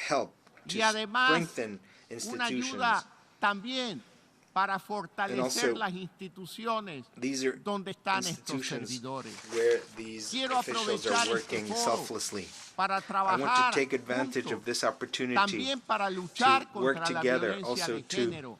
help to y además strengthen una institutions. ayuda también para fortalecer also, las instituciones These are donde están estos institutions servidores. where these Quiero officials aprovechar are working este foro selflessly. para I want trabajar to take advantage juntos, of this opportunity también para luchar to work contra la together violencia also de to género.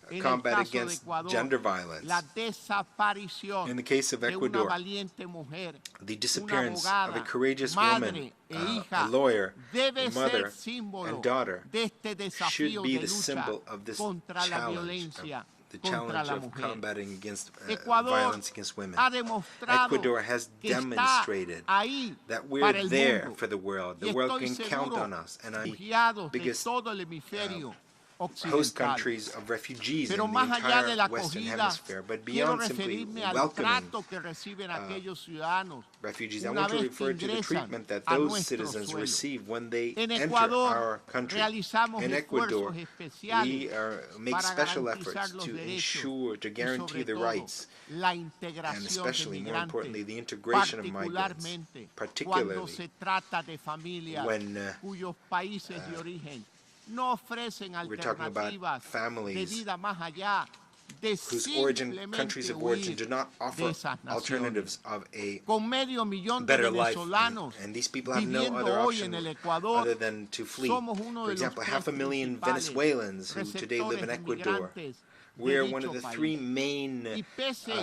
En el combat caso de against Ecuador, gender violence. la desaparición In the case of de una Ecuador, valiente mujer, the una disappearance abogada, of a courageous madre woman, e a hija, lawyer, debe a mother, ser símbolo and daughter de este should desafío be de the lucha symbol of this contra la challenge, violencia the contra challenge la of mujer. combating against Ecuador violence against women. ha demostrado Ecuador has que está demonstrated ahí that we're para el there mundo. for the world. Y The world estoy can count seguro, on us. And I'm the refugiados de biggest todo el hemisferio host occidental. countries of refugees Pero in the más allá de la entire Western acogida, Hemisphere. But quiero beyond simply referirme al welcoming trato que reciben aquellos ciudadanos refugees, I una want to vez que refer to the ingresan treatment that a those nuestro citizens suelo. receive when they En enter Ecuador our country. realizamos In Ecuador, esfuerzos especiales we make para special garantizar efforts los to derechos ensure, to y guarantee sobre the todo rights, la and integración de especially, more importantly, the migrantes, integration of migrants, cuando particularly se trata de familias when cuyos países de origen no ofrecen we're talking about alternativas de families vida más allá de whose origin, countries simplemente of origin, huir do not de offer esas alternatives naciones. of a Con medio millón de better life, venezolanos and these people have no viviendo other hoy option en el Ecuador, other than to flee. somos uno For de los example, tres 500,000 principales Venezuelans who today live in receptores de Ecuador. migrantes We de are one of dicho the país. three main Y pese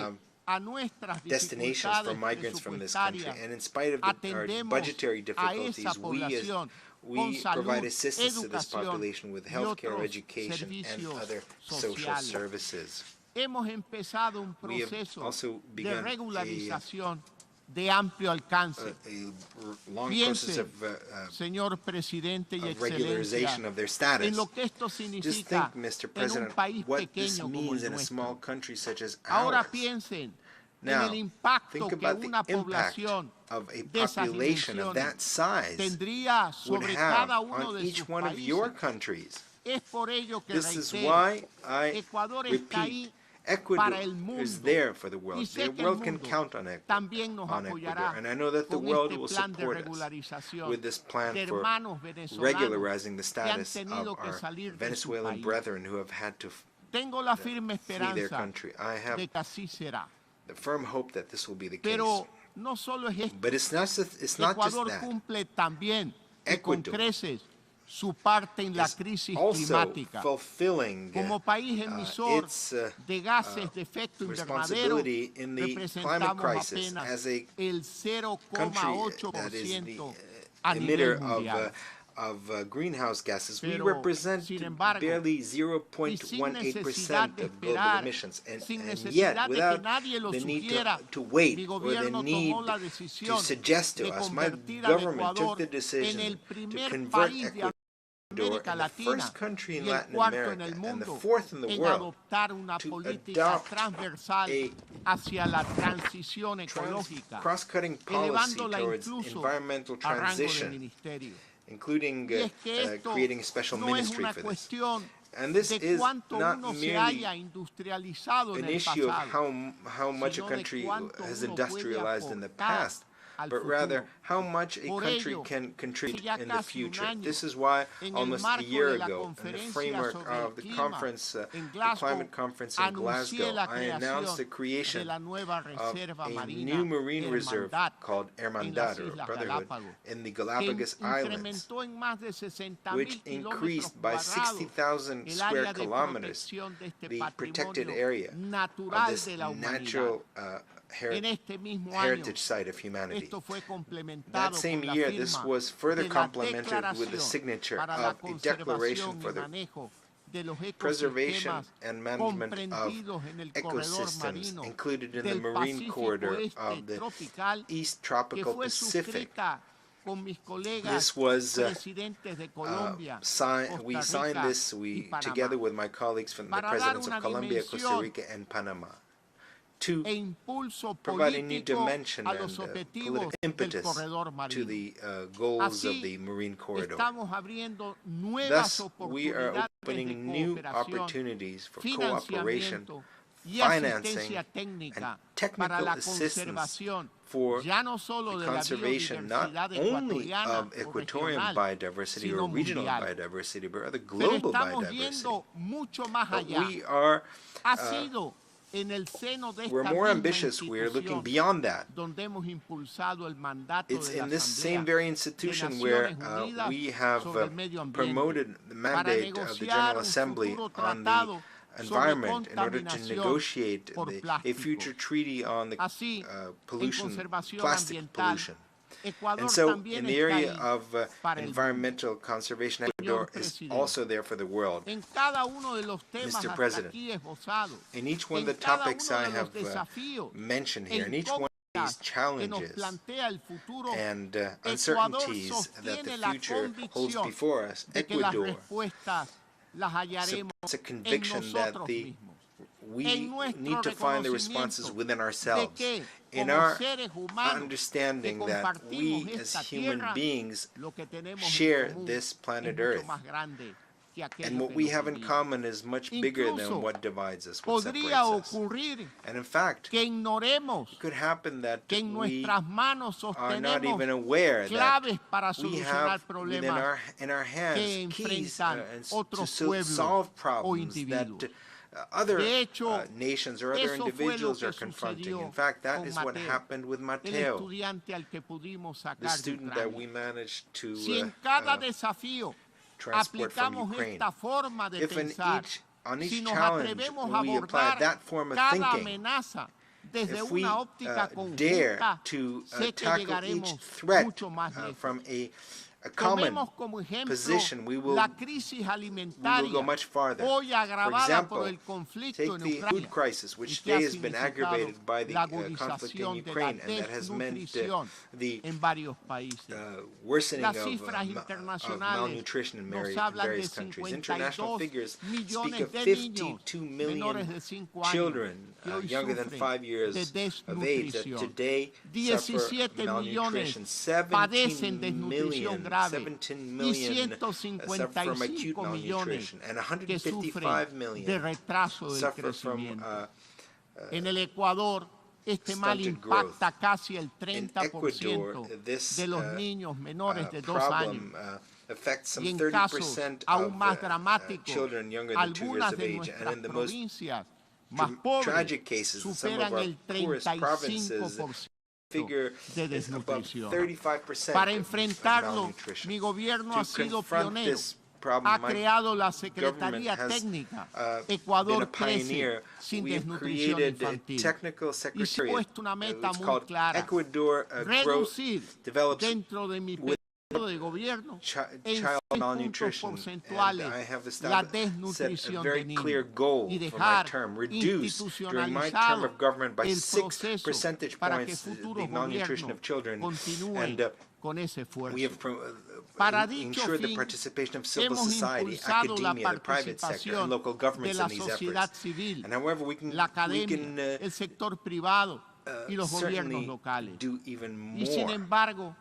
a nuestras destinations for dificultades migrants from this country, presupuestarias, and in spite of our atendemos budgetary a difficulties, esa población con we salud, provide assistance to this educación population with y healthcare, otros education, and servicios other social sociales. services. Hemos empezado un We have proceso also de begun regularización de amplio alcance. a long Piense, process of señor presidente y regularization excelencia, of their status. en lo que esto Just significa think, Mr. en un President, país what this pequeño como means el in a small nuestro. country such as Ahora ours. piensen Now, en el impacto think que about the una impact población of a de esas population of that dimensiones size tendría would sobre have cada uno on de each sus one of your países. countries. Es por ello que This is reitero, why I Ecuador está repeat, ahí Ecuador para el mundo. is there for the Y world. sé The que el world can mundo count on también nos Ecuador. apoyará And I know that the con world este will plan de support us regularización with this plan de for hermanos venezolanos regularizing the que han status tenido of que our salir de su Venezuelan país. brethren who have had to Tengo la firme flee their esperanza country. I have de que así será. the firm hope that this will be the case. Pero no solo es esto. But it's not just Ecuador that. cumple también y con Ecuador creces su parte en la is crisis also climática. fulfilling Como país emisor its de gases de efecto invernadero, responsibility in the climate representamos crisis apenas as a el country that is the 0,8% a nivel emitter mundial. of greenhouse gases. We Pero, represent sin embargo, barely y sin 0.18% de of global esperar, emissions, sin and necesidad yet, de que without nadie lo the need sugiera, to wait mi or the gobierno need tomó la to decisión suggest to de us, my convertir al government took Ecuador the en decision el to primer convert país de Ecuador América in the Latina first country in y el Latin cuarto America en el and the mundo fourth in the en world adoptar una to política adopt transversal hacia la transición ecológica, cross-cutting policy elevándola towards incluso environmental a rango de transition, ministerio. including Y es que esto creating a special no es ministry una for this. cuestión And this de is cuánto not uno se merely haya industrializado en an el issue of pasado, how much a sino de country cuánto has uno puede industrialized in the aportar past, al but futuro. rather how much a Por country ello, can contribute ya in the casi un future. año, This is why en el almost a marco year de la ago, in the conferencia framework sobre el of the clima conference, en the Glasgow, climate conference in anuncié Glasgow, la I announced the creación creation de la nueva of reserva a marina new marine reserve Hermandad called en las Hermandad, or Islas Brotherhood, Galápagos, in the que Galapagos Islands, incrementó en más de 60,000 which kilómetros increased by cuadrados 60,000 el square área de kilometers protección de este the protected patrimonio area of natural this de la humanidad. natural En este mismo año, heritage site of humanity. esto fue complementado That same con la year, this firma was further de la complemented with the Declaración signature para la of a declaration conservación for y the manejo de los preservation ecosistemas and management of comprendidos en el corredor ecosystems marino included in the del marine Pacífico corridor Este of the tropical, East que Tropical fue Pacific. suscrita con mis colegas This was presidentes de Colombia, we Costa signed Rica this y Panamá, together with my colleagues from the para dar presidents una of Colombia, Costa dimensión Rica, and Panama, to e impulso provide a new político dimension a and los political objetivos del impetus corredor to marino. the goals of Así, the marine corridor. estamos abriendo nuevas Thus, we are oportunidades de opening new cooperación, opportunities for cooperation, financiamiento y financing asistencia and técnica para technical la assistance conservación for ya no solo the de la conservation not biodiversidad only ecuatoriana of o equatorial regional, biodiversity or sino regional mundial. biodiversity, but other Pero global estamos biodiversity. yendo mucho más But allá. we are, Ha sido en el seno de we're esta more misma ambitious. We're looking institución beyond that. donde hemos impulsado el mandato It's de la in this Asamblea same very de institution where Naciones Unidas we have sobre el medio ambiente promoted the para mandate of the negociar General un Assembly futuro on the tratado sobre environment in order to contaminación negotiate por a plástico. future treaty on the Así, en pollution, conservación plastic ambiental, pollution. Ecuador And so, también in the está area ahí of para el mundo. environmental conservation, Ecuador is Presidente, also there for the world. En cada uno de los temas Mr. hasta President, aquí esbozados, in each one of en the cada topics uno I de los have desafíos mentioned here, in each one of these que nos challenges plantea el futuro, and Ecuador uncertainties that the sostiene la future holds convicción before us, de que las Ecuador respuestas las hallaremos supports a en conviction that nosotros the mismos. we En nuestro need to find the responses reconocimiento within de ourselves, que, in como our seres humanos understanding que that compartimos we as esta human tierra, beings lo que tenemos share en común this planet es mucho Earth. más grande que aquello And what que we nos have in divide. common is much bigger Incluso than what divides us, what podría separates us. ocurrir And in fact, que ignoremos it could happen that que en we nuestras manos are not sostenemos even aware that claves para we solucionar have within problemas in our hands que keys enfrentan to otros pueblos solve o problems that individuos. other De hecho, nations or other eso fue lo individuals que are confronting. sucedió In fact, that con is what Mateo, happened with el Mateo, estudiante al que pudimos the sacar de student that we Ucrania. managed to Si en cada desafío transport from aplicamos Ukraine. esta forma de If pensar, on si each nos challenge atrevemos a we apply abordar that form of cada thinking, amenaza desde if we una óptica dare conjunta, to sé que tackle each llegaremos threat mucho más lejos. from a common Tomemos como ejemplo position, we will la crisis go alimentaria, much farther. hoy For agravada por example, el conflicto take en the Ucrania, food crisis, y which que ha today has been significado aggravated by the la conflict in agudización de la Ukraine, and that has meant desnutrición the en varios países. worsening Las of cifras internacionales malnutrition in nos hablan de various countries. International 52 figures speak millones of de niños 52 menores million de 5 años children que hoy younger than sufren 5 years de of age that desnutrición. today 17 suffer millones malnutrition. padecen desnutrición grave 17 y million suffer from acute 155 millones malnutrition, and que 155 sufren de million retraso del suffer from crecimiento. En el Ecuador, este mal stunted impacta casi el In 30% Ecuador, this de los niños menores de 2 problem años. affects some Y en 30% casos aún más of dramáticos, children younger than 2 years algunas of de age, and nuestras in the most provincias más pobres tragic cases, in some of superan our el poorest provinces, 35% figure de is above desnutrición. 35% Para of enfrentarlo, malnutrition. mi gobierno To ha sido confront pionero. this problem, Ha my creado la government Secretaría has Técnica. been Ecuador a crece pioneer. sin We have desnutrición created a infantil. technical Y se ha secretariat. puesto una meta It's muy called clara. Ecuador Growth Reducir develops dentro de mi with periodo de gobierno en child 6 puntos malnutrition, and porcentuales I have la set a desnutrición very de clear niños goal y for my dejar term, reduce during my term institucionalizado of government by el 6 proceso percentage para que points futuros the malnutrition gobiernos of children, continúen and con ese esfuerzo. we have Para dicho ensured the fin, participation of civil hemos society, impulsado la academia, the private sector, and participación local de governments la in these sociedad efforts. civil, And however, we can la academia, el sector privado y los gobiernos certainly locales. do even Y sin more. embargo,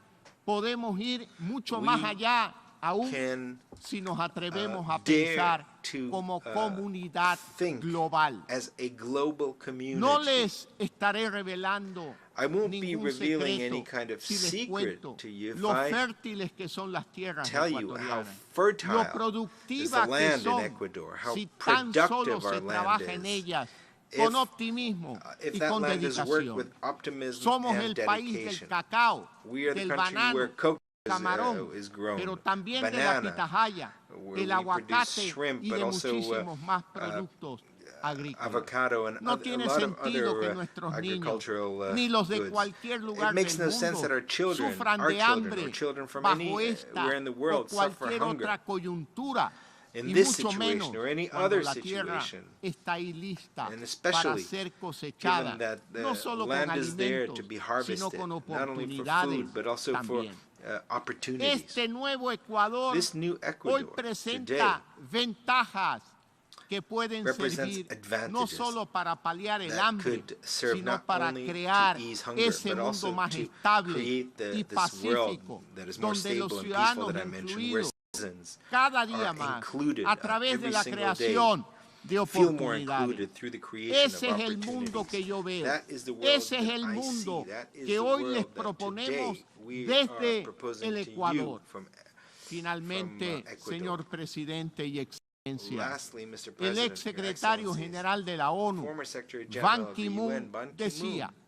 podemos ir mucho We más allá, aún can si nos atrevemos a dare pensar to como comunidad think global. as a global community. No les estaré revelando I won't be ningún revealing secreto any kind of si les secret cuento to you if lo I fértiles que son las tierras tell you how ecuatorianas, fertile lo is the productivas que land in son Ecuador, how si tan solo productive se our land trabaja en is. ellas If, con optimismo if y that con land is worked dedicación. with optimism Somos and el país del dedication. cacao, We are the del country banano, where coke camarón, is grown, pero también de la banana, pitahaya, where del we produce aguacate shrimp, y but de also muchísimos más productos agrícolas. avocado and No a tiene lot of sentido que other nuestros niños, agricultural ni los de goods. cualquier It lugar makes del no sense that our mundo children, sufran our de children, hambre or children from bajo esta anywhere in the o world suffer cualquier hunger. otra coyuntura. In Y this mucho menos situation or any cuando other la tierra situation, está ahí lista and para especially ser cosechada, given that the no solo con land is there alimentos, to be sino harvested, con not only for oportunidades food, but also for también. opportunities. Este nuevo Ecuador This new hoy Ecuador presenta ventajas que pueden represents servir no advantages solo para paliar el that hambre, could serve sino not para only to crear ease hunger, ese but mundo also más to estable create y this world pacífico, that is more donde los stable and peaceful ciudadanos that I mentioned, where incluidos citizens cada día are más, included a través de every la single day creación de feel more oportunidades. included through the creation Ese of es el mundo que opportunities. yo veo. That is the world Ese es that el I mundo see. That is que the hoy les world that proponemos today we desde are proposing el to Ecuador. you from Finalmente, Ecuador. señor presidente y excelencia, Lastly, Mr. el President, ex Your secretario Excellencies, general de la ONU, former Secretary General Ban of the Ki-moon, UN, Ban decía, Ki-moon,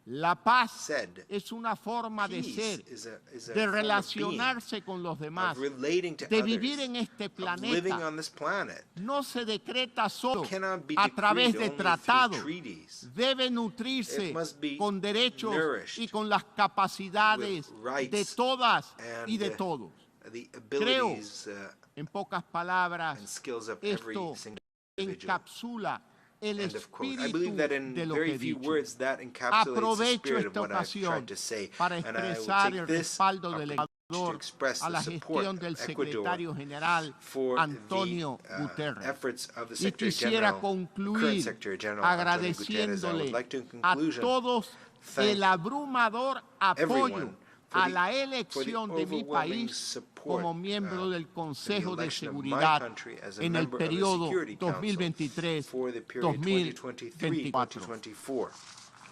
la paz said, es una forma de peace ser, is a de form of being, relacionarse con los demás, of relating to de others, vivir en este of living planeta. on this planet. No se decreta solo Cannot be a través decreed de only tratados. through treaties. Debe nutrirse It must be con derechos nourished y con las capacidades with rights de todas y and de todos. the Creo, abilities en pocas palabras, and skills of every esto single individual. encapsula el End of quote. I espíritu believe that in de lo very que he few dicho. words that encapsulates the Aprovecho spirit of esta what I've ocasión tried to say. para And I will expresar el take this respaldo del opportunity to Ecuador express a the la support gestión del of Ecuador secretario general for Antonio the Guterres. efforts of the Y Secretary quisiera General, current concluir Secretary General Antonio Guterres. I would agradeciéndole like to, in a conclusion, todos thank el abrumador apoyo everyone a for la the elección de mi overwhelming país support como miembro del for the Consejo de election of my Seguridad country as a en el member of the periodo Security Council for the period 2023-2024. 2023-2024.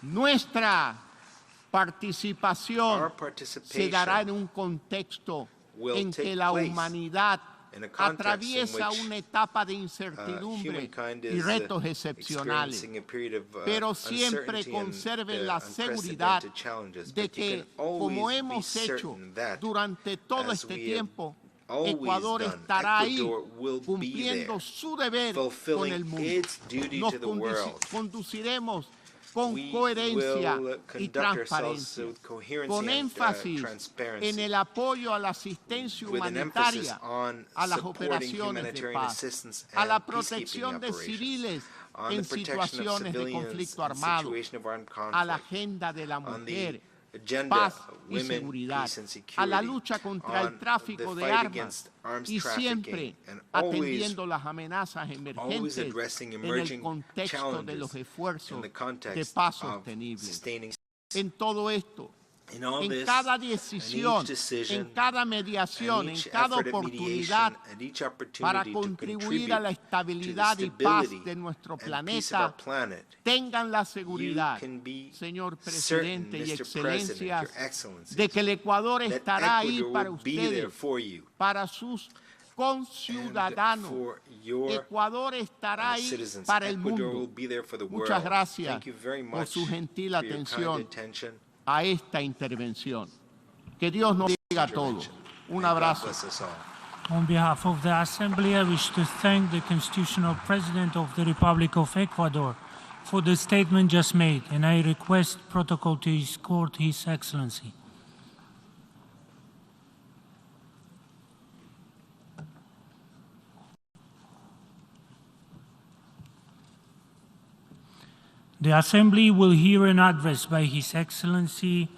Nuestra Our participación se dará en participation un contexto will en take que la place humanidad in a context in atraviesa which una etapa de incertidumbre humankind y is retos excepcionales, experiencing a period of pero siempre uncertainty and conserven la seguridad unprecedented challenges. de But you que, can always como be hemos hecho certain that, durante todo as este we have tiempo, always Ecuador done, estará ahí Ecuador will be cumpliendo there, su deber con fulfilling el mundo. its duty Nos to the world. conduciremos con We coherencia will y conduct ourselves transparencia, with coherency con and énfasis transparency, en el apoyo a la asistencia with an emphasis humanitaria, on a las supporting operaciones de humanitarian paz, assistance a la and peacekeeping protección de operations, civiles on en the protection of situaciones de civilians conflicto in armado, situation of armed a la conflict, agenda de la on the mujer, agenda paz of y women, seguridad, peace and a la security, lucha contra el on tráfico the de fight armas against arms y trafficking, siempre and always atendiendo las amenazas always emergentes addressing en el emerging contexto de los challenges in esfuerzos the de context paz of sostenible. sustaining. En todo esto, In all en this, cada and decisión, each decision, en cada mediación, and en each cada effort at oportunidad mediation, and each para opportunity to contribuir a la contribute to the estabilidad y paz stability de nuestro and peace of our planeta, planet, tengan la you seguridad, can be señor certain, presidente y Mr. President, excelencias, Your Excellencies, de que el Ecuador that estará ahí Ecuador para will be there ustedes, for you, para sus conciudadanos. for your Ecuador estará ahí citizens. para el Ecuador will mundo. be there for the world. Muchas gracias Thank you very por much su gentil for your atención kind attention. a esta intervención. Que Dios nos bendiga a todos. Un abrazo. God bless us all. On behalf of the Assembly, I wish to thank the Constitutional President of the Republic of Ecuador for the statement just made, and I request protocol to escort His Excellency. The Assembly will hear an address by His Excellency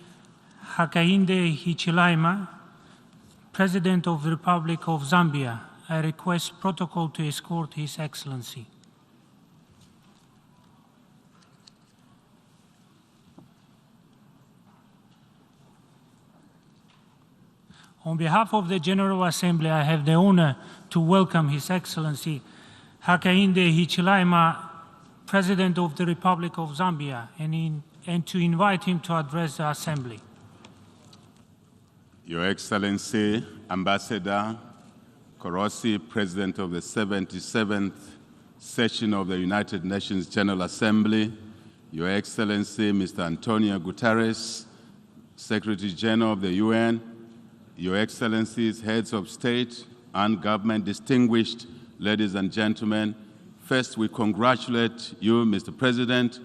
Hakainde Hichilema, President of the Republic of Zambia. I request protocol to escort His Excellency. On behalf of the General Assembly, I have the honor to welcome His Excellency Hakainde Hichilema, President of the Republic of Zambia, and to invite him to address the Assembly. Your Excellency, Ambassador Korosi, President of the 77th Session of the United Nations General Assembly, Your Excellency, Mr. Antonio Guterres, Secretary General of the UN, Your Excellencies, Heads of State and Government, distinguished ladies and gentlemen, first we congratulate you, Mr. President,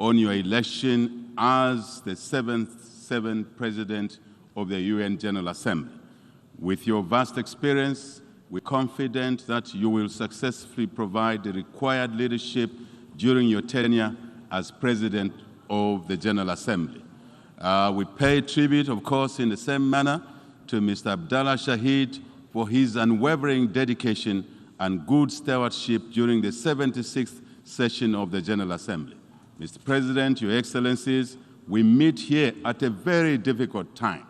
on your election as the seventh President of the UN General Assembly. With your vast experience, we're confident that you will successfully provide the required leadership during your tenure as President of the General Assembly. We pay tribute, of course, in the same manner to Mr. Abdallah Shahid for his unwavering dedication and good stewardship during the 76th session of the General Assembly. Mr. President, Your Excellencies, we meet here at a very difficult time.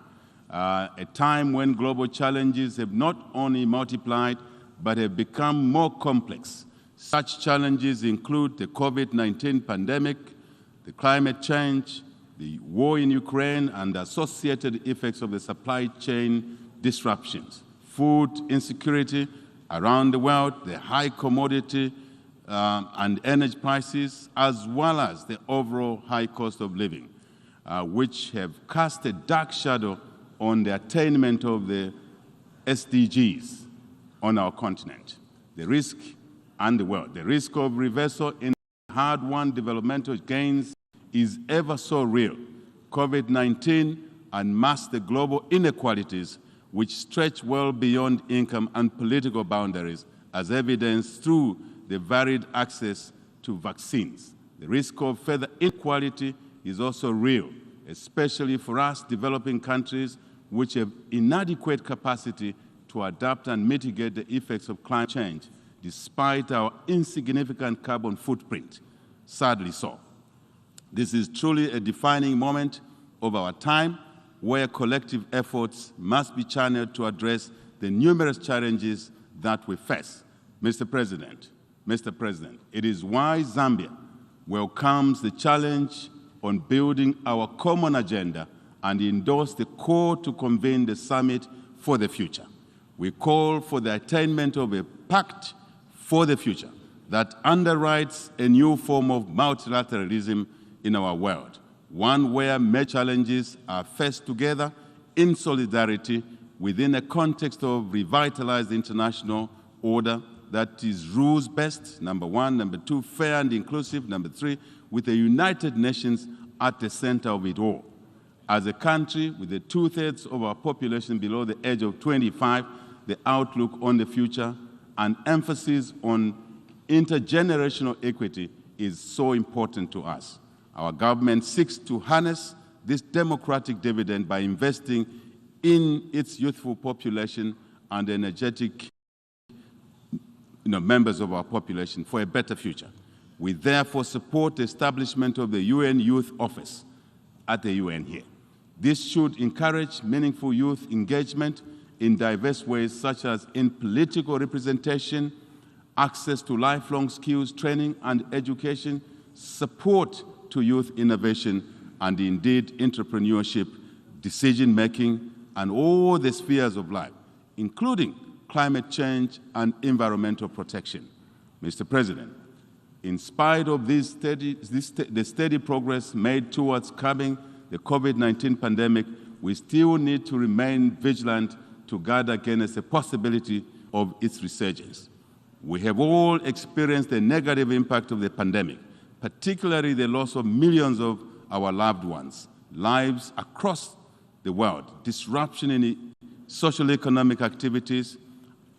A time when global challenges have not only multiplied, but have become more complex. Such challenges include the COVID-19 pandemic, the climate change, the war in Ukraine, and the associated effects of the supply chain disruptions, food insecurity around the world, the high commodity and energy prices, as well as the overall high cost of living, which have cast a dark shadow on the attainment of the SDGs on our continent. The risk and the world. The risk of reversal in hard-won developmental gains is ever so real. COVID-19 unmasked the global inequalities which stretch well beyond income and political boundaries, as evidenced through the varied access to vaccines. The risk of further inequality is also real, especially for us developing countries which have inadequate capacity to adapt and mitigate the effects of climate change, despite our insignificant carbon footprint. Sadly so. This is truly a defining moment of our time where collective efforts must be channeled to address the numerous challenges that we face. Mr. President, it is why Zambia welcomes the challenge on building our common agenda and endorsed the call to convene the summit for the future. We call for the attainment of a pact for the future that underwrites a new form of multilateralism in our world, one where major challenges are faced together in solidarity within a context of revitalized international order that is rules-based, number one, number two, fair and inclusive, number three, with the United Nations at the center of it all. As a country with the 2/3 of our population below the age of 25, the outlook on the future and emphasis on intergenerational equity is so important to us. Our government seeks to harness this democratic dividend by investing in its youthful population and energetic members of our population for a better future. We therefore support the establishment of the UN Youth Office at the UN here. This should encourage meaningful youth engagement in diverse ways, such as in political representation, access to lifelong skills training and education, support to youth innovation, and indeed entrepreneurship, decision-making, and all the spheres of life, including climate change and environmental protection. Mr. President, in spite of the steady progress made towards curbing the COVID-19 pandemic, we still need to remain vigilant to guard against the possibility of its resurgence. We have all experienced the negative impact of the pandemic, particularly the loss of millions of our loved ones, lives across the world, disruption in social economic activities.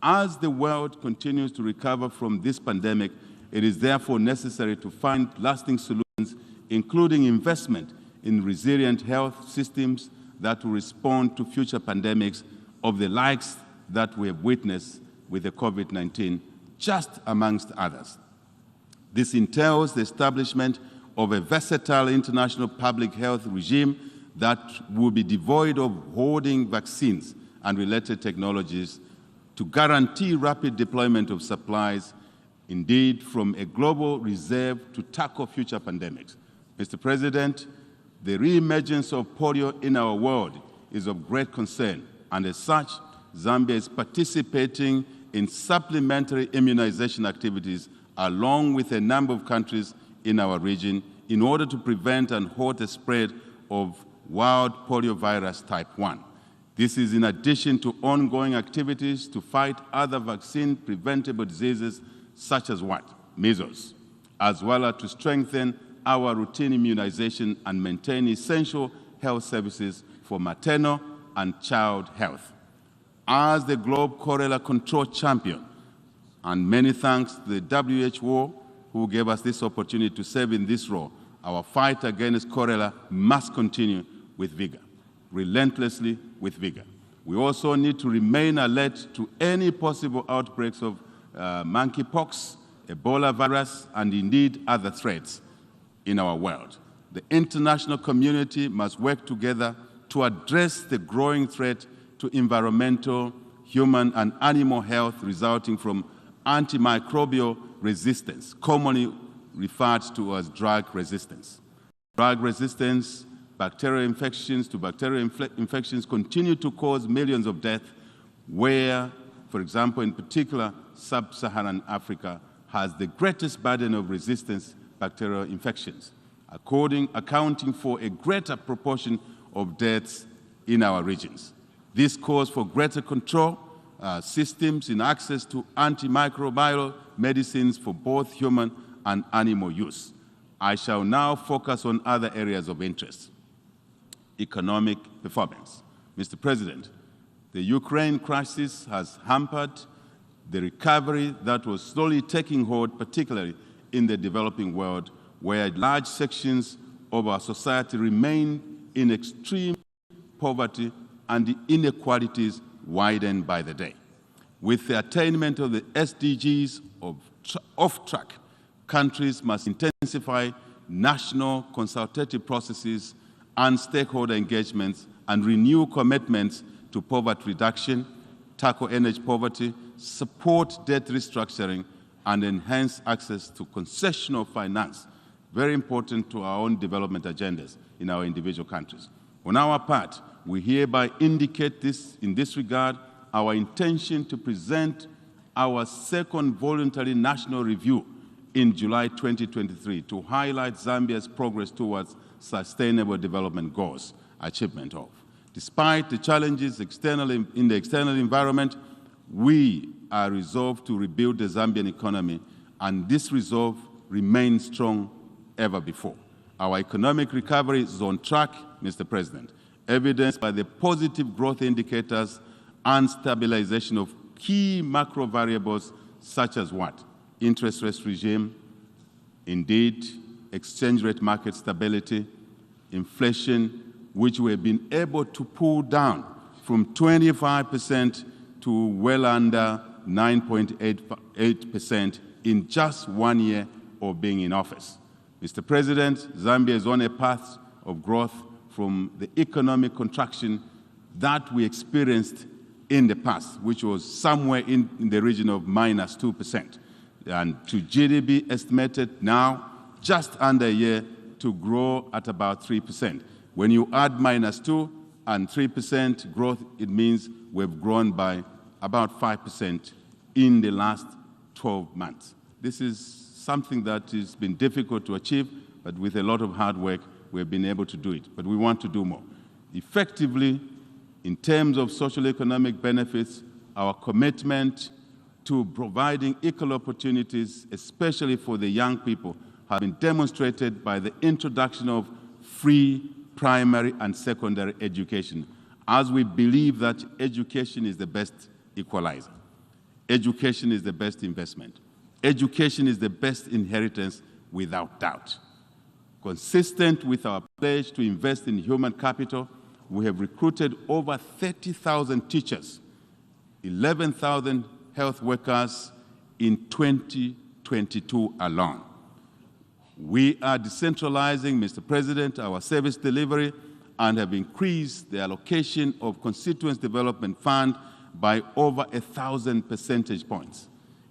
As the world continues to recover from this pandemic, it is therefore necessary to find lasting solutions, including investment in resilient health systems that will respond to future pandemics of the likes that we have witnessed with the COVID-19, just amongst others. This entails the establishment of a versatile international public health regime that will be devoid of hoarding vaccines and related technologies to guarantee rapid deployment of supplies, indeed from a global reserve to tackle future pandemics. Mr. President, the re-emergence of polio in our world is of great concern, and as such, Zambia is participating in supplementary immunization activities along with a number of countries in our region in order to prevent and halt the spread of wild poliovirus type 1. This is in addition to ongoing activities to fight other vaccine-preventable diseases such as what? Measles, as well as to strengthen our routine immunization and maintain essential health services for maternal and child health. As the Globe Cholera Control Champion, and many thanks to the WHO who gave us this opportunity to serve in this role, our fight against cholera must continue with vigor, relentlessly with vigor. We also need to remain alert to any possible outbreaks of monkeypox, Ebola virus, and indeed other threats in our world. The international community must work together to address the growing threat to environmental, human, and animal health resulting from antimicrobial resistance, commonly referred to as drug resistance. Drug resistance, bacterial infections to bacterial infections continue to cause millions of deaths where, for example, in particular, sub-Saharan Africa has the greatest burden of resistance bacterial infections, accounting for a greater proportion of deaths in our regions. This calls for greater control systems in access to antimicrobial medicines for both human and animal use. I shall now focus on other areas of interest. Economic performance. Mr. President, the Ukraine crisis has hampered the recovery that was slowly taking hold, particularly in the developing world, where large sections of our society remain in extreme poverty and the inequalities widen by the day. With the attainment of the SDGs off track, countries must intensify national consultative processes and stakeholder engagements and renew commitments to poverty reduction, tackle energy poverty, support debt restructuring, and enhance access to concessional finance, very important to our own development agendas in our individual countries. On our part, we hereby indicate in this regard our intention to present our second voluntary national review in July 2023 to highlight Zambia's progress towards sustainable development goals, achievement of. Despite the challenges in the external environment, we are resolved to rebuild the Zambian economy, and this resolve remains strong ever before. Our economic recovery is on track, Mr. President, evidenced by the positive growth indicators and stabilization of key macro variables such as what? Interest rate regime, indeed, exchange rate market stability, inflation, which we have been able to pull down from 25% to well under 9.8% in just 1 year of being in office. Mr. President, Zambia is on a path of growth from the economic contraction that we experienced in the past, which was somewhere in the region of -2%, and to GDP estimated now just under a year to grow at about 3%. When you add -2 and 3% growth, it means we've grown by about 5% in the last 12 months. This is something that has been difficult to achieve, but with a lot of hard work, we've been able to do it. But we want to do more. Effectively, in terms of social economic benefits, our commitment to providing equal opportunities, especially for the young people, have been demonstrated by the introduction of free primary and secondary education, as we believe that education is the best equalizer. Education is the best investment. Education is the best inheritance without doubt. Consistent with our pledge to invest in human capital, we have recruited over 30,000 teachers, 11,000 health workers in 2022 alone. We are decentralizing, Mr. President, our service delivery and have increased the allocation of Constituency Development Fund by over 1,000 percentage points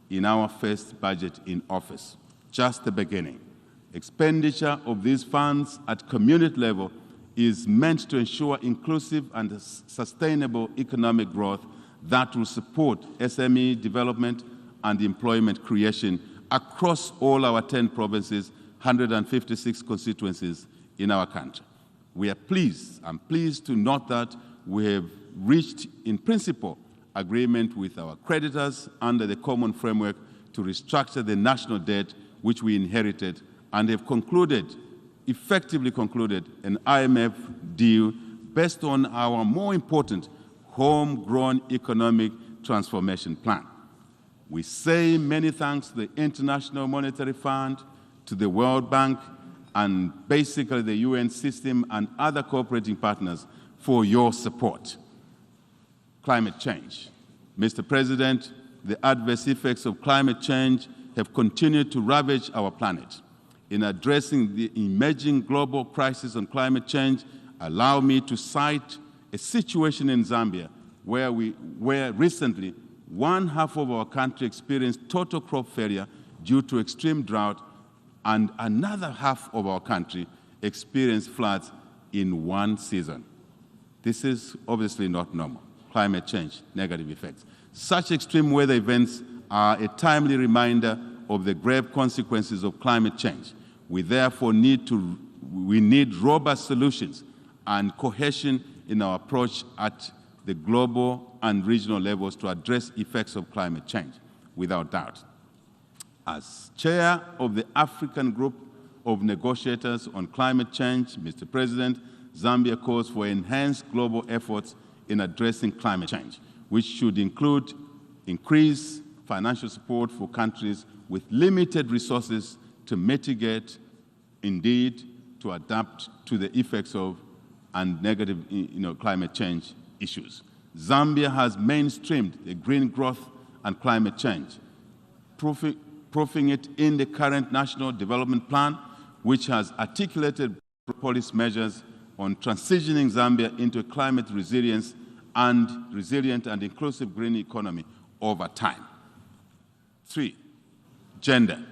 in our first budget in office, just the beginning. Expenditure of these funds at community level is meant to ensure inclusive and sustainable economic growth that will support SME development and employment creation across all our 10 provinces, 156 constituencies in our country. I'm pleased to note that we have reached, in principle, agreement with our creditors under the common framework to restructure the national debt which we inherited, and have effectively concluded an IMF deal based on our more important homegrown economic transformation plan. We say many thanks to the International Monetary Fund, to the World Bank, and basically the UN system and other cooperating partners for your support. Climate change. Mr. President, the adverse effects of climate change have continued to ravage our planet. In addressing the emerging global crisis on climate change, allow me to cite a situation in Zambia where recently 1/2 of our country experienced total crop failure due to extreme drought, and another half of our country experienced floods in one season. This is obviously not normal. Climate change, negative effects. Such extreme weather events are a timely reminder of the grave consequences of climate change. We therefore need robust solutions and cohesion in our approach at the global and regional levels to address effects of climate change, without doubt. As chair of the African Group of Negotiators on Climate Change, Mr. President, Zambia calls for enhanced global efforts in addressing climate change, which should include increased financial support for countries with limited resources to mitigate, indeed, to adapt to the effects of and negative climate change issues. Zambia has mainstreamed the green growth and climate change, proofing it in the current National Development Plan, which has articulated policy measures on transitioning Zambia into a climate resilient and inclusive green economy over time. 3, gender.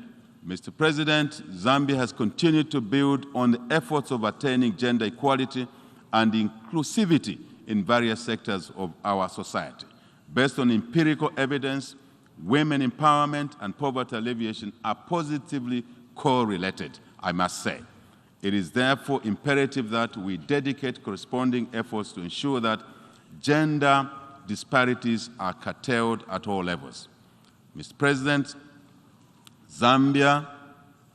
Mr. President, Zambia has continued to build on the efforts of attaining gender equality and inclusivity in various sectors of our society. Based on empirical evidence, women empowerment and poverty alleviation are positively correlated, I must say. It is therefore imperative that we dedicate corresponding efforts to ensure that gender disparities are curtailed at all levels. Mr. President, Zambia,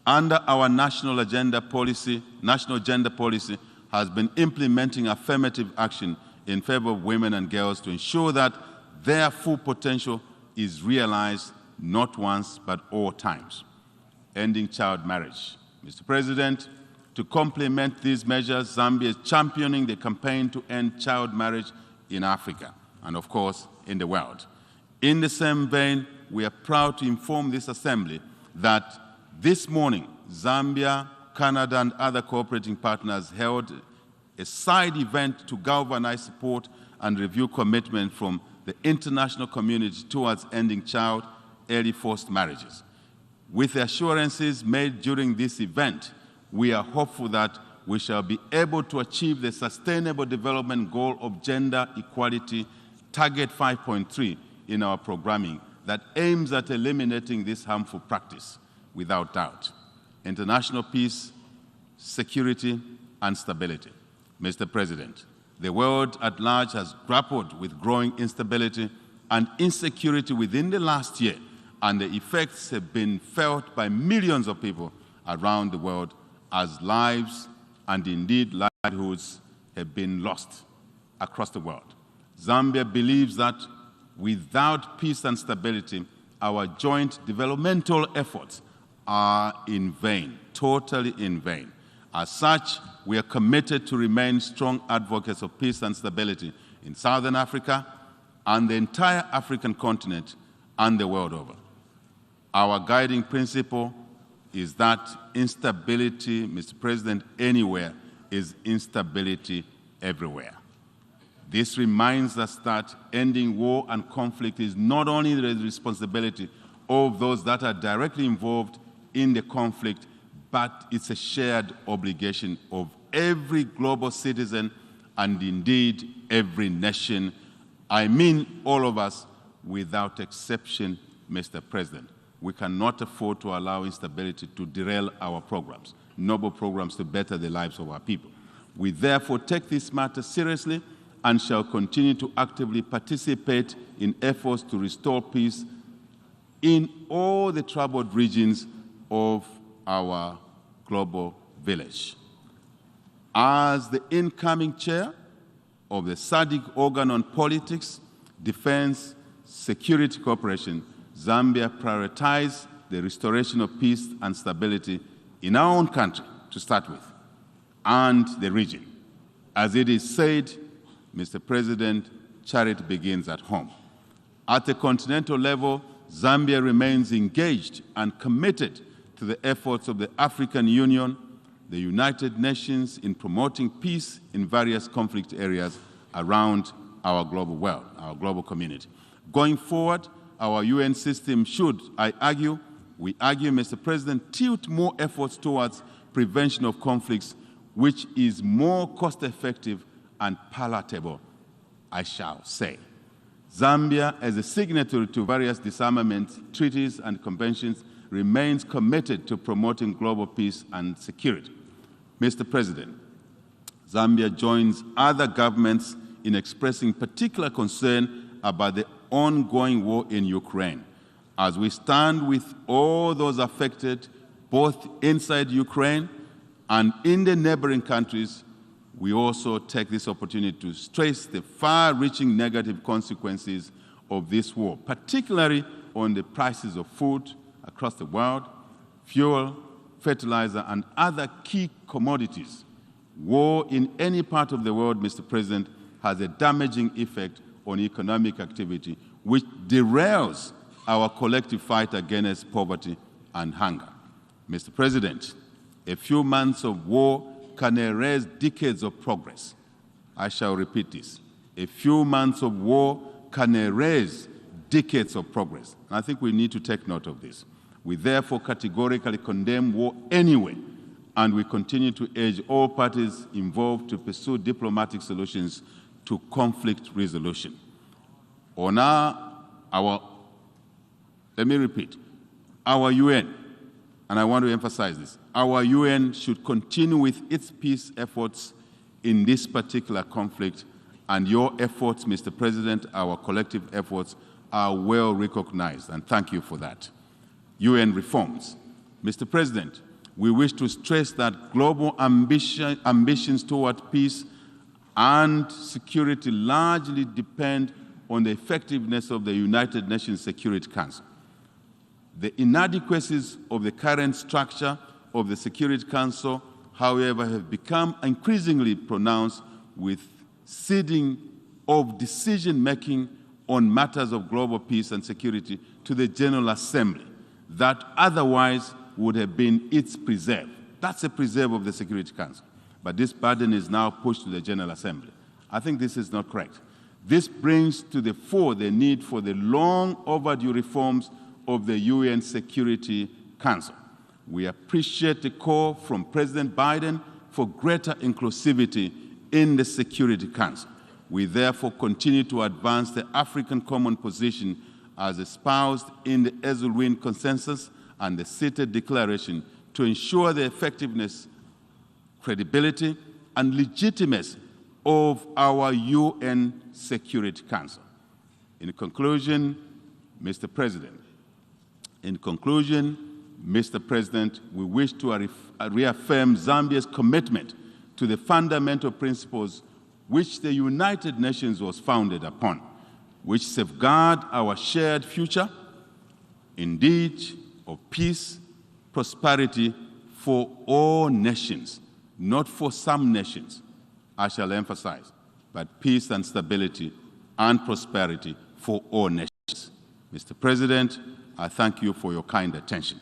under our national gender policy, has been implementing affirmative action in favor of women and girls to ensure that their full potential is realized not once but all times. Ending child marriage. Mr. President, to complement these measures, Zambia is championing the campaign to end child marriage in Africa and, of course, in the world. In the same vein, we are proud to inform this Assembly that this morning, Zambia, Canada, and other cooperating partners held a side event to galvanize support and review commitment from the international community towards ending child early forced marriages. With the assurances made during this event, we are hopeful that we shall be able to achieve the Sustainable Development Goal of Gender Equality, Target 5.3 in our programming that aims at eliminating this harmful practice, without doubt. International peace, security, and stability. Mr. President, the world at large has grappled with growing instability and insecurity within the last year, and the effects have been felt by millions of people around the world as lives and indeed livelihoods have been lost across the world. Zambia believes that without peace and stability, our joint developmental efforts are in vain, totally in vain. As such, we are committed to remain strong advocates of peace and stability in Southern Africa and the entire African continent and the world over. Our guiding principle is that instability, Mr. President, anywhere is instability everywhere. This reminds us that ending war and conflict is not only the responsibility of those that are directly involved in the conflict, but it's a shared obligation of every global citizen and indeed every nation. I mean all of us without exception, Mr. President. We cannot afford to allow instability to derail our programs, noble programs to better the lives of our people. We therefore take this matter seriously and shall continue to actively participate in efforts to restore peace in all the troubled regions of our global village. As the incoming chair of the SADC organ on politics, defense, security cooperation, Zambia prioritized the restoration of peace and stability in our own country, to start with, and the region. As it is said, Mr. President, charity begins at home. At the continental level, Zambia remains engaged and committed to the efforts of the African Union, the United Nations in promoting peace in various conflict areas around our global world, our global community. Going forward, our UN system should, I argue, we argue, Mr. President, tilt more efforts towards prevention of conflicts, which is more cost-effective and palatable, I shall say. Zambia, as a signatory to various disarmament treaties and conventions, remains committed to promoting global peace and security. Mr. President, Zambia joins other governments in expressing particular concern about the ongoing war in Ukraine. As we stand with all those affected, both inside Ukraine and in the neighboring countries, we also take this opportunity to stress the far-reaching negative consequences of this war, particularly on the prices of food across the world, fuel, fertilizer, and other key commodities. War in any part of the world, Mr. President, has a damaging effect on economic activity, which derails our collective fight against poverty and hunger. Mr. President, a few months of war can erase decades of progress. I shall repeat this. A few months of war can erase decades of progress. And I think we need to take note of this. We therefore categorically condemn war anyway, and we continue to urge all parties involved to pursue diplomatic solutions to conflict resolution. Let me repeat, our UN, and I want to emphasize this, our UN should continue with its peace efforts in this particular conflict, and your efforts, Mr. President, our collective efforts, are well recognized, and thank you for that. UN reforms. Mr. President, we wish to stress that global ambitions toward peace and security largely depend on the effectiveness of the United Nations Security Council. The inadequacies of the current structure of the Security Council, however, have become increasingly pronounced with ceding of decision-making on matters of global peace and security to the General Assembly that otherwise would have been its preserve. That's a preserve of the Security Council. But this burden is now pushed to the General Assembly. I think this is not correct. This brings to the fore the need for the long overdue reforms of the UN Security Council. We appreciate the call from President Biden for greater inclusivity in the Security Council. We therefore continue to advance the African common position as espoused in the Eswatini Consensus and the CITES Declaration to ensure the effectiveness, credibility, and legitimacy of our UN Security Council. In conclusion, Mr. President, we wish to reaffirm Zambia's commitment to the fundamental principles which the United Nations was founded upon, which safeguard our shared future, indeed, of peace, prosperity for all nations, not for some nations, I shall emphasize, but peace and stability and prosperity for all nations. Mr. President, I thank you for your kind attention.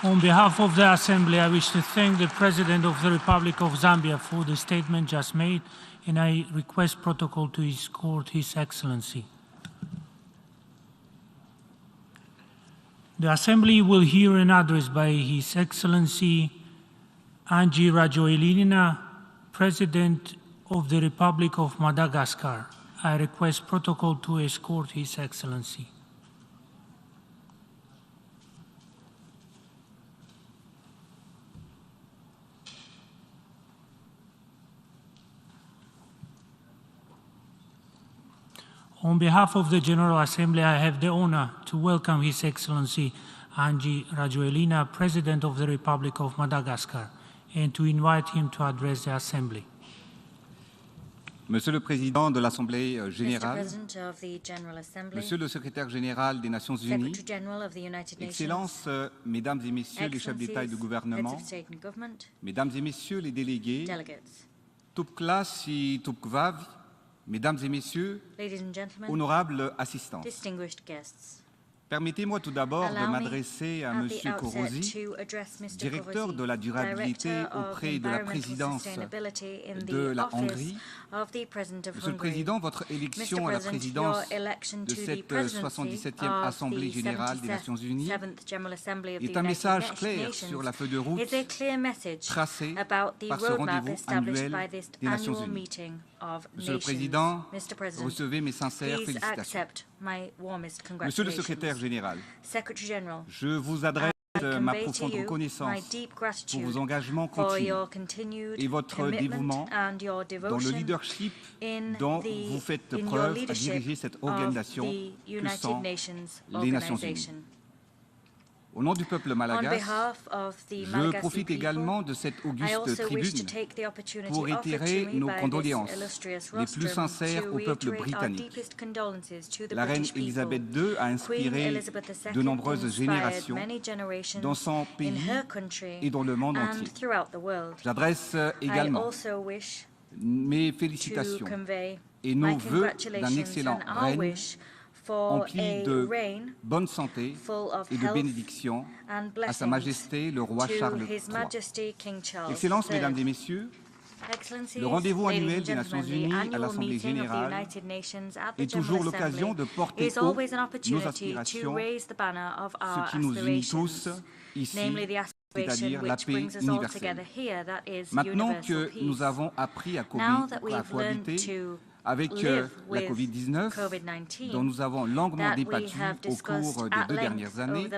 On behalf of the Assembly, I wish to thank the President of the Republic of Zambia for the statement just made, and I request protocol to escort His Excellency. The Assembly will hear an address by His Excellency Angie Rajoelina, President of the Republic of Madagascar. I request protocol to escort His Excellency. On behalf of the General Assembly, I have the honor to welcome His Excellency Angie Rajoelina, President of the Republic of Madagascar, and to invite him to address the Assembly. Monsieur le Président de l'Assemblée générale, Monsieur le Secrétaire général des Nations Unies, Excellences, Mesdames et Messieurs les chefs d'État et de gouvernement, Mesdames et Messieurs les délégués, Tupklas et Tupkvav, Mesdames et Messieurs, honorables assistants. Permettez-moi tout d'abord de m'adresser à M. Korosi, directeur de la durabilité auprès de la présidence de la Hongrie. Monsieur le Président, votre élection à la présidence de cette 77e Assemblée générale des Nations unies est un message clair sur la feuille de route tracée par ce rendez-vous annuel des Nations unies. Monsieur le Président, recevez mes sincères félicitations. Monsieur le Secrétaire général, je vous adresse ma profonde reconnaissance pour vos engagements continus et votre dévouement dans le leadership dont vous faites preuve à diriger cette organisation que sont les Nations unies. Au nom du peuple malagasy, je profite également de cette auguste tribune pour réitérer nos condoléances les plus sincères au peuple britannique. La reine Elisabeth II a inspiré de nombreuses générations dans son pays et dans le monde entier. J'adresse également mes félicitations et nos vœux d'un excellent règne empli de bonne santé et de bénédictions à Sa Majesté le roi Charles III. Excellences, Mesdames et Messieurs, le rendez-vous annuel des Nations Unies à l'Assemblée générale est toujours l'occasion de porter haut nos aspirations, ce qui nous unit tous ici, c'est-à-dire la paix universelle. Maintenant que nous avons appris à cohabiter avec la Covid-19, dont nous avons longuement débattu au cours des 2 dernières années,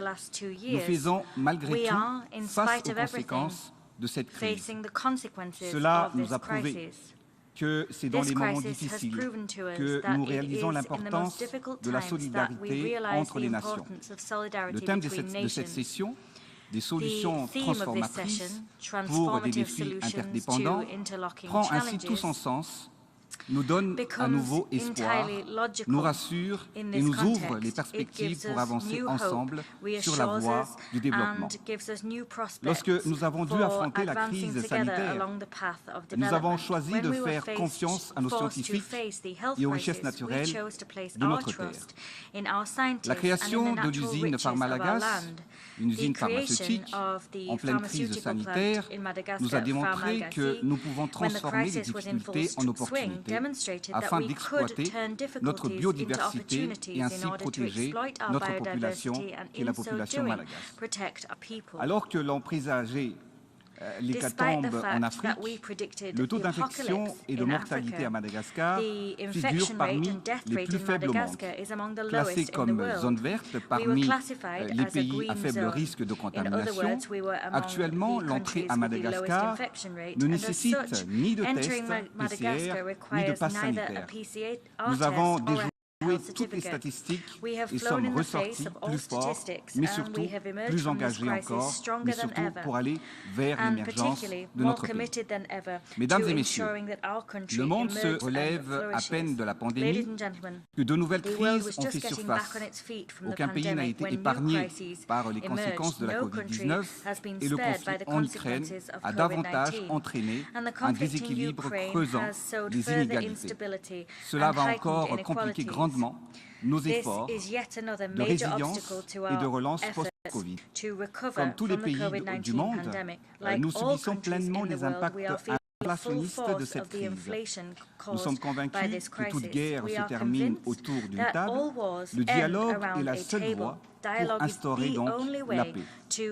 nous faisons malgré tout face aux conséquences de cette crise. Cela nous a prouvé que c'est dans les moments difficiles que nous réalisons l'importance de la solidarité entre les nations. Le thème de cette session, des solutions transformatrices pour des défis interdépendants, prend ainsi tout son sens, nous donne à nouveau espoir, nous rassure et nous ouvre les perspectives pour avancer ensemble sur la voie du développement. Lorsque nous avons dû affronter la crise sanitaire, nous avons choisi de faire confiance à nos scientifiques et aux richesses naturelles de notre terre. La création de l'usine Pharmalagas, une usine pharmaceutique en pleine crise sanitaire, nous a démontré que nous pouvons transformer les difficultés en opportunités afin d'exploiter notre biodiversité et ainsi protéger notre population, qui est la population malagasy. Alors que l'on présageait l'hécatombe en Afrique, le taux d'infection et de mortalité à Madagascar figure parmi les plus faibles au monde. Classé comme zone verte parmi les pays à faible risque de contamination, actuellement, l'entrée à Madagascar ne nécessite ni de tests PCR ni de passe sanitaire. Nous avons déjoué toutes les statistiques et sommes ressortis plus forts, mais surtout plus engagés encore, mais surtout pour aller vers l'émergence de notre pays. Mesdames et messieurs, le monde se relève à peine de la pandémie que de nouvelles crises ont fait surface. Aucun pays n'a été épargné par les conséquences de la Covid-19 et le conflit en Ukraine a davantage entraîné un déséquilibre creusant les inégalités. Cela va encore compliquer grandement nos efforts de résilience et de relance post-Covid. Comme tous les pays du monde, nous subissons pleinement les impacts inflationnistes de cette crise. Nous sommes convaincus que toute guerre se termine autour d'une table. Le dialogue est la seule voie pour instaurer donc la paix.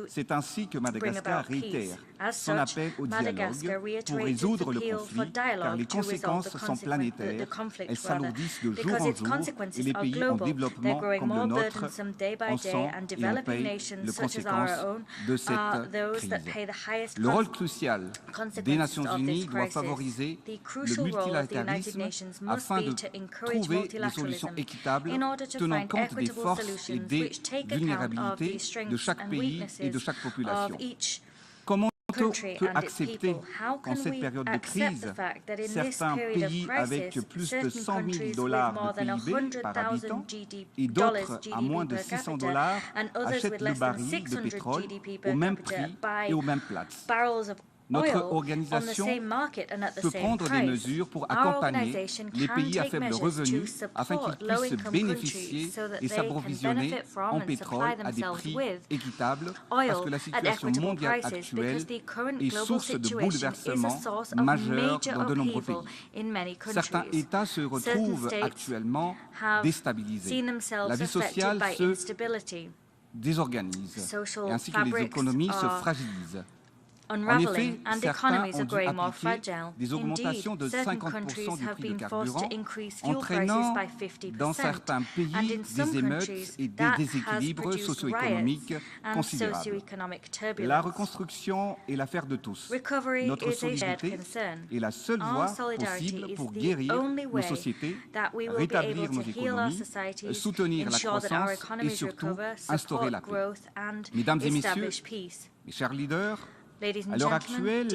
C'est ainsi que Madagascar réitère son appel au dialogue pour résoudre le conflit, car les conséquences sont planétaires. Elles s'alourdissent de jour en jour et les pays en développement comme le nôtre en sont et en payent les conséquences de cette crise. Le rôle crucial des Nations Unies doit favoriser le multilatéralisme afin de trouver des solutions équitables tenant compte des forces et des vulnérabilités de chaque pays et de chaque population. Comment on peut accepter qu'en cette période de crise, certains pays avec plus de 100 000 $ de PIB par habitant et d'autres à moins de 600 $ achètent le baril de pétrole au même prix et aux mêmes places? Notre organisation peut prendre des mesures pour accompagner les pays à faible revenu afin qu'ils puissent bénéficier et s'approvisionner en pétrole à des prix équitables parce que la situation mondiale actuelle est source de bouleversements majeurs dans de nombreux pays. Certains États se retrouvent actuellement déstabilisés. La vie sociale se désorganise, ainsi que les économies se fragilisent. En effet, certains ont dû appliquer des augmentations de 50% du prix du carburant, entraînant dans certains pays des émeutes et des déséquilibres socio-économiques considérables. La reconstruction est l'affaire de tous. Notre solidarité est la seule voie possible pour guérir nos sociétés, rétablir nos économies, soutenir la croissance et surtout instaurer la paix. Mesdames et messieurs, mes chers leaders, à l'heure actuelle,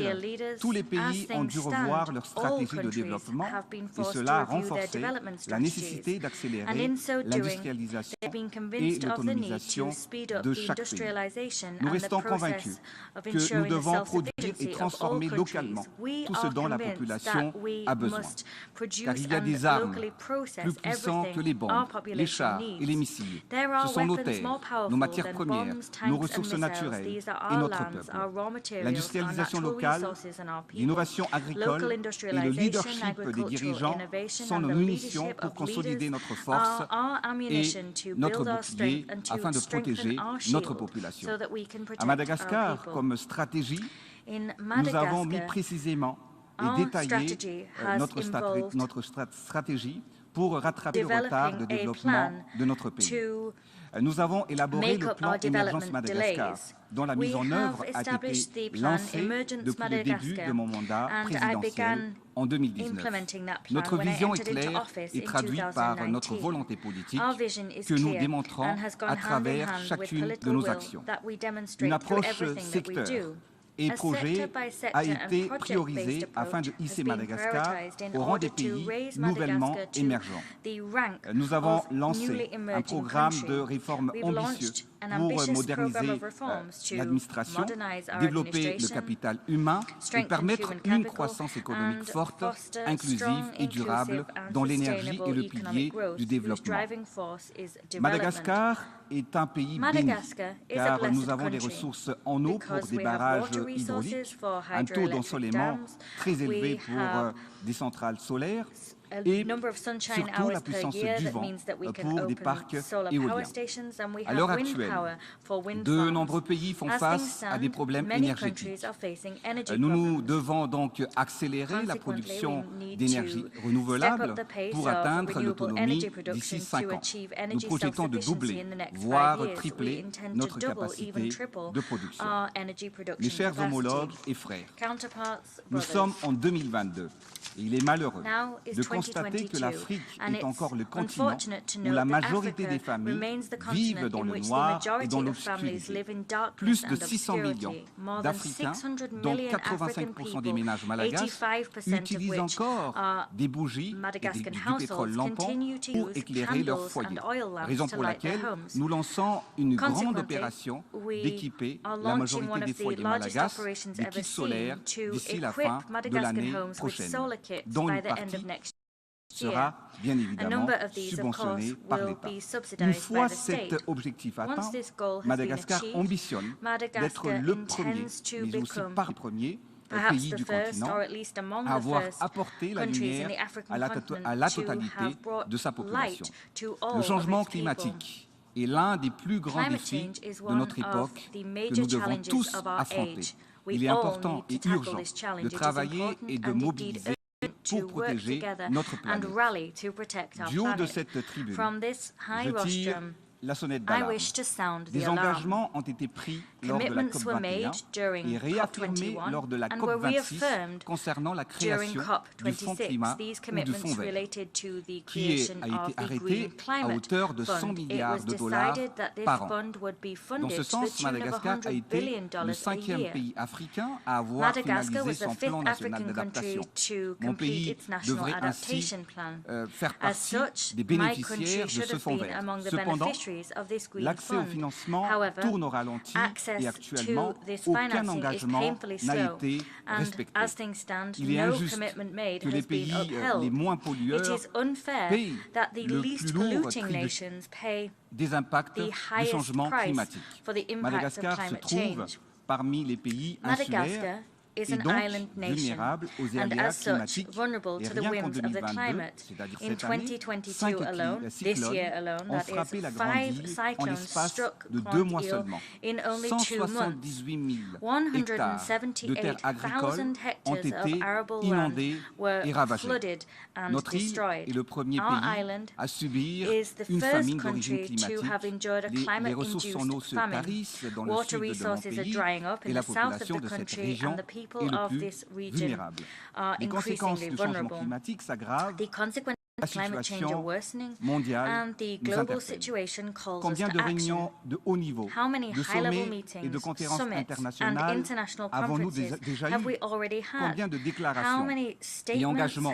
tous les pays ont dû revoir leur stratégie de développement et cela a renforcé la nécessité d'accélérer l'industrialisation et l'autonomisation de chaque pays. Nous restons convaincus que nous devons produire et transformer localement tout ce dont la population a besoin. Car il y a des armes plus puissantes que les bombes, les chars et les missiles. Ce sont nos terres, nos matières premières, nos ressources naturelles et notre peuple. L'industrialisation locale, l'innovation agricole et le leadership des dirigeants sont nos munitions pour consolider notre force et notre bouclier afin de protéger notre population. À Madagascar, comme stratégie, nous avons mis précisément et détaillé notre stratégie pour rattraper le retard de développement de notre pays. Nous avons élaboré le plan Émergence Madagascar, dont la mise en œuvre a été lancée depuis le début de mon mandat présidentiel en 2019. Notre vision est claire et traduite par notre volonté politique que nous démontrons à travers chacune de nos actions. Une approche secteur et projet a été priorisé afin de hisser Madagascar au rang des pays nouvellement émergents. Nous avons lancé un programme de réformes ambitieux pour moderniser l'administration, développer le capital humain et permettre une croissance économique forte, inclusive et durable dont l'énergie est le pilier du développement. Madagascar est un pays béni car nous avons des ressources en eau pour des barrages hydrauliques, un taux d'ensoleillement très élevé pour des centrales solaires et surtout la puissance du vent pour des parcs éoliens. À l'heure actuelle, de nombreux pays font face à des problèmes énergétiques. Nous devons donc accélérer la production d'énergie renouvelable pour atteindre l'autonomie d'ici 5 ans. Nous projetons de doubler, voire tripler notre capacité de production. Mes chers homologues et frères, nous sommes en 2022. Et il est malheureux de constater que l'Afrique est encore le continent où la majorité des familles vivent dans le noir et dans l'obscurité. Plus de 600 millions d'Africains, dont 85% des ménages malagasy, utilisent encore des bougies et du pétrole lampant pour éclairer leur foyer. Raison pour laquelle nous lançons une grande opération d'équiper la majorité des foyers malagasy des kits solaires d'ici la fin de l'année prochaine, dont une partie sera bien évidemment subventionnée par l'État. Une fois cet objectif atteint, Madagascar ambitionne d'être le premier, mais aussi par le premier, pays du continent à avoir apporté la lumière à la totalité de sa population. Le changement climatique est l'un des plus grands défis de notre époque que nous devons tous affronter. Il est important et urgent de travailler et de mobiliser pour protéger notre planète. Du haut de cette tribune, je tire la sonnette d'alarme. Des engagements ont été pris lors de la COP21 et réaffirmés lors de la COP26 concernant la création du Fonds climat ou du Fonds vert, qui a été arrêté à hauteur de 100 milliards de dollars par an. Dans ce sens, Madagascar a été le 5e pays africain à avoir finalisé son plan national d'adaptation. Mon pays devrait ainsi faire partie des bénéficiaires de ce Fonds vert. Cependant, L'accès au financement tourne au ralenti et actuellement, aucun engagement n'a été respecté. Il est injuste que les pays les moins pollueurs payent le plus lourd tribut des impacts du changement climatique. Madagascar se trouve parmi les pays insulaires et donc vulnérable aux aléas climatiques. Et rien qu'en 2022, c'est-à-dire cette année, 5 cyclones ont frappé la Grande Île en l'espace de 2 mois seulement. 178 000 hectares de terres agricoles ont été inondés et ravagés. Notre île est le premier pays à subir une famine d'origine climatique. Les ressources en eau se tarissent dans le sud de mon pays et la population de cette région est le plus vulnérable. Les conséquences du changement climatique s'aggravent. La situation mondiale nous interpelle. Combien de réunions de haut niveau, de sommets et de conférences internationales avons-nous déjà eu? Combien de déclarations et engagements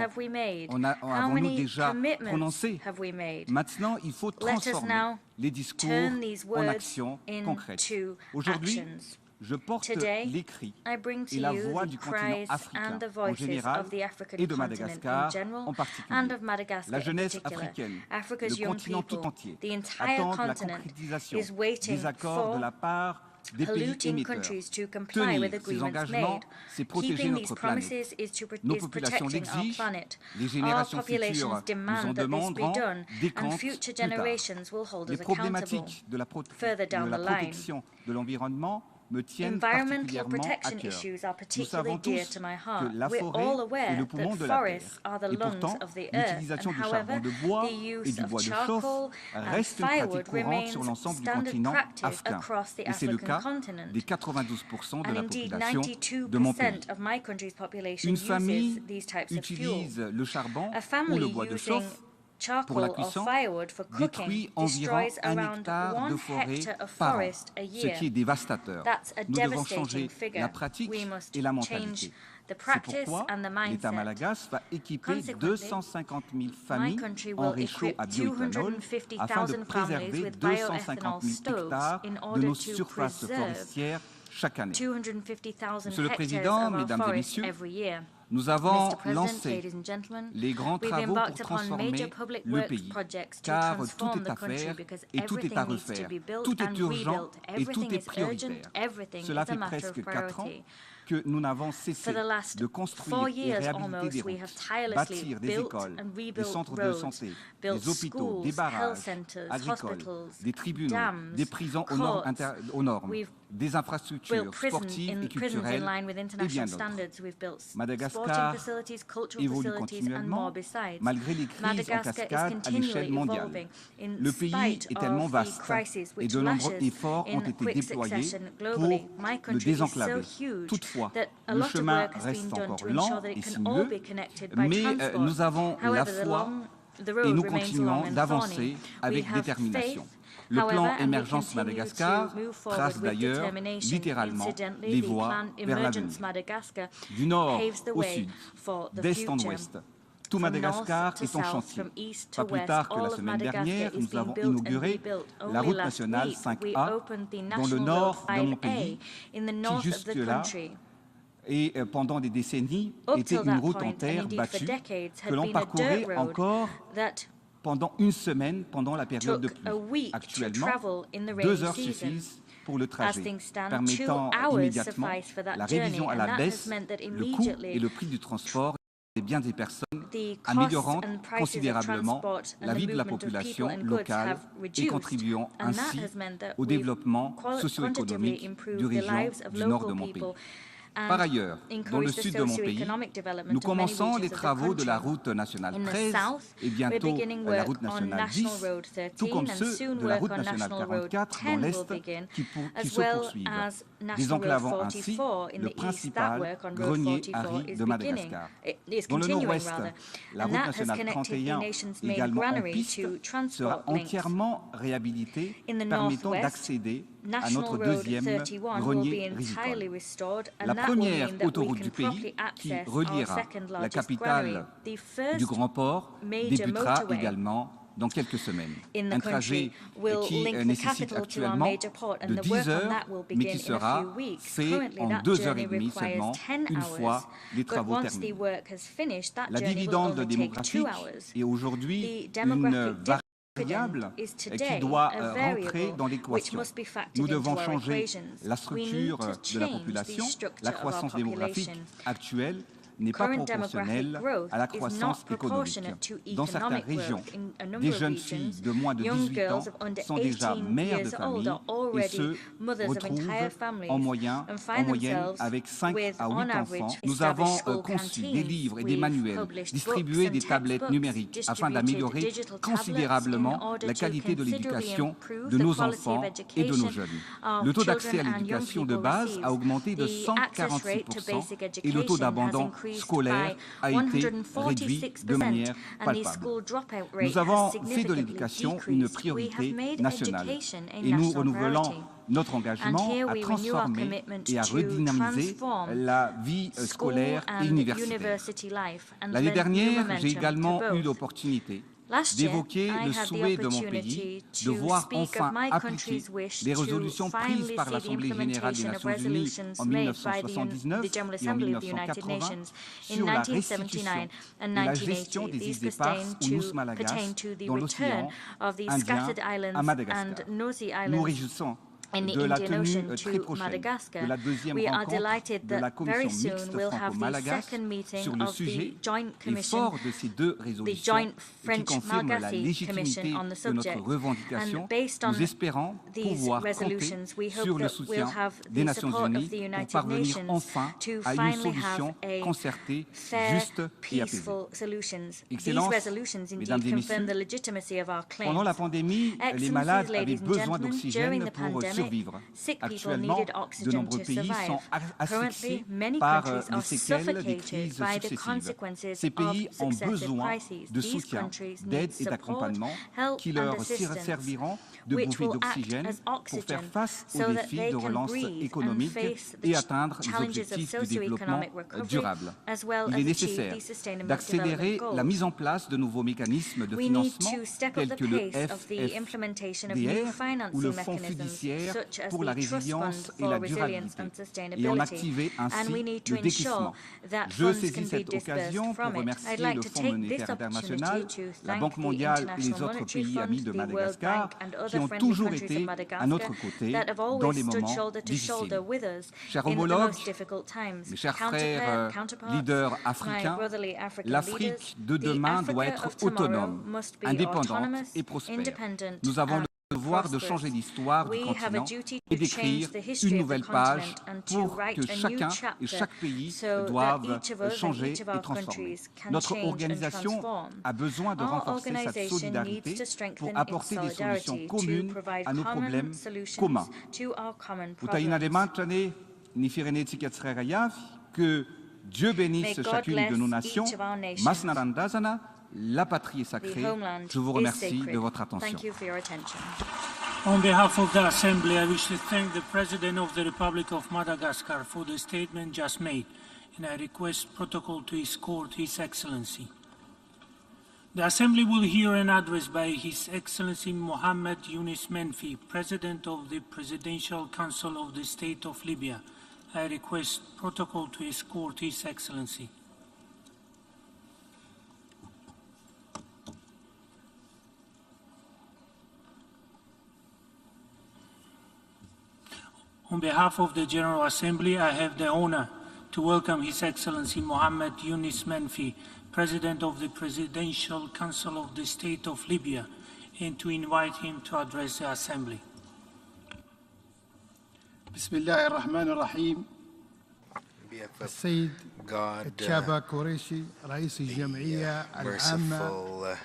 avons-nous déjà prononcés? Maintenant, il faut transformer les discours en actions concrètes. Aujourd'hui, je porte les cris et la voix du continent africain en général et de Madagascar en particulier. La jeunesse africaine, le continent tout entier, attendent la concrétisation des accords de la part des pays émetteurs. Tenir ces engagements, c'est protéger notre planète. Nos populations l'exigent, les générations futures nous en demanderont des comptes plus tard. Les problématiques de la protection de l'environnement me tiennent particulièrement à cœur. Nous savons tous que la forêt est le poumon de la Terre. Et pourtant, l'utilisation du charbon de bois et du bois de chauffe reste une pratique courante sur l'ensemble du continent afghan. Et c'est le cas des 92% de la population de mon pays. Une famille utilise le charbon ou le bois de chauffe pour la cuisson, détruit environ 1 hectare de forêt par an, ce qui est dévastateur. Nous devons changer la pratique et la mentalité. C'est pourquoi l'État malagasy va équiper 250 000 familles en réchaud à bioéthanol afin de préserver 250 000 hectares de nos surfaces forestières chaque année. Monsieur le Président, Mesdames et Messieurs, nous avons lancé les grands travaux pour transformer le pays, car tout est à faire et tout est à refaire. Tout est urgent et tout est prioritaire. Cela fait presque 4 ans que nous n'avons cessé de construire et réhabiliter des routes, bâtir des écoles, des centres de santé, des hôpitaux, des barrages agricoles, des tribunaux, des prisons aux normes, des infrastructures sportives et culturelles et bien d'autres. Madagascar évolue continuellement malgré les crises en cascade à l'échelle mondiale. Le pays est tellement vaste et de nombreux efforts ont été déployés pour le désenclaver. Toutefois, le chemin reste encore lent et sinueux, mais nous avons la foi et nous continuons d'avancer avec détermination. Le plan Émergence Madagascar trace d'ailleurs littéralement les voies vers l'avenir. Du nord au sud, d'est en ouest, tout Madagascar est en chantier. Pas plus tard que la semaine dernière, nous avons inauguré la route nationale 5A dans le nord de mon pays, qui jusque-là et pendant des décennies était une route en terre battue que l'on parcourait encore pendant une semaine pendant la période de pluie. Actuellement, 2 heures suffisent pour le trajet, permettant immédiatement la révision à la baisse, le coût et le prix du transport des biens des personnes, améliorant considérablement la vie de la population locale et contribuant ainsi au développement socio-économique du région du nord de mon pays. Par ailleurs, dans le sud de mon pays, nous commençons les travaux de la route nationale 13 et bientôt la route nationale 10, tout comme ceux de la route nationale 44 dans l'Est qui se poursuivent, désenclavant ainsi le principal grenier à riz de Madagascar. Dans le nord-ouest, la route nationale 31, également en piste, sera entièrement réhabilitée, permettant d'accéder à notre deuxième grenier rizicole. La première autoroute du pays, qui reliera la capitale du Grand Port, débutera également dans quelques semaines. Un trajet qui nécessite actuellement de 10 heures, mais qui sera fait en 2h30 seulement, une fois les travaux terminés. La dividende démographique est aujourd'hui une variable qui doit rentrer dans l'équation. Nous devons changer la structure de la population. La croissance démographique actuelle n'est pas proportionnelle à la croissance économique. Dans certaines régions, des jeunes filles de moins de 18 ans sont déjà mères de famille et se retrouvent en moyenne avec 5 à 8 enfants. Nous avons conçu des livres et des manuels, distribué des tablettes numériques afin d'améliorer considérablement la qualité de l'éducation de nos enfants et de nos jeunes. Le taux d'accès à l'éducation de base a augmenté de 146% et le taux d'abandon scolaire a été réduit de manière palpable. Nous avons fait de l'éducation une priorité nationale et nous renouvelons notre engagement à transformer et à redynamiser la vie scolaire et universitaire. L'année dernière, j'ai également eu l'opportunité d'évoquer le souhait de mon pays de voir enfin appliquer les résolutions prises par l'Assemblée générale des Nations unies en 1979 et en 1980 sur la restitution et la gestion des îles éparses ou nous Malagas dans l'océan Indien à Madagascar. Nous réjouissons de la tenue très prochaine de la deuxième rencontre de la commission mixte franco-malagasy sur le sujet et fort de ces deux résolutions qui confirment la légitimité de notre revendication, nous espérons pouvoir compter sur le soutien des Nations Unies pour parvenir enfin à une solution concertée, juste et apaisée. Excellences, Mesdames et Messieurs, pendant la pandémie, les malades avaient besoin d'oxygène pour survivre. Actuellement, de nombreux pays sont asphyxiés par les séquelles des crises successives. Ces pays ont besoin de soutien, d'aide et d'accompagnement qui leur serviront de bouffée d'oxygène pour faire face aux défis de relance économique et atteindre les objectifs du développement durable. Il est nécessaire d'accélérer la mise en place de nouveaux mécanismes de financement tels que le FFDR ou le Fonds fiduciaire pour la résilience et la durabilité, et en activer ainsi le décaissement. Je saisis cette occasion pour remercier le Fonds monétaire international, la Banque mondiale et les autres pays amis de Madagascar qui ont toujours été à notre côté dans les moments difficiles. Chers homologues, mes chers frères leaders africains, l'Afrique de demain doit être autonome, indépendante et prospère. Nous avons le devoir de changer l'histoire du continent et d'écrire une nouvelle page pour que chacun et chaque pays doivent changer et transformer. Notre organisation a besoin de renforcer cette solidarité pour apporter des solutions communes à nos problèmes communs. Que Dieu bénisse chacune de nos nations. Masnarandazana, la patrie est sacrée. Je vous remercie de votre attention. On behalf of the Assembly, I wish to thank the President of the Republic of Madagascar for the statement just made, and I request protocol to escort His Excellency. The Assembly will hear an address by His Excellency Mohammed Yunus Menfi, President of the Presidential Council of the State of Libya. I request protocol to escort His Excellency. On behalf of the General Assembly, I have the honor to welcome His Excellency Mohammed Yunus Menfi, President of the Presidential Council of the State of Libya, and to invite him to address the Assembly. بسم الله الرحمن الرحيم. السيد تشابا كوريشي رئيس الجمعية العامة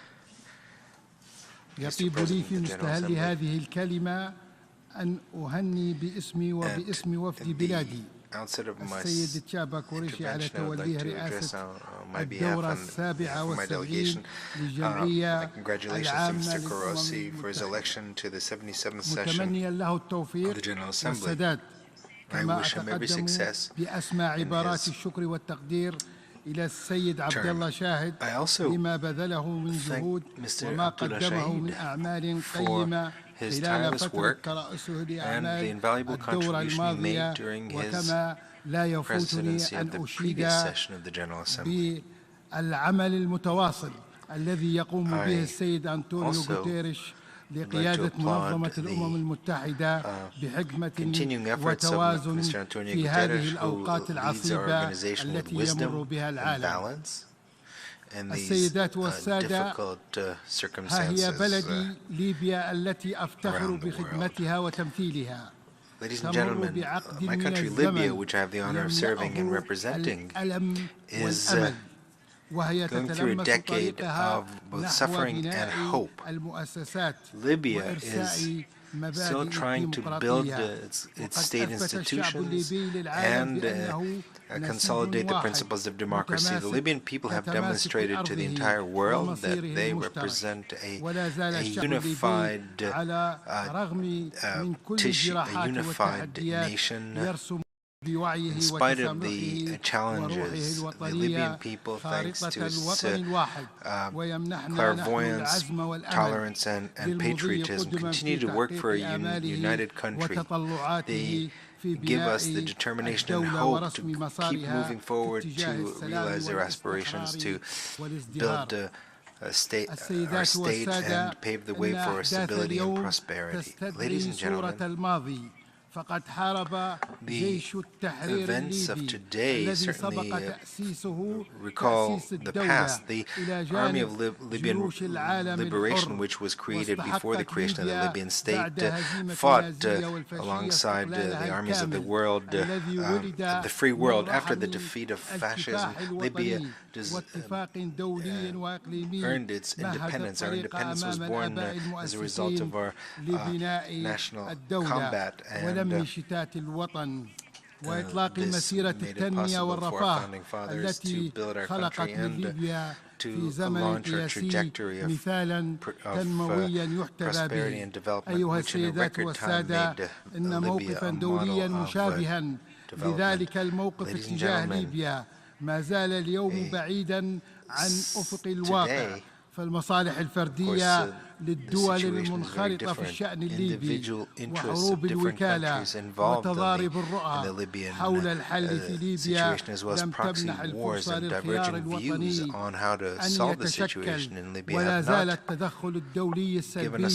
يطيب لي في مستهل هذه الكلمة أن أهني باسمي وباسم وفد بلادي السيد تشابا كوريشي على توليه رئاسة الدورة 77 للجمعية العامة متمنيا له التوفيق والسداد كما أتقدم بأسمى عبارات الشكر والتقدير إلى السيد عبد الله شاهد لما بذله من جهود وما قدمه من أعمال قيمة خلال فترة ترأسه لأعمال الدورة الماضية، وكما لا يفوتني أن أشيد بالعمل المتواصل الذي يقوم به السيد أنطونيو غوتيريش لقيادة منظمة الأمم المتحدة بحكمة وتوازن في هذه الأوقات العصيبة التي يمر بها العالم. السيدات والسادة، ها هي بلدي ليبيا التي أفتخر بخدمتها وتمثيلها. تمر بعقد من الزمن يملأه الألم والأمل، وهي تتلمس طريقها نحو بناء المؤسسات وإرساء still trying to build its state institutions and consolidate the principles of democracy. The Libyan people have demonstrated to the entire world that they represent a unified nation. In spite of the challenges, the Libyan people, thanks to its clairvoyance, tolerance, and patriotism, continue to work for a united country. They give us the determination and hope to keep moving forward to realize their aspirations, to build our state and pave the way for stability and prosperity. Ladies and gentlemen, the events of today certainly recall the past. The Army of Libyan Liberation, which was created before the creation of the Libyan state, fought alongside the armies of the world, the free world. After the defeat of fascism, Libya earned its independence. Our independence was born as a result of our national combat, and وإطلاق مسيرة التنمية والرفاه التي خلقت من ليبيا في زمن قياسي مثالا تنمويا يحتذى به. أيها السيدات والسادة، إن موقفا دوليا مشابها لذلك الموقف تجاه ليبيا ما زال اليوم بعيدا عن أفق الواقع، فالمصالح الفردية للدول المنخرطة في الشأن الليبي وحروب الوكالة وتضارب الرؤى حول الحل في ليبيا لم تمنح الفرصة للخيار الوطني أن يتشكل، ولا زال التدخل الدولي السلبي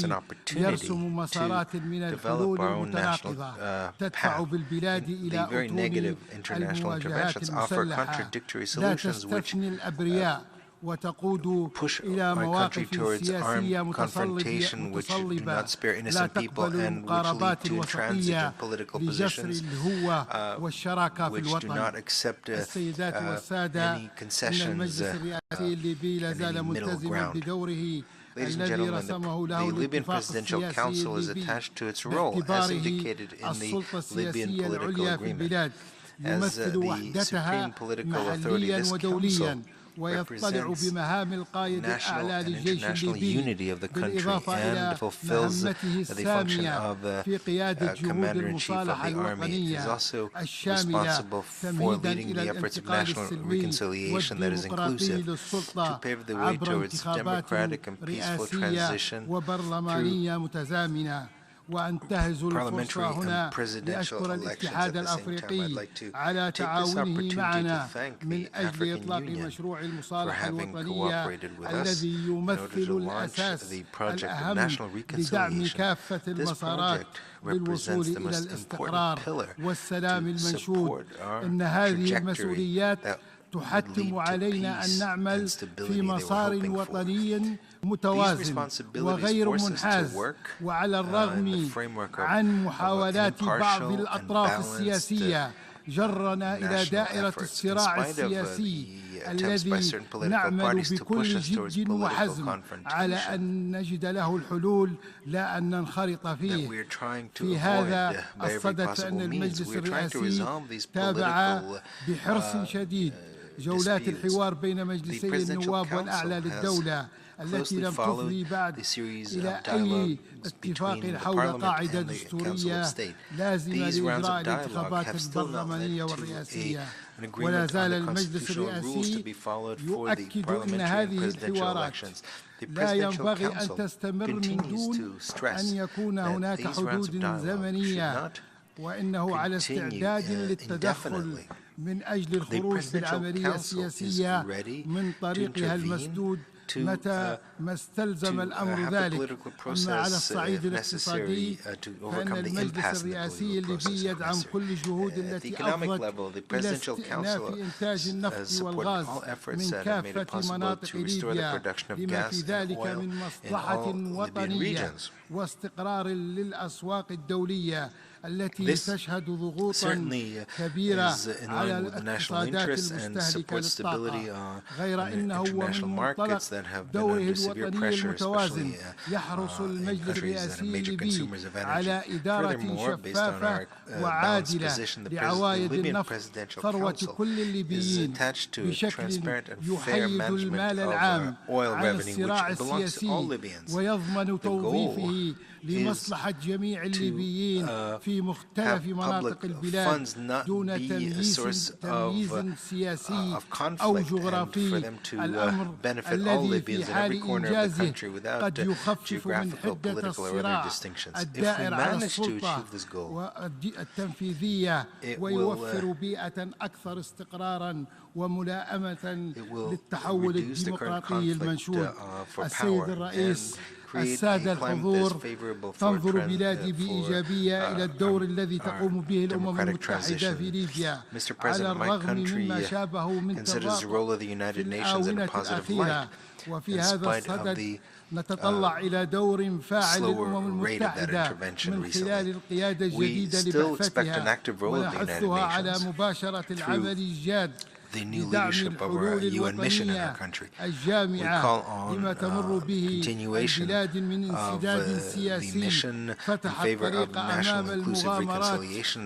يرسم مسارات من الحلول المتناقضة تدفع بالبلاد إلى أطول المواجهات المسلحة لا تستثني الأبرياء وتقود إلى مواقف سياسية متصلبة لا تقبل المقاربات الوسطية لجسر الهوة والشراكة في الوطن. السيدات والسادة، إن المجلس الرئاسي الليبي لا زال ملتزما بدوره الذي رسمه له الاتفاق السياسي الليبي باعتباره السلطة السياسية العليا في البلاد، يمثل وحدتها محليا ودوليا، ويطلع بمهام القائد الأعلى للجيش الليبي، بالإضافة إلى مهمته السامية في قيادة جهود المصالحة الوطنية الشاملة تمهيدا إلى الانتقال السلمي والديمقراطي للسلطة عبر انتخابات رئاسية وبرلمانية متزامنة. وأنتهز الفرصة هنا لأشكر الاتحاد الأفريقي على تعاونه معنا من أجل إطلاق مشروع المصالحة الوطنية الذي يمثل الأساس الأهم لدعم كافة المسارات للوصول إلى الاستقرار والسلام المنشود. إن هذه المسؤوليات تحتم علينا أن نعمل في مسار وطني متوازن وغير منحاز، وعلى الرغم عن محاولات بعض الأطراف السياسية جرنا إلى دائرة الصراع السياسي الذي نعمل بكل جد وحزم على أن نجد له الحلول لا أن ننخرط فيه. في هذا الصدد فإن المجلس الرئاسي تابع بحرص شديد جولات الحوار بين مجلسي النواب والأعلى للدولة التي لم تفضي بعد إلى أي اتفاق حول قاعدة دستورية لازمة لإجراء الانتخابات البرلمانية والرئاسية. ولا زال المجلس الرئاسي يؤكد أن هذه الحوارات لا ينبغي أن تستمر من دون أن يكون هناك حدود زمنية، وإنه على استعداد للتدخل من أجل الخروج بالعملية السياسية من طريقها المسدود متى ما استلزم الأمر ذلك. أما على الصعيد الاقتصادي فإن المجلس الرئاسي الليبي يدعم كل الجهود التي أفضت إلى استئناف إنتاج النفط والغاز من كافة مناطق ليبيا لما في ذلك من مصلحة وطنية واستقرار للأسواق الدولية التي تشهد ضغوطا كبيرة على الاقتصادات المستهلكة للطاقة، غير أنه ومن منطلق دوره الوطني المتوازن يحرص المجلس الرئاسي الليبي على إدارة شفافة وعادلة لعوائد النفط ثروة كل الليبيين بشكل يحيد المال العام عن الصراع السياسي ويضمن توظيفه لمصلحة جميع الليبيين في مختلف مناطق البلاد دون تمييز سياسي أو جغرافي، الأمر الذي في حال إنجازه قد يخفف من حدة الصراع الدائر على السلطة التنفيذية ويوفر بيئة أكثر استقرارا وملائمة للتحول الديمقراطي المنشود. السيد الرئيس، السادة الحضور، تنظر بلادي بإيجابية إلى الدور الذي تقوم به الأمم المتحدة في ليبيا على الرغم مما شابه من تراجع في الآونة الأخيرة. وفي هذا الصدد نتطلع إلى دور فاعل للأمم المتحدة من خلال القيادة الجديدة لبعثتها ونحثها على مباشرة العمل الجاد لدعم الحلول الوطنية الجامعة لما تمر به البلاد من انسداد سياسي فتح الطريق أمام المغامرات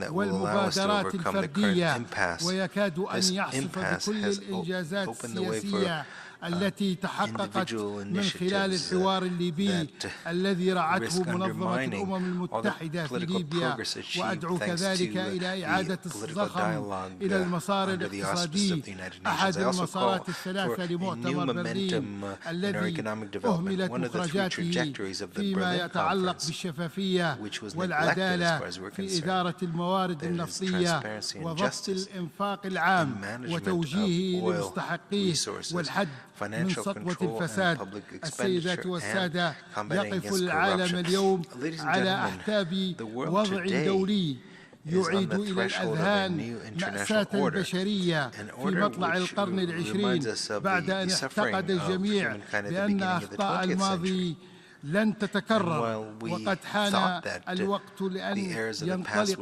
والمبادرات الفردية ويكاد أن يعصف بكل الإنجازات السياسية التي تحققت من خلال الحوار الليبي الذي رعته منظمة الأمم المتحدة في ليبيا. وأدعو كذلك إلى إعادة الزخم إلى المسار الاقتصادي، أحد المسارات الثلاثة لمؤتمر برلين الذي أهملت مخرجاته فيما يتعلق بالشفافية والعدالة في إدارة الموارد النفطية وضبط الإنفاق العام وتوجيهه لمستحقيه والحد من سطوة الفساد. السيدات والسادة، يقف العالم اليوم على أحتاب وضع دولي يعيد إلى الأذهان مأساة البشرية في مطلع القرن العشرين بعد أن اعتقد الجميع بأن أخطاء الماضي لن تتكرر، وقد حان الوقت لأن ينطلق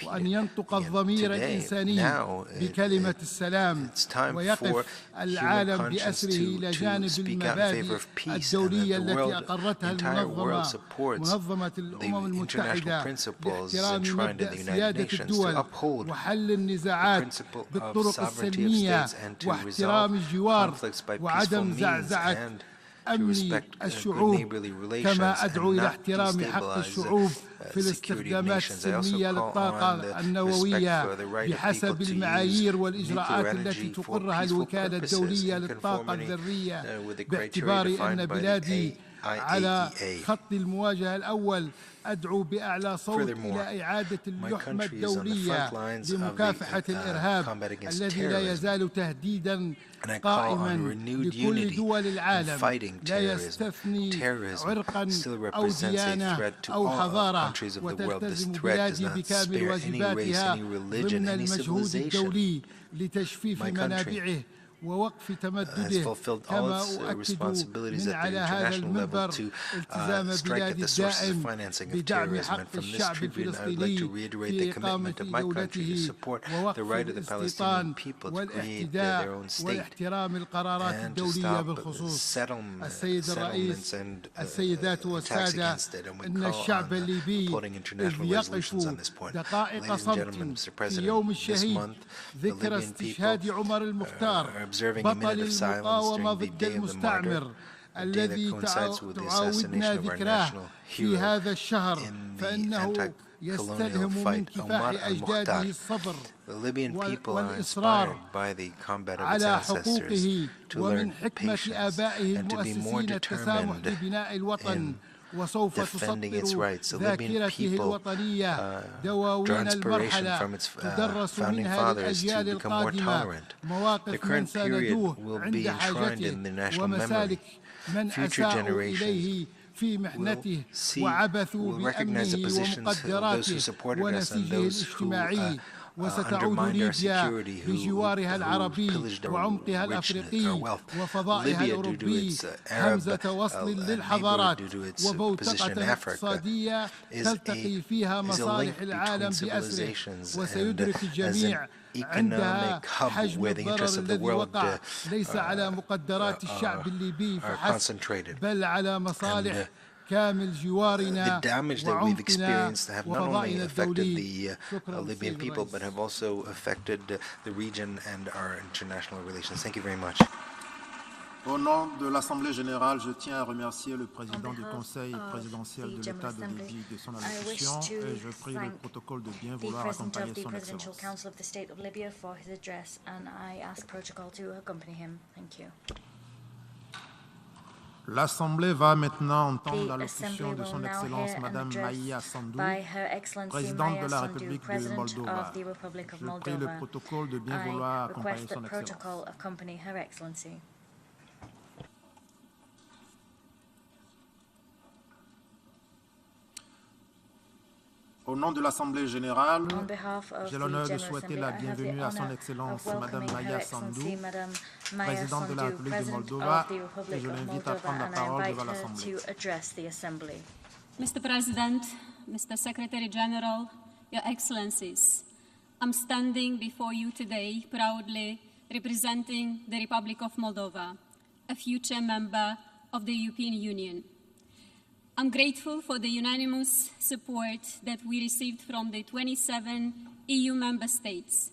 وأن ينطق الضمير الإنساني بكلمة السلام ويقف العالم بأسره إلى جانب المبادئ الدولية التي أقرتها منظمة الأمم المتحدة باحترام مبدأ سيادة الدول وحل النزاعات بالطرق السلمية واحترام الجوار وعدم زعزعة أمن الشعوب، كما أدعو إلى احترام حق الشعوب في الاستخدامات السلمية للطاقة النووية بحسب المعايير والإجراءات التي تقرها الوكالة الدولية للطاقة الذرية، باعتبار أن بلادي على خط المواجهة الأول. أدعو بأعلى صوت إلى إعادة اللحمة الدولية لمكافحة الإرهاب الذي لا يزال تهديداً قائماً لكل دول العالم، لا يستثني عرقاً أو ديانة أو حضارة، وتلتزم بلادي بكامل واجباتها ضمن المجهود الدولي لتجفيف منابعه has fulfilled all its responsibilities at the international level to strike at the sources of financing of terrorism. And from this tribune, I would like to reiterate the commitment of my country to support the right of the Palestinian people to create their own state and to stop settlements and attacks against it. And we call on upholding international resolutions on this point. Ladies and gentlemen, Mr. President, this month, the Libyan people are observing a minute of silence during the Day of the Martyr, a day that coincides with the assassination of our national hero in the anti-colonial fight, Omar al-Mukhtar. The Libyan people are inspired by the combat of its ancestors to learn patience and to be more determined in defending its rights. The Libyan people draw inspiration from its founding fathers to become more tolerant. The current period will be enshrined in the national memory. Future generations will recognize the positions of those who supported us and those who undermined our security, who pillaged our richness, our wealth. Libya, due to its Arab neighborhood, due to its position in Africa, is a link between civilizations and as an economic hub where the interests of the world are concentrated. And the damage that we've experienced have not only affected the Libyan people, but have also affected the region and our international relations. Thank you very much. Au nom de l'Assemblée générale, je tiens à remercier le président du Conseil présidentiel de l'État de Libye de son allocution et je prie le protocole de bien vouloir accompagner son Excellence. L'Assemblée va maintenant entendre l'allocution de son Excellence Madame Maïa Sandu, présidente de la République de Moldova. Je prie le protocole de bien vouloir accompagner son Excellence. Au nom de l'Assemblée générale, j'ai l'honneur de souhaiter la bienvenue à son Excellence Madame Maïa Sandu, présidente de la République de Moldova, et je l'invite à prendre la parole devant l'Assemblée. Mr. President, Mr. Secretary General, Your Excellencies, I'm standing before you today proudly representing the Republic of Moldova, a future member of the European Union. I'm grateful for the unanimous support that we received from the 27 EU member states.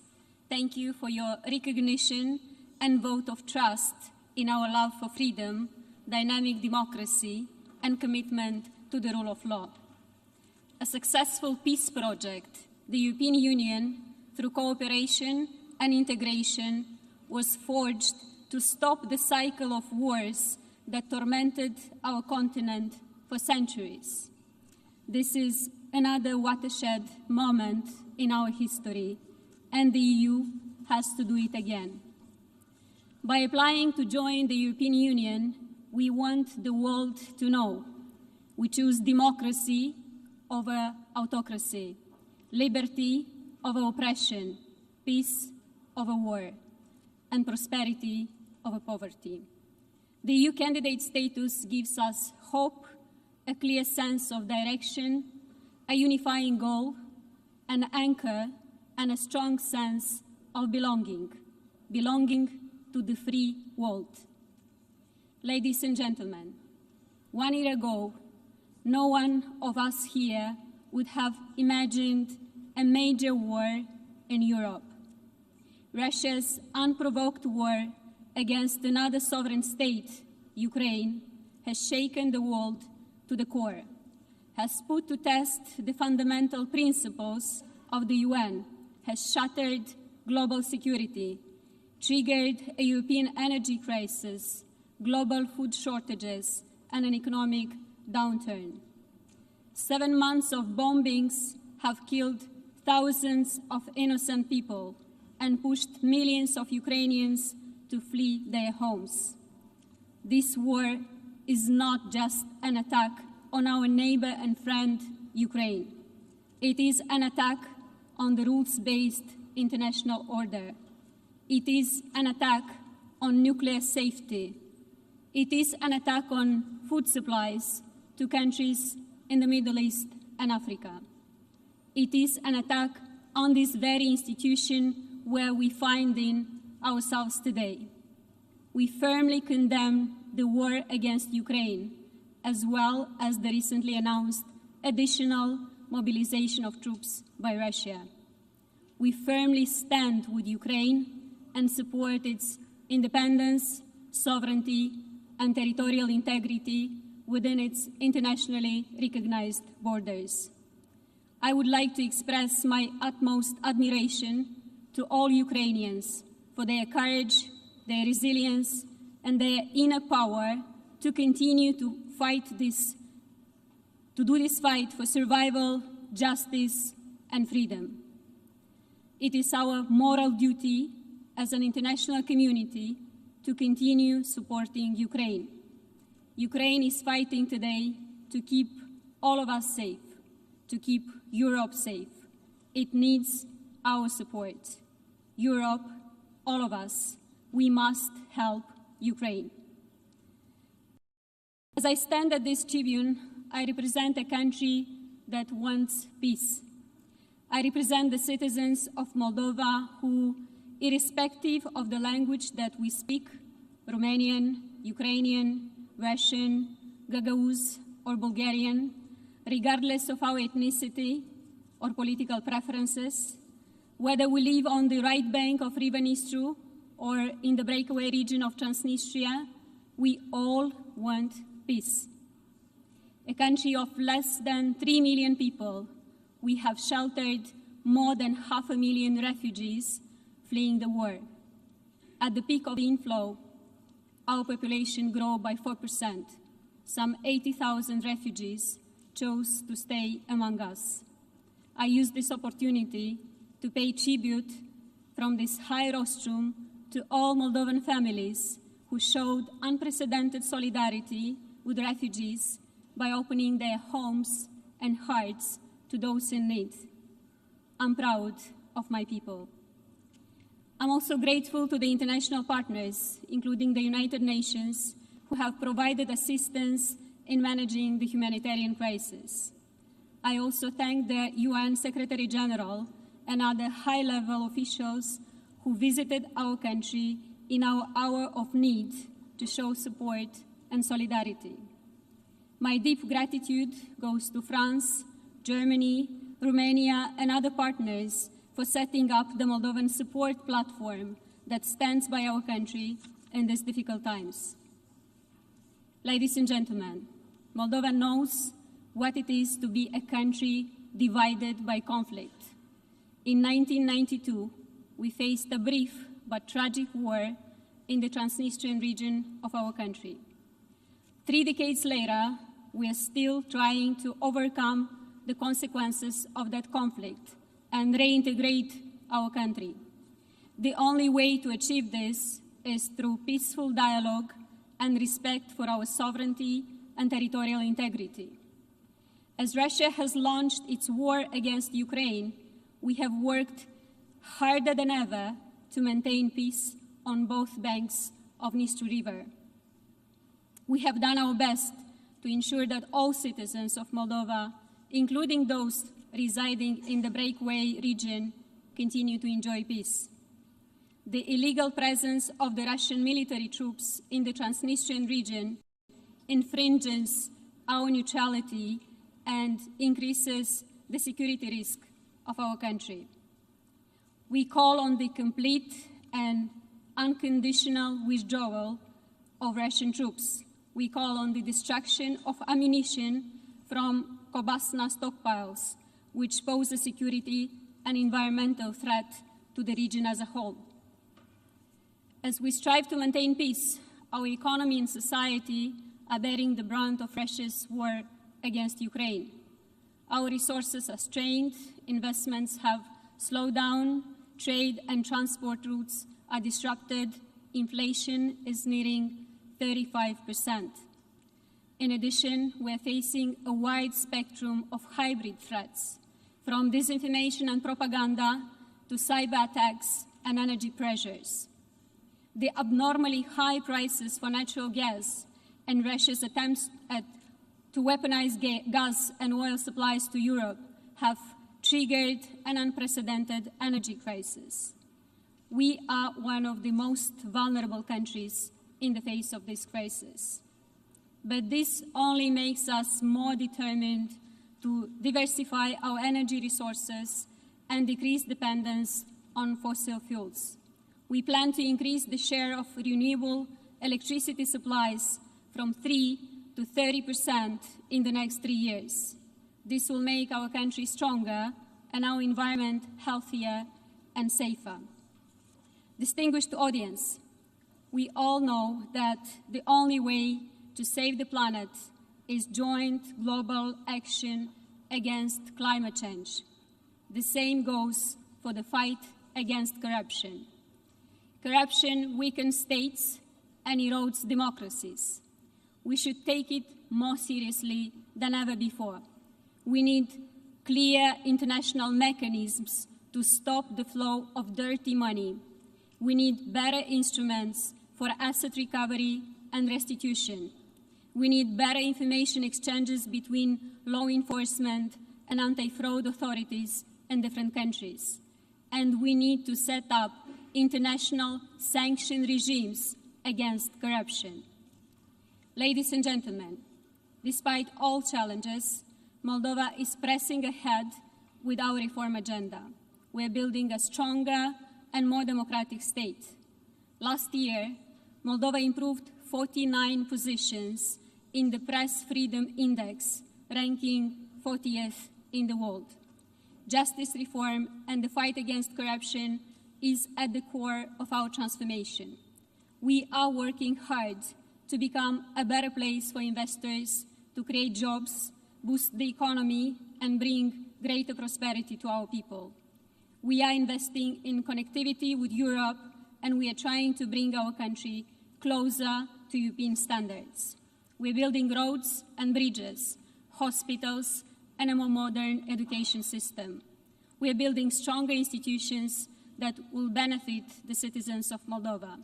Thank you for your recognition and vote of trust in our love for freedom, dynamic democracy, and commitment to the rule of law. A successful peace project, the European Union, through cooperation and integration, was forged to stop the cycle of wars that tormented our continent for centuries. This is another watershed moment in our history, and the EU has to do it again. By applying to join the European Union, we want the world to know we choose democracy over autocracy, liberty over oppression, peace over war, and prosperity over poverty. The EU candidate status gives us hope, a clear sense of direction, a unifying goal, an anchor, and a strong sense of belonging to the free world. Ladies and gentlemen, 1 year ago, no one of us here would have imagined a major war in Europe. Russia's unprovoked war against another sovereign state, Ukraine, has shaken the world to the core, has put to test the fundamental principles of the UN, has shattered global security, triggered a European energy crisis, global food shortages, and an economic downturn. 7 months of bombings have killed thousands of innocent people and pushed millions of Ukrainians to flee their homes. This war is not just an attack on our neighbor and friend, Ukraine. It is an attack on the rules-based international order. It is an attack on nuclear safety. It is an attack on food supplies to countries in the Middle East and Africa. It is an attack on this very institution where we find ourselves today. We firmly condemn the war against Ukraine, as well as the recently announced additional mobilization of troops by Russia. We firmly stand with Ukraine and support its independence, sovereignty, and territorial integrity within its internationally recognized borders. I would like to express my utmost admiration to all Ukrainians for their courage, their resilience, and their inner power to continue to do this fight for survival, justice, and freedom. It is our moral duty as an international community to continue supporting Ukraine. Ukraine is fighting today to keep all of us safe, to keep Europe safe. It needs our support. Europe, all of us, we must help Ukraine. As I stand at this tribune, I represent a country that wants peace. I represent the citizens of Moldova who, irrespective of the language that we speak, Romanian, Ukrainian, Russian, Gagauz, or Bulgarian, regardless of our ethnicity or political preferences, whether we live on the right bank of River Nistru or in the breakaway region of Transnistria, we all want peace. A country of less than 3 million people, we have sheltered more than 500,000 refugees fleeing the war. At the peak of the inflow, our population grew by 4%. Some 80,000 refugees chose to stay among us. I use this opportunity to pay tribute from this high rostrum to all Moldovan families who showed unprecedented solidarity with refugees by opening their homes and hearts to those in need. I'm proud of my people. I'm also grateful to the international partners, including the United Nations, who have provided assistance in managing the humanitarian crisis. I also thank the UN Secretary General and other high-level officials who visited our country in our hour of need to show support and solidarity. My deep gratitude goes to France, Germany, Romania, and other partners for setting up the Moldovan support platform that stands by our country in these difficult times. Ladies and gentlemen, Moldova knows what it is to be a country divided by conflict. In 1992, we faced a brief but tragic war in the Transnistrian region of our country. 3 decades later, we are still trying to overcome the consequences of that conflict and reintegrate our country. The only way to achieve this is through peaceful dialogue and respect for our sovereignty and territorial integrity. As Russia has launched its war against Ukraine, we have worked harder than ever to maintain peace on both banks of Nistru River. We have done our best to ensure that all citizens of Moldova, including those residing in the breakaway region, continue to enjoy peace. The illegal presence of the Russian military troops in the Transnistrian region infringes our neutrality and increases the security risk of our country. We call on the complete and unconditional withdrawal of Russian troops. We call on the destruction of ammunition from Kobasna stockpiles, which pose a security and environmental threat to the region as a whole. As we strive to maintain peace, our economy and society are bearing the brunt of Russia's war against Ukraine. Our resources are strained, investments have slowed down, trade and transport routes are disrupted, inflation is nearing 35%. In addition, we are facing a wide spectrum of hybrid threats, from disinformation and propaganda to cyber attacks and energy pressures. The abnormally high prices for natural gas and Russia's attempts to weaponize gas and oil supplies to Europe have triggered an unprecedented energy crisis. We are one of the most vulnerable countries in the face of this crisis. But this only makes us more determined to diversify our energy resources and decrease dependence on fossil fuels. We plan to increase the share of renewable electricity supplies from 3 to 30% in the next 3 years. This will make our country stronger and our environment healthier and safer. Distinguished audience, we all know that the only way to save the planet is joint global action against climate change. The same goes for the fight against corruption. Corruption weakens states and erodes democracies. We should take it more seriously than ever before. We need clear international mechanisms to stop the flow of dirty money. We need better instruments for asset recovery and restitution. We need better information exchanges between law enforcement and anti-fraud authorities in different countries. And we need to set up international sanction regimes against corruption. Ladies and gentlemen, despite all challenges, Moldova is pressing ahead with our reform agenda. We are building a stronger and more democratic state. Last year, Moldova improved 49 positions in the Press Freedom Index, ranking 40th in the world. Justice reform and the fight against corruption is at the core of our transformation. We are working hard to become a better place for investors, to create jobs, boost the economy, and bring greater prosperity to our people. We are investing in connectivity with Europe, and we are trying to bring our country closer to European standards. We're building roads and bridges, hospitals, and a more modern education system. We are building stronger institutions that will benefit the citizens of Moldova.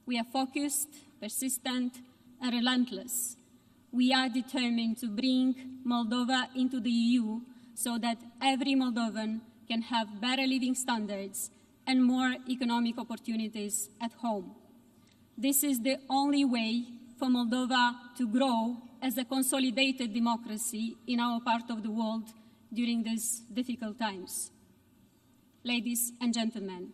We are focused, persistent, and relentless. We are determined to bring Moldova into the EU so that every Moldovan can have better living standards and more economic opportunities at home. This is the only way for Moldova to grow as a consolidated democracy in our part of the world during these difficult times. Ladies and gentlemen,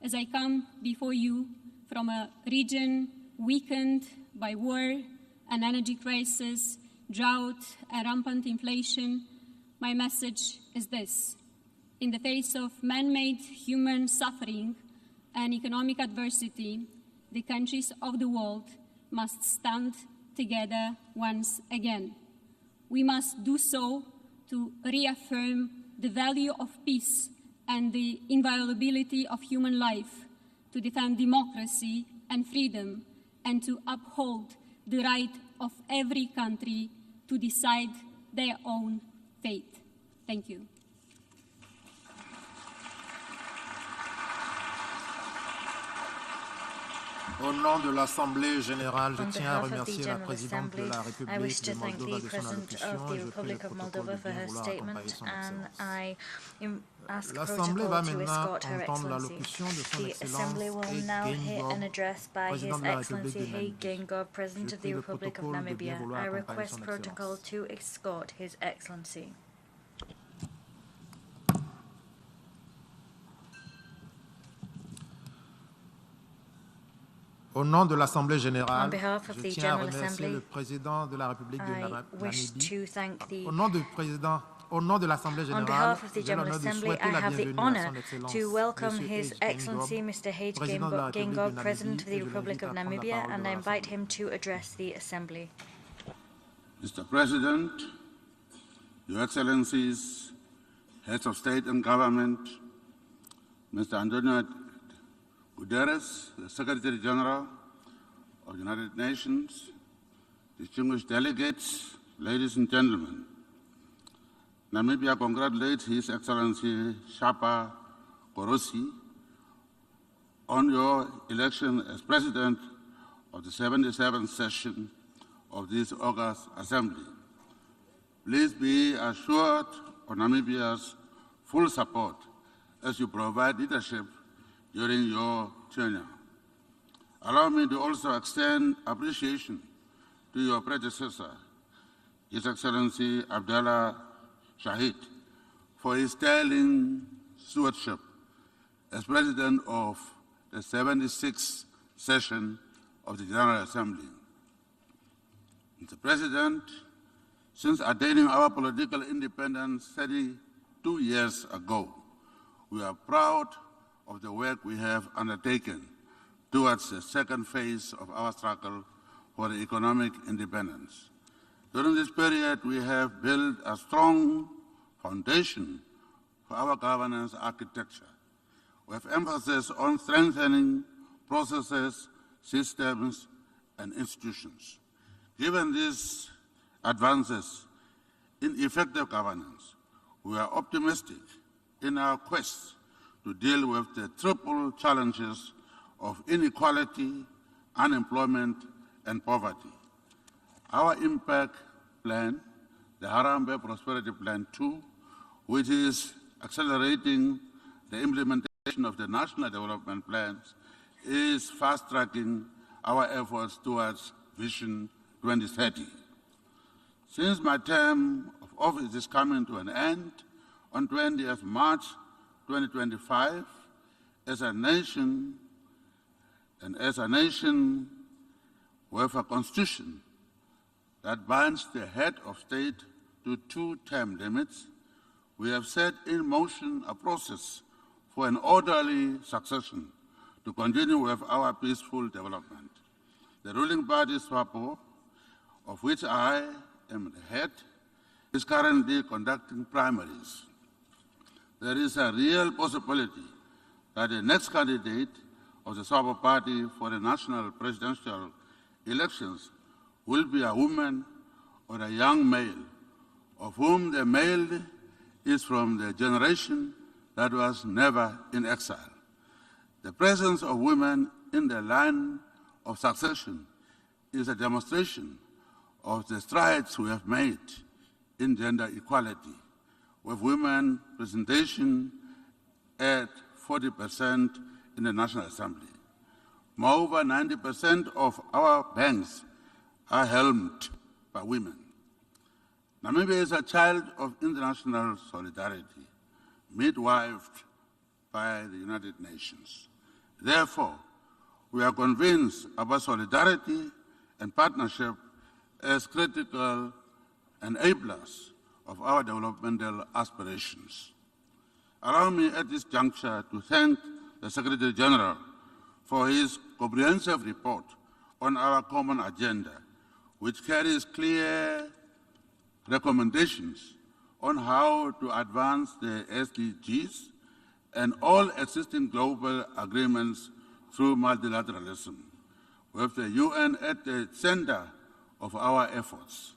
as I come before you from a region weakened by war, an energy crisis, drought, and rampant inflation, my message is this. In the face of man-made human suffering and economic adversity, the countries of the world must stand together once again. We must do so to reaffirm the value of peace and the inviolability of human life, to defend democracy and freedom, and to uphold the right of every country to decide their own fate. Thank you. Au nom de l'Assemblée générale, je tiens à remercier la présidente de la République de Moldova de son allocution et je prie le protocole de bien vouloir accompagner son Excellence. L'Assemblée va maintenant entendre l'allocution de son Excellence président de la République de Namibie. Je prie le protocole de bien vouloir accompagner son Excellence. Au nom de l'Assemblée générale, je tiens à remercier le président de la République de Namibie. Au nom de l'Assemblée générale, j'ai l'honneur de souhaiter la bienvenue à son Excellence, to welcome His Excellency Mr. Hage Geingob, President of the Republic of Namibia, and I invite him to address the Assembly. Mr. President, Your Excellencies, Heads of State and Government, Mr. Antonio Guterres, the Secretary General of the United Nations, distinguished delegates, ladies and gentlemen, Namibia congratulates His Excellency Shapa Korosi on your election as President of the 77th session of this August Assembly. Please be assured of Namibia's full support as you provide leadership during your tenure. Allow me to also extend appreciation to your predecessor, His Excellency Abdallah Shahid, for his sterling stewardship as President of the 76th session of the General Assembly. Mr. President, since attaining our political independence 32 years ago, we are proud of the work we have undertaken towards the second phase of our struggle for economic independence. During this period, we have built a strong foundation for our governance architecture, with emphasis on strengthening processes, systems, and institutions. Given these advances in effective governance, we are optimistic in our quest to deal with the triple challenges of inequality, unemployment, and poverty. Our impact plan, the Harambee Prosperity Plan 2, which is accelerating the implementation of the national development plans, is fast-tracking our efforts towards Vision 2030. Since my term of office is coming to an end on 20th March 2025, as a nation with a constitution that binds the head of state to 2-term limits, we have set in motion a process for an orderly succession to continue with our peaceful development. The ruling party, SWAPO, of which I am the head, is currently conducting primaries. There is a real possibility that the next candidate of the SWAPO party for the national presidential elections will be a woman or a young male, of whom the male is from the generation that was never in exile. The presence of women in the line of succession is a demonstration of the strides we have made in gender equality, with women representation at 40% in the National Assembly. Moreover, 90% of our banks are helmed by women. Namibia is a child of international solidarity, midwifed by the United Nations. Therefore, we are convinced about solidarity and partnership as critical enablers of our developmental aspirations. Allow me at this juncture to thank the Secretary General for his comprehensive report on our common agenda, which carries clear recommendations on how to advance the SDGs and all existing global agreements through multilateralism, with the UN at the center of our efforts.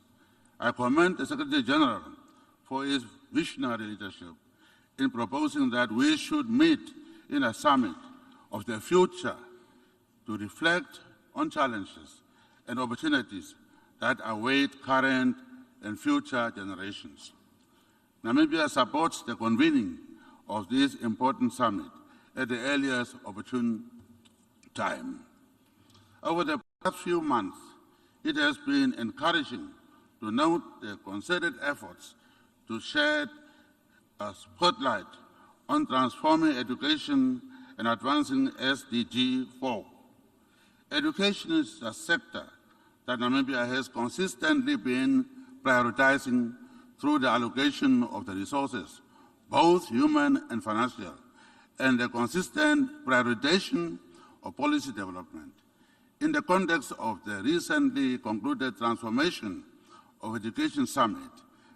I commend the Secretary General for his visionary leadership in proposing that we should meet in a summit of the future to reflect on challenges and opportunities that await current and future generations. Namibia supports the convening of this important summit at the earliest opportune time. Over the past few months, it has been encouraging to note the concerted efforts to shed a spotlight on transforming education and advancing SDG 4. Education is a sector that Namibia has consistently been prioritizing through the allocation of the resources, both human and financial, and the consistent prioritization of policy development. In the context of the recently concluded Transformation of Education Summit,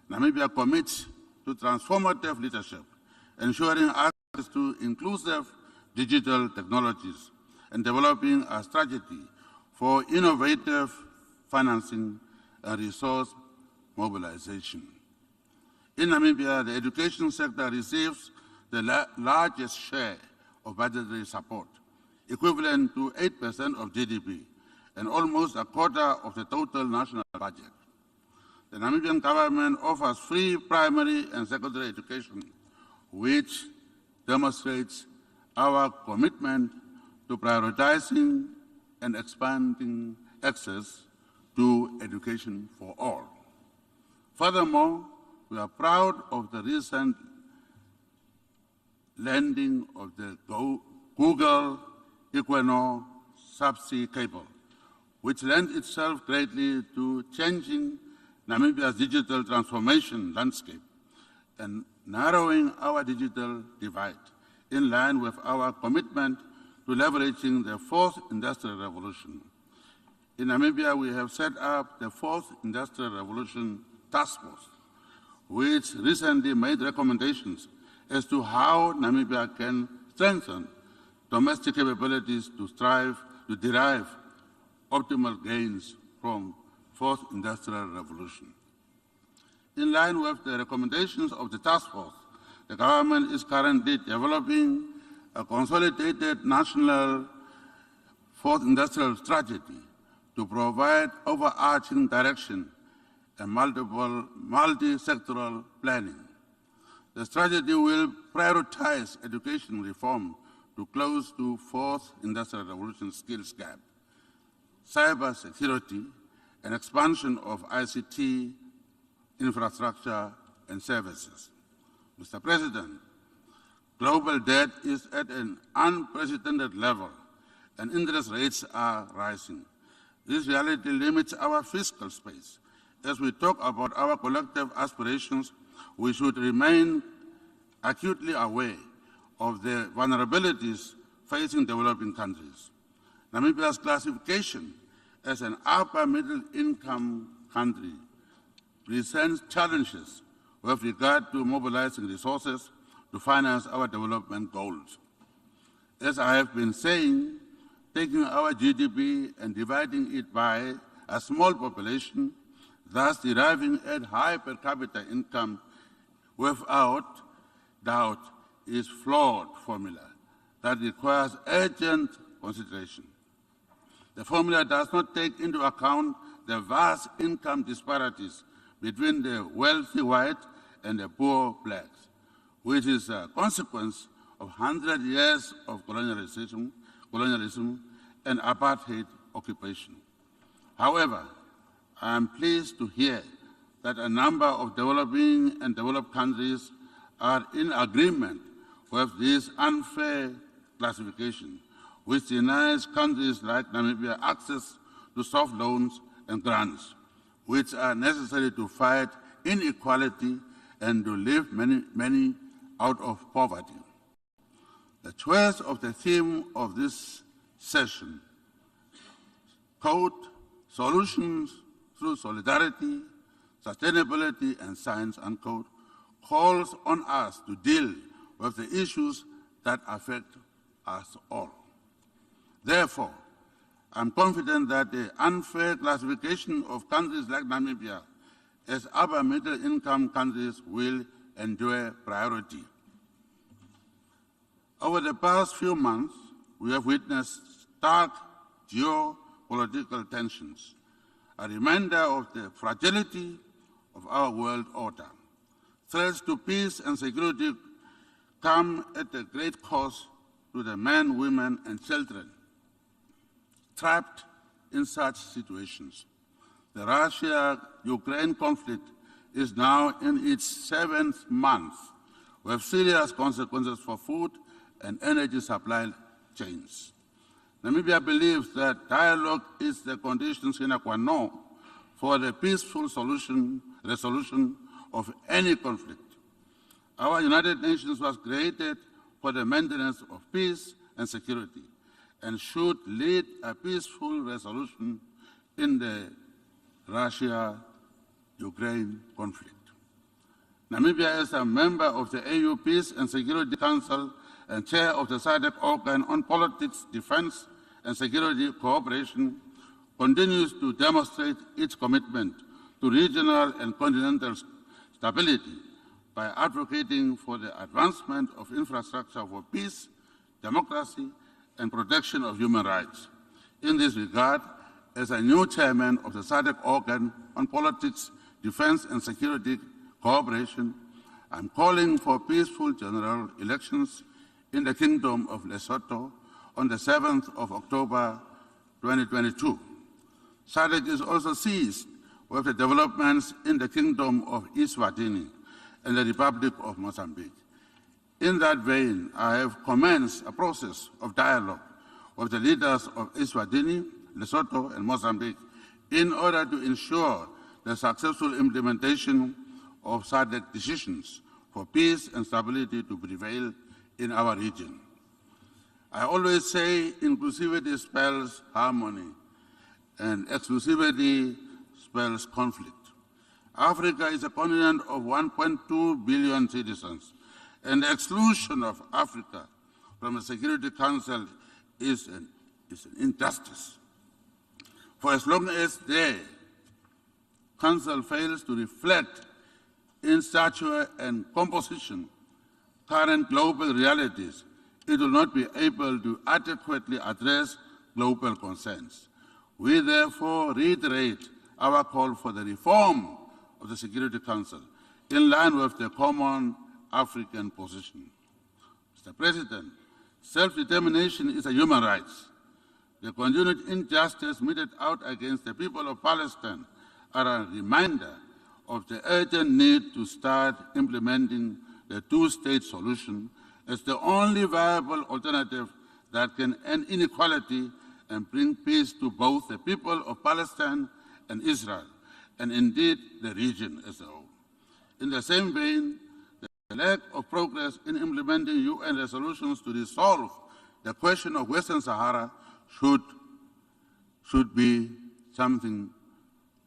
Namibia commits to transformative leadership, ensuring access to inclusive digital technologies and developing a strategy for innovative financing and resource mobilization. In Namibia, the education sector receives the largest share of budgetary support. equivalent to 8% of GDP, and almost a quarter of the total national budget. The Namibian government offers free primary and secondary education, which demonstrates our commitment to prioritizing and expanding access to education for all. Furthermore, we are proud of the recent landing of the Google Equinor subsea cable, which lends itself greatly to changing Namibia's digital transformation landscape and narrowing our digital divide, in line with our commitment to leveraging the fourth industrial revolution. In Namibia, we have set up the fourth industrial revolution task force, which recently made recommendations as to how Namibia can strengthen domestic capabilities to strive to derive optimal gains from fourth industrial revolution. In line with the recommendations of the task force, the government is currently developing a consolidated national fourth industrial strategy to provide overarching direction and multi-sectoral planning. The strategy will prioritize education reform to close the fourth industrial revolution skills gap, cyber security, and expansion of ICT infrastructure and services. Mr. President, global debt is at an unprecedented level and interest rates are rising. This reality limits our fiscal space. As we talk about our collective aspirations, we should remain acutely aware of the vulnerabilities facing developing countries. Namibia's classification as an upper middle income country presents challenges with regard to mobilizing resources to finance our development goals. As I have been saying, taking our GDP and dividing it by a small population, thus deriving a high per capita income, without doubt is flawed formula that requires urgent consideration. The formula does not take into account the vast income disparities between the wealthy white and the poor blacks, which is a consequence of 100 years of colonialism and apartheid occupation. However, I am pleased to hear that a number of developing and developed countries are in agreement with this unfair classification, which denies countries like Namibia access to soft loans and grants, which are necessary to fight inequality and to lift many out of poverty. The choice of the theme of this session, quote, solutions through solidarity, sustainability, and science, unquote, calls on us to deal with the issues that affect us all. Therefore, I'm confident that the unfair classification of countries like Namibia as upper middle income countries will enjoy priority. Over the past few months, we have witnessed stark geopolitical tensions, a reminder of the fragility of our world order. Threats to peace and security come at a great cost to the men, women, and children trapped in such situations. The Russia-Ukraine conflict is now in its 7th month, with serious consequences for food and energy supply chains. Namibia believes that dialogue is the condition sine qua non for the peaceful resolution of any conflict. Our United Nations was created for the maintenance of peace and security and should lead a peaceful resolution in the Russia-Ukraine conflict. Namibia is a member of the AU Peace and Security Council and chair of the SADC organ on politics, defense, and security cooperation, continues to demonstrate its commitment to regional and continental stability by advocating for the advancement of infrastructure for peace, democracy, and protection of human rights. In this regard, as a new chairman of the SADC organ on politics, defense and security cooperation, I'm calling for peaceful general elections in the Kingdom of Lesotho on the 7th of October 2022. SADC is also seized with the developments in the Kingdom of Eswatini and the Republic of Mozambique. In that vein, I have commenced a process of dialogue with the leaders of Eswatini, Lesotho, and Mozambique in order to ensure the successful implementation of SADC decisions for peace and stability to prevail in our region. I always say inclusivity spells harmony and exclusivity spells conflict. Africa is a continent of 1.2 billion citizens, and the exclusion of Africa from the Security Council is an injustice. For as long as the Council fails to reflect in stature and composition current global realities, it will not be able to adequately address global concerns. We therefore reiterate our call for the reform of the Security Council in line with the common African position. Mr. President, self-determination is a human right. The continued injustice meted out against the people of Palestine are a reminder of the urgent need to start implementing the two-state solution as the only viable alternative that can end inequality and bring peace to both the people of Palestine and Israel, and indeed the region as a whole. In the same vein, the lack of progress in implementing UN resolutions to resolve the question of Western Sahara should be something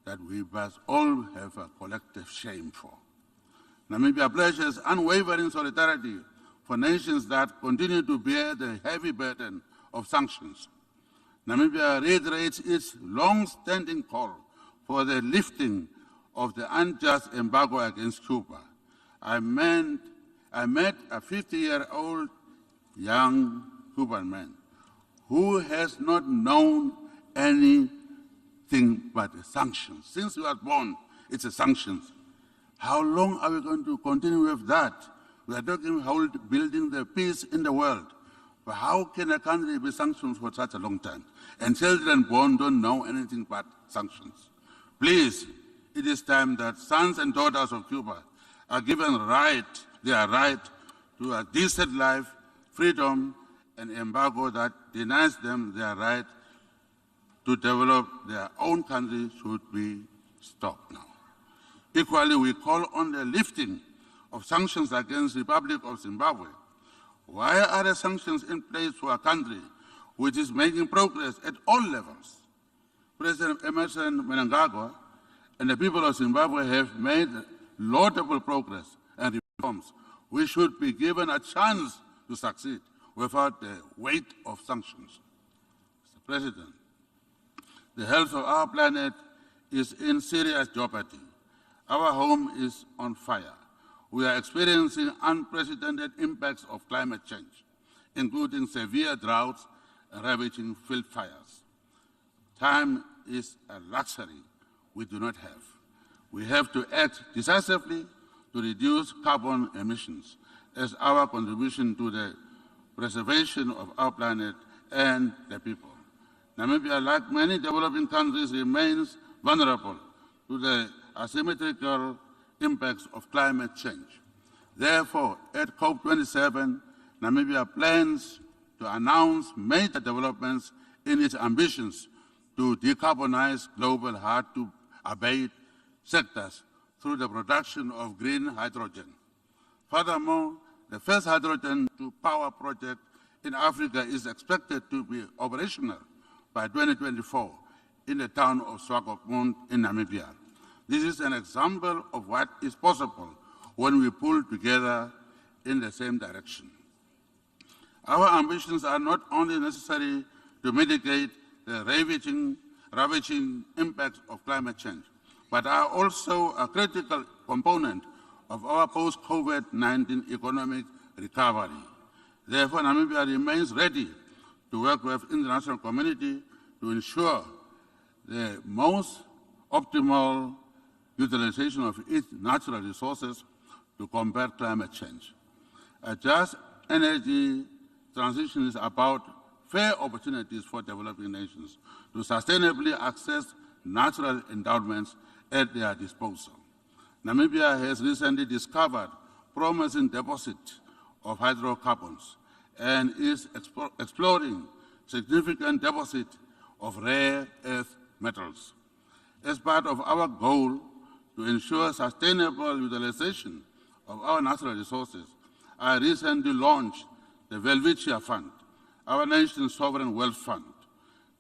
that we must all have a collective shame for. Namibia pledges unwavering solidarity for nations that continue to bear the heavy burden of sanctions. Namibia reiterates its long-standing call for the lifting of the unjust embargo against Cuba. I met a 50-year-old young Cuban man who has not known anything but sanctions. Since he was born, it's a sanctions. How long are we going to continue with that? We are talking about building the peace in the world. But how can a country be sanctioned for such a long time? And children born don't know anything but sanctions. Please, it is time that sons and daughters of Cuba are given their right to a decent life, freedom, and embargo that denies them their right to develop their own country should be stopped now. Equally, we call on the lifting of sanctions against the Republic of Zimbabwe. Why are the sanctions in place for a country which is making progress at all levels? President Emerson Mnangagwa and the people of Zimbabwe have made laudable progress and reforms. We should be given a chance to succeed without the weight of sanctions. Mr. President, the health of our planet is in serious jeopardy. Our home is on fire. We are experiencing unprecedented impacts of climate change, including severe droughts and ravaging field fires. Time is a luxury we do not have. We have to act decisively to reduce carbon emissions as our contribution to the preservation of our planet and the people. Namibia, like many developing countries, remains vulnerable to the asymmetrical impacts of climate change. Therefore, at COP27, Namibia plans to announce major developments in its ambitions to decarbonize global hard-to-abate sectors through the production of green hydrogen. Furthermore, the first hydrogen-to-power project in Africa is expected to be operational by 2024 in the town of Swakopmund in Namibia. This is an example of what is possible when we pull together in the same direction. Our ambitions are not only necessary to mitigate the ravaging impacts of climate change, but are also a critical component of our post-COVID-19 economic recovery. Therefore, Namibia remains ready to work with the international community to ensure the most optimal utilization of its natural resources to combat climate change. A just energy transition is about fair opportunities for developing nations to sustainably access natural endowments at their disposal. Namibia has recently discovered promising deposits of hydrocarbons and is exploring significant deposits of rare earth metals. As part of our goal to ensure sustainable utilization of our natural resources, I recently launched the Welwitschia Fund, our nation's sovereign wealth fund.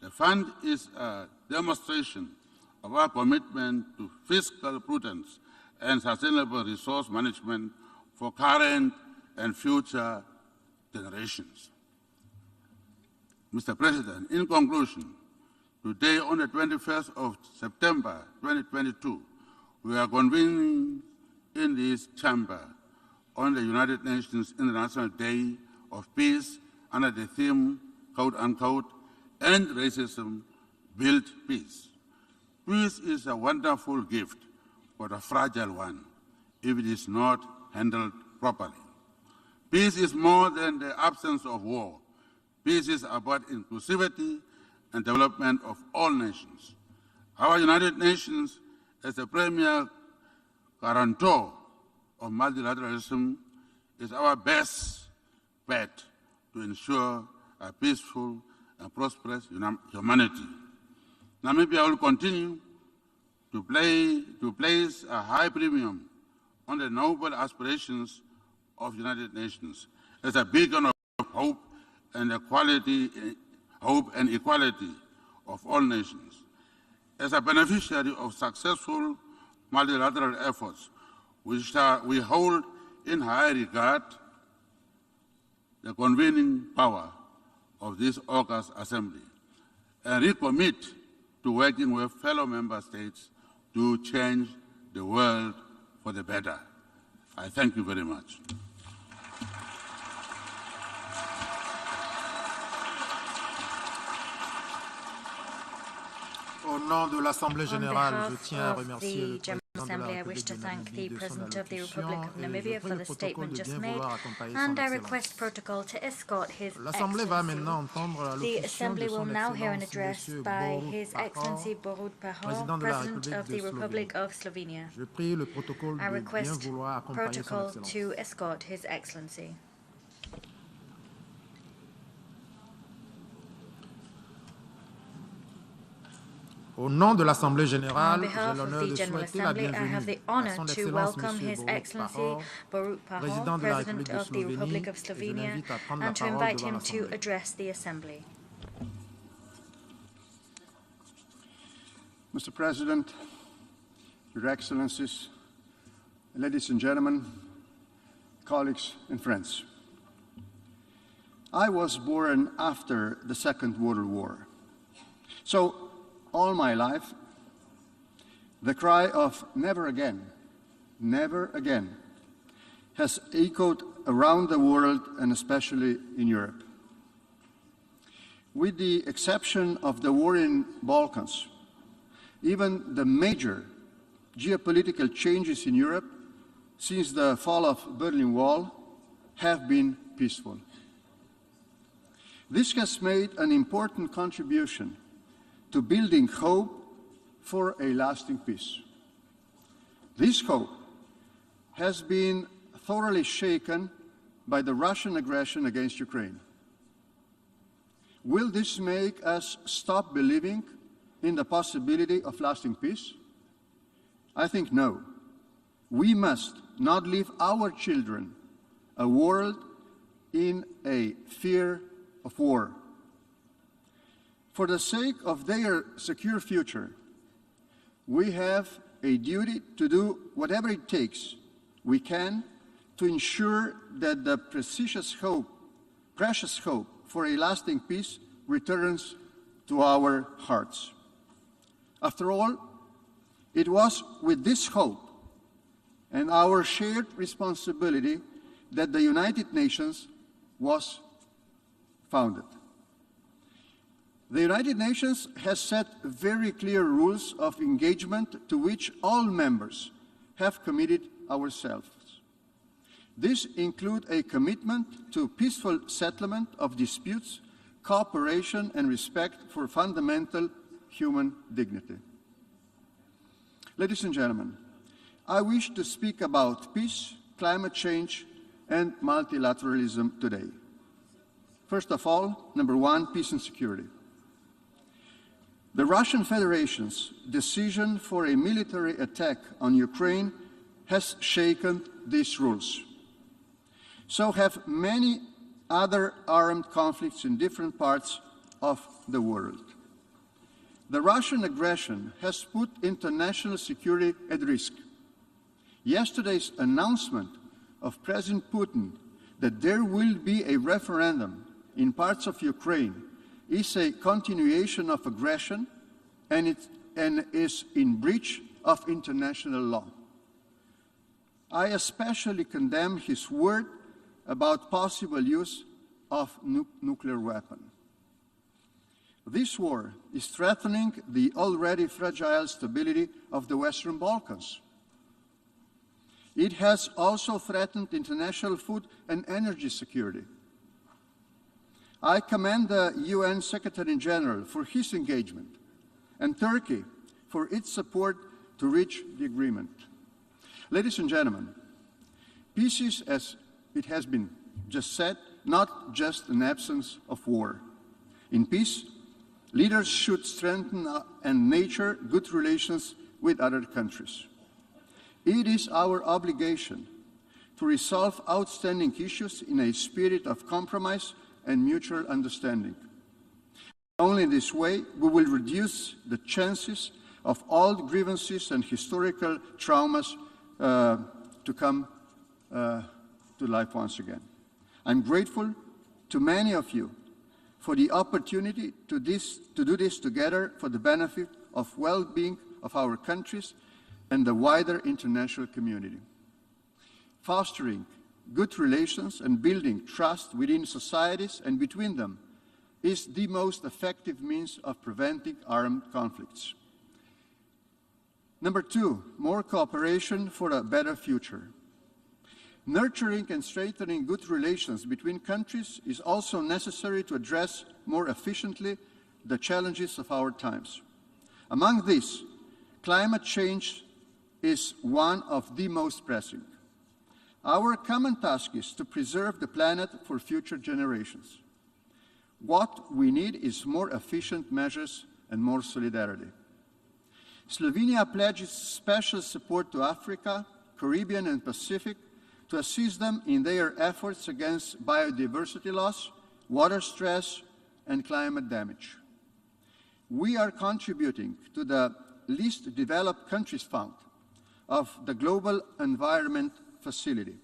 The fund is a demonstration of our commitment to fiscal prudence and sustainable resource management for current and future generations. Mr. President, in conclusion, today on the 21st of September 2022, we are convening in this chamber on the United Nations International Day of Peace under the theme, quote unquote, "End Racism, Build Peace." Peace is a wonderful gift, but a fragile one if it is not handled properly. Peace is more than the absence of war. Peace is about inclusivity and development of all nations. Our United Nations, as the premier guarantor of multilateralism, is our best bet to ensure a peaceful and prosperous humanity. Namibia will continue to place a high premium on the noble aspirations of the United Nations as a beacon of hope and equality of all nations. As a beneficiary of successful multilateral efforts, we hold in high regard the convening power of this August Assembly and recommit to working with fellow member states to change the world for the better. I thank you very much. Au nom de l'Assemblée générale, je tiens à remercier le président Assembly, I wish to thank the President of the Republic of Namibia for the statement just made, and I request protocol to escort His Excellency. The Assembly will now hear an address by His Excellency Borut Pahor, President of the Republic of Slovenia. I request protocol to escort His Excellency. Au nom de l'Assemblée générale, j'ai l'honneur de souhaiter la bienvenue à son Excellence Monsieur Borut Pahor, Président de la République de Slovénie, et je l'invite à prendre la parole devant l'Assemblée. Mr. President, Your Excellencies, ladies and gentlemen, colleagues and friends. I was born after the Second World War. So, all my life, the cry of never again, has echoed around the world and especially in Europe. With the exception of the war in Balkans, even the major geopolitical changes in Europe since the fall of the Berlin Wall have been peaceful. This has made an important contribution to building hope for a lasting peace. This hope has been thoroughly shaken by the Russian aggression against Ukraine. Will this make us stop believing in the possibility of lasting peace? I think no. We must not leave our children a world in a fear of war. For the sake of their secure future, we have a duty to do whatever it takes we can to ensure that the precious hope for a lasting peace returns to our hearts. After all, it was with this hope and our shared responsibility that the United Nations was founded. The United Nations has set very clear rules of engagement to which all members have committed ourselves. These include a commitment to peaceful settlement of disputes, cooperation and respect for fundamental human dignity. Ladies and gentlemen, I wish to speak about peace, climate change and multilateralism today. First of all, number one, peace and security. The Russian Federation's decision for a military attack on Ukraine has shaken these rules. So have many other armed conflicts in different parts of the world. The Russian aggression has put international security at risk. Yesterday's announcement of President Putin that there will be a referendum in parts of Ukraine is a continuation of aggression and is in breach of international law. I especially condemn his word about possible use of nuclear weapon. This war is threatening the already fragile stability of the Western Balkans. It has also threatened international food and energy security. I commend the UN Secretary General for his engagement and Turkey for its support to reach the agreement. Ladies and gentlemen, peace is, as it has been just said, not just an absence of war. In peace, leaders should strengthen and nurture good relations with other countries. It is our obligation to resolve outstanding issues in a spirit of compromise and mutual understanding. Only in this way we will reduce the chances of old grievances and historical traumas to come to life once again. I'm grateful to many of you for the opportunity to do this together for the benefit of well-being of our countries and the wider international community. Fostering good relations and building trust within societies and between them is the most effective means of preventing armed conflicts. Number two, more cooperation for a better future. Nurturing and strengthening good relations between countries is also necessary to address more efficiently the challenges of our times. Among these, climate change is one of the most pressing. Our common task is to preserve the planet for future generations. What we need is more efficient measures and more solidarity. Slovenia pledges special support to Africa, Caribbean and Pacific to assist them in their efforts against biodiversity loss, water stress and climate damage. We are contributing to the Least Developed Countries Fund of the Global Environment Facility.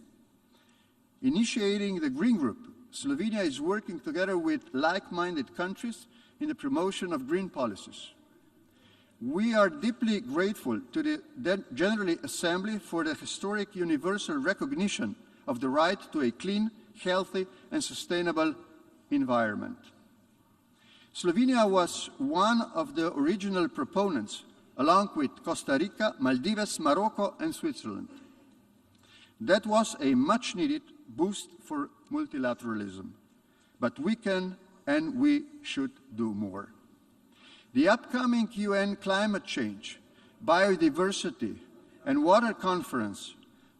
Initiating the Green Group, Slovenia is working together with like-minded countries in the promotion of green policies. We are deeply grateful to the General Assembly for the historic universal recognition of the right to a clean, healthy and sustainable environment. Slovenia was one of the original proponents, along with Costa Rica, Maldives, Morocco and Switzerland. That was a much-needed boost for multilateralism, but we can and we should do more. The upcoming UN Climate Change, Biodiversity and Water Conference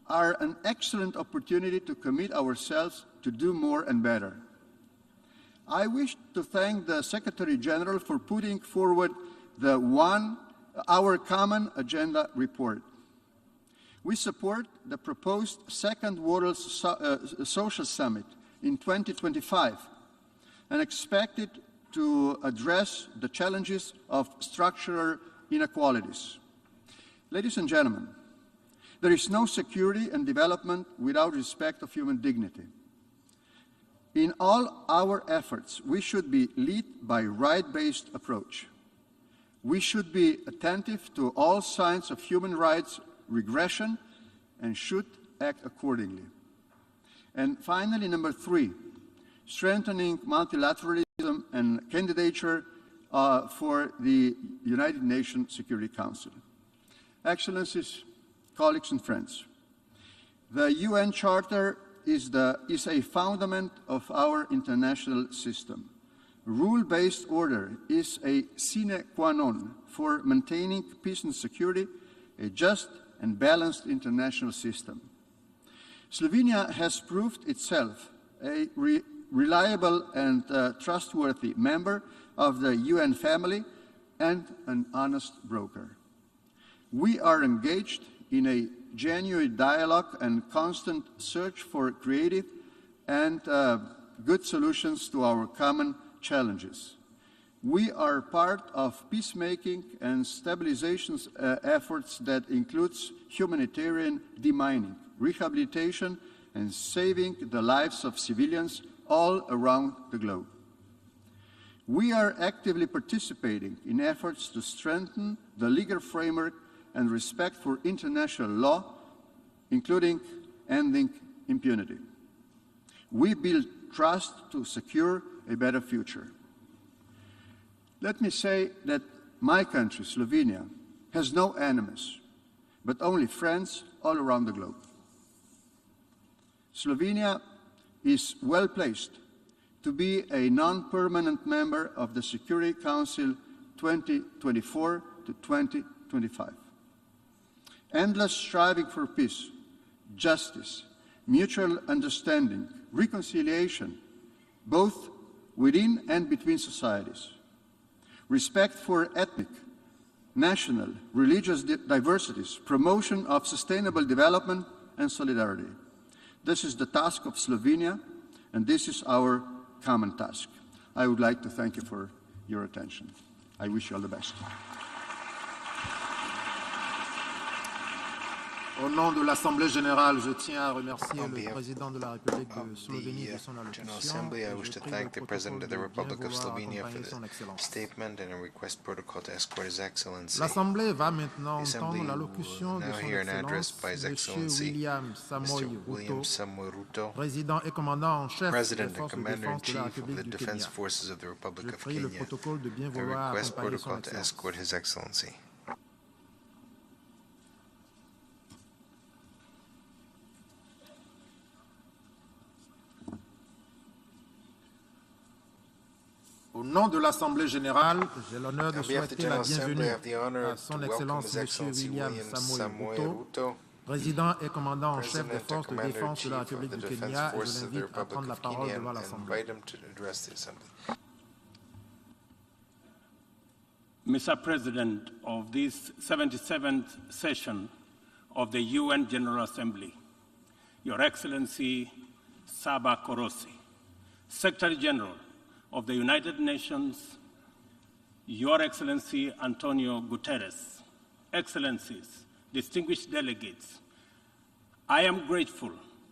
are an excellent opportunity to commit ourselves to do more and better. I wish to thank the Secretary General for putting forward our Common Agenda report. We support the proposed Second World Social Summit in 2025 and expect it to address the challenges of structural inequalities. Ladies and gentlemen, there is no security and development without respect of human dignity. In all our efforts, we should be led by a right-based approach. We should be attentive to all signs of human rights regression and should act accordingly. And finally, number three, strengthening multilateralism and candidature for the United Nations Security Council. Excellencies, colleagues and friends, the UN Charter is a fundament of our international system. Rule-based order is a sine qua non for maintaining peace and security, a just and balanced international system. Slovenia has proved itself a reliable and trustworthy member of the UN family and an honest broker. We are engaged in a genuine dialogue and constant search for creative and good solutions to our common challenges. We are part of peacemaking and stabilization efforts that includes humanitarian demining, rehabilitation, and saving the lives of civilians all around the globe. We are actively participating in efforts to strengthen the legal framework and respect for international law, including ending impunity. We build trust to secure a better future. Let me say that my country, Slovenia, has no enemies, but only friends all around the globe. Slovenia is well placed to be a non-permanent member of the Security Council 2024 to 2025. Endless striving for peace, justice, mutual understanding, reconciliation, both within and between societies. Respect for ethnic, national, religious diversities, promotion of sustainable development and solidarity. This is the task of Slovenia, and this is our common task. I would like to thank you for your attention. I wish you all the best. Au nom de l'Assemblée générale, je tiens à remercier le président de la République de Slovénie de son General allocution. Assembly, I wish to thank the President of the Republic of Slovenia for the statement and a request protocol to escort His Excellency. L'Assemblée va maintenant The entendre Assembly l'allocution de will now son hear an address by His Excellence, Excellency, M. William Samoei Ruto, président et commandant en chef des President and forces de défense de la Commander-in-Chief of République the du Defense Kenya. Forces of the Republic Je of prie le Kenya. protocole de bien A vouloir request accompagner son protocol to Excellence. escort His Excellency. Au nom de l'Assemblée générale, j'ai l'honneur de On behalf of the souhaiter la General Assembly, bienvenue I have the honor à son to welcome Excellence His M. Excellency William William Samoei Samoei Ruto, Ruto, président et commandant en chef des President and forces de défense de la Commander-in-Chief République of the du Defense Kenya, et Forces je of the l'invite à Republic prendre la of parole Kenya devant and l'Assemblée. invite him to address the Assembly. Mr. President of this 77th session of the UN General Assembly, Your Excellency Saba Korosi, Secretary General of the United Nations, Your Excellency Antonio Guterres, Excellencies, distinguished delegates, I am grateful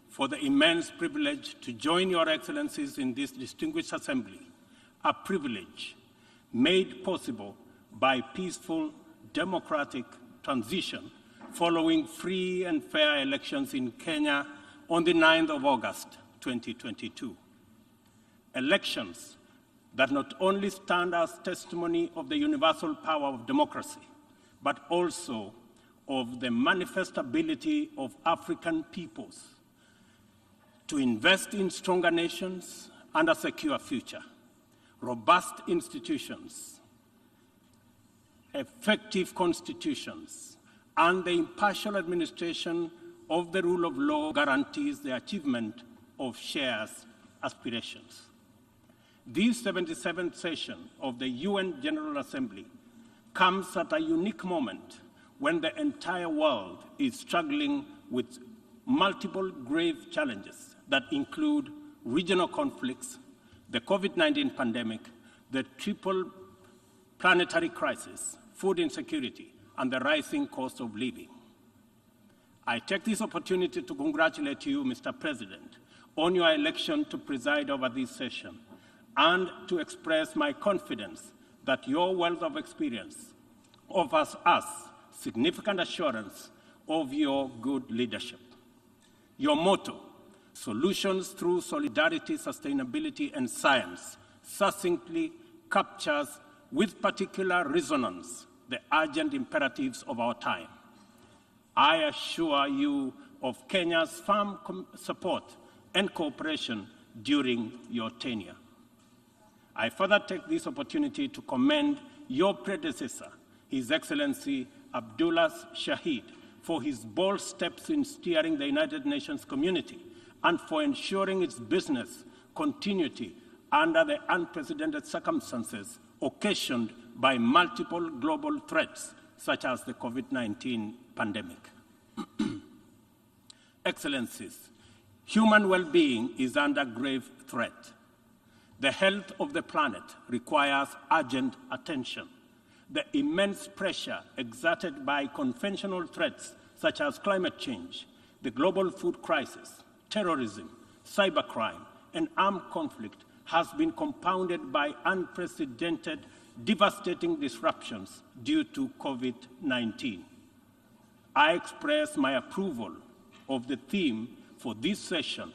for the immense privilege to join Your Excellencies in this distinguished assembly, a privilege made possible by peaceful, democratic transition following free and fair elections in Kenya on the 9th of August, 2022. Elections that not only stand as testimony of the universal power of democracy, but also of the manifest ability of African peoples to invest in stronger nations and a secure future, robust institutions, effective constitutions, and the impartial administration of the rule of law guarantees the achievement of shared aspirations. This 77th session of the UN General Assembly comes at a unique moment when the entire world is struggling with multiple grave challenges that include regional conflicts, the COVID-19 pandemic, the triple planetary crisis, food insecurity, and the rising cost of living. I take this opportunity to congratulate you, Mr. President, on your election to preside over this session, and to express my confidence that your wealth of experience offers us significant assurance of your good leadership. Your motto, solutions through solidarity, sustainability, and science, succinctly captures with particular resonance the urgent imperatives of our time. I assure you of Kenya's firm support and cooperation during your tenure. I further take this opportunity to commend your predecessor, His Excellency Abdullah Shahid, for his bold steps in steering the United Nations community and for ensuring its business continuity under the unprecedented circumstances occasioned by multiple global threats, such as the COVID-19 pandemic. Excellencies, human well-being is under grave threat. The health of the planet requires urgent attention. The immense pressure exerted by conventional threats such as climate change, the global food crisis, terrorism, cybercrime, and armed conflict has been compounded by unprecedented, devastating disruptions due to COVID-19. I express my approval of the theme for this session,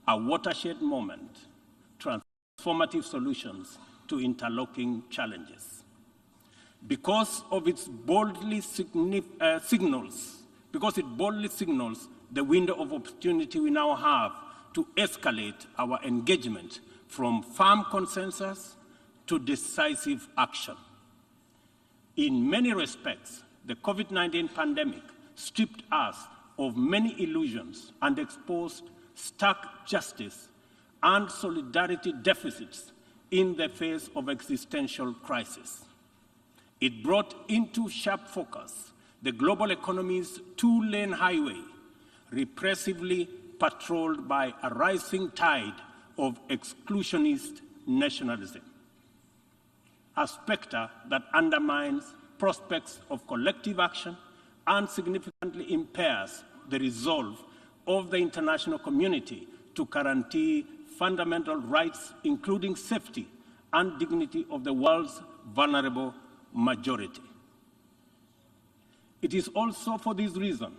a watershed moment, transformative solutions to interlocking challenges. Because it boldly signals the window of opportunity we now have to escalate our engagement from firm consensus to decisive action. In many respects, the COVID-19 pandemic stripped us of many illusions and exposed stark justice and solidarity deficits in the face of existential crisis. It brought into sharp focus the global economy's two-lane highway, repressively patrolled by a rising tide of exclusionist nationalism, a specter that undermines prospects of collective action and significantly impairs the resolve of the international community to guarantee fundamental rights, including safety and dignity of the world's vulnerable majority. It is also for this reason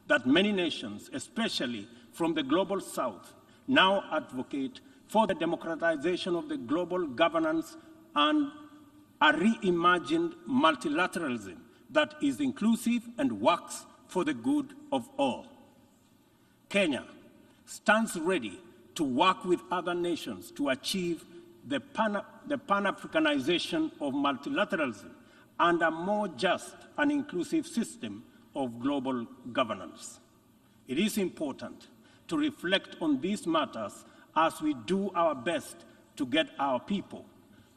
that many nations, especially from the global south, now advocate for the democratization of the global governance and a reimagined multilateralism that is inclusive and works for the good of all. Kenya stands ready to work with other nations to achieve the Pan-Africanization of multilateralism and a more just and inclusive system of global governance. It is important to reflect on these matters as we do our best to get our people,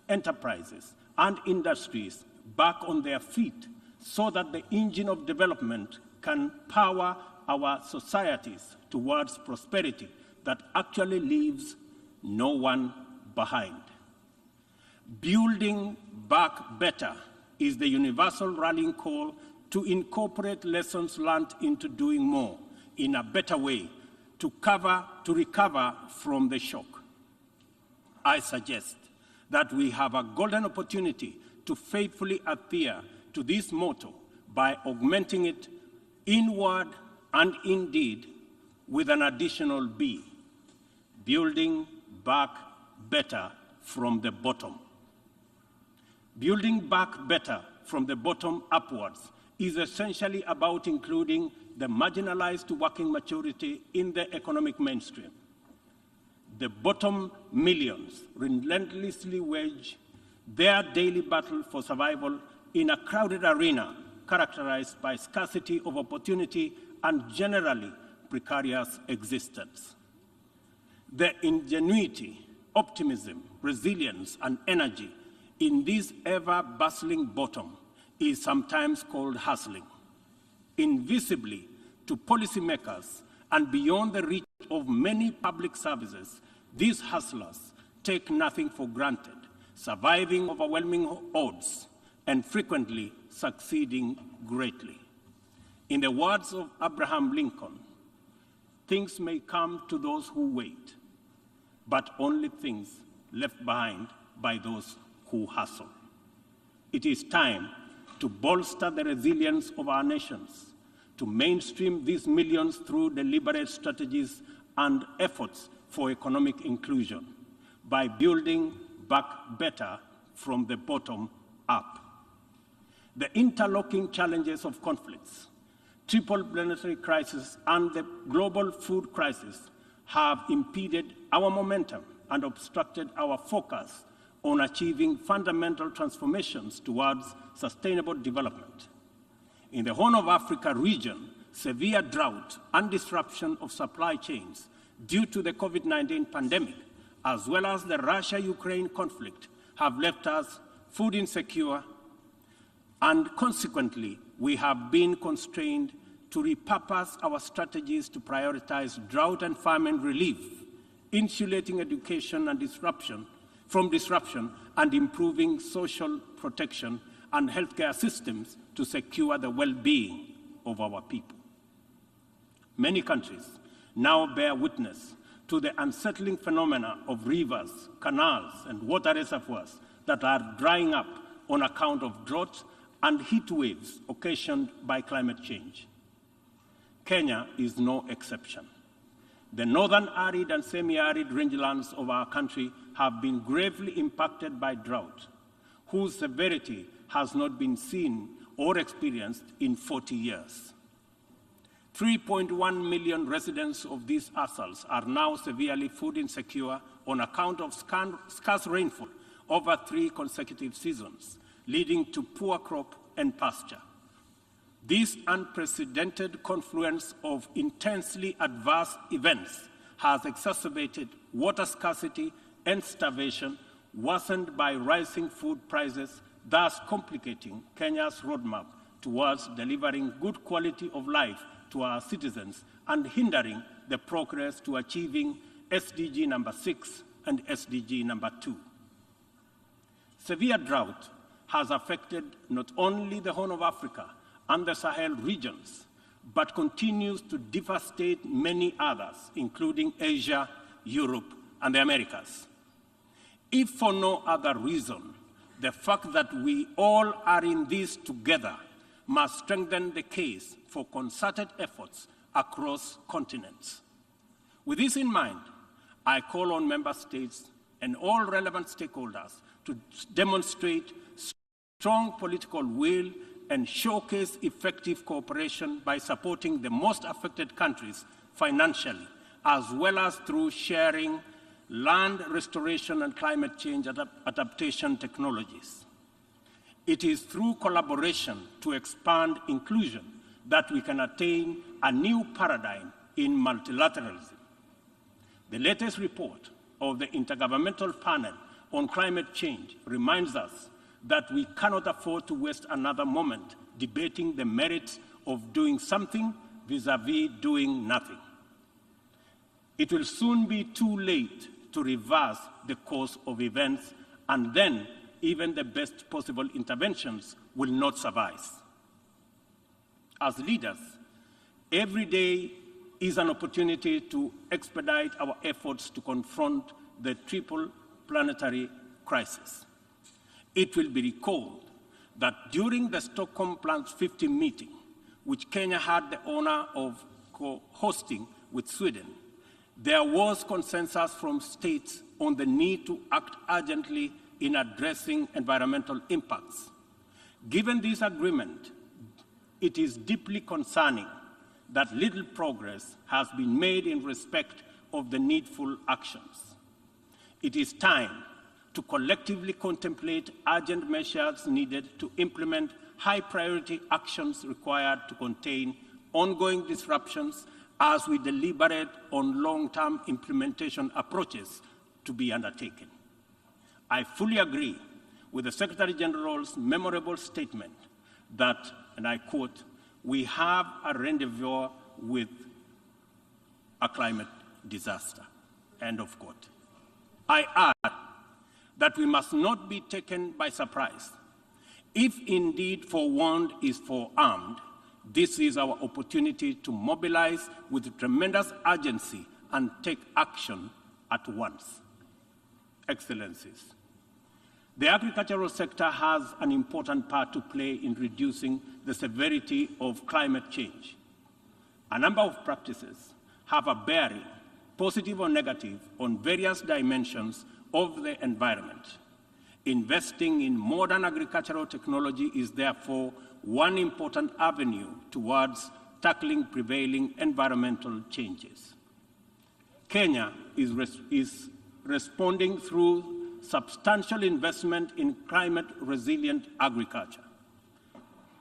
enterprises, and industries back on their feet so that the engine of development can power our societies towards prosperity that actually leaves no one behind. Building back better is the universal rallying call to incorporate lessons learned into doing more in a better way to recover from the shock. I suggest that we have a golden opportunity to faithfully adhere to this motto by augmenting it in word and in deed with an additional B, building back better from the bottom. Building back better from the bottom upwards is essentially about including the marginalized to working majority in the economic mainstream. The bottom millions relentlessly wage their daily battle for survival in a crowded arena characterized by scarcity of opportunity and generally precarious existence. The ingenuity, optimism, resilience, and energy in this ever-bustling bottom is sometimes called hustling. Invisibly to policymakers and beyond the reach of many public services, these hustlers take nothing for granted, surviving overwhelming odds and frequently succeeding greatly. In the words of Abraham Lincoln, things may come to those who wait, but only things left behind by those who hustle. It is time to bolster the resilience of our nations, to mainstream these millions through deliberate strategies and efforts for economic inclusion by building back better from the bottom up. The interlocking challenges of conflicts, triple planetary crisis, and the global food crisis have impeded our momentum and obstructed our focus on achieving fundamental transformations towards sustainable development. In the Horn of Africa region, severe drought and disruption of supply chains due to the COVID-19 pandemic, as well as the Russia-Ukraine conflict, have left us food insecure, and consequently, we have been constrained to repurpose our strategies to prioritize drought and famine relief, insulating education and from disruption, and improving social protection and healthcare systems to secure the well-being of our people. Many countries now bear witness to the unsettling phenomena of rivers, canals, and water reservoirs that are drying up on account of drought and heat waves occasioned by climate change. Kenya is no exception. The northern arid and semi-arid rangelands of our country have been gravely impacted by drought, whose severity has not been seen or experienced in 40 years. 3.1 million residents of these atolls are now severely food insecure on account of scarce rainfall over 3 consecutive seasons, leading to poor crop and pasture. This unprecedented confluence of intensely adverse events has exacerbated water scarcity and starvation, worsened by rising food prices, thus complicating Kenya's roadmap towards delivering good quality of life to our citizens and hindering the progress to achieving SDG number 6 and SDG number 2. Severe drought has affected not only the Horn of Africa and the Sahel regions, but continues to devastate many others, including Asia, Europe, and the Americas. If for no other reason, the fact that we all are in this together must strengthen the case for concerted efforts across continents. With this in mind, I call on member states and all relevant stakeholders to demonstrate strong political will and showcase effective cooperation by supporting the most affected countries financially, as well as through sharing land restoration and climate change adaptation technologies. It is through collaboration to expand inclusion that we can attain a new paradigm in multilateralism. The latest report of the Intergovernmental Panel on Climate Change reminds us that we cannot afford to waste another moment debating the merits of doing something vis-à-vis doing nothing. It will soon be too late to reverse the course of events, and then even the best possible interventions will not suffice. As leaders, every day is an opportunity to expedite our efforts to confront the triple planetary crisis. It will be recalled that during the Stockholm Plus 50 meeting, which Kenya had the honor of co-hosting with Sweden, there was consensus from states on the need to act urgently in addressing environmental impacts. Given this agreement, it is deeply concerning that little progress has been made in respect of the needful actions. It is time to collectively contemplate urgent measures needed to implement high-priority actions required to contain ongoing disruptions as we deliberate on long-term implementation approaches to be undertaken. I fully agree with the Secretary General's memorable statement that, and I quote, "We have a rendezvous with a climate disaster," end of quote. I add that we must not be taken by surprise. If indeed forewarned is forearmed, this is our opportunity to mobilize with tremendous urgency and take action at once. Excellencies, the agricultural sector has an important part to play in reducing the severity of climate change. A number of practices have a bearing, positive or negative, on various dimensions of the environment. Investing in modern agricultural technology is therefore one important avenue towards tackling prevailing environmental changes. Kenya is responding through substantial investment in climate-resilient agriculture.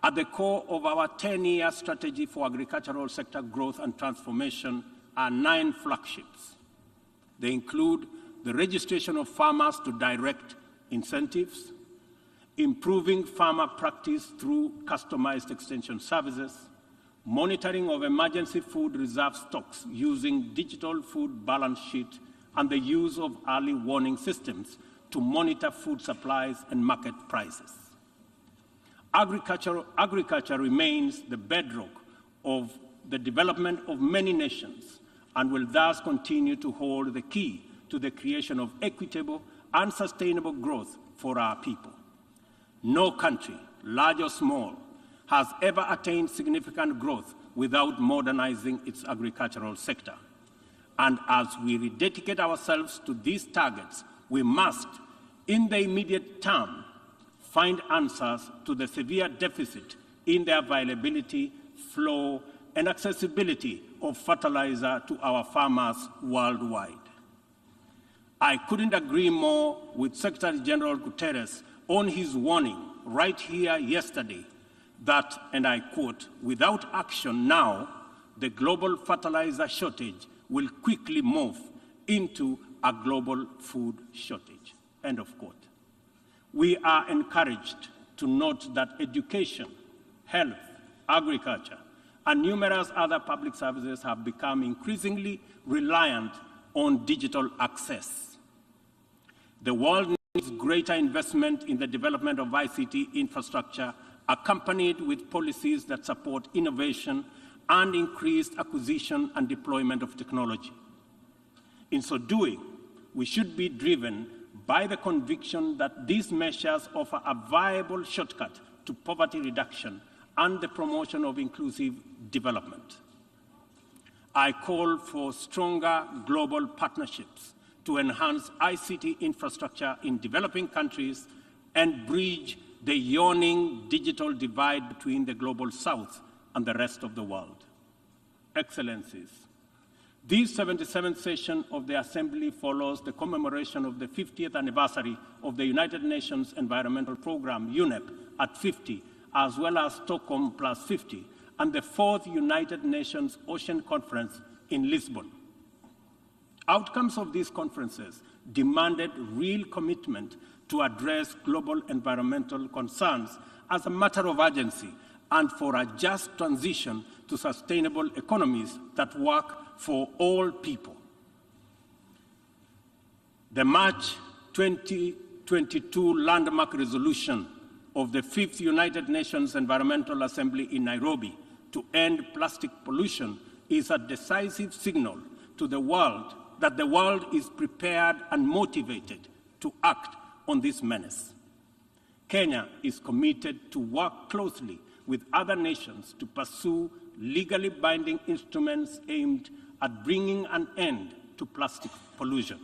At the core of our 10-year strategy for agricultural sector growth and transformation are 9 flagships. They include the registration of farmers to direct incentives, improving farmer practice through customized extension services, monitoring of emergency food reserve stocks using digital food balance sheet, and the use of early warning systems to monitor food supplies and market prices. Agriculture remains the bedrock of the development of many nations and will thus continue to hold the key to the creation of equitable and sustainable growth for our people. No country, large or small, has ever attained significant growth without modernizing its agricultural sector. And as we rededicate ourselves to these targets, we must, in the immediate term, find answers to the severe deficit in the availability, flow, and accessibility of fertilizer to our farmers worldwide. I couldn't agree more with Secretary General Guterres on his warning right here yesterday that, and I quote, "Without action now, the global fertilizer shortage will quickly morph into a global food shortage," end of quote. We are encouraged to note that education, health, agriculture, and numerous other public services have become increasingly reliant on digital access. The world needs greater investment in the development of ICT infrastructure, accompanied with policies that support innovation and increased acquisition and deployment of technology. In so doing, we should be driven by the conviction that these measures offer a viable shortcut to poverty reduction and the promotion of inclusive development. I call for stronger global partnerships to enhance ICT infrastructure in developing countries and bridge the yawning digital divide between the global south and the rest of the world. Excellencies, this 77th session of the Assembly follows the commemoration of the 50th anniversary of the United Nations Environmental Programme, UNEP, at 50, as well as Stockholm plus 50, and the 4th United Nations Ocean Conference in Lisbon. Outcomes of these conferences demanded real commitment to address global environmental concerns as a matter of urgency and for a just transition to sustainable economies that work for all people. The March 2022 landmark resolution of the 5th United Nations Environmental Assembly in Nairobi to end plastic pollution is a decisive signal to the world that the world is prepared and motivated to act on this menace. Kenya is committed to work closely with other nations to pursue legally binding instruments aimed at bringing an end to plastic pollution.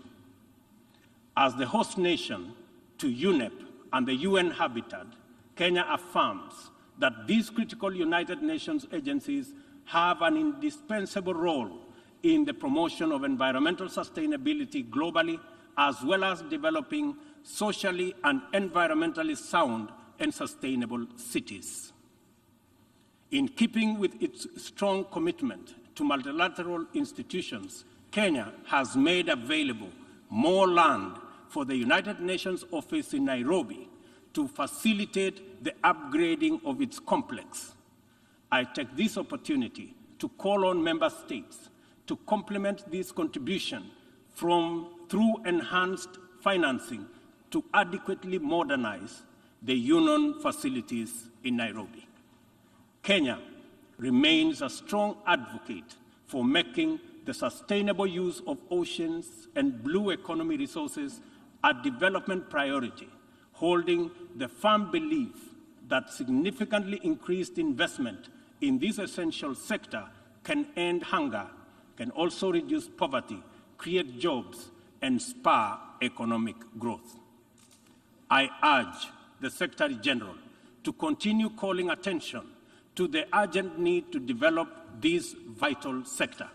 As the host nation to UNEP and the UN Habitat, Kenya affirms that these critical United Nations agencies have an indispensable role in the promotion of environmental sustainability globally, as well as developing socially and environmentally sound and sustainable cities. In keeping with its strong commitment to multilateral institutions, Kenya has made available more land for the United Nations office in Nairobi to facilitate the upgrading of its complex. I take this opportunity to call on member states to complement this contribution through enhanced financing to adequately modernize the UN facilities in Nairobi. Kenya remains a strong advocate for making the sustainable use of oceans and blue economy resources a development priority, holding the firm belief that significantly increased investment in this essential sector can end hunger, can also reduce poverty, create jobs, and spur economic growth. I urge the Secretary General to continue calling attention to the urgent need to develop this vital sector.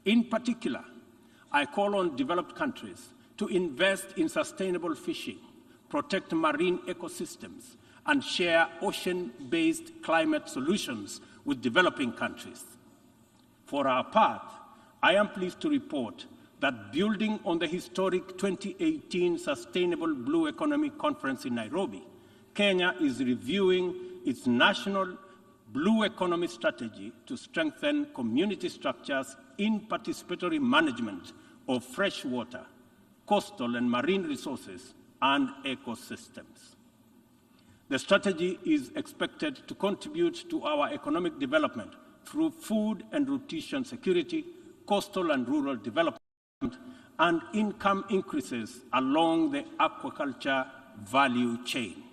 In particular, I call on developed countries to invest in sustainable fishing, protect marine ecosystems, and share ocean-based climate solutions with developing countries. For our part, I am pleased to report that building on the historic 2018 Sustainable Blue Economy Conference in Nairobi, Kenya is reviewing its national blue economy strategy to strengthen community structures in participatory management of freshwater, coastal and marine resources and ecosystems. The strategy is expected to contribute to our economic development through food and nutrition security, coastal and rural development, and income increases along the aquaculture value chain.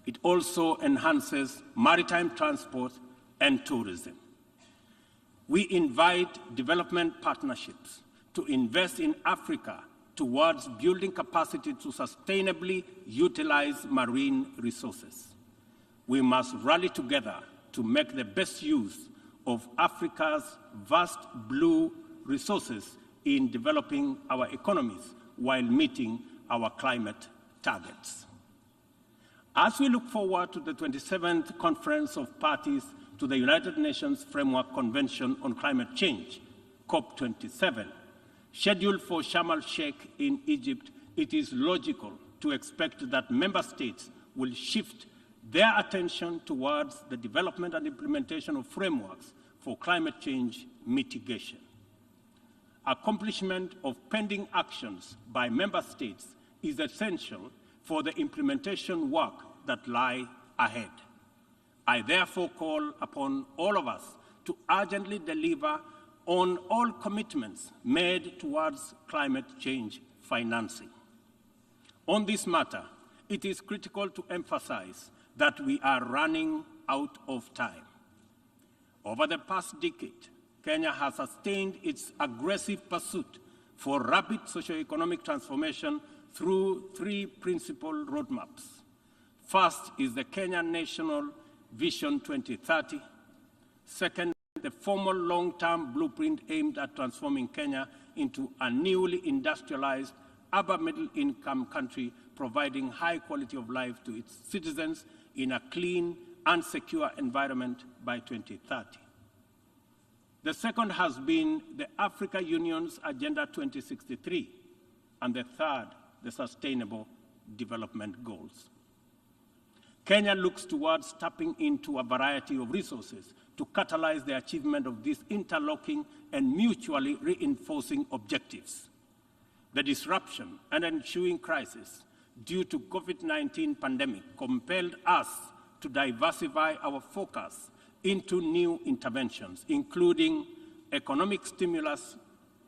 It also enhances maritime transport and tourism. We invite development partnerships to invest in Africa towards building capacity to sustainably utilize marine resources. We must rally together to make the best use of Africa's vast blue resources in developing our economies while meeting our climate targets. As we look forward to the 27th Conference of Parties to the United Nations Framework Convention on Climate Change, COP27, scheduled for Sharm el-Sheikh in Egypt, it is logical to expect that member states will shift their attention towards the development and implementation of frameworks for climate change mitigation. Accomplishment of pending actions by member states is essential for the implementation work that lie ahead. I therefore call upon all of us to urgently deliver on all commitments made towards climate change financing. On this matter, it is critical to emphasize that we are running out of time. Over the past decade, Kenya has sustained its aggressive pursuit for rapid socio-economic transformation through three principal roadmaps. First is the Kenya National Vision 2030. Second, the formal long-term blueprint aimed at transforming Kenya into a newly industrialized, upper middle-income country, providing high quality of life to its citizens in a clean and secure environment by 2030. The second has been the Africa Union's Agenda 2063, and the third, the Sustainable Development Goals. Kenya looks towards tapping into a variety of resources to catalyze the achievement of these interlocking and mutually reinforcing objectives. The disruption and ensuing crisis due to COVID-19 pandemic compelled us to diversify our focus into new interventions, including economic stimulus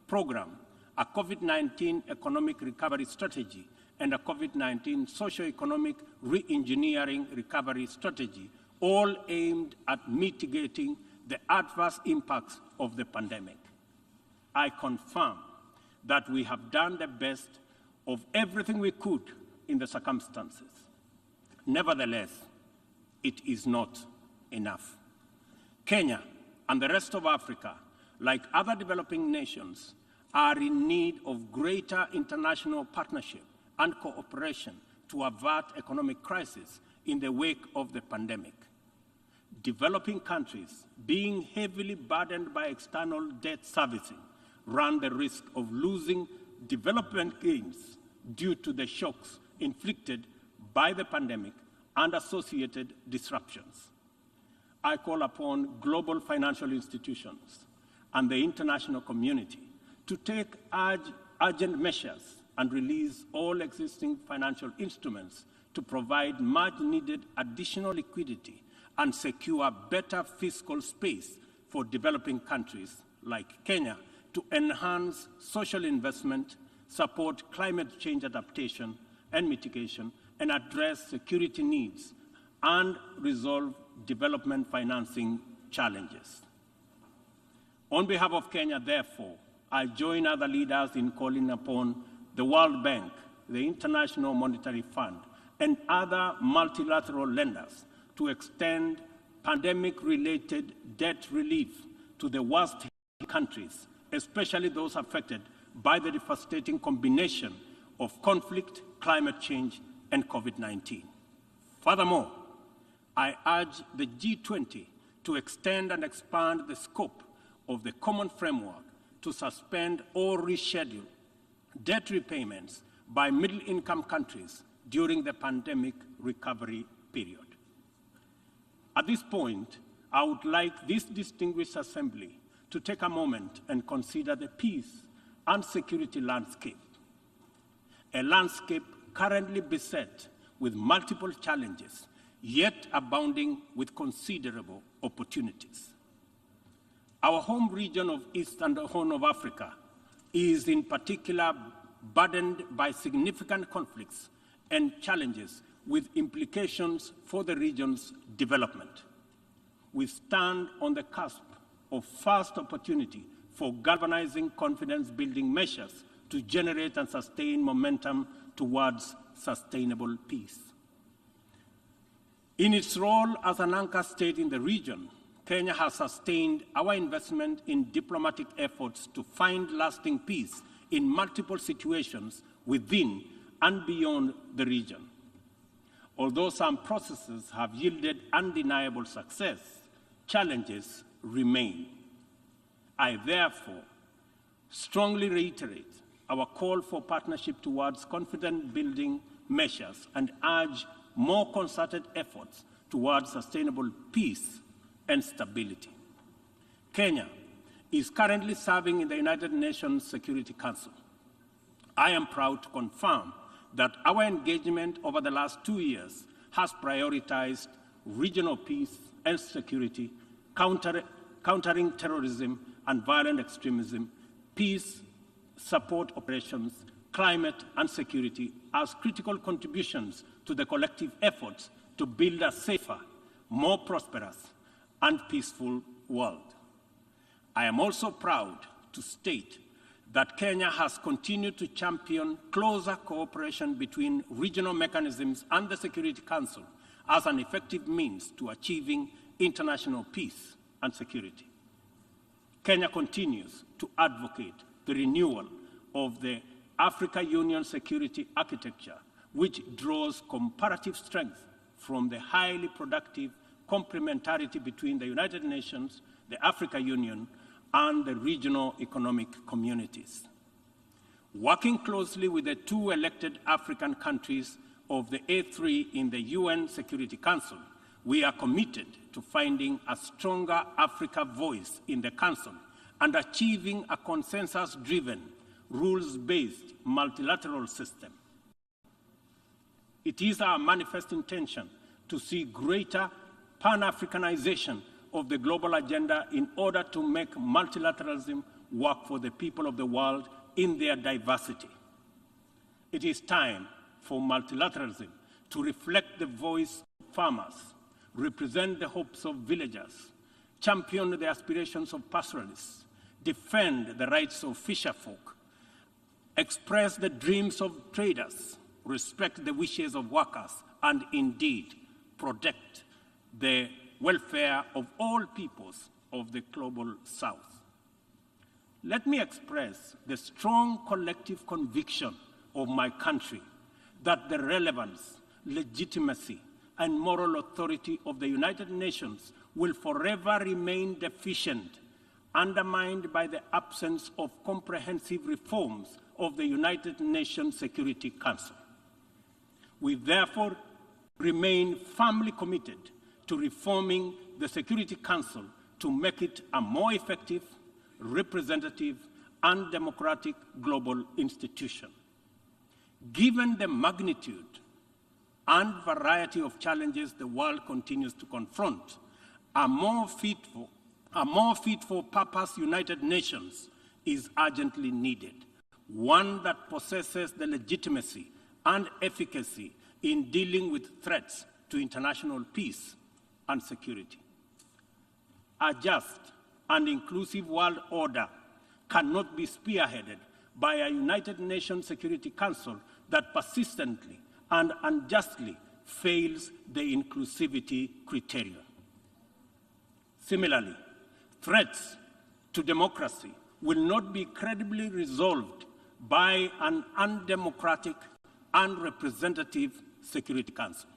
program, a COVID-19 economic recovery strategy, and a COVID-19 socio-economic re-engineering recovery strategy, all aimed at mitigating the adverse impacts of the pandemic. I confirm that we have done the best of everything we could in the circumstances. Nevertheless, it is not enough. Kenya and the rest of Africa, like other developing nations, are in need of greater international partnership and cooperation to avert economic crisis in the wake of the pandemic. Developing countries, being heavily burdened by external debt servicing, run the risk of losing development gains due to the shocks inflicted by the pandemic and associated disruptions. I call upon global financial institutions and the international community to take urgent measures and release all existing financial instruments to provide much-needed additional liquidity and secure better fiscal space for developing countries like Kenya to enhance social investment, support climate change adaptation and mitigation, and address security needs and resolve development financing challenges. On behalf of Kenya, therefore, I join other leaders in calling upon the World Bank the International Monetary Fund, and other multilateral lenders to extend pandemic-related debt relief to the worst countries, especially those affected by the devastating combination of conflict, climate change, and COVID-19. Furthermore, I urge the G20 to extend and expand the scope of the common framework to suspend or reschedule debt repayments by middle-income countries during the pandemic recovery period. At this point, I would like this distinguished assembly to take a moment and consider the peace and security landscape, a landscape currently beset with multiple challenges, yet abounding with considerable opportunities. Our home region of East and Horn of Africa is in particular burdened by significant conflicts and challenges with implications for the region's development. We stand on the cusp of first opportunity for galvanizing confidence-building measures to generate and sustain momentum towards sustainable peace. In its role as an anchor state in the region, Kenya has sustained our investment in diplomatic efforts to find lasting peace in multiple situations within and beyond the region. Although some processes have yielded undeniable success, challenges remain. I therefore strongly reiterate our call for partnership towards confidence-building measures and urge more concerted efforts towards sustainable peace and stability. Kenya is currently serving in the United Nations Security Council. I am proud to confirm that our engagement over the last 2 years has prioritized regional peace and security, countering terrorism and violent extremism, peace support operations, climate and security as critical contributions to the collective efforts to build a safer, more prosperous and peaceful world. I am also proud to state that Kenya has continued to champion closer cooperation between regional mechanisms and the Security Council as an effective means to achieving international peace and security. Kenya continues to advocate the renewal of the Africa Union security architecture, which draws comparative strength from the highly productive complementarity between the United Nations, the Africa Union, and the regional economic communities. Working closely with the 2 elected African countries of the A3 in the UN Security Council, we are committed to finding a stronger Africa voice in the Council and achieving a consensus-driven, rules-based multilateral system. It is our manifest intention to see greater Pan-Africanization of the global agenda in order to make multilateralism work for the people of the world in their diversity. It is time for multilateralism to reflect the voice of farmers, represent the hopes of villagers, champion the aspirations of pastoralists, defend the rights of fisherfolk, express the dreams of traders, respect the wishes of workers, and indeed protect the welfare of all peoples of the global South. Let me express the strong collective conviction of my country that the relevance, legitimacy, and moral authority of the United Nations will forever remain deficient, undermined by the absence of comprehensive reforms of the United Nations Security Council. We therefore remain firmly committed to reforming the Security Council to make it a more effective, representative, and democratic global institution. Given the magnitude and variety of challenges the world continues to confront, a more fit for purpose United Nations is urgently needed, one that possesses the legitimacy and efficacy in dealing with threats to international peace and security. A just and inclusive world order cannot be spearheaded by a United Nations Security Council that persistently and unjustly fails the inclusivity criterion. Similarly, threats to democracy will not be credibly resolved by an undemocratic, unrepresentative Security Council.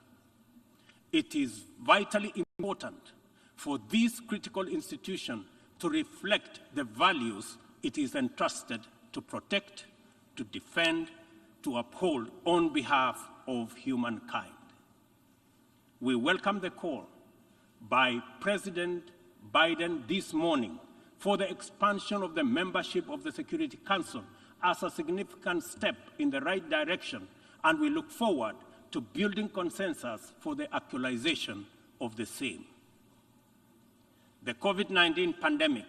It is vitally important for this critical institution to reflect the values it is entrusted to protect, to defend, to uphold on behalf of humankind. We welcome the call by President Biden this morning for the expansion of the membership of the Security Council as a significant step in the right direction, and we look forward to building consensus for the actualization of the same. The COVID-19 pandemic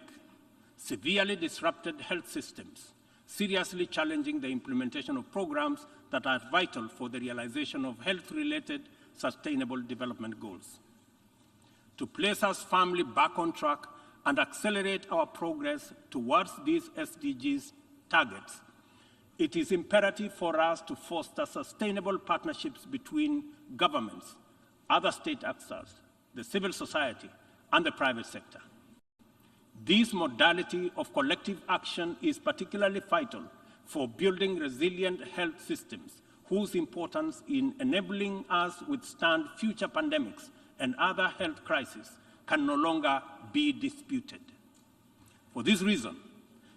severely disrupted health systems, seriously challenging the implementation of programs that are vital for the realization of health-related sustainable development goals. To place us firmly back on track and accelerate our progress towards these SDGs targets, it is imperative for us to foster sustainable partnerships between governments, other state actors, the civil society, and the private sector. This modality of collective action is particularly vital for building resilient health systems, whose importance in enabling us withstand future pandemics and other health crises can no longer be disputed. For this reason,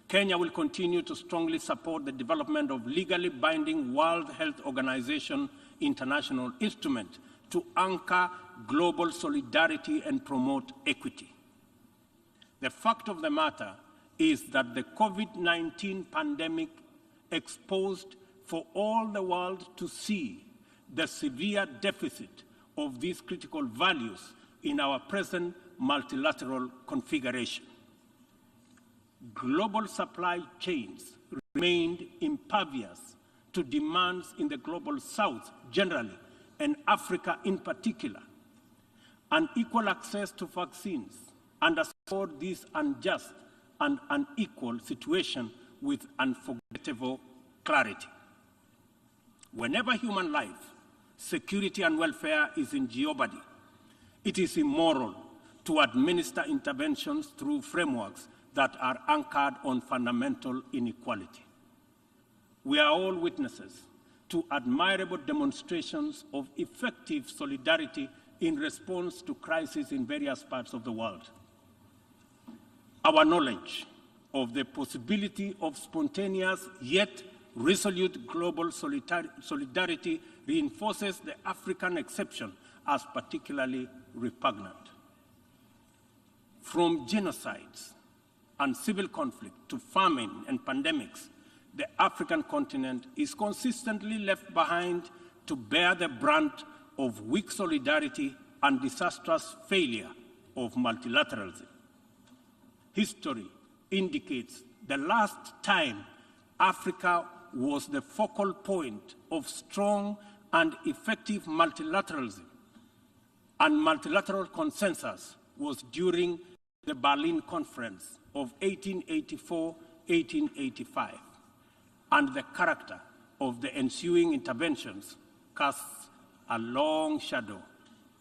Kenya will continue to strongly support the development of legally binding World Health Organization international instrument to anchor global solidarity and promote equity. The fact of the matter is that the COVID-19 pandemic exposed for all the world to see the severe deficit of these critical values in our present multilateral configuration. Global supply chains remained impervious to demands in the global south generally, and Africa in particular. Unequal access to vaccines underscored this unjust and unequal situation with unforgettable clarity. Whenever human life, security, and welfare is in jeopardy, it is immoral to administer interventions through frameworks that are anchored on fundamental inequality. We are all witnesses to admirable demonstrations of effective solidarity in response to crises in various parts of the world. Our knowledge of the possibility of spontaneous yet resolute global solidarity reinforces the African exception as particularly repugnant. From genocides and civil conflict to famine and pandemics, the African continent is consistently left behind to bear the brunt of weak solidarity and disastrous failure of multilateralism. History indicates the last time Africa was the focal point of strong and effective multilateralism and multilateral consensus was during the Berlin Conference of 1884-1885, and the character of the ensuing interventions casts a long shadow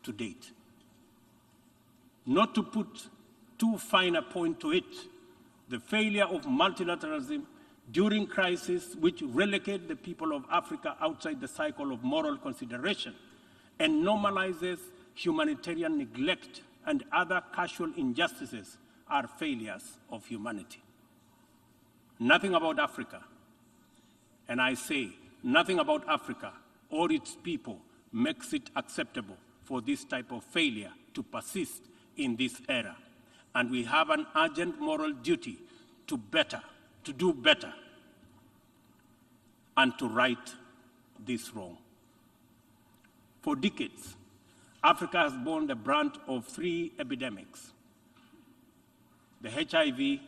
to date. Not to put too fine a point to it, the failure of multilateralism during crises which relegate the people of Africa outside the cycle of moral consideration and normalizes humanitarian neglect and other casual injustices are failures of humanity. Nothing about Africa, and I say nothing about Africa or its people makes it acceptable for this type of failure to persist in this era. And we have an urgent moral duty to do better, and to right this wrong. For decades, Africa has borne the brunt of three epidemics: the HIV,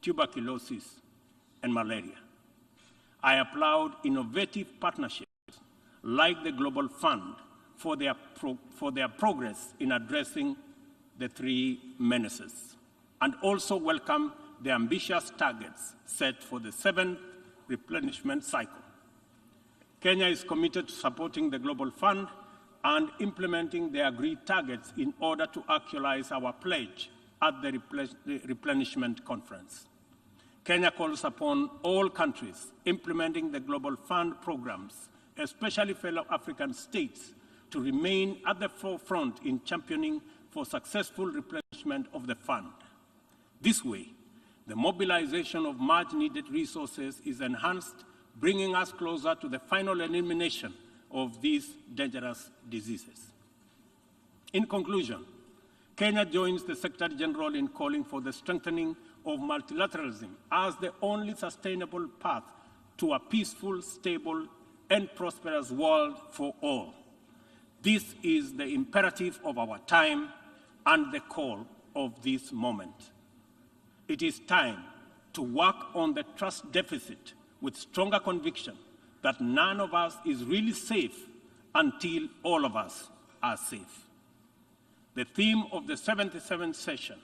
tuberculosis, and malaria. I applaud innovative partnerships like the Global Fund for their progress in addressing the three menaces, and also welcome the ambitious targets set for the 7th replenishment cycle. Kenya is committed to supporting the Global Fund and implementing the agreed targets in order to actualize our pledge at the replenishment conference. Kenya calls upon all countries implementing the Global Fund programs, especially fellow African states, to remain at the forefront in championing for successful replenishment of the fund. This way, the mobilization of much-needed resources is enhanced, bringing us closer to the final elimination of these dangerous diseases. In conclusion, Kenya joins the Secretary General in calling for the strengthening of multilateralism as the only sustainable path to a peaceful, stable, and prosperous world for all. This is the imperative of our time and the call of this moment. It is time to work on the trust deficit with stronger conviction that none of us is really safe until all of us are safe. The theme of the 77th session,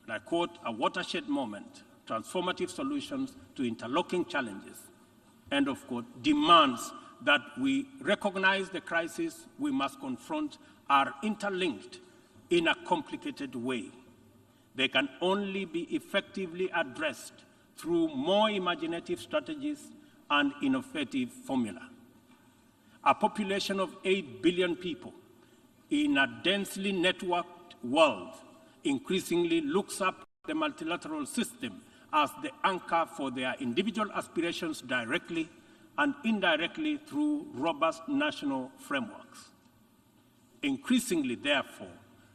and I quote, "a watershed moment, transformative solutions to interlocking challenges," end of quote, demands that we recognize the crises we must confront are interlinked in a complicated way. They can only be effectively addressed through more imaginative strategies and innovative formula. A population of 8 billion people in a densely networked world increasingly looks up the multilateral system as the anchor for their individual aspirations directly and indirectly through robust national frameworks. Increasingly, therefore,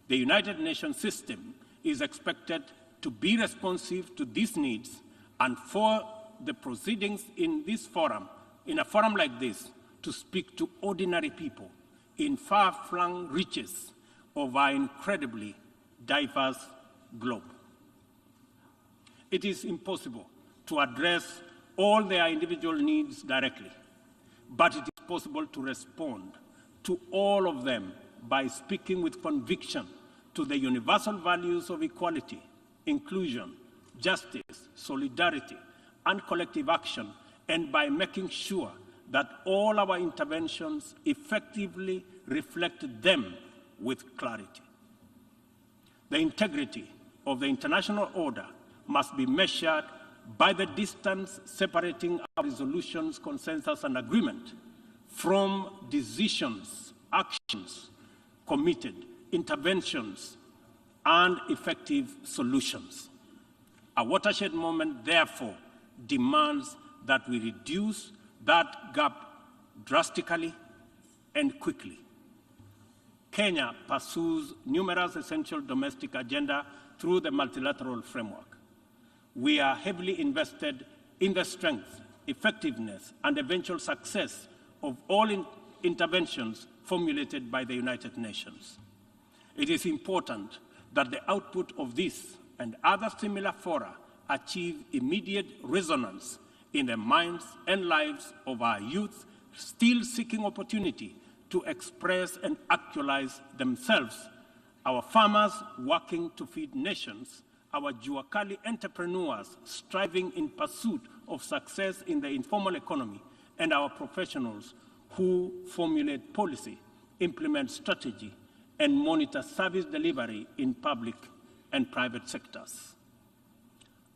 the United Nations system is expected to be responsive to these needs and for the proceedings in this forum, in a forum like this, to speak to ordinary people in far-flung reaches of our incredibly diverse globe. It is impossible to address all their individual needs directly, but it is possible to respond to all of them by speaking with conviction to the universal values of equality, inclusion, justice, solidarity, and collective action, and by making sure that all our interventions effectively reflect them with clarity. The integrity of the international order must be measured by the distance separating our resolutions, consensus, and agreement from decisions, actions, committed interventions, and effective solutions. A watershed moment, therefore, demands that we reduce that gap drastically and quickly. Kenya pursues numerous essential domestic agenda through the multilateral framework. We are heavily invested in the strength, effectiveness, and eventual success of all interventions formulated by the United Nations. It is important that the output of this and other similar fora achieve immediate resonance in the minds and lives of our youth still seeking opportunity to express and actualize themselves, our farmers working to feed nations, our Juakali entrepreneurs striving in pursuit of success in the informal economy, and our professionals who formulate policy, implement strategy, and monitor service delivery in public and private sectors.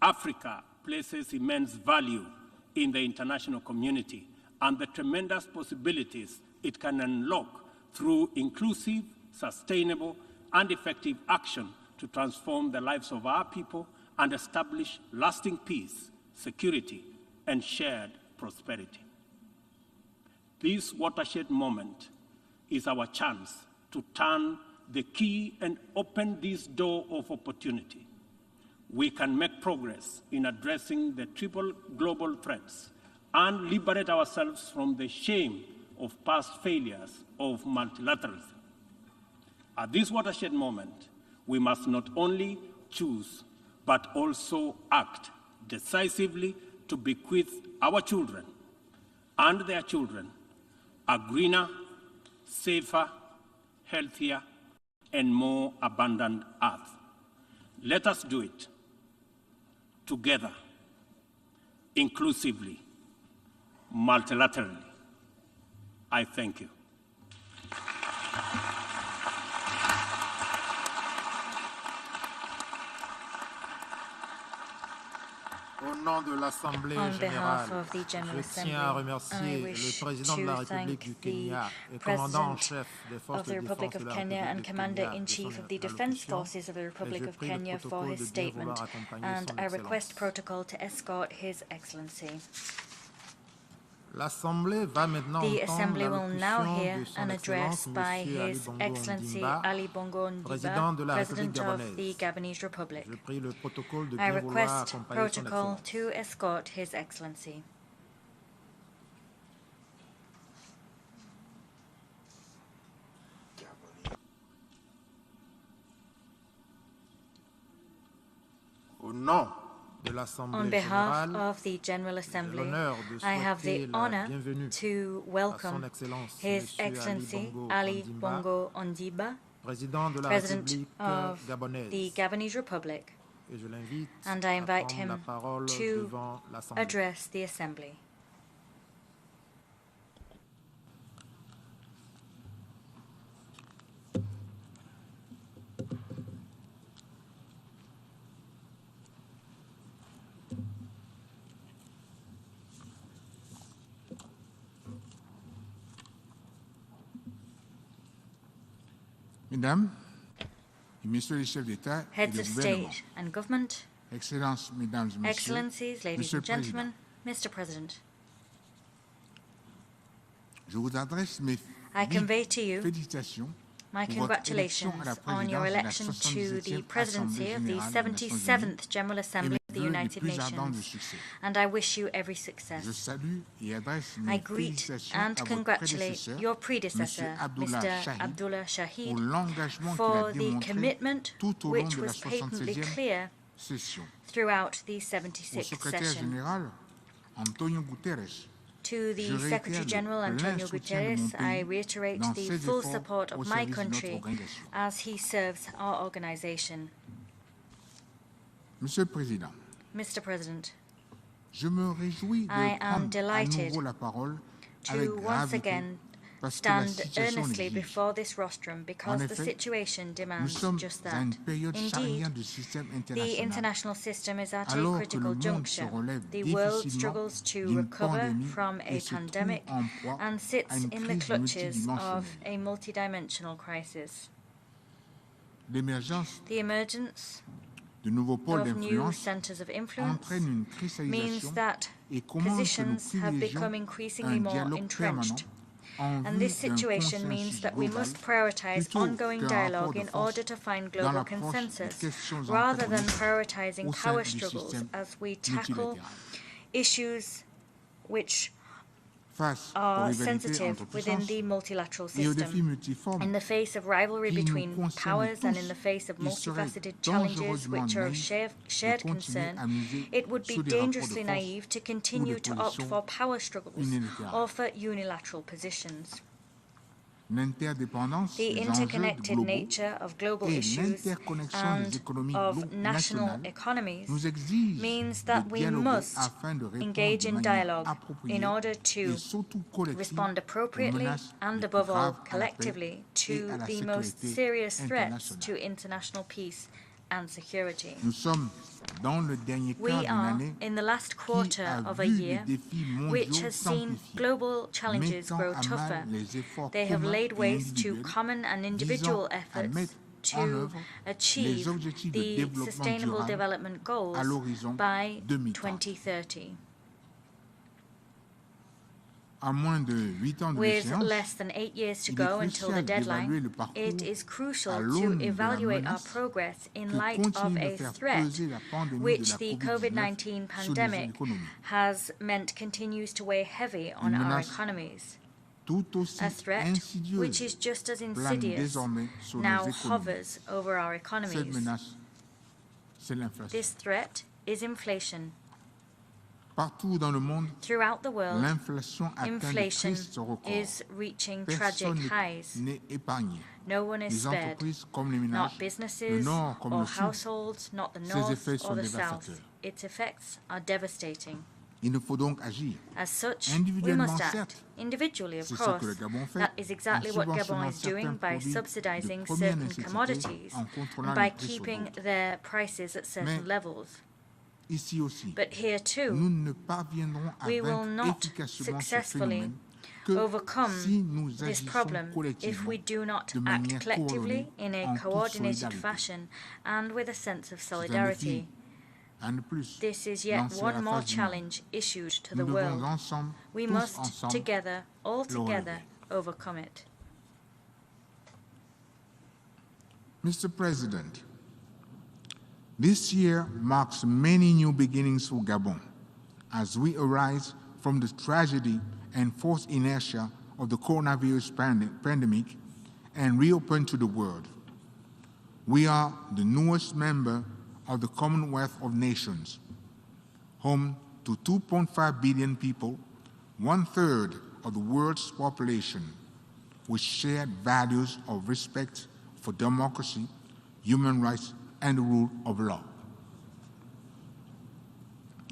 Africa places immense value in the international community and the tremendous possibilities it can unlock through inclusive, sustainable, and effective action to transform the lives of our people and establish lasting peace, security, and shared prosperity. This watershed moment is our chance to turn the key and open this door of opportunity. We can make progress in addressing the triple global threats and liberate ourselves from the shame of past failures of multilateralism. At this watershed moment, we must not only choose, but also act decisively to bequeath our children and their children a greener, safer, healthier, and more abundant earth. Let us do it together. inclusively, multilaterally. I thank you. Au nom de l'Assemblée générale, je tiens à remercier le président de la République du Kenya et commandant en chef des forces de défense de la République du Kenya de son allocution, et je prie le protocole de bien vouloir accompagner son Excellence. L'Assemblée va maintenant entendre l'allocution de son Excellence M. Ali Bongo Ondimba, président de la République gabonaise. Je prie le protocole de bien vouloir accompagner son Excellence. Au nom On behalf of the General Assembly, I have the honor to welcome His Excellency Ali Bongo Ondimba, President of the Gabonese Republic, and I invite him to address the Assembly. Mesdames et Messieurs les chefs d'État et de Heads of gouvernement, State and Government, Excellences, Mesdames et Messieurs, Excellencies, ladies Monsieur and le Président, gentlemen, Mr. President, je vous adresse mes I convey to you félicitations my pour votre élection congratulations à la on your présidence de la election to the 77e presidency of the Assemblée générale des Nations 77th General Assembly of the Unies et United mes vœux les plus ardents de Nations, succès. and I wish you every Je success. salue et adresse I mes greet félicitations and à votre congratulate prédécesseur, your predecessor, Monsieur Mr. Abdullah Abdullah Shahid, Shahid, pour l'engagement qu'il for a the démontré commitment tout au long which de la was patently 76e clear session. throughout the Au 76th secrétaire session. général, Antonio Guterres, To the je réitère Secretary le General plein Antonio soutien de mon Guterres, I pays reiterate dans the ses full efforts support au of my service de notre country organisation. as he serves our organization. Monsieur le Président, Mr. President, je me réjouis I de am prendre à delighted nouveau la parole avec to once gravité again parce que la stand situation earnestly l'exige. before this rostrum En because the effet, situation nous demands sommes just à that. une période charnière Indeed, du système the international, international system is at a alors que le critical monde se juncture. relève The world difficilement struggles to d'une recover pandémie from a et se trouve pandemic en proie and à sits une in the crise clutches of multidimensionnelle. a multidimensional crisis. L'émergence The emergence de nouveaux pôles of new d'influence centers of influence entraîne une means cristallisation that et commande que nous positions have privilégions become increasingly un more dialogue permanent entrenched. en And vue this d'un situation means consensus that we global must prioritize plutôt ongoing qu'un dialogue rapport de in force order to find dans global l'approche des consensus, questions rather than antagoniques prioritizing au sein power du struggles système as we tackle multilatéral. issues which Face aux are rivalités sensitive entre within puissances the multilateral et aux défis system. multiformes In the face of rivalry qui nous between concernent powers and in tous, the face of il serait multifaceted challenges dangereusement which are of naïf shared de continuer concern, à miser it would be sur des rapports de dangerously force naive to ou continue des to opt positions for power struggles unilatérales. or for unilateral positions. L'interdépendance The des enjeux interconnected globaux nature of global et issues l'interconnexion des and économies of national nationales economies nous exigent means de that we dialoguer must afin de répondre engage de in manière dialogue appropriée in order et to surtout collective respond aux appropriately menaces and les above plus all graves à la paix collectively et to à la the most sécurité serious threats to internationale. international peace and security. Nous sommes dans le dernier We quart d'une are année in the last qui quarter a of a vu les year défis which mondiaux has seen s'amplifier, global challenges mettant grow à tougher. mal les efforts They have communs laid et waste to individuels common and visant individual à efforts mettre en to œuvre les achieve objectifs de the développement Sustainable durable Development Goals à l'horizon by 2030. 2030. À moins de 8 ans de With l'échéance, less than 8 years to il est go until the crucial d'évaluer deadline, le parcours it is à crucial l'aune to de la evaluate our menace progress in que light of continue de a faire threat peser la pandémie de which la the COVID-19 COVID-19 sur les pandemic économies. has meant continues to weigh heavy on Une our menace economies. Tout aussi A threat insidieuse which is just as plane insidious désormais sur now nos économies. hovers over our Cette economies. menace, c'est l'inflation. This threat is inflation. Partout dans le monde, Throughout the world, l'inflation atteint de inflation tristes records. is reaching tragic Personne highs. n'est épargné. No one is Les spared. entreprises comme les Not ménages, le businesses Nord comme or le Sud, households, not the Ces North effets sont or the South. dévastateurs. Its effects are devastating. Il nous faut donc agir. As such, we must act individually, of course. That is exactly what Gabon is doing by subsidizing certain commodities and by keeping their prices at certain levels. Ici aussi, but here too, nous ne parviendrons à we will vaincre not efficacement ce successfully phénomène que overcome si nous this agissons problem if we collectivement do not de act manière collectively coordonnée in a en toute coordinated solidarité. fashion and with a sense of C'est un défi solidarity. à ne plus This is yet lancer à one la more face du monde. challenge issued to Nous the devons world. ensemble, We tous must ensemble, together, all le together, relever. overcome it. Mr. President, this year marks many new beginnings for Gabon as we arise from the tragedy and forced inertia of the coronavirus pandemic and reopen to the world. We are the newest member of the Commonwealth of Nations, home to 2.5 billion people, 1/3 of the world's population, with shared values of respect for democracy, human rights, and the rule of law.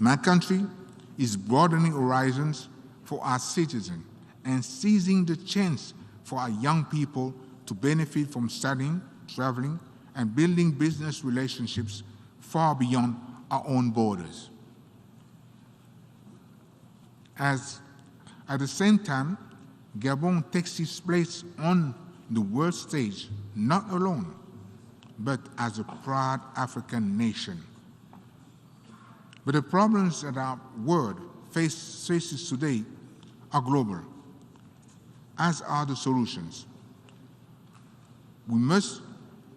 My country is broadening horizons for our citizens and seizing the chance for our young people to benefit from studying, traveling, and building business relationships far beyond our own borders. As at the same time, Gabon takes its place on the world stage, not alone, but as a proud African nation. But the problems that our world faces today are global, as are the solutions. We must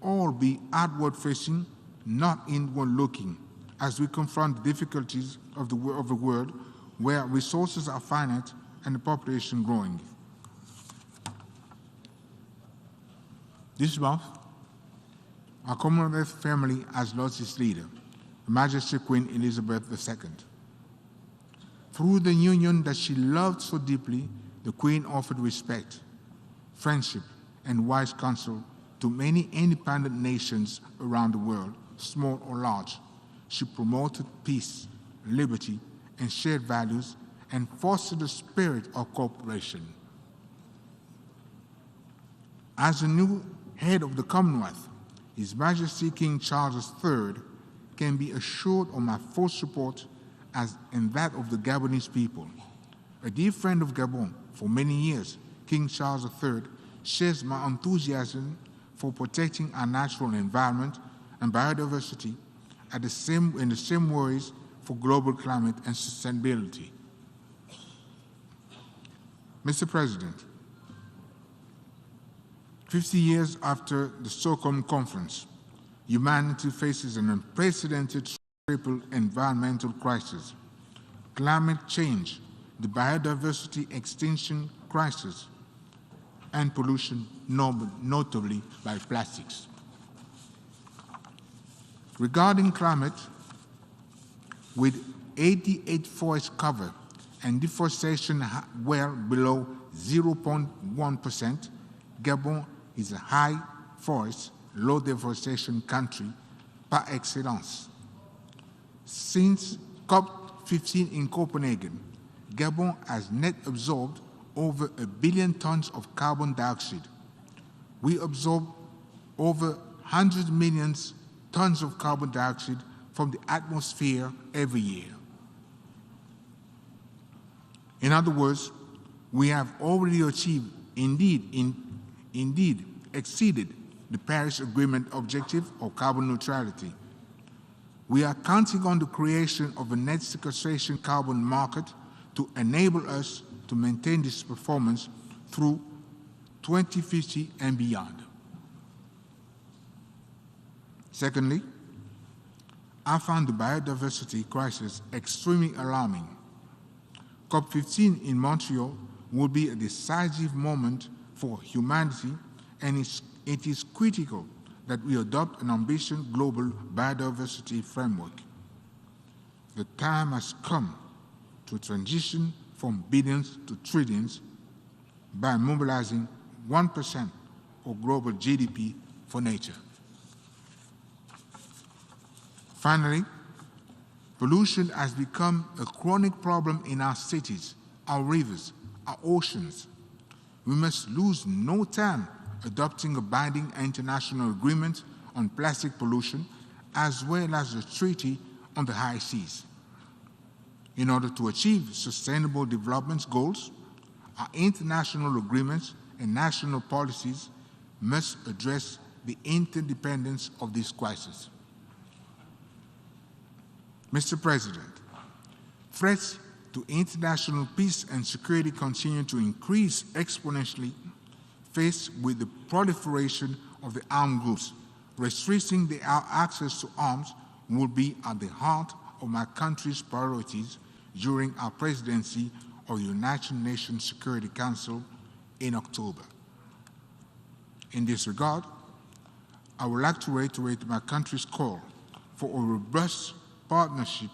all be outward-facing, not inward-looking, as we confront the difficulties of the world where resources are finite and the population growing. This month, our Commonwealth family has lost its leader, Her Majesty Queen Elizabeth II. Through the union that she loved so deeply, the Queen offered respect, friendship, and wise counsel to many independent nations around the world, small or large. She promoted peace, liberty, and shared values, and fostered the spirit of cooperation. As the new head of the Commonwealth, His Majesty King Charles III can be assured of my full support and that of the Gabonese people. A dear friend of Gabon for many years, King Charles III shares my enthusiasm for protecting our natural environment and biodiversity in the same ways for global climate and sustainability. Mr. President, 50 years after the Stockholm Conference, humanity faces an unprecedented triple environmental crisis: climate change, the biodiversity extinction crisis, and pollution, notably by plastics. Regarding climate, with 88 forests covered and deforestation well below 0.1%, Gabon is a high forest, low deforestation country par excellence. Since COP15 in Copenhagen, Gabon has net absorbed over 1 billion tons of carbon dioxide. We absorb over 100 million tons of carbon dioxide from the atmosphere every year. In other words, we have already achieved, indeed exceeded the Paris Agreement objective of carbon neutrality. We are counting on the creation of a net sequestration carbon market to enable us to maintain this performance through 2050 and beyond. Secondly, I found the biodiversity crisis extremely alarming. COP15 in Montreal will be a decisive moment for humanity, and it is critical that we adopt an ambitious global biodiversity framework. The time has come to transition from billions to trillions by mobilizing 1% of global GDP for nature. Finally, Pollution has become a chronic problem in our cities, our rivers, our oceans. We must lose no time adopting a binding international agreement on plastic pollution, as well as a treaty on the high seas. In order to achieve sustainable development goals, our international agreements and national policies must address the interdependence of this crisis. Mr. President, threats to international peace and security continue to increase exponentially faced with the proliferation of the armed groups. Restricting our access to arms will be at the heart of my country's priorities during our presidency of the United Nations Security Council in October. In this regard, I would like to reiterate my country's call for a robust partnership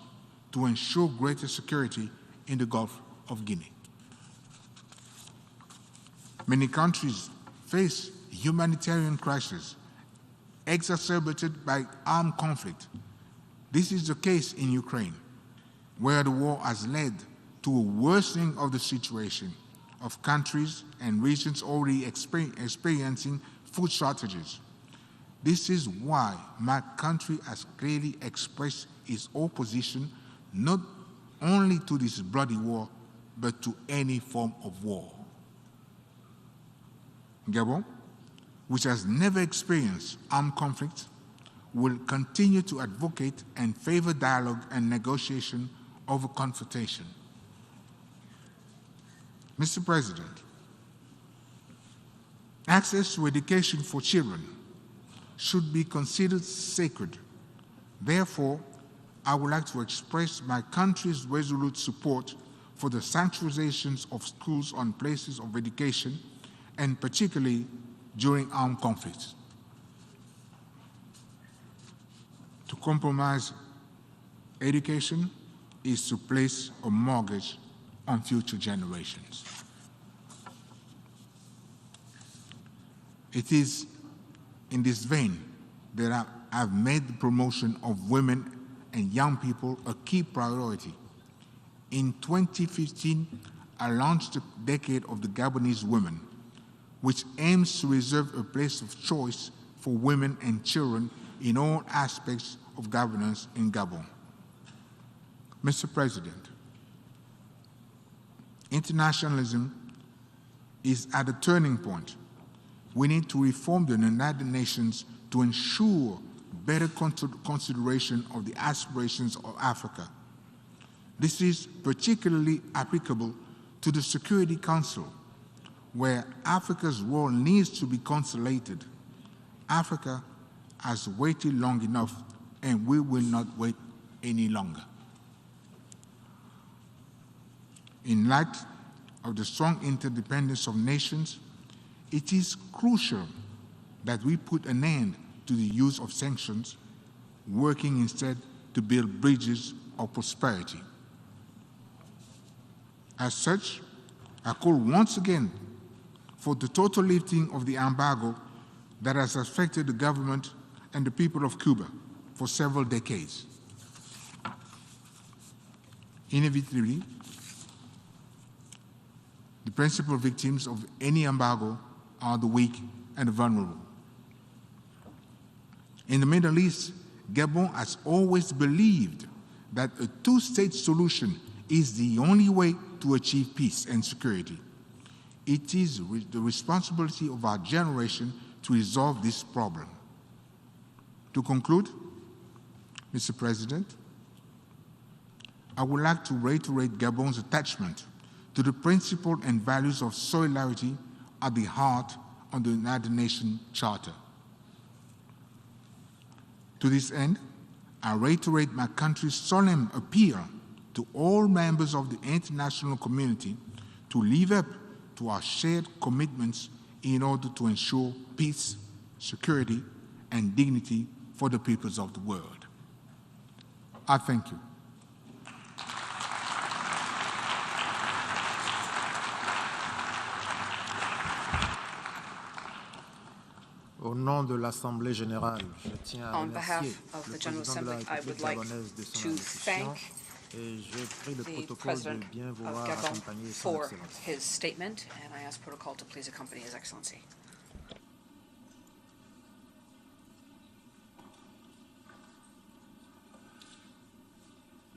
to ensure greater security in the Gulf of Guinea. Many countries face humanitarian crises exacerbated by armed conflict. This is the case in Ukraine, where the war has led to a worsening of the situation of countries and regions already experiencing food shortages. This is why my country has clearly expressed its opposition not only to this bloody war, but to any form of war. Gabon, which has never experienced armed conflict, will continue to advocate and favor dialogue and negotiation over confrontation. Mr. President, access to education for children should be considered sacred. Therefore, I would like to express my country's resolute support for the sanctuarizations of schools on places of education, and particularly during armed conflicts. To compromise education is to place a mortgage on future generations. It is in this vein that I've made the promotion of women and young people a key priority. In 2015, I launched the Decade of the Gabonese Women, which aims to reserve a place of choice for women and children in all aspects of governance in Gabon. Mr. President, internationalism is at a turning point. We need to reform the United Nations to ensure better consideration of the aspirations of Africa. This is particularly applicable to the Security Council, where Africa's role needs to be consolidated. Africa has waited long enough, and we will not wait any longer. In light of the strong interdependence of nations, it is crucial that we put an end to the use of sanctions, working instead to build bridges of prosperity. As such, I call once again for the total lifting of the embargo that has affected the government and the people of Cuba for several decades. Inevitably, the principal victims of any embargo are the weak and the vulnerable. In the Middle East, Gabon has always believed that a two-state solution is the only way to achieve peace and security. It is the responsibility of our generation to resolve this problem. To conclude, Mr. President, I would like to reiterate Gabon's attachment to the principles and values of solidarity at the heart of the United Nations Charter. To this end, I reiterate my country's solemn appeal to all members of the international community to live up to our shared commitments in order to ensure peace, security, and dignity for the peoples of the world. I thank you. Au nom de l'Assemblée générale, je tiens à On behalf remercier of le the General président de la Assembly, I would République like gabonaise de son to allocution thank et je prie le the protocole de President bien of vouloir Gabon accompagner son for Excellence. his statement, and I ask protocol to please accompany His Excellency.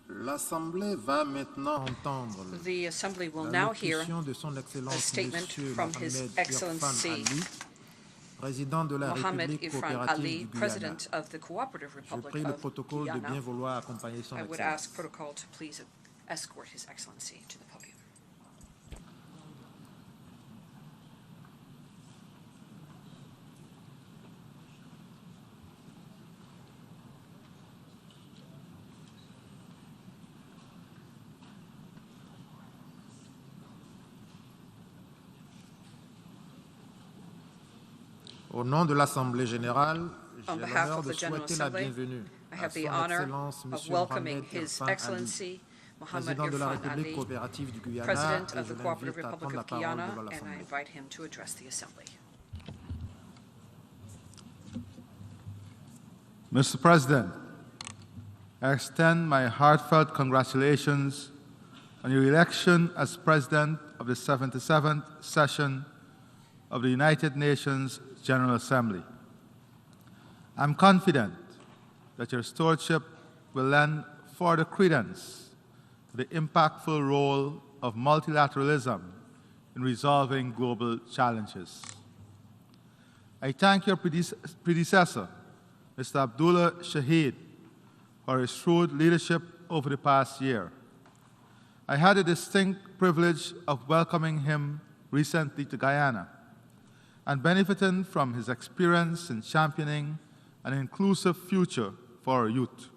L'Assemblée va maintenant entendre The Assembly will now hear l'allocution de son a Excellence statement Monsieur from His Mohamed Excellency Irfan Ali, président de la Mohamed République Irfan coopérative Ali, du Guyana. President of the Cooperative Je Republic prie le of protocole de bien Guyana. vouloir accompagner son I would Excellence. ask protocol to please escort His Excellency to the podium. Au nom de l'Assemblée générale, On j'ai behalf l'honneur of de the General souhaiter la Assembly, bienvenue I à have the son honor Excellence of Monsieur welcoming Mohamed His Irfan Ali, Excellency Mohamed président de la Irfan République Ali, coopérative du Guyana, President et of je the Cooperative l'invite à Republic prendre la of parole Guyana, devant and I l'Assemblée. invite him to address the Assembly. Mr. President, I extend my heartfelt congratulations on your election as President of the 77th session of the United Nations General Assembly. I'm confident that your stewardship will lend further credence to the impactful role of multilateralism in resolving global challenges. I thank your predecessor, Mr. Abdullah Shahid, for his shrewd leadership over the past year. I had the distinct privilege of welcoming him recently to Guyana and benefiting from his experience in championing an inclusive future for our youth.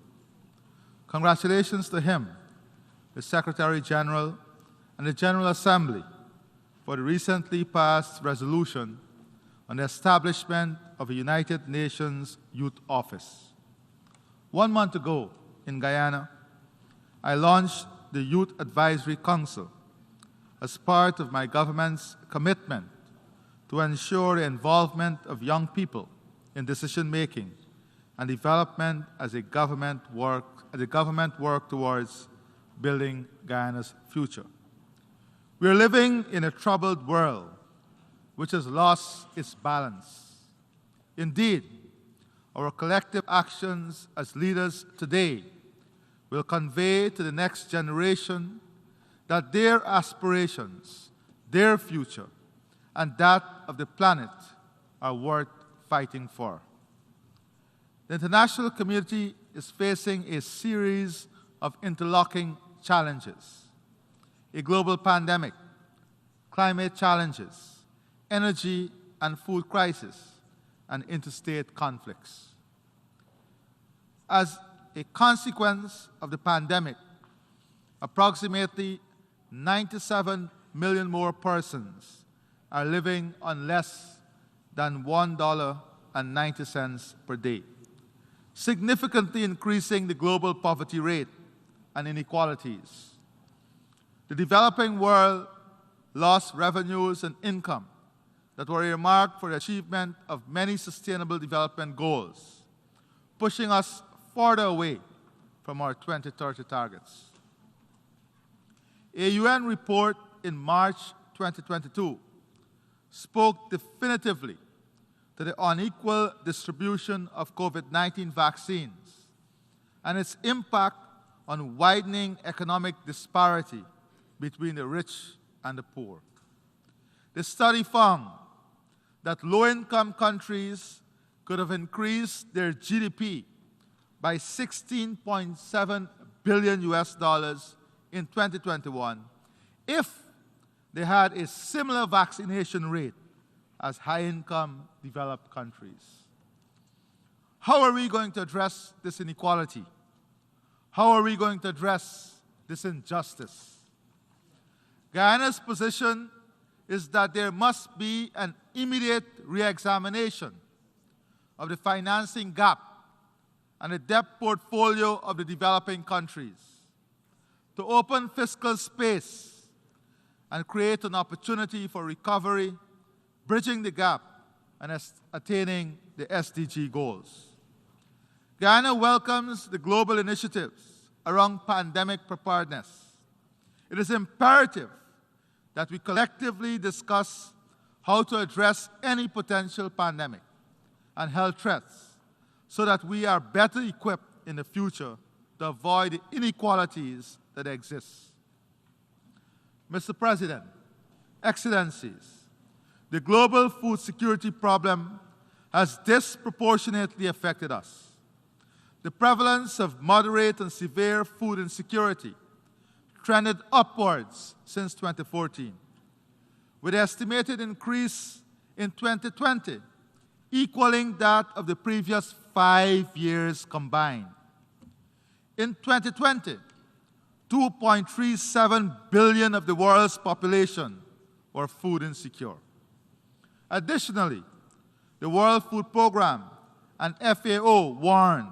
Congratulations to him, the Secretary General, and the General Assembly for the recently passed resolution on the establishment of a United Nations Youth Office. 1 month ago in Guyana, I launched the Youth Advisory Council as part of my government's commitment to ensure the involvement of young people in decision-making and development as the government work towards building Guyana's future. We are living in a troubled world which has lost its balance. Indeed, our collective actions as leaders today will convey to the next generation that their aspirations, their future, and that of the planet are worth fighting for. The international community is facing a series of interlocking challenges: a global pandemic, climate challenges, energy and food crisis, and interstate conflicts. As a consequence of the pandemic, approximately 97 million more persons are living on less than $1.90 per day, significantly increasing the global poverty rate and inequalities. The developing world lost revenues and income that were earmarked for the achievement of many sustainable development goals, pushing us further away from our 2030 targets. A UN report in March 2022 spoke definitively to the unequal distribution of COVID-19 vaccines and its impact on widening economic disparity between the rich and the poor. The study found that low-income countries could have increased their GDP by $16.7 billion in 2021 if they had a similar vaccination rate as high-income developed countries. How are we going to address this inequality? How are we going to address this injustice? Guyana's position is that there must be an immediate re-examination of the financing gap and the debt portfolio of the developing countries to open fiscal space and create an opportunity for recovery, bridging the gap and attaining the SDG goals. Guyana welcomes the global initiatives around pandemic preparedness. It is imperative that we collectively discuss how to address any potential pandemic and health threats so that we are better equipped in the future to avoid the inequalities that exist. Mr. President, Excellencies, the global food security problem has disproportionately affected us. The prevalence of moderate and severe food insecurity trended upwards since 2014, with an estimated increase in 2020 equaling that of the previous 5 years combined. In 2020, 2.37 billion of the world's population were food insecure. Additionally, the World Food Programme and FAO warned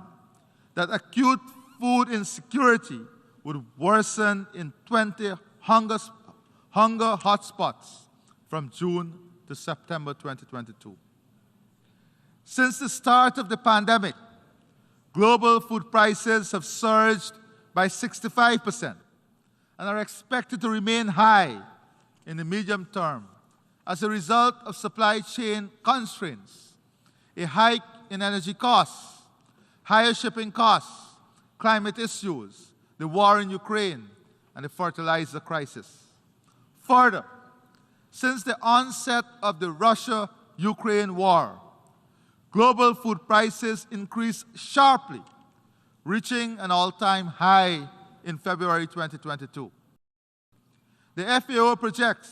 that acute food insecurity would worsen in 20 hunger hotspots from June to September 2022. Since the start of the pandemic, global food prices have surged by 65% and are expected to remain high in the medium term as a result of supply chain constraints, a hike in energy costs, higher shipping costs, climate issues, the war in Ukraine, and the fertilizer crisis. Further, since the onset of the Russia-Ukraine war, global food prices increased sharply, reaching an all-time high in February 2022. The FAO projects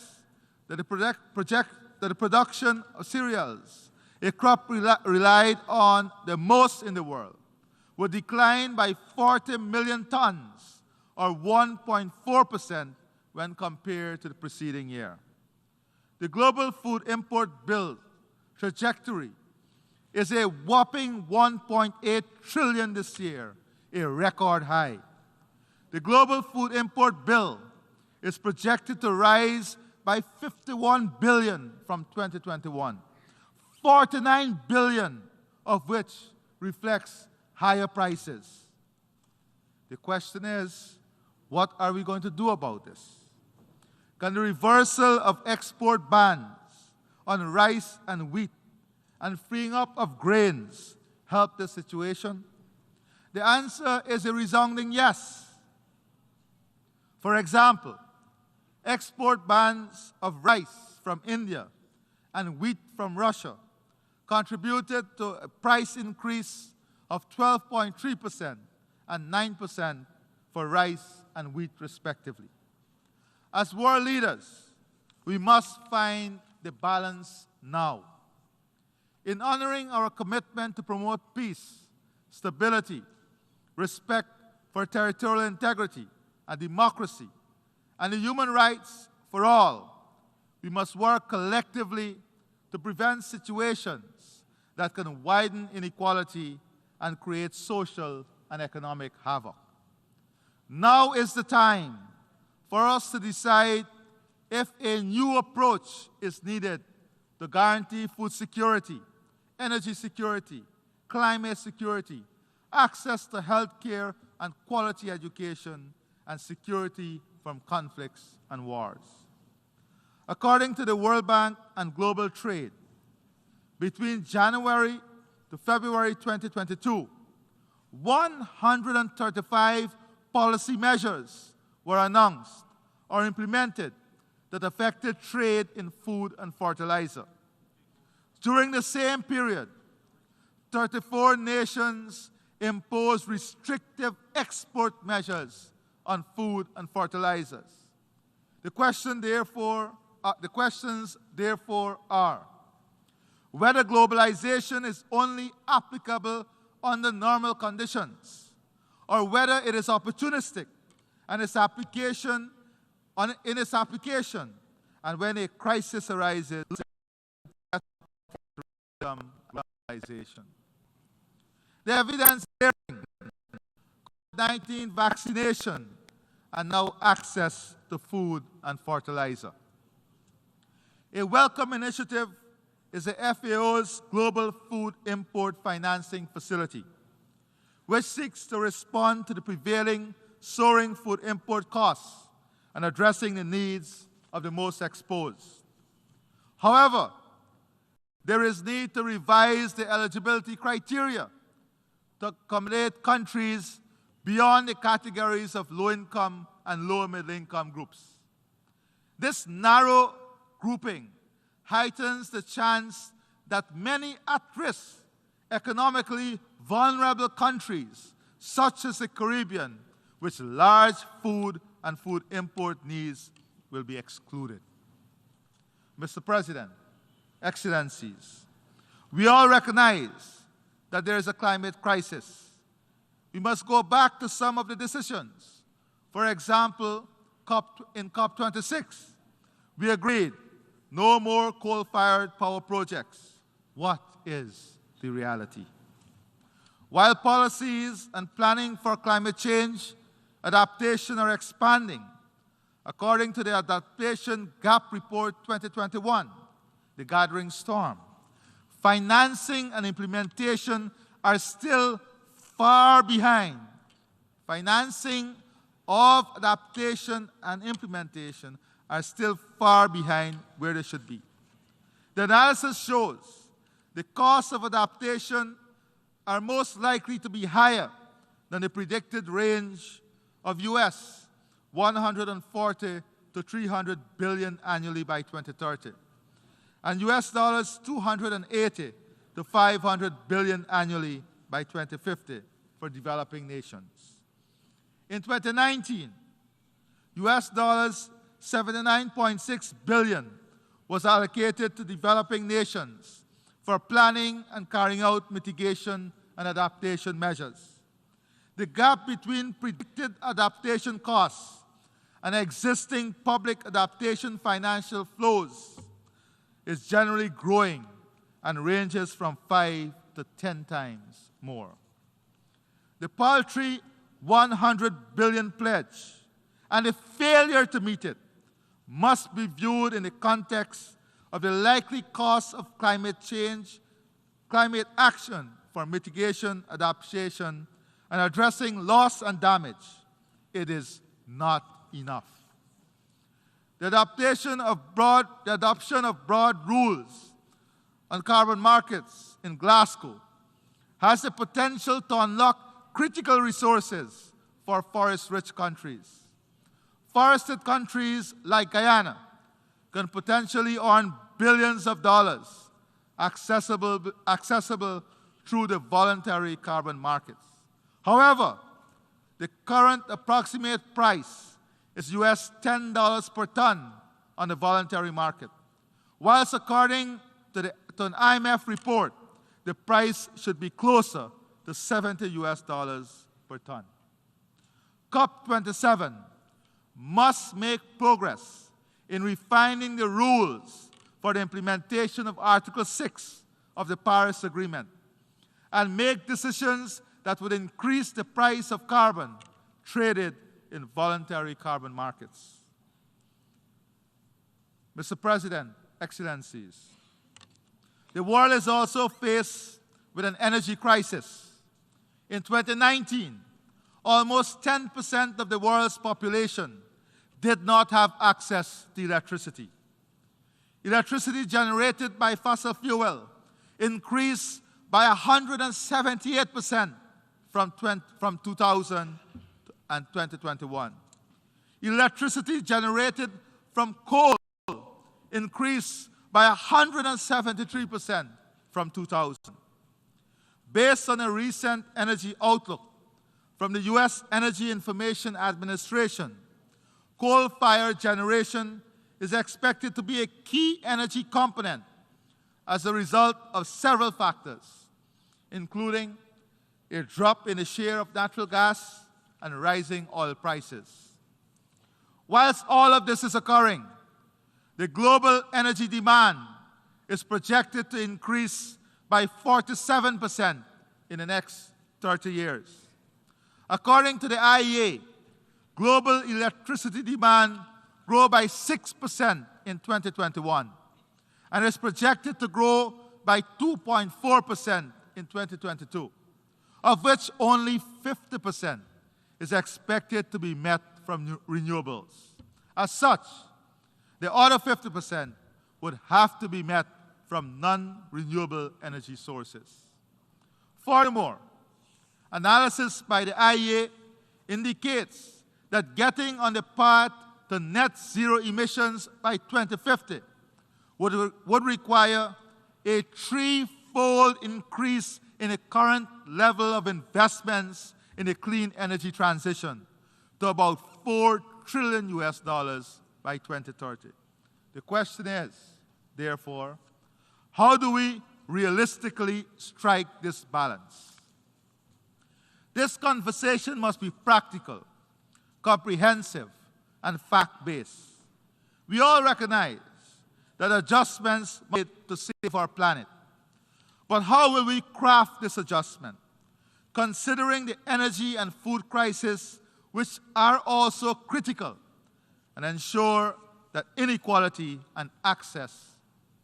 that the production of cereals, a crop relied on the most in the world, would decline by 40 million tons, or 1.4% when compared to the preceding year. The global food import bill trajectory is a whopping 1.8 trillion this year, a record high. The global food import bill is projected to rise by 51 billion from 2021, 49 billion of which reflects higher prices. The question is, what are we going to do about this? Can the reversal of export bans on rice and wheat and freeing up of grains help the situation? The answer is a resounding yes. For example, export bans of rice from India and wheat from Russia contributed to a price increase of 12.3% and 9% for rice and wheat respectively. As world leaders, we must find the balance now. In honoring our commitment to promote peace, stability, respect for territorial integrity and democracy, and the human rights for all, we must work collectively to prevent situations that can widen inequality and create social and economic havoc. Now is the time for us to decide if a new approach is needed to guarantee food security, energy security, climate security, access to health care and quality education, and security from conflicts and wars. According to the World Bank and Global Trade, between January to February 2022, 135 policy measures were announced or implemented that affected trade in food and fertilizer. During the same period, 34 nations imposed restrictive export measures on food and fertilizers. The questions therefore are whether globalization is only applicable under normal conditions, or whether it is opportunistic and its application, and when a crisis arises, globalization. The evidence bearing COVID-19 vaccination and now access to food and fertilizer. A welcome initiative is the FAO's Global Food Import Financing Facility, which seeks to respond to the prevailing soaring food import costs and addressing the needs of the most exposed. However, there is need to revise the eligibility criteria to accommodate countries beyond the categories of low-income and low-middle-income groups. This narrow grouping heightens the chance that many at-risk, economically vulnerable countries, such as the Caribbean, with large food and food import needs, will be excluded. Mr. President, Excellencies, we all recognize that there is a climate crisis. We must go back to some of the decisions. For example, in COP26, we agreed no more coal-fired power projects. What is the reality? While policies and planning for climate change adaptation are expanding, according to the Adaptation Gap Report 2021, the gathering storm, financing and implementation are still far behind. Financing of adaptation and implementation are still far behind where they should be. The analysis shows the costs of adaptation are most likely to be higher than the predicted range of US 140 to 300 billion annually by 2030, and US dollars 280 to 500 billion annually by 2050 for developing nations. In 2019, US dollars 79.6 billion was allocated to developing nations for planning and carrying out mitigation and adaptation measures. The gap between predicted adaptation costs and existing public adaptation financial flows is generally growing and ranges from 5 to 10 times more. The paltry 100 billion pledge and the failure to meet it must be viewed in the context of the likely costs of climate change, climate action for mitigation, adaptation, and addressing loss and damage. It is not enough. The adoption of broad rules on carbon markets in Glasgow has the potential to unlock critical resources for forest-rich countries. Forested countries like Guyana can potentially earn billions of dollars accessible through the voluntary carbon markets. However, the current approximate price is US $10 per ton on the voluntary market, whilst according to an IMF report, the price should be closer to $70 per ton. COP27 must make progress in refining the rules for the implementation of Article 6 of the Paris Agreement and make decisions that would increase the price of carbon traded in voluntary carbon markets. Mr. President, Excellencies, the world is also faced with an energy crisis. In 2019, almost 10% of the world's population did not have access to electricity. Electricity generated by fossil fuel increased by 178% from 2000 and 2021. Electricity generated from coal increased by 173% from 2000. Based on a recent energy outlook from the US Energy Information Administration, coal-fired generation is expected to be a key energy component as a result of several factors, including a drop in the share of natural gas and rising oil prices. Whilst all of this is occurring, the global energy demand is projected to increase by 47% in the next 30 years. According to the IEA, global electricity demand grew by 6% in 2021 and is projected to grow by 2.4% in 2022, of which only 50% is expected to be met from renewables. As such, the other 50% would have to be met from non-renewable energy sources. Furthermore, analysis by the IEA indicates that getting on the path to net zero emissions by 2050 would require a threefold increase in the current level of investments in the clean energy transition to about $4 trillion by 2030. The question is, therefore, how do we realistically strike this balance? This conversation must be practical, comprehensive, and fact-based. We all recognize that adjustments made to save our planet. But how will we craft this adjustment, considering the energy and food crisis, which are also critical, and ensure that inequality and access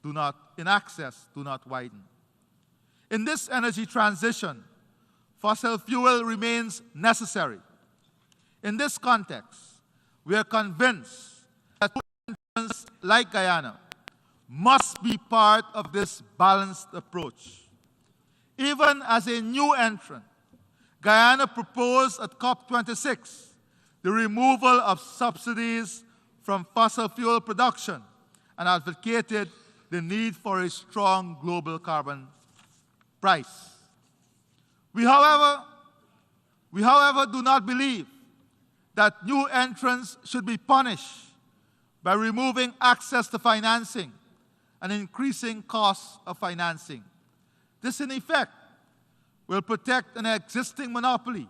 do not widen? In this energy transition, fossil fuel remains necessary. In this context, we are convinced that countries like Guyana must be part of this balanced approach. Even as a new entrant, Guyana proposed at COP26 the removal of subsidies from fossil fuel production and advocated the need for a strong global carbon price. We, however, do not believe that new entrants should be punished by removing access to financing and increasing costs of financing. This, in effect, will protect an existing monopoly,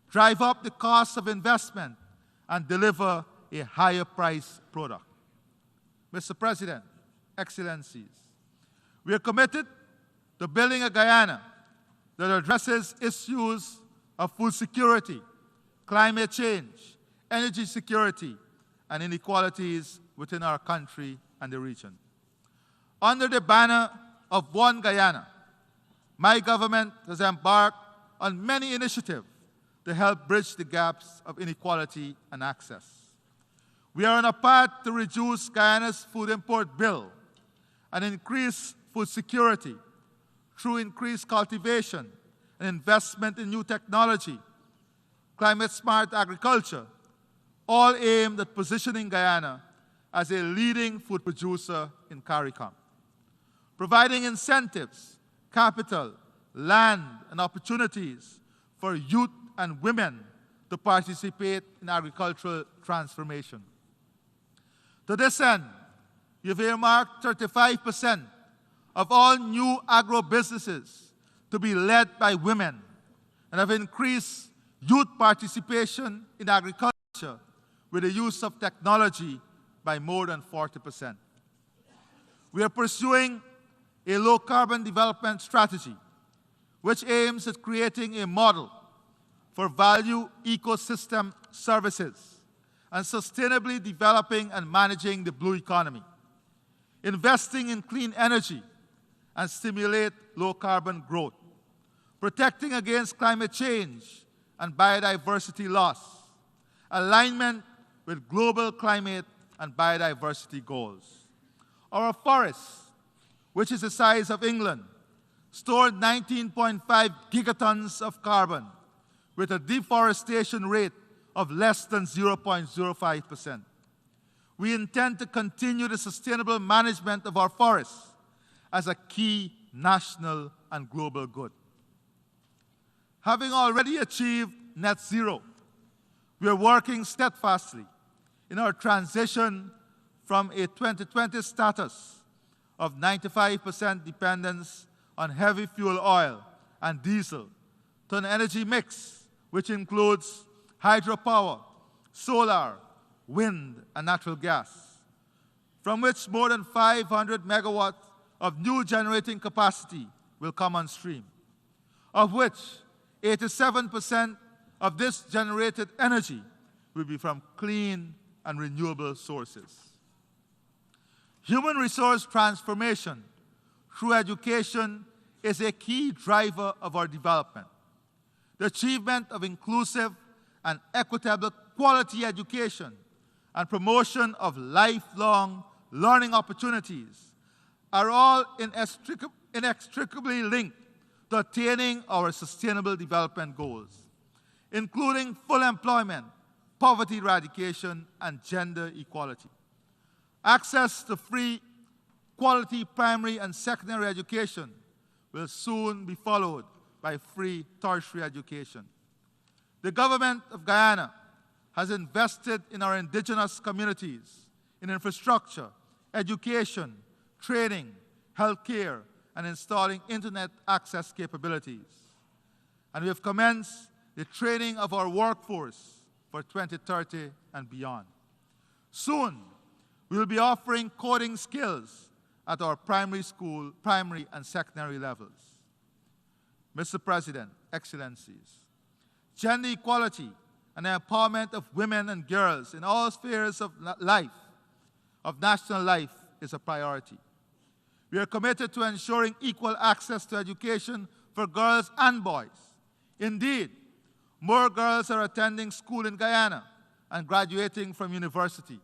drive up the cost of investment, and deliver a higher price product. Mr. President, Excellencies, we are committed to building a Guyana that addresses issues of food security, climate change, energy security, and inequalities within our country and the region. Under the banner of One Guyana, my government has embarked on many initiatives to help bridge the gaps of inequality and access. We are on a path to reduce Guyana's food import bill and increase food security through increased cultivation and investment in new technology, climate-smart agriculture, all aimed at positioning Guyana as a leading food producer in CARICOM. Providing incentives, capital, land, and opportunities for youth and women to participate in agricultural transformation. To this end, you've earmarked 35% of all new agro-businesses to be led by women and have increased youth participation in agriculture with the use of technology by more than 40%. We are pursuing a low-carbon development strategy which aims at creating a model for value ecosystem services and sustainably developing and managing the blue economy, investing in clean energy and stimulate low-carbon growth, protecting against climate change and biodiversity loss, alignment with global climate and biodiversity goals. Our forests, which is the size of England, stored 19.5 gigatons of carbon with a deforestation rate of less than 0.05%. We intend to continue the sustainable management of our forests as a key national and global good. Having already achieved net zero, we are working steadfastly in our transition from a 2020 status of 95% dependence on heavy fuel oil and diesel to an energy mix which includes hydropower, solar, wind, and natural gas, from which more than 500 megawatts of new generating capacity will come on stream, of which 87% of this generated energy will be from clean and renewable sources. Human resource transformation through education is a key driver of our development. The achievement of inclusive and equitable quality education and promotion of lifelong learning opportunities are all inextricably linked to attaining our sustainable development goals, including full employment, poverty eradication, and gender equality. Access to free, quality primary and secondary education will soon be followed by free tertiary education. The government of Guyana has invested in our indigenous communities, in infrastructure, education, training, healthcare, and installing internet access capabilities. And we have commenced the training of our workforce for 2030 and beyond. Soon, we will be offering coding skills at our primary school, primary and secondary levels. Mr. President, Excellencies, gender equality and the empowerment of women and girls in all spheres of life, of national life, is a priority. We are committed to ensuring equal access to education for girls and boys. Indeed, more girls are attending school in Guyana and graduating from university.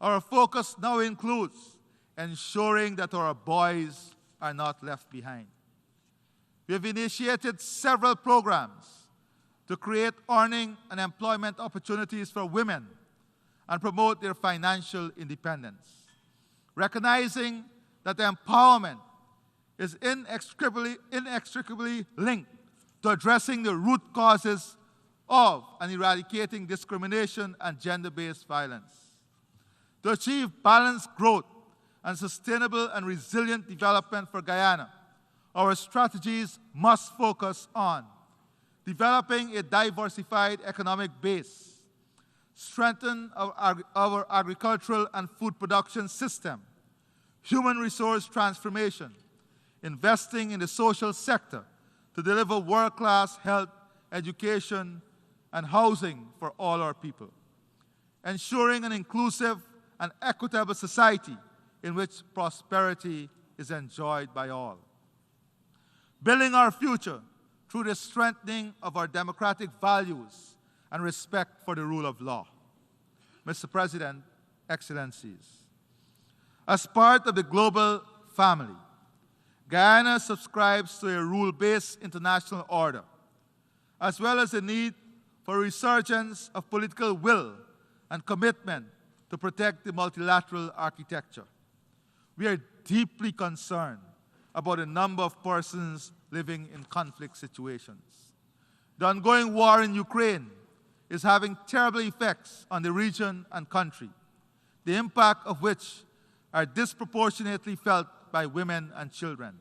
Our focus now includes ensuring that our boys are not left behind. We have initiated several programs to create earning and employment opportunities for women and promote their financial independence. Recognizing that empowerment is inextricably linked to addressing the root causes of and eradicating discrimination and gender-based violence. To achieve balanced growth and sustainable and resilient development for Guyana, our strategies must focus on developing a diversified economic base, strengthen our agricultural and food production system, human resource transformation, investing in the social sector to deliver world-class health, education, and housing for all our people, ensuring an inclusive and equitable society in which prosperity is enjoyed by all, building our future through the strengthening of our democratic values and respect for the rule of law. Mr. President, Excellencies, as part of the global family, Guyana subscribes to a rule-based international order, as well as the need for resurgence of political will and commitment to protect the multilateral architecture. We are deeply concerned about the number of persons living in conflict situations. The ongoing war in Ukraine is having terrible effects on the region and country, the impact of which are disproportionately felt by women and children.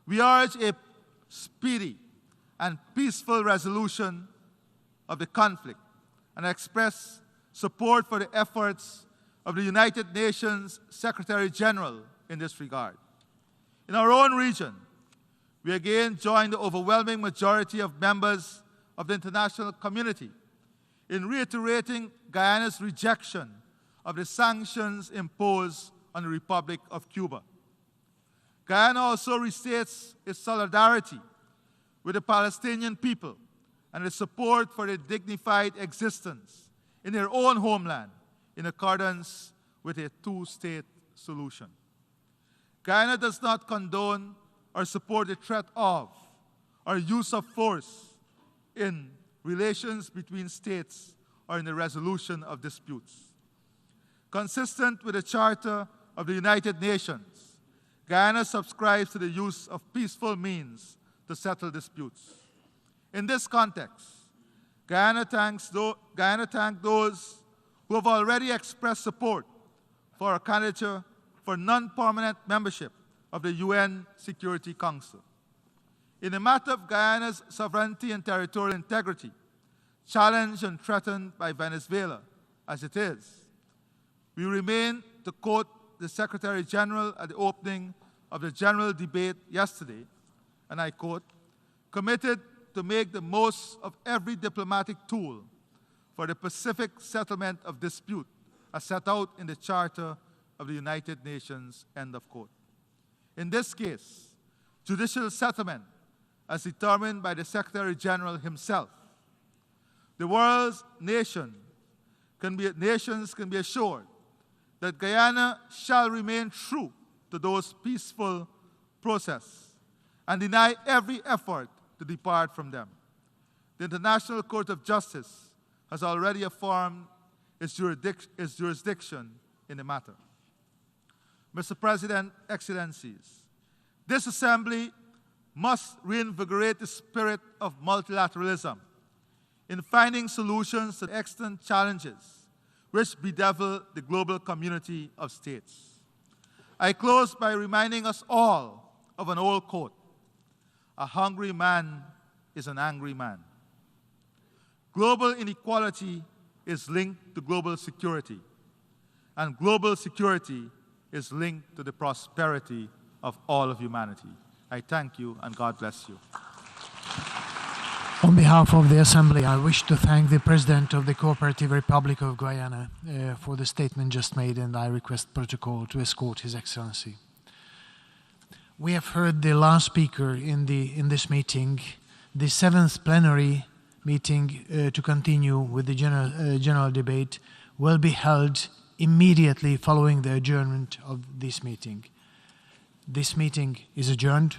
We urge a speedy and peaceful resolution of the conflict and express support for the efforts of the United Nations Secretary General in this regard. In our own region, we again join the overwhelming majority of members of the international community in reiterating Guyana's rejection of the sanctions imposed on the Republic of Cuba. Guyana also restates its solidarity with the Palestinian people and its support for their dignified existence in their own homeland in accordance with a two-state solution. Guyana does not condone or support the threat of or use of force in relations between states or in the resolution of disputes. Consistent with the Charter of the United Nations, Guyana subscribes to the use of peaceful means to settle disputes. In this context, Guyana thanks those who have already expressed support for a candidature for non-permanent membership of the UN Security Council. In the matter of Guyana's sovereignty and territorial integrity, challenged and threatened by Venezuela as it is, we remain, to quote the Secretary General at the opening of the general debate yesterday, and I quote, committed to make the most of every diplomatic tool for the pacific settlement of dispute as set out in the Charter of the United Nations, end of quote. In this case, judicial settlement as determined by the Secretary General himself. The world's nations can be assured that Guyana shall remain true to those peaceful processes and deny every effort to depart from them. The International Court of Justice has already affirmed its jurisdiction in the matter. Mr. President, Excellencies, this Assembly must reinvigorate the spirit of multilateralism in finding solutions to the extant challenges which bedevil the global community of states. I close by reminding us all of an old quote: "A hungry man is an angry man." Global inequality is linked to global security, and global security is linked to the prosperity of all of humanity. I thank you, and God bless you. On behalf of the Assembly, I wish to thank the President of the Cooperative Republic of Guyana for the statement just made, and I request protocol to escort His Excellency. We have heard the last speaker in this meeting. The 7th plenary meeting to continue with the general debate will be held immediately following the adjournment of this meeting. This meeting is adjourned.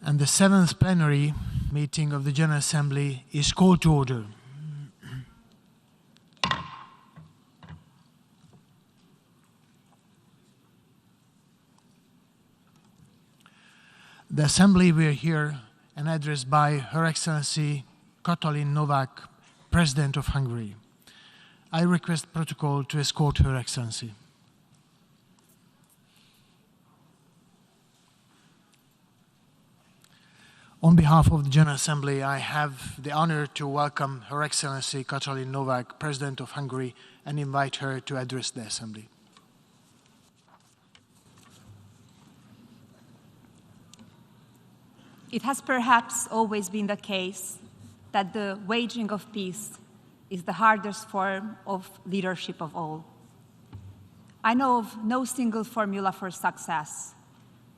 And the 7th plenary meeting of the General Assembly is called to order. The Assembly will hear an address by Her Excellency Katalin Novák, President of Hungary. I request protocol to escort Her Excellency. On behalf of the General Assembly, I have the honor to welcome Her Excellency Katalin Novák, President of Hungary, and invite her to address the Assembly. It has perhaps always been the case that the waging of peace is the hardest form of leadership of all. I know of no single formula for success,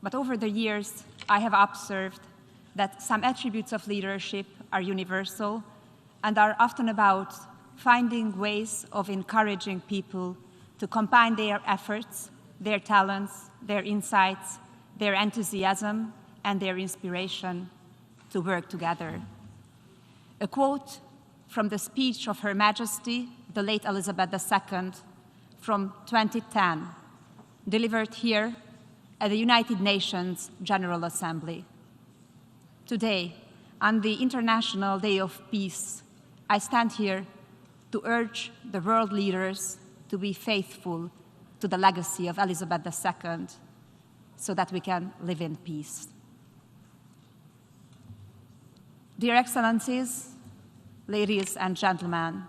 but over the years, I have observed that some attributes of leadership are universal and are often about finding ways of encouraging people to combine their efforts, their talents, their insights, their enthusiasm, and their inspiration to work together. A quote from the speech of Her Majesty, the late Elizabeth II, from 2010, delivered here at the United Nations General Assembly. Today, on the International Day of Peace, I stand here to urge the world leaders to be faithful to the legacy of Elizabeth II so that we can live in peace. Dear Excellencies, ladies and gentlemen,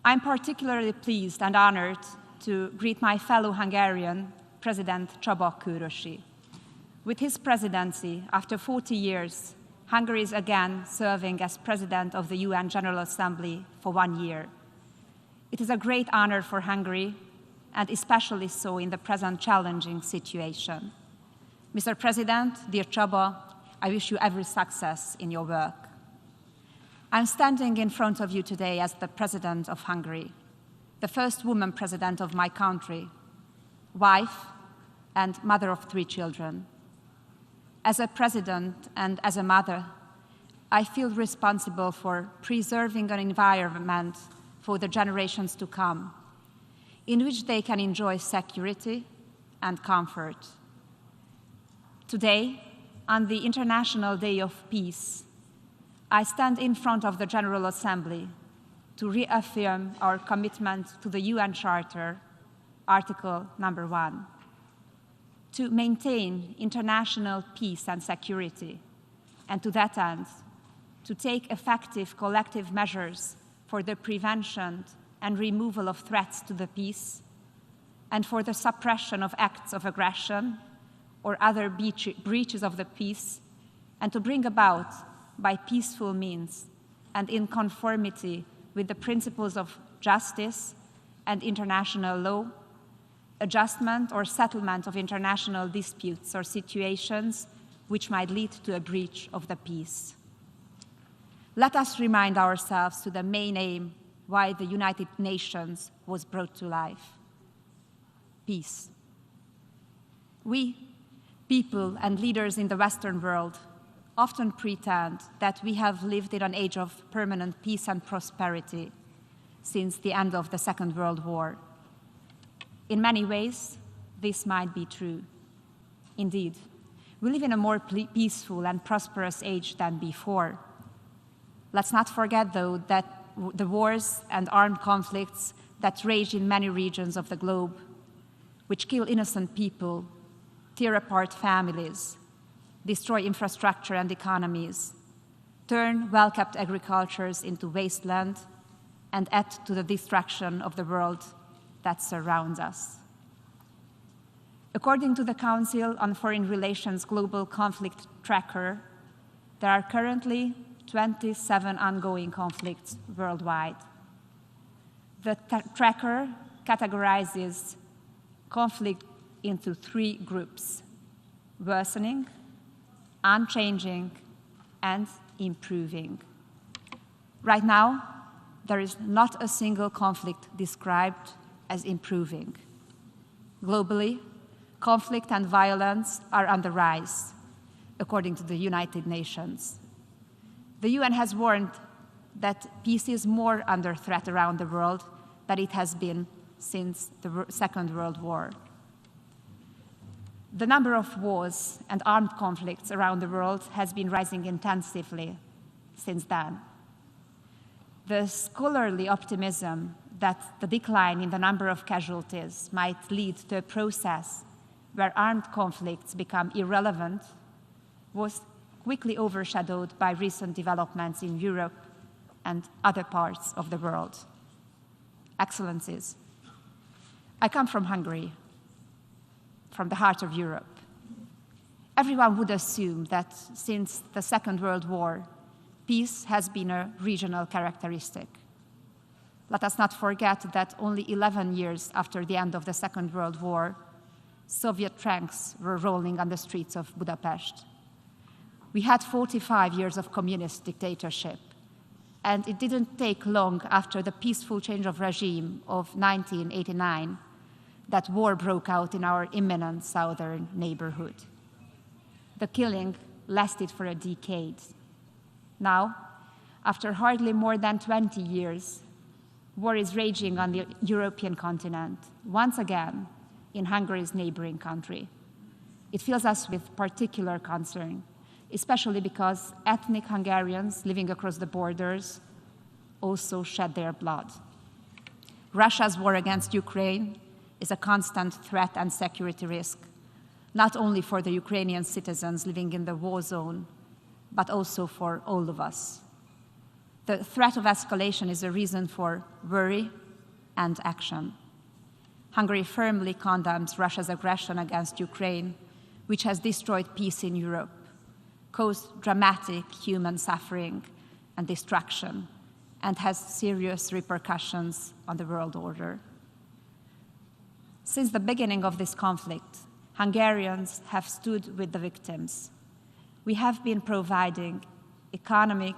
I'm particularly pleased and honored to greet my fellow Hungarian, President Csaba Kőrösi. With his presidency, after 40 years, Hungary is again serving as President of the UN General Assembly for 1 year. It is a great honor for Hungary, and especially so in the present challenging situation. Mr. President, dear Csaba, I wish you every success in your work. I'm standing in front of you today as the President of Hungary, the first woman president of my country, wife and mother of 3 children. As a president and as a mother, I feel responsible for preserving an environment for the generations to come, in which they can enjoy security and comfort. Today, on the International Day of Peace, I stand in front of the General Assembly to reaffirm our commitment to the UN Charter, Article number 1, to maintain international peace and security, and to that end, to take effective collective measures for the prevention and removal of threats to the peace, and for the suppression of acts of aggression or other breaches of the peace, and to bring about, by peaceful means, and in conformity with the principles of justice and international law, adjustment or settlement of international disputes or situations which might lead to a breach of the peace. Let us remind ourselves to the main aim why the United Nations was brought to life: peace. We, people and leaders in the Western world, often pretend that we have lived in an age of permanent peace and prosperity since the end of the Second World War. In many ways, this might be true. Indeed, we live in a more peaceful and prosperous age than before. Let's not forget, though, that the wars and armed conflicts that rage in many regions of the globe, which kill innocent people, tear apart families, destroy infrastructure and economies, turn well-kept agricultures into wasteland, and add to the destruction of the world that surrounds us. According to the Council on Foreign Relations Global Conflict Tracker, there are currently 27 ongoing conflicts worldwide. The tracker categorizes conflict into 3 groups: worsening, unchanging, and improving. Right now, there is not a single conflict described as improving. Globally, conflict and violence are on the rise, according to the United Nations. The UN has warned that peace is more under threat around the world than it has been since the Second World War. The number of wars and armed conflicts around the world has been rising intensively since then. The scholarly optimism that the decline in the number of casualties might lead to a process where armed conflicts become irrelevant was quickly overshadowed by recent developments in Europe and other parts of the world. Excellencies, I come from Hungary, from the heart of Europe. Everyone would assume that since the Second World War, peace has been a regional characteristic. Let us not forget that only 11 years after the end of the Second World War, Soviet tanks were rolling on the streets of Budapest. We had 45 years of communist dictatorship, and it didn't take long after the peaceful change of regime of 1989 that war broke out in our imminent southern neighborhood. The killing lasted for a decade. Now, after hardly more than 20 years, war is raging on the European continent, once again in Hungary's neighboring country. It fills us with particular concern, especially because ethnic Hungarians living across the borders also shed their blood. Russia's war against Ukraine is a constant threat and security risk, not only for the Ukrainian citizens living in the war zone, but also for all of us. The threat of escalation is a reason for worry and action. Hungary firmly condemns Russia's aggression against Ukraine, which has destroyed peace in Europe, caused dramatic human suffering and destruction, and has serious repercussions on the world order. Since the beginning of this conflict, Hungarians have stood with the victims. We have been providing economic,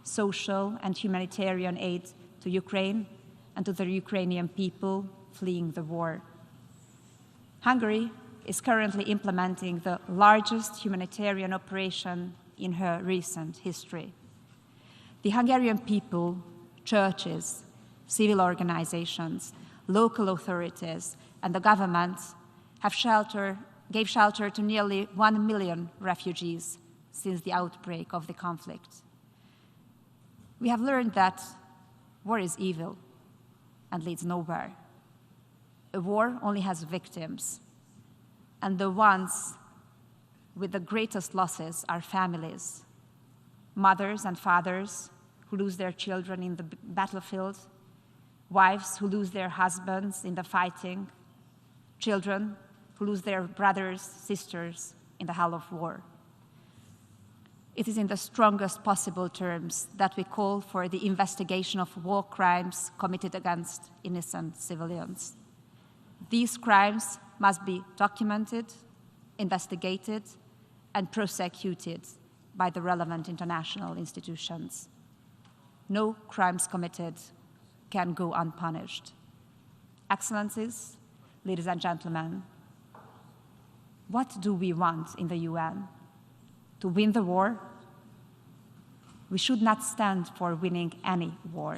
social, and humanitarian aid to Ukraine and to the Ukrainian people fleeing the war. Hungary is currently implementing the largest humanitarian operation in her recent history. The Hungarian people, churches, civil organizations, local authorities, and the government gave shelter to nearly 1 million refugees since the outbreak of the conflict. We have learned that war is evil and leads nowhere. A war only has victims, and the ones with the greatest losses are families, mothers and fathers who lose their children in the battlefield, wives who lose their husbands in the fighting, children who lose their brothers, sisters in the hell of war. it is in the strongest possible terms that we call for the investigation of war crimes committed against innocent civilians. These crimes must be documented, investigated, and prosecuted by the relevant international institutions. No crimes committed can go unpunished. Excellencies, ladies and gentlemen, what do we want in the UN? To win the war? We should not stand for winning any war.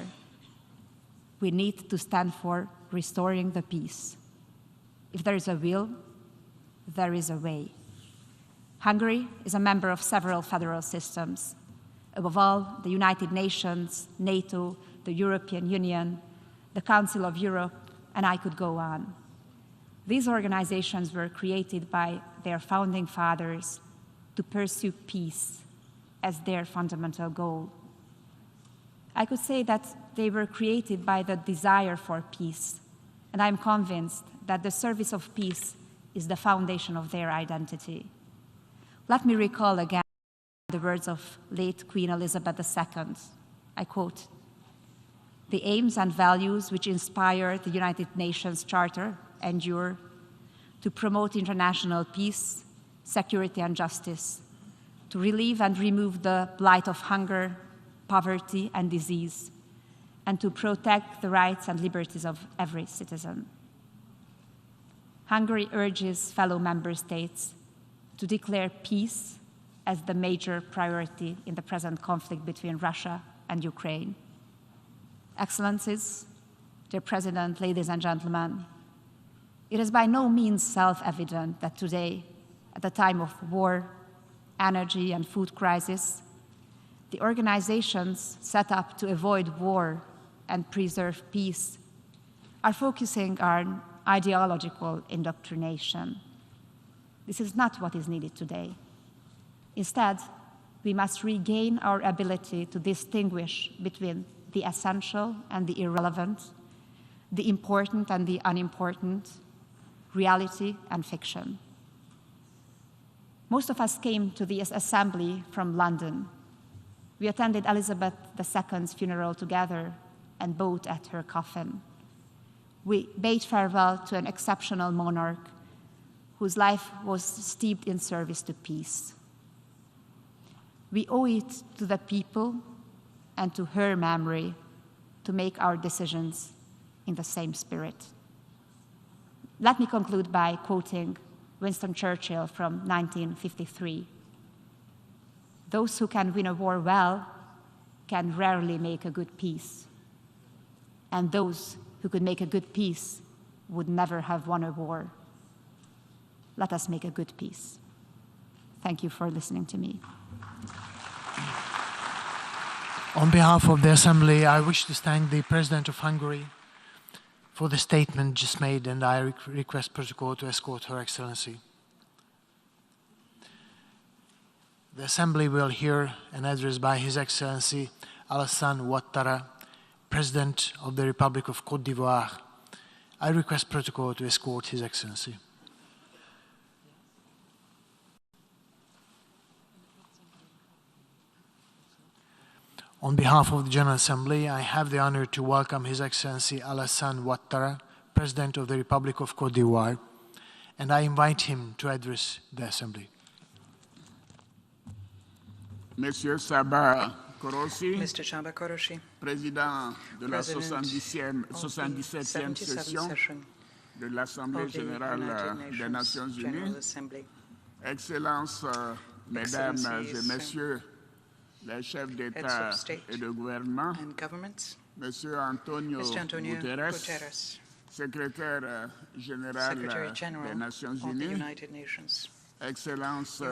We need to stand for restoring the peace. If there is a will, there is a way. Hungary is a member of several federal systems. Above all, the United Nations, NATO, the European Union, the Council of Europe, and I could go on. These organizations were created by their founding fathers to pursue peace as their fundamental goal. I could say that they were created by the desire for peace, and I'm convinced that the service of peace is the foundation of their identity. Let me recall again the words of late Queen Elizabeth II. I quote, "The aims and values which inspire the United Nations Charter endure to promote international peace, security, and justice, to relieve and remove the blight of hunger, poverty, and disease, and to protect the rights and liberties of every citizen." Hungary urges fellow member states to declare peace as the major priority in the present conflict between Russia and Ukraine. Excellencies, dear President, ladies and gentlemen, it is by no means self-evident that today, at the time of war, energy, and food crisis, the organizations set up to avoid war and preserve peace are focusing on ideological indoctrination. This is not what is needed today. Instead, we must regain our ability to distinguish between the essential and the irrelevant, the important and the unimportant, reality and fiction. Most of us came to the assembly from London. We attended Elizabeth II's funeral together and bowed at her coffin. We bade farewell to an exceptional monarch whose life was steeped in service to peace. We owe it to the people and to her memory to make our decisions in the same spirit. Let me conclude by quoting Winston Churchill from 1953. "Those who can win a war well can rarely make a good peace. And those who could make a good peace would never have won a war. Let us make a good peace." Thank you for listening to me. On behalf of the Assembly, I wish to thank the President of Hungary for the statement just made, and I request protocol to escort Her Excellency. The Assembly will hear an address by His Excellency Alassane Ouattara, President of the Republic of Cote d'Ivoire. I request protocol to escort His Excellency. On behalf of the General Assembly, I have the honor to welcome His Excellency Alassane Ouattara, President of the Republic of Cote d'Ivoire, and I invite him to address the Assembly. Monsieur Sabah Korossi, Mr. Csaba Korosi, Président de la 77e session de l'Assemblée générale des Nations Unies, Excellences, Mesdames et Messieurs, les chefs d'État et de gouvernement, Monsieur Antonio Guterres, Secrétaire général des Nations Unies, Excellences,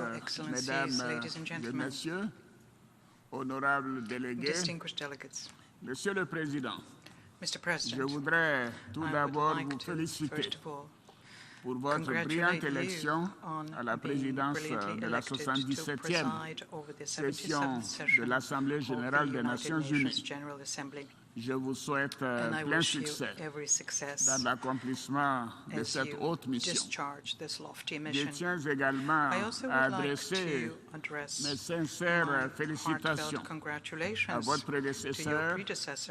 Mesdames et Messieurs, honorables délégués, Monsieur le Président, je voudrais tout d'abord vous féliciter pour votre brillante élection à la présidence de la 77e session de l'Assemblée générale des Nations Unies. Je vous souhaite plein succès dans l'accomplissement de cette haute mission. Je tiens également à adresser mes sincères félicitations à votre prédécesseur,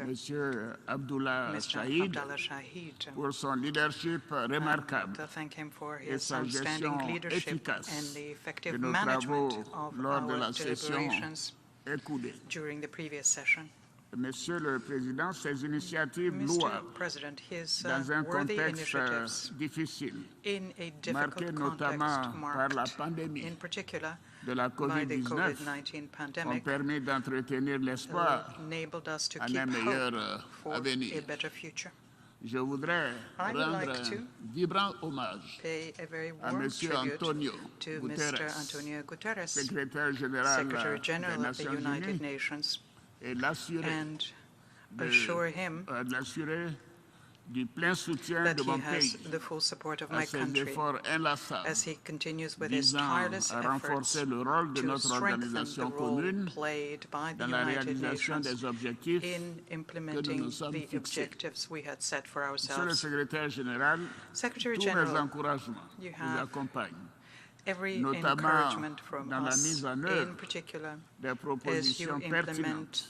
M. Abdullah Shahid, pour son leadership remarquable et sa gestion efficace de nos travaux lors de la session écoulée. Monsieur le Président, ces initiatives louables dans un contexte difficile, marqué notamment par la pandémie de la COVID-19, ont permis d'entretenir l'espoir en un meilleur avenir. Je voudrais rendre un vibrant hommage à Monsieur Antonio Guterres, secrétaire général des Nations Unies, et l'assurer du plein soutien de mon pays à ses efforts inlassables visant à renforcer le rôle de notre organisation commune dans la réalisation des objectifs que nous nous sommes fixés. Monsieur le secrétaire général, tous mes encouragements vous accompagnent, notamment dans la mise en œuvre des propositions pertinentes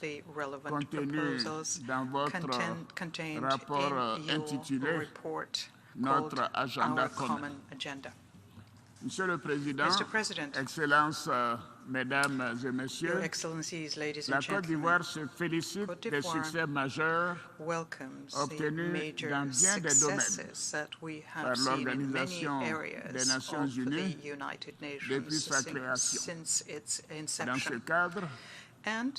contenues dans votre rapport intitulé « Notre agenda commun ». Monsieur le Président, Excellences, Mesdames et Messieurs, la Côte d'Ivoire se félicite des succès majeurs obtenus dans bien des domaines par l'Organisation des Nations Unies depuis sa création. Dans ce cadre,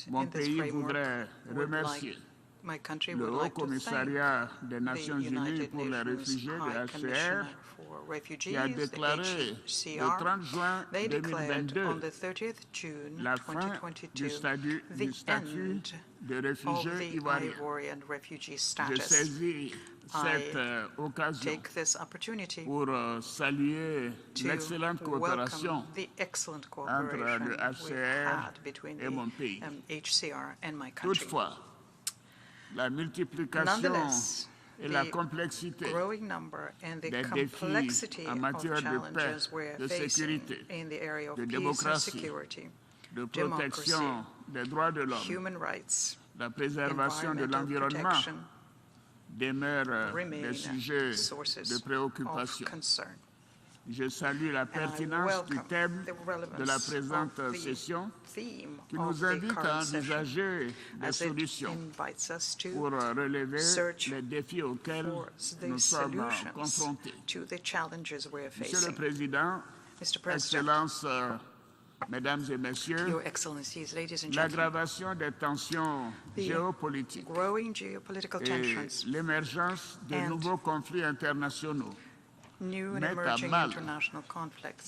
mon pays voudrait remercier le Haut Commissariat des Nations Unies pour les réfugiés, le HCR, qui a déclaré le 30 juin 2022 la fin du statut de réfugié ivoirien. Je saisis cette occasion pour saluer l'excellente coopération entre le HCR et mon pays. Toutefois, la multiplication et la complexité des défis en matière de paix, de sécurité, de démocratie, de protection des droits de l'homme, la préservation de l'environnement demeurent des sujets de préoccupation. Je salue la pertinence du thème de la présente session qui nous invite à envisager des solutions pour relever les défis auxquels nous sommes confrontés. Monsieur le Président, Excellences, Mesdames et Messieurs, l'aggravation des tensions géopolitiques et l'émergence de nouveaux conflits internationaux mettent à mal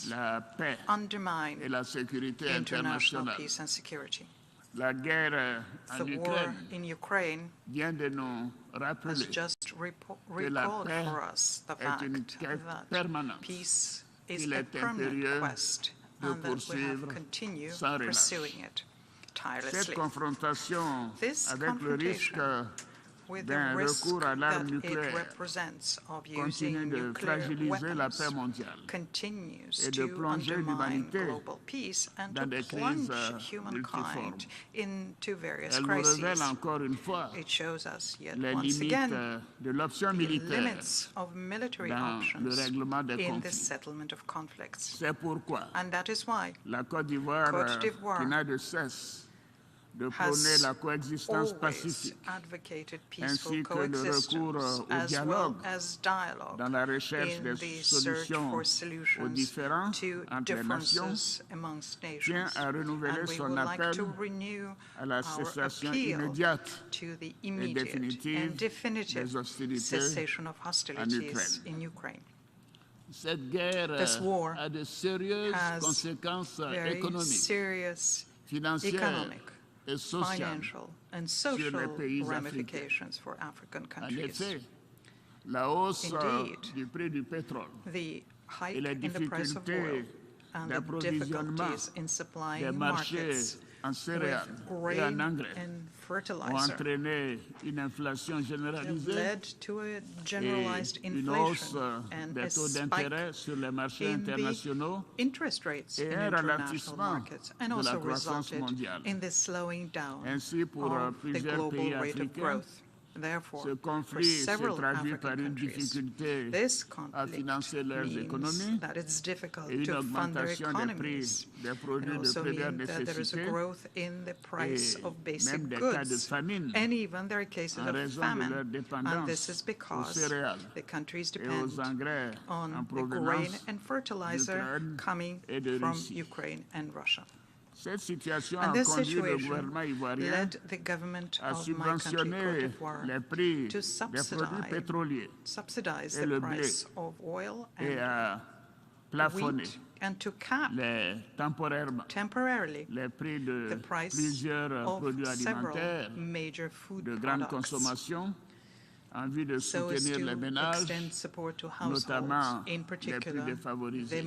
la paix et la sécurité internationale. La guerre en Ukraine vient de nous rappeler que la paix est une quête permanente. Il est impérieux de poursuivre sans relâche. Cette confrontation avec le risque d'un recours à l'arme nucléaire continue de fragiliser la paix mondiale et de plonger l'humanité dans des crises multiformes. Elle nous révèle encore une fois les limites de l'option militaire dans le règlement des conflits. C'est pourquoi la Côte d'Ivoire, qui n'a de cesse de prôner la coexistence pacifique, ainsi que le recours au dialogue dans la recherche des solutions aux différends entre les nations, tient à renouveler son appel à la cessation immédiate et définitive des hostilités en Ukraine. Cette guerre a de sérieuses conséquences économiques, financières et sociales sur les pays africains. En effet, la hausse du prix du pétrole et les difficultés d'approvisionnement des marchés en céréales et en engrais ont entraîné une inflation généralisée et une hausse des taux d'intérêt sur les marchés internationaux et un ralentissement de la croissance mondiale. Ainsi, pour plusieurs pays africains, ce conflit se traduit par une difficulté à financer leurs économies et une augmentation des prix des produits de première nécessité et même des cas de famine en raison de leur dépendance aux céréales et aux engrais en provenance d'Ukraine et de Russie. Cette situation a conduit le gouvernement ivoirien à subventionner les prix des produits pétroliers et le blé et à plafonner temporairement les prix de plusieurs produits alimentaires de grande consommation en vue de soutenir les ménages, notamment les plus défavorisés.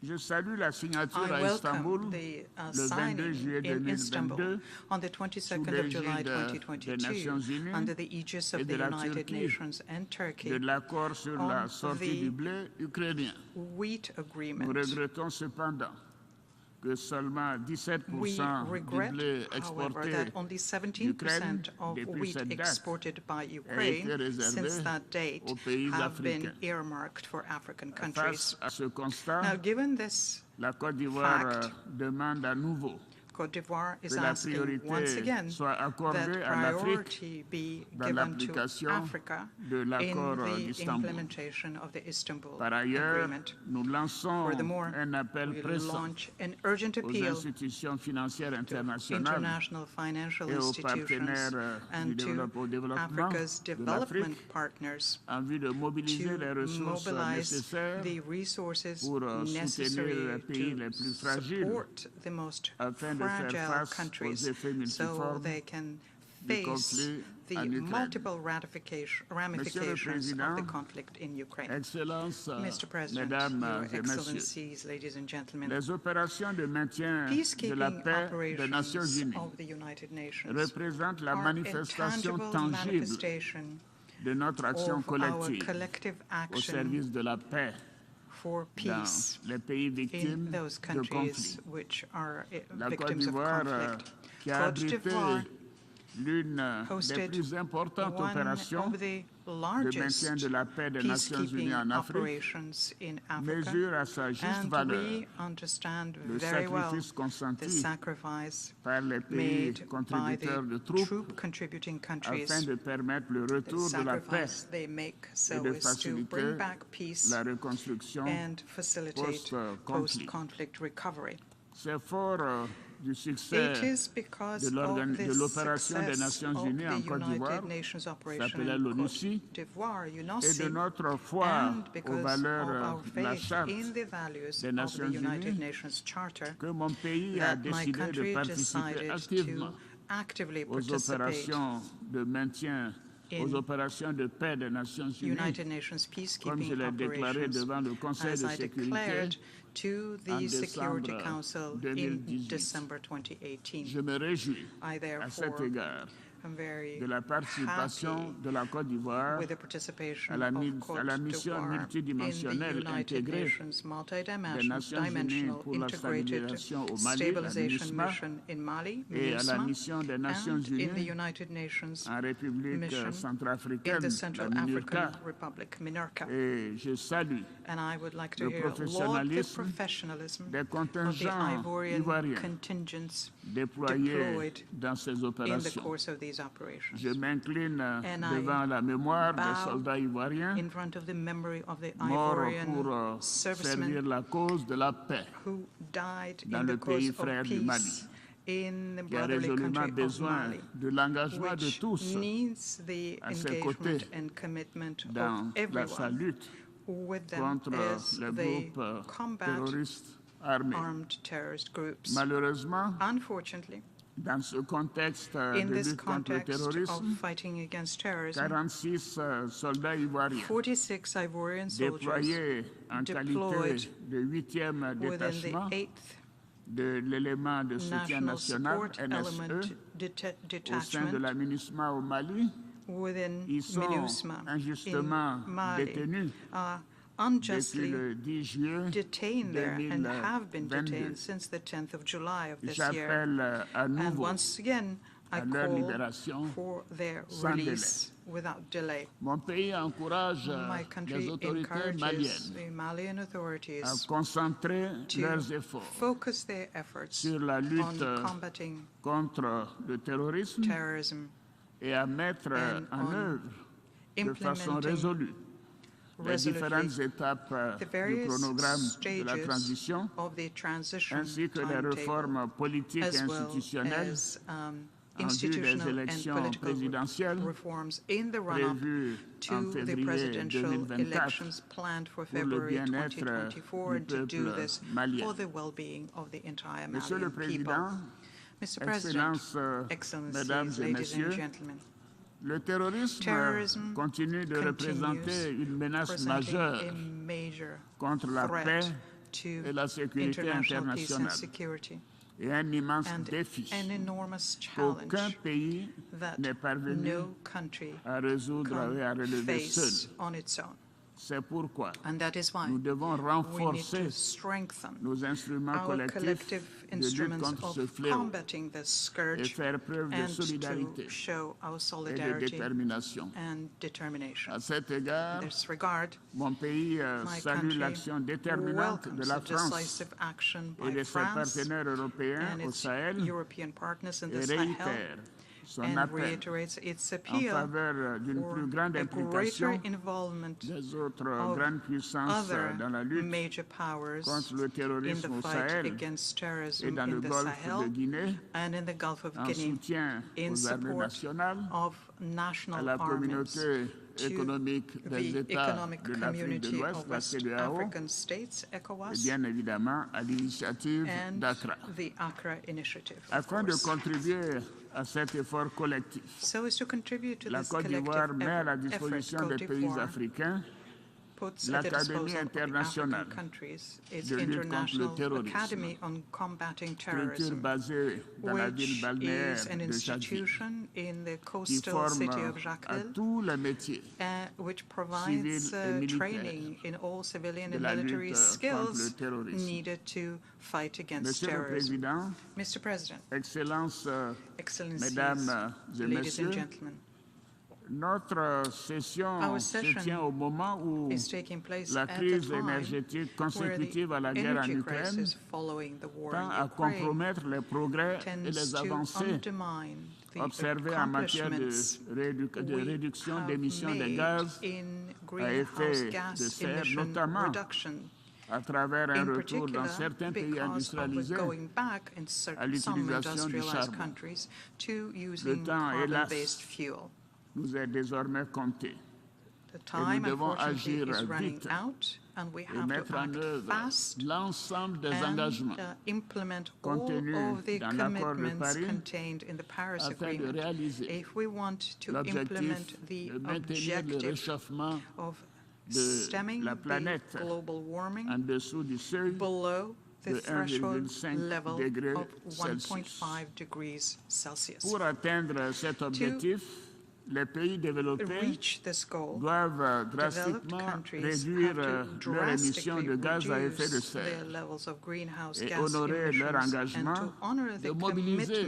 Je salue la signature à Istanbul le 22 juillet 2022 sous l'égide des Nations Unies et de la Turquie de l'accord sur la sortie du blé ukrainien. Nous regrettons cependant que seulement 17% du blé exporté d'Ukraine depuis cette date a été réservé aux pays africains. Face à ce constat, la Côte d'Ivoire demande à nouveau que la priorité soit accordée à l'Afrique dans l'application de l'accord d'Istanbul. Par ailleurs, nous lançons un appel pressant aux institutions financières internationales et aux partenaires du développement de l'Afrique en vue de mobiliser les ressources nécessaires pour soutenir les pays les plus fragiles afin de faire face aux effets multiformes du conflit en Ukraine. Monsieur le Président, Excellences, Mesdames et Messieurs, les opérations de maintien de la paix des Nations Unies représentent la manifestation tangible de notre action collective au service de la paix dans les pays victimes de conflits. La Côte d'Ivoire, qui a abrité l'une des plus importantes opérations de maintien de la paix des Nations Unies en Afrique, mesure à sa juste valeur le sacrifice consenti par les pays contributeurs de troupes afin de permettre le retour de la paix et de faciliter la reconstruction post-conflit. C'est fort du succès de l'opération des Nations Unies en Côte d'Ivoire, s'appelait l'ONUCI, et de notre foi aux valeurs de la Charte des Nations Unies, que mon pays a décidé de participer activement aux opérations de maintien, aux opérations de paix des Nations Unies, comme je l'ai déclaré devant le Conseil de sécurité en décembre 2018. Je me réjouis à cet égard de la participation de la Côte d'Ivoire à la mission multidimensionnelle intégrée des Nations Unies pour la stabilisation au Mali, la MINUSMA, et à la mission des Nations Unies en République centrafricaine, la MINURCA. Et je salue le professionnalisme des contingents ivoiriens déployés dans ces opérations. Je m'incline devant la mémoire des soldats ivoiriens morts pour servir la cause de la paix dans le pays frère du Mali, qui a résolument besoin de l'engagement de tous à ses côtés dans sa lutte contre les groupes terroristes armés. Malheureusement, dans ce contexte de lutte contre le terrorisme, 46 soldats ivoiriens déployés en qualité de 8e détachement de l'élément de soutien national, NSE, au sein de la MINUSMA au Mali. Ils sont injustement détenus depuis le 10 juillet 2022. J'appelle à nouveau à leur libération sans délai. Mon pays encourage les autorités maliennes à concentrer leurs efforts sur la lutte contre le terrorisme et à mettre en œuvre de façon résolue les différentes étapes du chronogramme de la transition, ainsi que les réformes politiques et institutionnelles en vue des élections présidentielles prévues en février 2024 pour le bien-être du peuple malien. Monsieur le Président, Excellences, Mesdames et Messieurs, le terrorisme continue de représenter une menace majeure contre la paix et la sécurité internationale et un immense défi qu'aucun pays n'est parvenu à résoudre et à relever seul. C'est pourquoi nous devons renforcer nos instruments collectifs de lutte contre ce fléau et faire preuve de solidarité et de détermination. À cet égard, mon pays salue l'action déterminante de la France et de ses partenaires européens au Sahel et réitère son appel en faveur d'une plus grande implication des autres grandes puissances dans la lutte contre le terrorisme au Sahel et dans le golfe de Guinée, en soutien aux armées nationales, à la communauté économique des États de l'Afrique de l'Ouest, la CEDEAO, et bien évidemment à l'initiative d'Accra. Afin de contribuer à cet effort collectif, la Côte d'Ivoire met à la disposition des pays africains l'Académie internationale de lutte contre le terrorisme, structure basée dans la ville balnéaire de Chadji, qui forme à tous les métiers civils et militaires de la lutte contre le terrorisme. Monsieur le Président, Excellences, Mesdames et Messieurs, notre session se tient au moment où la crise énergétique consécutive à la guerre en Ukraine tend à compromettre les progrès et les avancées observées en matière de réduction d'émissions de gaz à effet de serre, notamment à travers un retour dans certains pays industrialisés à l'utilisation du charbon. Le temps, hélas, nous est désormais compté. Et nous devons agir vite et mettre en œuvre l'ensemble des engagements contenus dans l'accord de Paris afin de réaliser l'objectif de maintenir le réchauffement de la planète en dessous du seuil de 1,5 degré Celsius. Pour atteindre cet objectif, les pays développés doivent drastiquement réduire leurs émissions de gaz à effet de serre et honorer leur engagement de mobiliser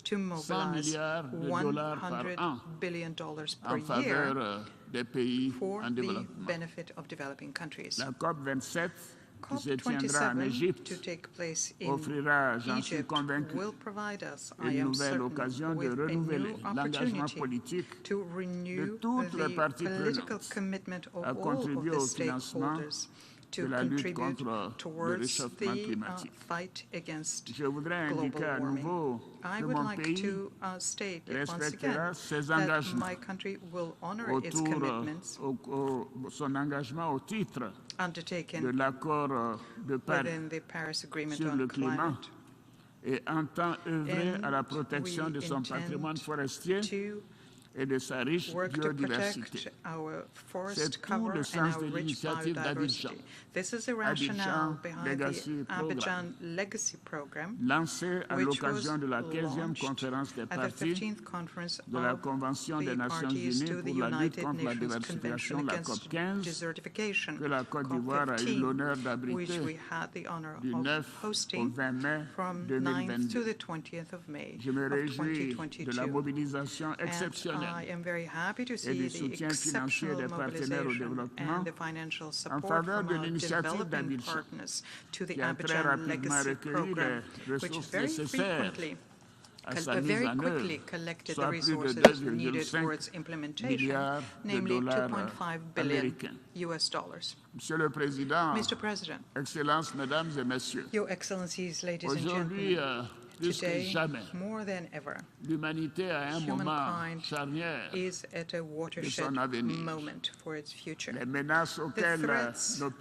100 milliards de dollars par an en faveur des pays en développement. La COP27 qui se tiendra en Égypte offrira, j'en suis convaincu, une nouvelle occasion de renouveler l'engagement politique de toutes les parties prenantes à contribuer au financement de la lutte contre le réchauffement climatique. Je voudrais indiquer à nouveau que mon pays respectera ses engagements son engagement au titre de l'accord de Paris sur le climat et entend œuvrer à la protection de son patrimoine forestier work to protect our forest cover and our rich biodiversity. This is the rationale behind the Abidjan Legacy Program, which was launched at the 15th Conference of the Parties to the United Nations Convention Against Desertification, COP15, which we had the honor of hosting from 9th to the 20th of May of 2022. And I am very happy to see the exceptional mobilization and the financial support from our developing partners to the Abidjan Legacy Program, which very quickly collected the resources needed for its implementation, namely $2.5 billion US dollars. Mr. President, Your Excellencies, ladies and gentlemen, today, more than ever, humankind is at a watershed moment for its future. The threats our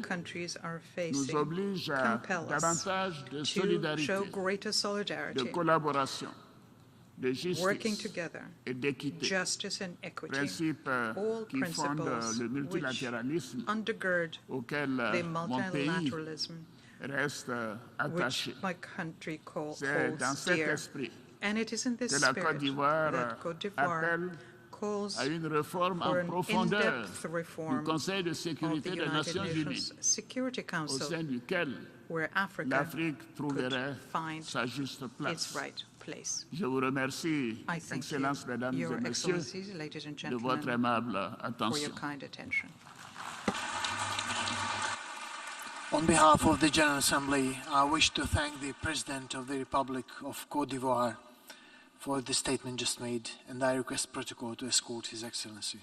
countries are facing compel us to show greater solidarity, working together, justice and equity, all principles which undergird the multilateralism which my country holds dear. And it is in this spirit that Cote d'Ivoire calls for an in-depth reform of the United Nations Security Council, where Africa could find its right place. I thank you, Your Excellencies, ladies and gentlemen, for your kind attention. On behalf of the General Assembly, I wish to thank the President of the Republic of Cote d'Ivoire for the statement just made, and I request protocol to escort His Excellency.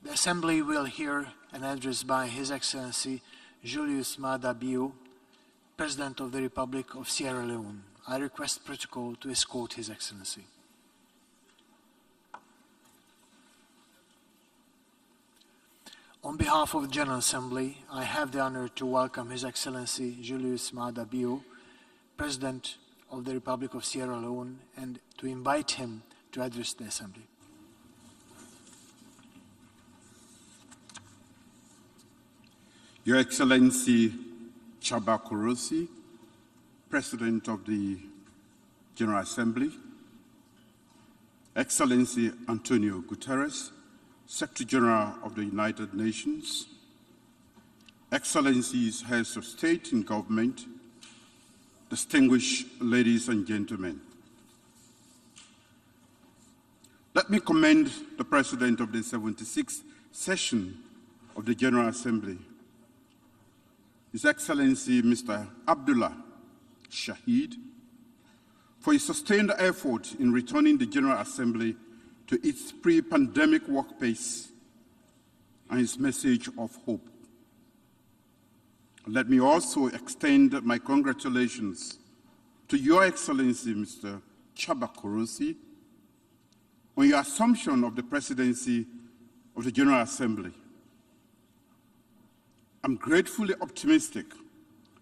The Assembly will hear an address by His Excellency Julius Maada Bio, President of the Republic of Sierra Leone. I request protocol to escort His Excellency. On behalf of the General Assembly, I have the honor to welcome His Excellency Julius Maada Bio, President of the Republic of Sierra Leone, and to invite him to address the Assembly. Your Excellency Cabo Korosi, President of the General Assembly, Excellency Antonio Guterres, Secretary General of the United Nations, Excellencies, Heads of State and Government, distinguished ladies and gentlemen. Let me commend the President of the 76th session of the General Assembly, His Excellency Mr. Abdullah Shahid, for his sustained effort in returning the General Assembly to its pre-pandemic work pace and his message of hope. Let me also extend my congratulations to Your Excellency, Mr. Cabo Korosi, on your assumption of the presidency of the General Assembly. I'm gratefully optimistic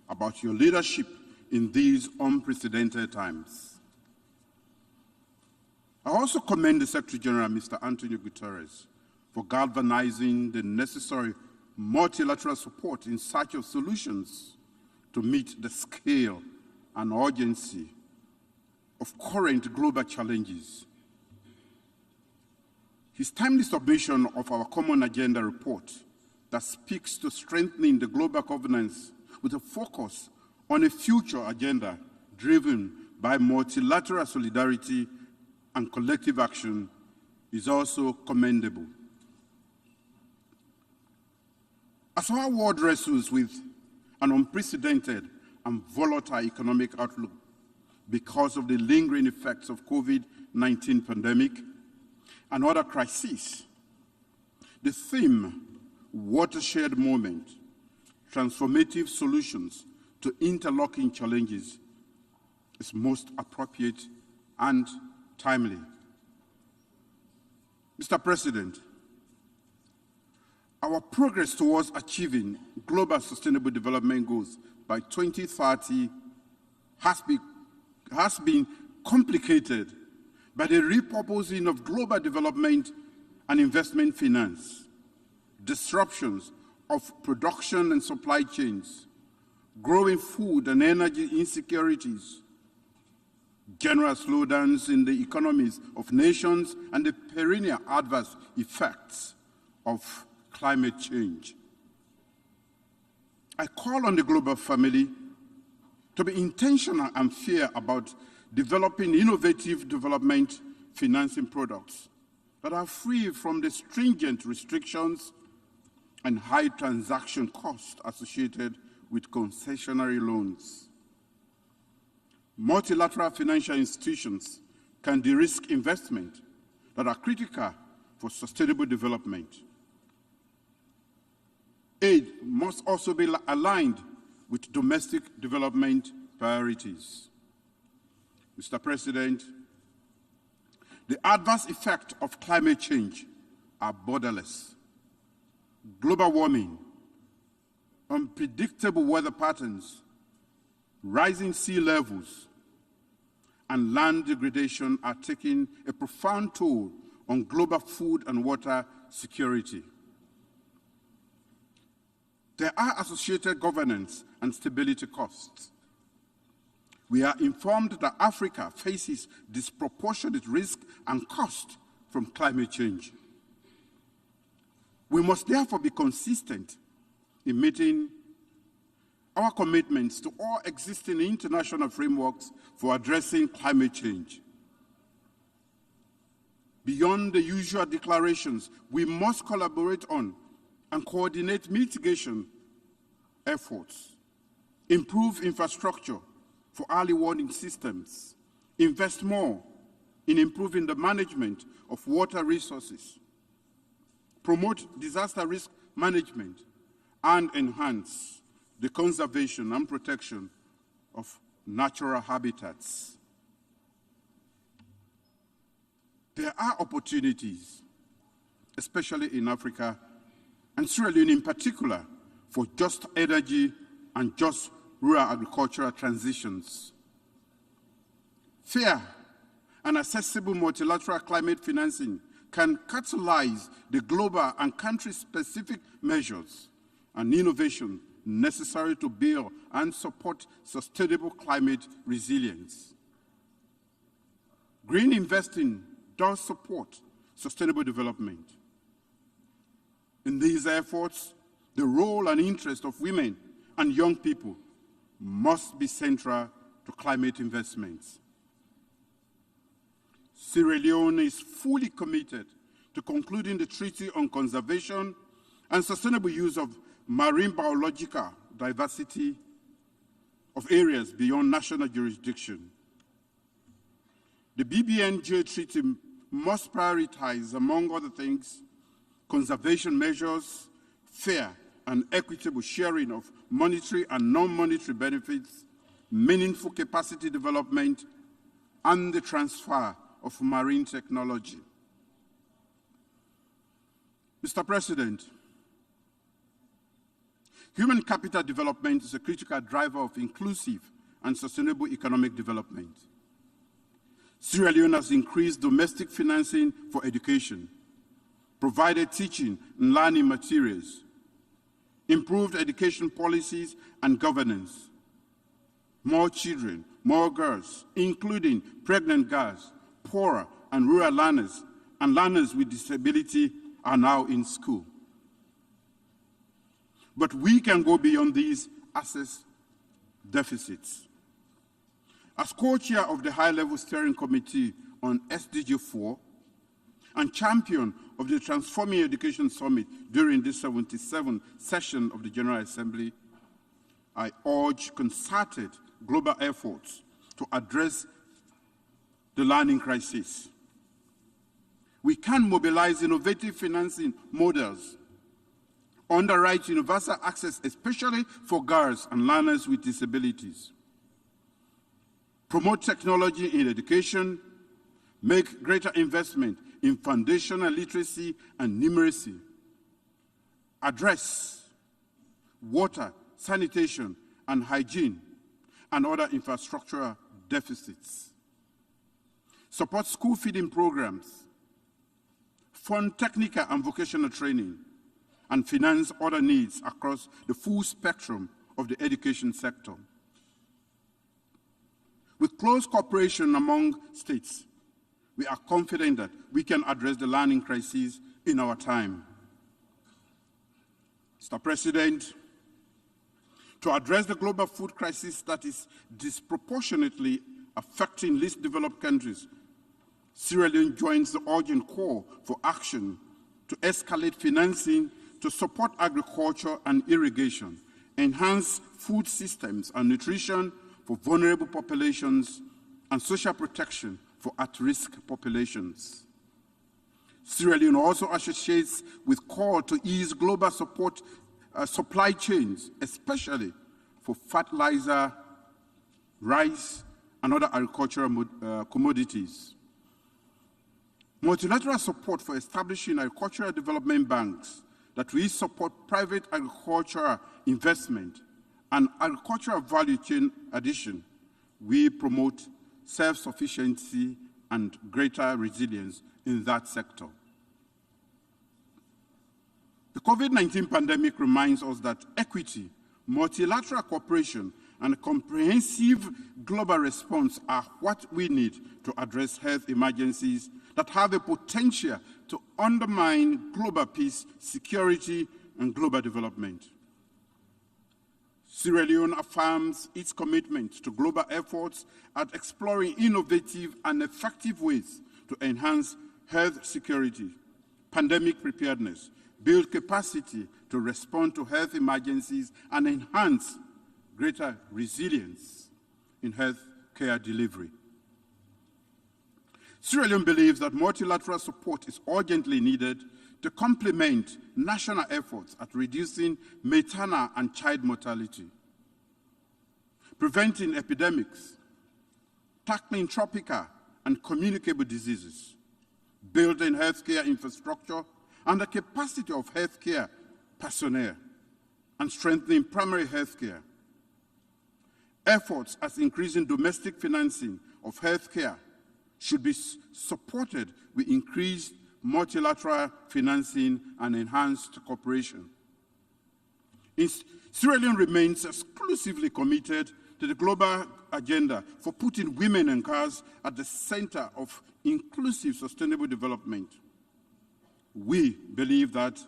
about your leadership in these unprecedented times. I also commend the Secretary General, Mr. Antonio Guterres, for galvanizing the necessary multilateral support in search of solutions to meet the scale and urgency of current global challenges. His timely submission of our Common Agenda report that speaks to strengthening the global governance with a focus on a future agenda driven by multilateral solidarity and collective action is also commendable. As our world wrestles with an unprecedented and volatile economic outlook because of the lingering effects of COVID-19 pandemic and other crises, the theme, watershed moment, transformative solutions to interlocking challenges, is most appropriate and timely. Mr. President, our progress towards achieving global sustainable development goals by 2030 has been complicated by the repurposing of global development and investment finance, disruptions of production and supply chains, growing food and energy insecurities, general slowdowns in the economies of nations, and the perennial adverse effects of climate change. I call on the global family to be intentional and fair about developing innovative development financing products that are free from the stringent restrictions and high transaction costs associated with concessionary loans. Multilateral financial institutions can de-risk investment that are critical for sustainable development. Aid must also be aligned with domestic development priorities. Mr. President, the adverse effects of climate change are borderless. Global warming, unpredictable weather patterns, rising sea levels, and land degradation are taking a profound toll on global food and water security. There are associated governance and stability costs. We are informed that Africa faces disproportionate risk and cost from climate change. We must therefore be consistent in meeting our commitments to all existing international frameworks for addressing climate change. Beyond the usual declarations, we must collaborate on and coordinate mitigation efforts, improve infrastructure for early warning systems, invest more in improving the management of water resources, promote disaster risk management, and enhance the conservation and protection of natural habitats. There are opportunities, especially in Africa, and Sierra Leone in particular, for just energy and just rural agricultural transitions. Fair and accessible multilateral climate financing can catalyze the global and country-specific measures and innovation necessary to build and support sustainable climate resilience. Green investing does support sustainable development. In these efforts, the role and interest of women and young people must be central to climate investments. Sierra Leone is fully committed to concluding the Treaty on Conservation and Sustainable Use of Marine Biological Diversity of Areas Beyond National Jurisdiction. The BBNJ Treaty must prioritize, among other things, conservation measures, fair and equitable sharing of monetary and non-monetary benefits, meaningful capacity development, and the transfer of marine technology. Mr. President, human capital development is a critical driver of inclusive and sustainable economic development. Sierra Leone has increased domestic financing for education, provided teaching and learning materials, improved education policies and governance. More children, more girls, including pregnant girls, poor and rural learners, and learners with disability are now in school. But we can go beyond these access deficits. As co-chair of the High-Level Steering Committee on SDG 4 and champion of the Transforming Education Summit during this 77th session of the General Assembly, I urge concerted global efforts to address the learning crisis. We can mobilize innovative financing models, underwrite universal access, especially for girls and learners with disabilities, promote technology in education, make greater investment in foundational literacy and numeracy, address water, sanitation, and hygiene, and other infrastructural deficits. support school feeding programs, fund technical and vocational training, and finance other needs across the full spectrum of the education sector. With close cooperation among states, we are confident that we can address the learning crisis in our time. Mr. President, to address the global food crisis that is disproportionately affecting least developed countries, Sierra Leone joins the urgent call for action to escalate financing to support agriculture and irrigation, enhance food systems and nutrition for vulnerable populations, and social protection for at-risk populations. Sierra Leone also associates with call to ease global supply chains, especially for fertilizer, rice, and other agricultural commodities. Multilateral support for establishing agricultural development banks that will support private agricultural investment and agricultural value chain addition. We promote self-sufficiency and greater resilience in that sector. The COVID-19 pandemic reminds us that equity, multilateral cooperation, and a comprehensive global response are what we need to address health emergencies that have the potential to undermine global peace, security, and global development. Sierra Leone affirms its commitment to global efforts at exploring innovative and effective ways to enhance health security, pandemic preparedness, build capacity to respond to health emergencies, and enhance greater resilience in health care delivery. Sierra Leone believes that multilateral support is urgently needed to complement national efforts at reducing maternal and child mortality, preventing epidemics, tackling tropical and communicable diseases, building healthcare infrastructure and the capacity of healthcare personnel, and strengthening primary healthcare. Efforts at increasing domestic financing of healthcare should be supported with increased multilateral financing and enhanced cooperation. Sierra Leone remains exclusively committed to the global agenda for putting women and girls at the center of inclusive sustainable development. We believe that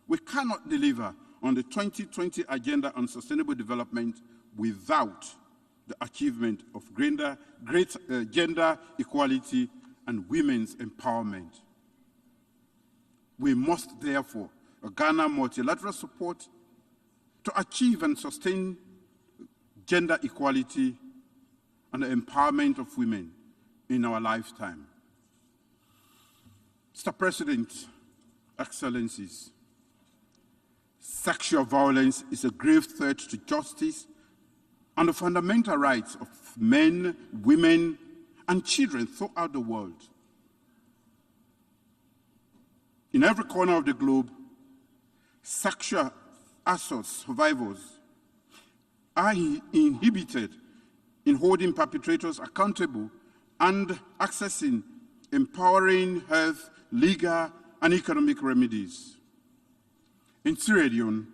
we cannot deliver on the 2020 Agenda on Sustainable Development without the achievement of greater gender equality and women's empowerment. We must therefore garner multilateral support to achieve and sustain gender equality and the empowerment of women in our lifetime. Mr. President, Excellencies, sexual violence is a grave threat to justice and the fundamental rights of men, women, and children throughout the world. In every corner of the globe, sexual assault survivors are inhibited in holding perpetrators accountable and accessing empowering health, legal, and economic remedies. In Sierra Leone,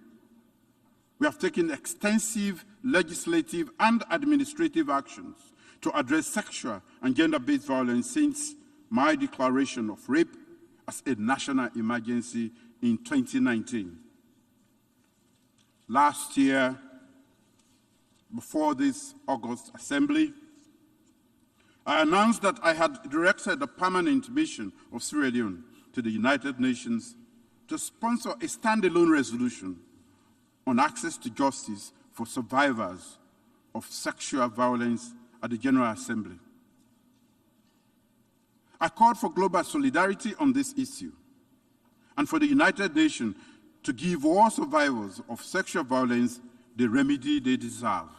we have taken extensive legislative and administrative actions to address sexual and gender-based violence since my declaration of rape as a national emergency in 2019. Last year, before this August Assembly, I announced that I had directed a permanent mission of Sierra Leone to the United Nations to sponsor a standalone resolution on access to justice for survivors of sexual violence at the General Assembly. I called for global solidarity on this issue and for the United Nations to give all survivors of sexual violence the remedy they deserve.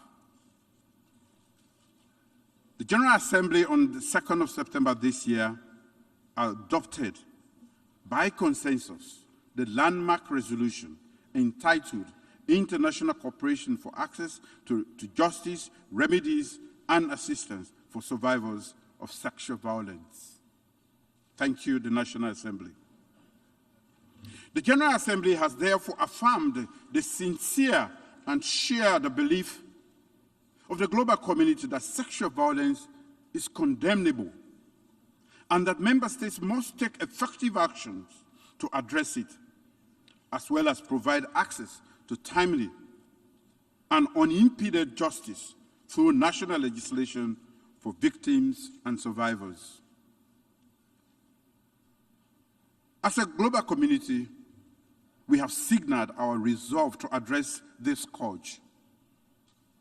The General Assembly on the 2nd of September this year adopted by consensus the landmark resolution entitled International Cooperation for Access to Justice, Remedies, and Assistance for Survivors of sexual violence. Thank you, the National Assembly. The General Assembly has therefore affirmed the sincere and shared belief of the global community that sexual violence is condemnable and that member states must take effective actions to address it, as well as provide access to timely and unimpeded justice through national legislation for victims and survivors. As a global community, we have signaled our resolve to address this scourge.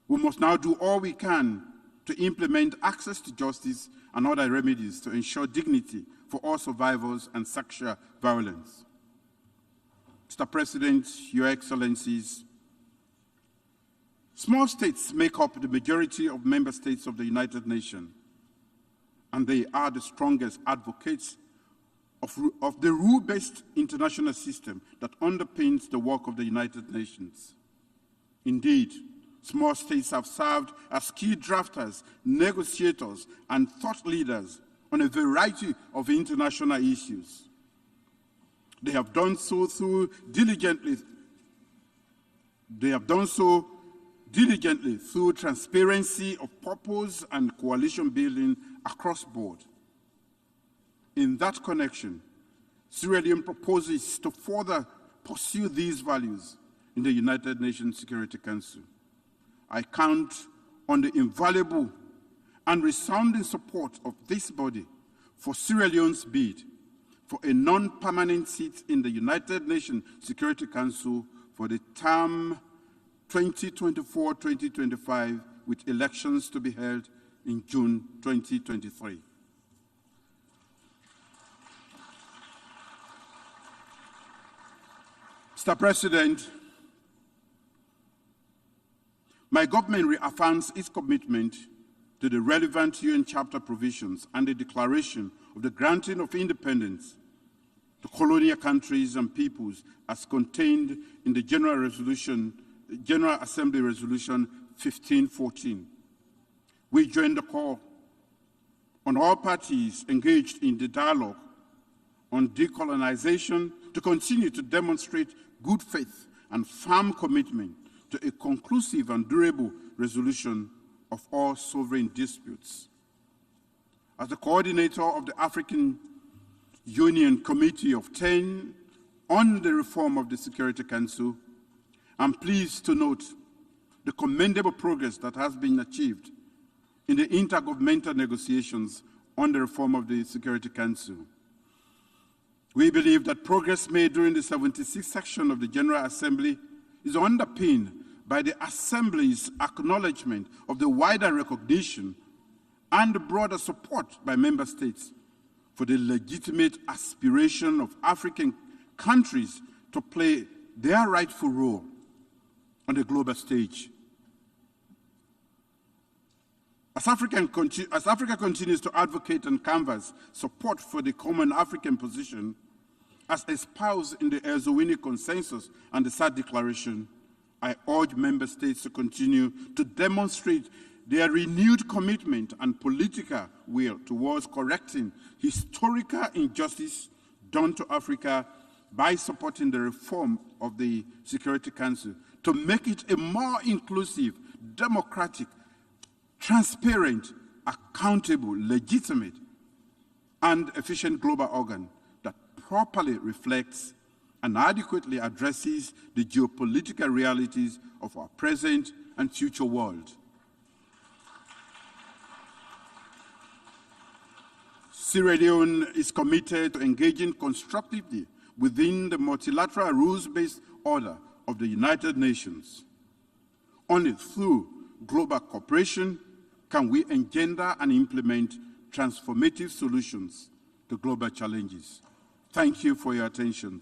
We must now do all we can to implement access to justice and other remedies to ensure dignity for all survivors and sexual violence. Mr. President, Your Excellencies, small states make up the majority of member states of the United Nations, and they are the strongest advocates of the rule-based international system that underpins the work of the United Nations. Indeed, small states have served as key drafters, negotiators, and thought leaders on a variety of international issues. They have done so diligently through transparency of purpose and coalition building across board. In that connection, Sierra Leone proposes to further pursue these values in the United Nations Security Council. I count on the invaluable and resounding support of this body for Sierra Leone's bid for a non-permanent seat in the United Nations Security Council for the term 2024-2025, with elections to be held in June 2023. Mr. President, my government reaffirms its commitment to the relevant UN chapter provisions and the declaration of the granting of independence to colonial countries and peoples as contained in the General Assembly Resolution 1514. We join the call on all parties engaged in the dialogue on decolonization to continue to demonstrate good faith and firm commitment to a conclusive and durable resolution of all sovereign disputes. As the coordinator of the African Union Committee of 10 on the reform of the Security Council, I'm pleased to note the commendable progress that has been achieved in the intergovernmental negotiations on the reform of the Security Council. We believe that progress made during the 76th section of the General Assembly is underpinned by the Assembly's acknowledgement of the wider recognition and the broader support by member states for the legitimate aspiration of African countries to play their rightful role on the global stage. As Africa continues to advocate and canvass support for the common African position, as espoused in the Eswatini Consensus and the SAD Declaration, I urge member states to continue to demonstrate their renewed commitment and political will towards correcting historical injustice done to Africa by supporting the reform of the Security Council to make it a more inclusive, democratic, transparent, accountable, legitimate, and efficient global organ that properly reflects and adequately addresses the geopolitical realities of our present and future world. Sierra Leone is committed to engaging constructively within the multilateral rules-based order of the United Nations. Only through global cooperation can we engender and implement transformative solutions to global challenges. Thank you for your attention.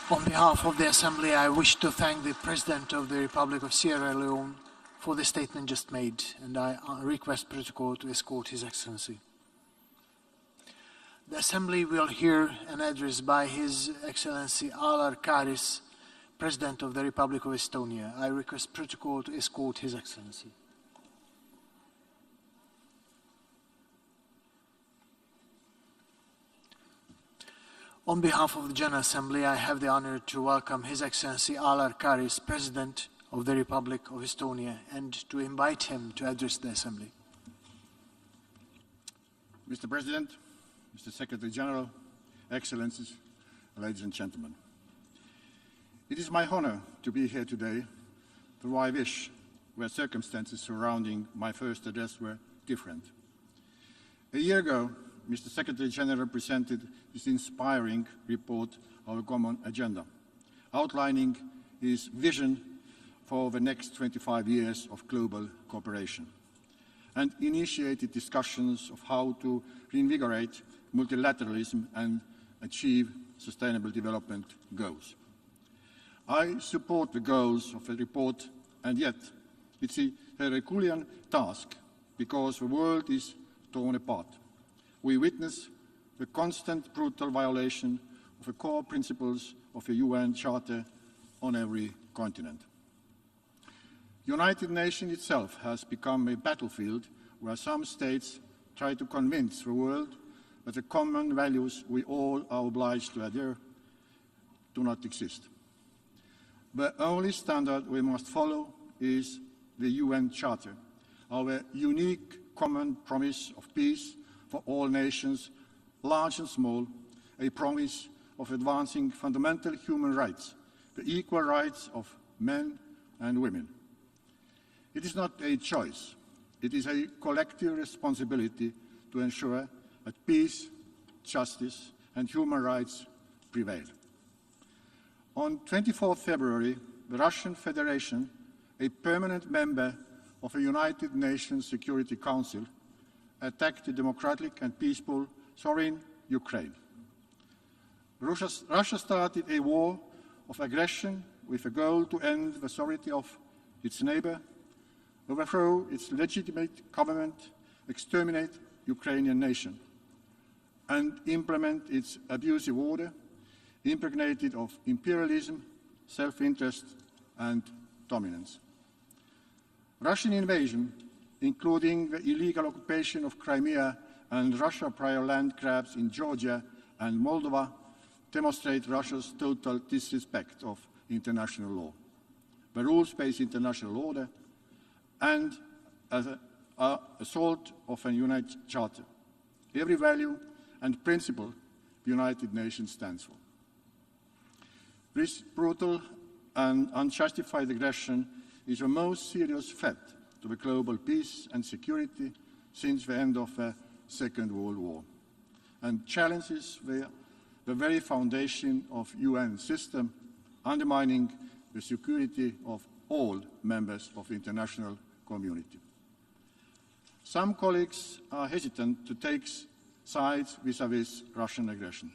On behalf of the Assembly, I wish to thank the President of the Republic of Sierra Leone for the statement just made, and I request protocol to escort His Excellency. The Assembly will hear an address by His Excellency Alar Karis, President of the Republic of Estonia. I request protocol to escort His Excellency. On behalf of the General Assembly, I have the honor to welcome His Excellency Alar Karis, President of the Republic of Estonia, and to invite him to address the Assembly. Mr. President, Mr. Secretary General, Excellencies, ladies and gentlemen. It is my honor to be here today, though I wish where circumstances surrounding my first address were different. A year ago, Mr. Secretary General presented his inspiring report, Our Common Agenda, outlining his vision for the next 25 years of global cooperation, and initiated discussions of how to reinvigorate multilateralism and achieve sustainable development goals. I support the goals of the report, and yet it's a Herculean task because the world is torn apart. We witness the constant brutal violation of the core principles of the UN Charter on every continent. The United Nations itself has become a battlefield where some states try to convince the world that the common values we all are obliged to adhere do not exist. The only standard we must follow is the UN Charter, our unique common promise of peace for all nations, large and small, a promise of advancing fundamental human rights, the equal rights of men and women. It is not a choice. It is a collective responsibility to ensure that peace, justice, and human rights prevail. On 24 February, the Russian Federation, a permanent member of the United Nations Security Council, attacked the democratic and peaceful sovereign Ukraine. Russia started a war of aggression with a goal to end the sovereignty of its neighbor, overthrow its legitimate government, exterminate Ukrainian nation, and implement its abusive order, impregnated of imperialism, self-interest, and dominance. Russian invasion, including the illegal occupation of Crimea and Russia's prior land grabs in Georgia and Moldova, demonstrate Russia's total disrespect of international law, the rules-based international order, and an assault of a United Charter, every value and principle the United Nations stands for. This brutal and unjustified aggression is the most serious threat to the global peace and security since the end of the Second World War, and challenges the very foundation of UN system, undermining the security of all members of the international community. Some colleagues are hesitant to take sides vis-à-vis Russian aggression.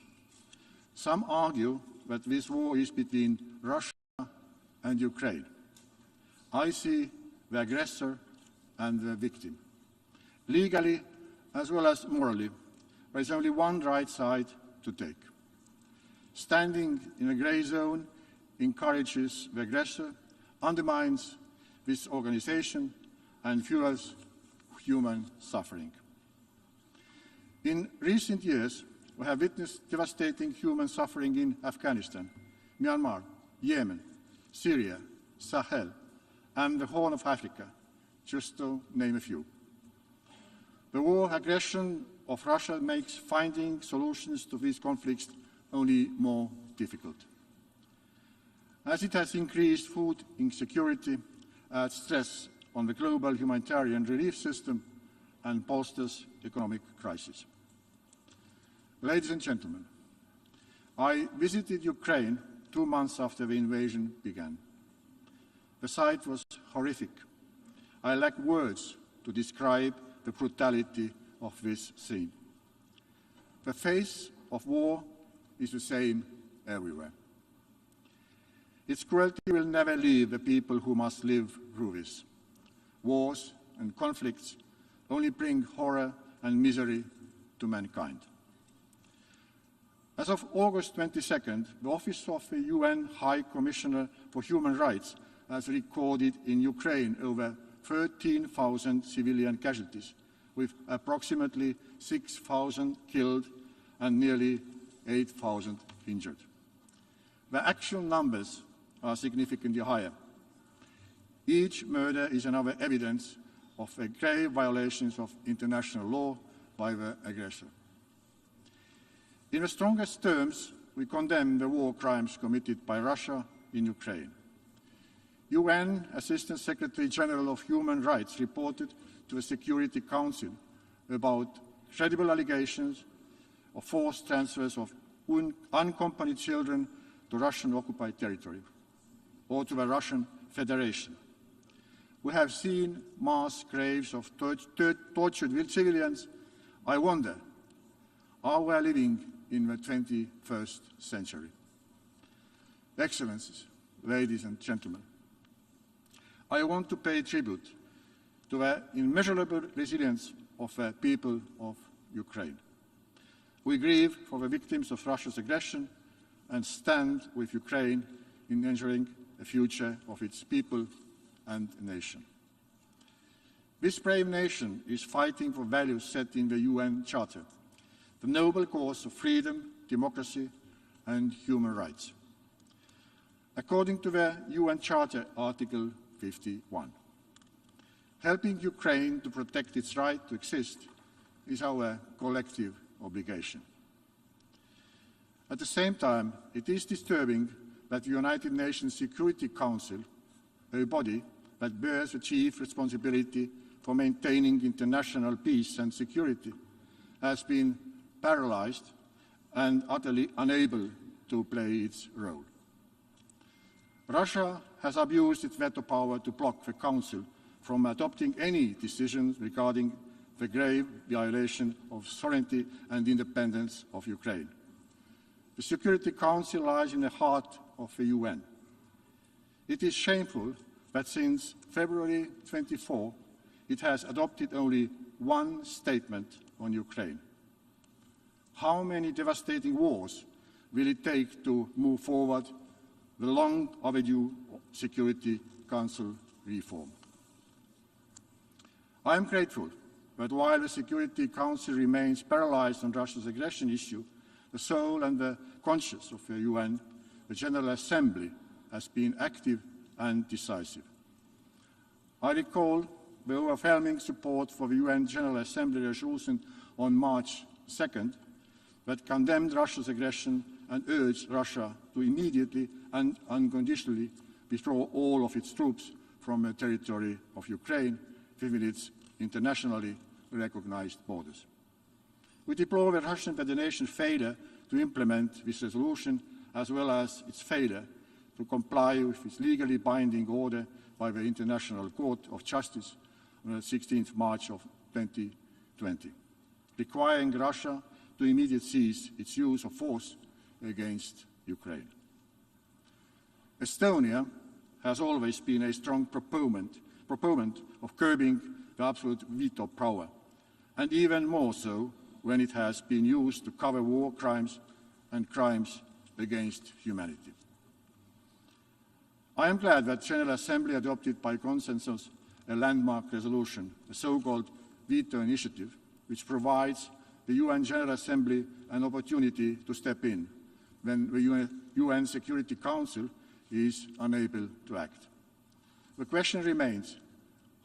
Some argue that this war is between Russia and Ukraine. I see the aggressor and the victim. Legally, as well as morally, there is only one right side to take. Standing in a grey zone encourages the aggressor, undermines this organization, and fuels human suffering. In recent years, we have witnessed devastating human suffering in Afghanistan, Myanmar, Yemen, Syria, Sahel, and the Horn of Africa, just to name a few. The war aggression of Russia makes finding solutions to these conflicts only more difficult, as it has increased food insecurity, adds stress on the global humanitarian relief system, and fosters economic crisis. Ladies and gentlemen, I visited Ukraine 2 months after the invasion began. The sight was horrific. I lack words to describe the brutality of this scene. The face of war is the same everywhere. Its cruelty will never leave the people who must live through this. Wars and conflicts only bring horror and misery to mankind. As of August 22nd, the Office of the UN High Commissioner for Human Rights has recorded in Ukraine over 13,000 civilian casualties, with approximately 6,000 killed and nearly 8,000 injured. The actual numbers are significantly higher. Each murder is another evidence of the grave violations of international law by the aggressor. In the strongest terms, we condemn the war crimes committed by Russia in Ukraine. UN Assistant Secretary General of Human Rights reported to the Security Council about credible allegations of forced transfers of unaccompanied children to Russian-occupied territory or to the Russian Federation. We have seen mass graves of tortured civilians. I wonder, are we living in the 21st century? Excellencies, ladies and gentlemen, I want to pay tribute to the immeasurable resilience of the people of Ukraine. We grieve for the victims of Russia's aggression and stand with Ukraine in ensuring the future of its people and nation. This brave nation is fighting for values set in the UN Charter, the noble cause of freedom, democracy, and human rights. According to the UN Charter, Article 51, helping Ukraine to protect its right to exist is our collective obligation. At the same time, it is disturbing that the United Nations Security Council, a body that bears the chief responsibility for maintaining international peace and security, has been paralyzed and utterly unable to play its role. Russia has abused its veto power to block the Council from adopting any decisions regarding the grave violation of sovereignty and independence of Ukraine. The Security Council lies in the heart of the UN. It is shameful that since February 24, it has adopted only one statement on Ukraine. How many devastating wars will it take to move forward the long overdue Security Council reform? I am grateful that while the Security Council remains paralyzed on Russia's aggression issue, the soul and the conscience of the UN, the General Assembly, has been active and decisive. I recall the overwhelming support for the UN General Assembly resolution on March 2nd that condemned Russia's aggression and urged Russia to immediately and unconditionally withdraw all of its troops from the territory of Ukraine within its internationally recognized borders. We deplore the Russian Federation's failure to implement this resolution, as well as its failure to comply with its legally binding order by the International Court of Justice on the 16th March of 2020, requiring Russia to immediately cease its use of force against Ukraine. Estonia has always been a strong proponent of curbing the absolute veto power, and even more so when it has been used to cover war crimes and crimes against humanity. I am glad that the General Assembly adopted by consensus a landmark resolution, the so-called veto initiative, which provides the UN General Assembly an opportunity to step in when the UN Security Council is unable to act. The question remains,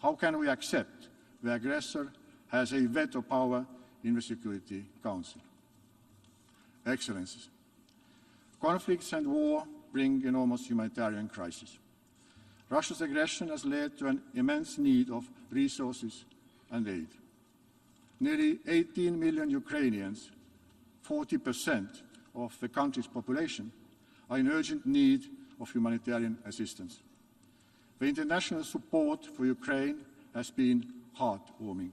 how can we accept the aggressor has a veto power in the Security Council? Excellencies, conflicts and war bring enormous humanitarian crisis. Russia's aggression has led to an immense need of resources and aid. Nearly 18 million Ukrainians, 40% of the country's population, are in urgent need of humanitarian assistance. The international support for Ukraine has been heartwarming.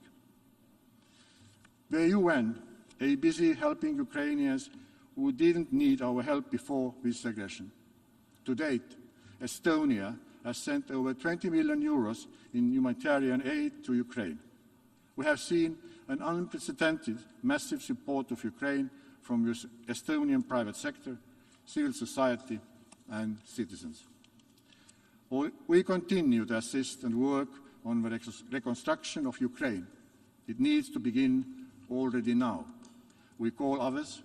The UN, is busy helping Ukrainians who didn't need our help before this aggression. To date, Estonia has sent over 20 million euros in humanitarian aid to Ukraine. We have seen an unprecedented massive support of Ukraine from the Estonian private sector, civil society, and citizens. We continue to assist and work on the reconstruction of Ukraine. It needs to begin already now. We call others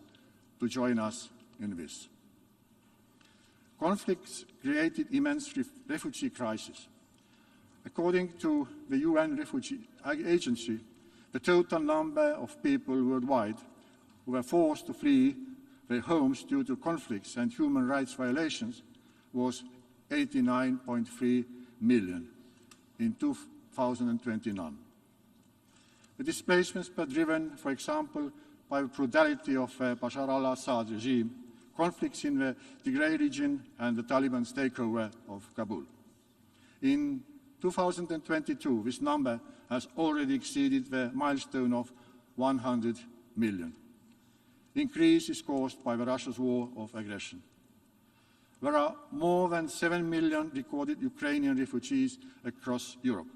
to join us in this. Conflicts created immense refugee crises. According to the UN Refugee Agency, the total number of people worldwide who were forced to flee their homes due to conflicts and human rights violations was 89.3 million in 2021. The displacements were driven, for example, by the brutality of Bashar al-Assad regime, conflicts in the Tigray region, and the Taliban's takeover of Kabul. In 2022, this number has already exceeded the milestone of 100 million. The increase is caused by Russia's war of aggression. There are more than 7 million recorded Ukrainian refugees across Europe.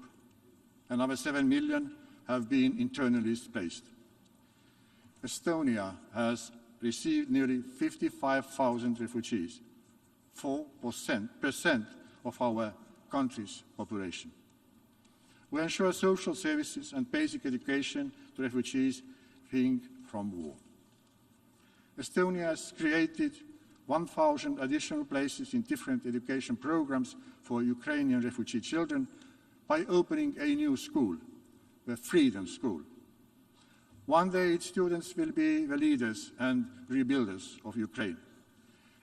Another 7 million have been internally displaced. Estonia has received nearly 55,000 refugees, 4% of our country's population. We ensure social services and basic education to refugees fleeing from war. Estonia has created 1,000 additional places in different education programs for Ukrainian refugee children by opening a new school, the Freedom School. One day its students will be the leaders and rebuilders of Ukraine.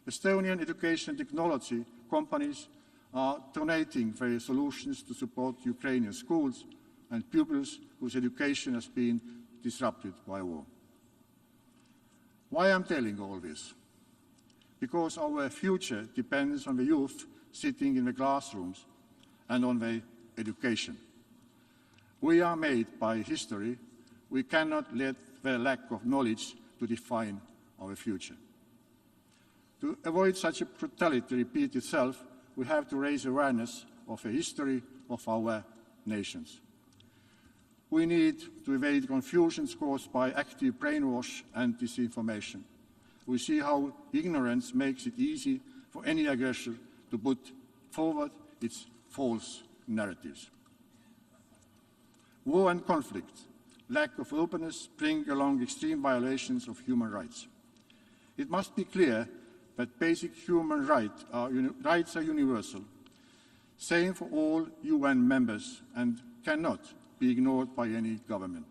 Estonian education technology companies are donating their solutions to support Ukrainian schools and pupils whose education has been disrupted by war. Why am I telling all this? Because our future depends on the youth sitting in the classrooms and on their education. We are made by history. We cannot let the lack of knowledge to define our future. To avoid such a brutality repeat itself, we have to raise awareness of the history of our nations. We need to evade confusions caused by active brainwash and disinformation. We see how ignorance makes it easy for any aggressor to put forward its false narratives. War and conflict, lack of openness bring along extreme violations of human rights. It must be clear that basic human rights are universal, same for all UN members, and cannot be ignored by any government.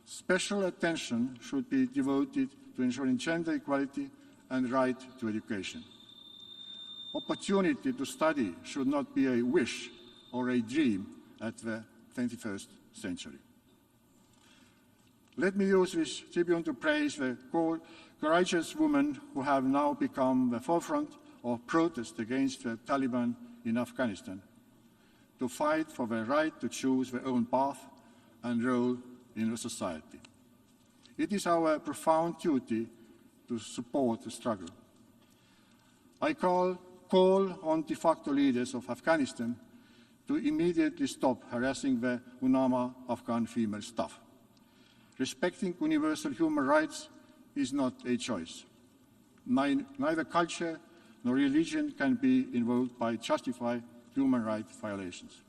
Special attention should be devoted to ensuring gender equality and right to education. Opportunity to study should not be a wish or a dream at the 21st century. Let me use this tribune to praise the courageous women who have now become the forefront of protest against the Taliban in Afghanistan, to fight for their right to choose their own path and role in the society. It is our profound duty to support the struggle. I call on de facto leaders of Afghanistan to immediately stop harassing the UNAMA Afghan female staff. Respecting universal human rights is not a choice. Neither culture nor religion can be invoked by justify human rights violations.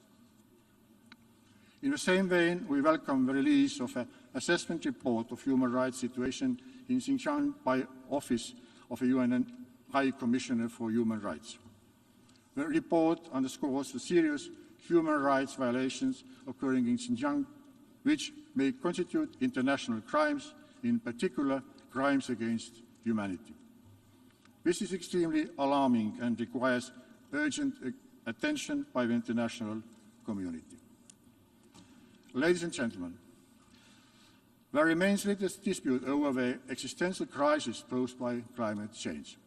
In the same vein, we welcome the release of an assessment report of human rights situation in Xinjiang by Office of the UN High Commissioner for Human Rights. The report underscores the serious human rights violations occurring in Xinjiang, which may constitute international crimes, in particular crimes against humanity. This is extremely alarming and requires urgent attention by the international community. Ladies and gentlemen, there remains little dispute over the existential crisis posed by climate change.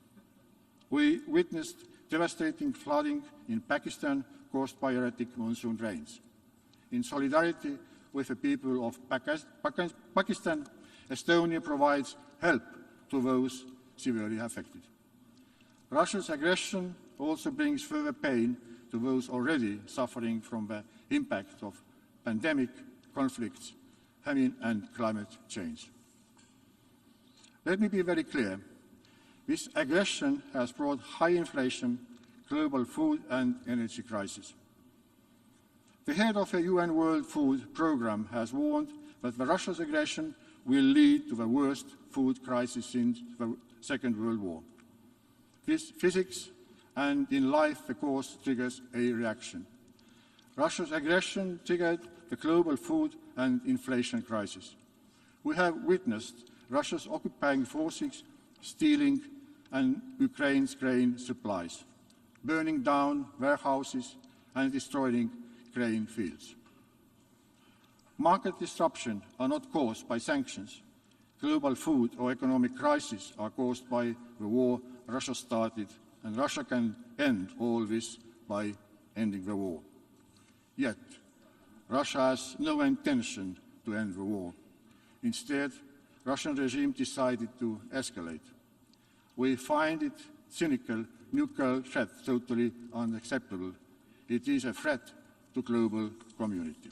We witnessed devastating flooding in Pakistan caused by erratic monsoon rains. In solidarity with the people of Pakistan, Estonia provides help to those severely affected. Russia's aggression also brings further pain to those already suffering from the impact of pandemic, conflicts, famine, and climate change. Let me be very clear. This aggression has brought high inflation, global food and energy crisis. The head of the UN World Food Programme has warned that Russia's aggression will lead to the worst food crisis since the Second World War. Physics and in life, the cause triggers a reaction. Russia's aggression triggered the global food and inflation crisis. We have witnessed Russia's occupying forces stealing Ukraine's grain supplies, burning down warehouses and destroying grain fields. Market disruptions are not caused by sanctions. Global food or economic crises are caused by the war Russia started, and Russia can end all this by ending the war. Yet, Russia has no intention to end the war. Instead, the Russian regime decided to escalate. We find it cynical, nuclear threat totally unacceptable. It is a threat to global community.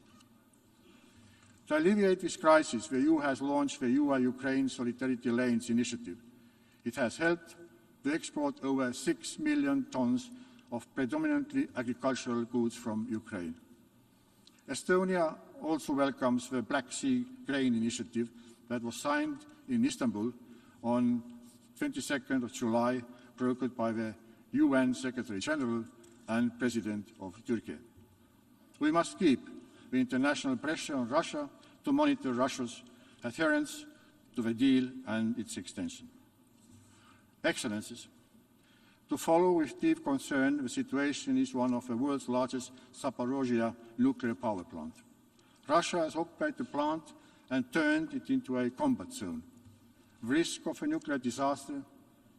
To alleviate this crisis, the EU has launched the Ukraine Solidarity Lanes initiative. It has helped to export over 6 million tons of predominantly agricultural goods from Ukraine. Estonia also welcomes the Black Sea Grain Initiative that was signed in Istanbul on 22nd of July, brokered by the UN Secretary General and President of Turkey. We must keep the international pressure on Russia to monitor Russia's adherence to the deal and its extension. Excellencies, to follow with deep concern the situation is one of the world's largest Zaporizhzhia nuclear power plant. Russia has occupied the plant and turned it into a combat zone. The risk of a nuclear disaster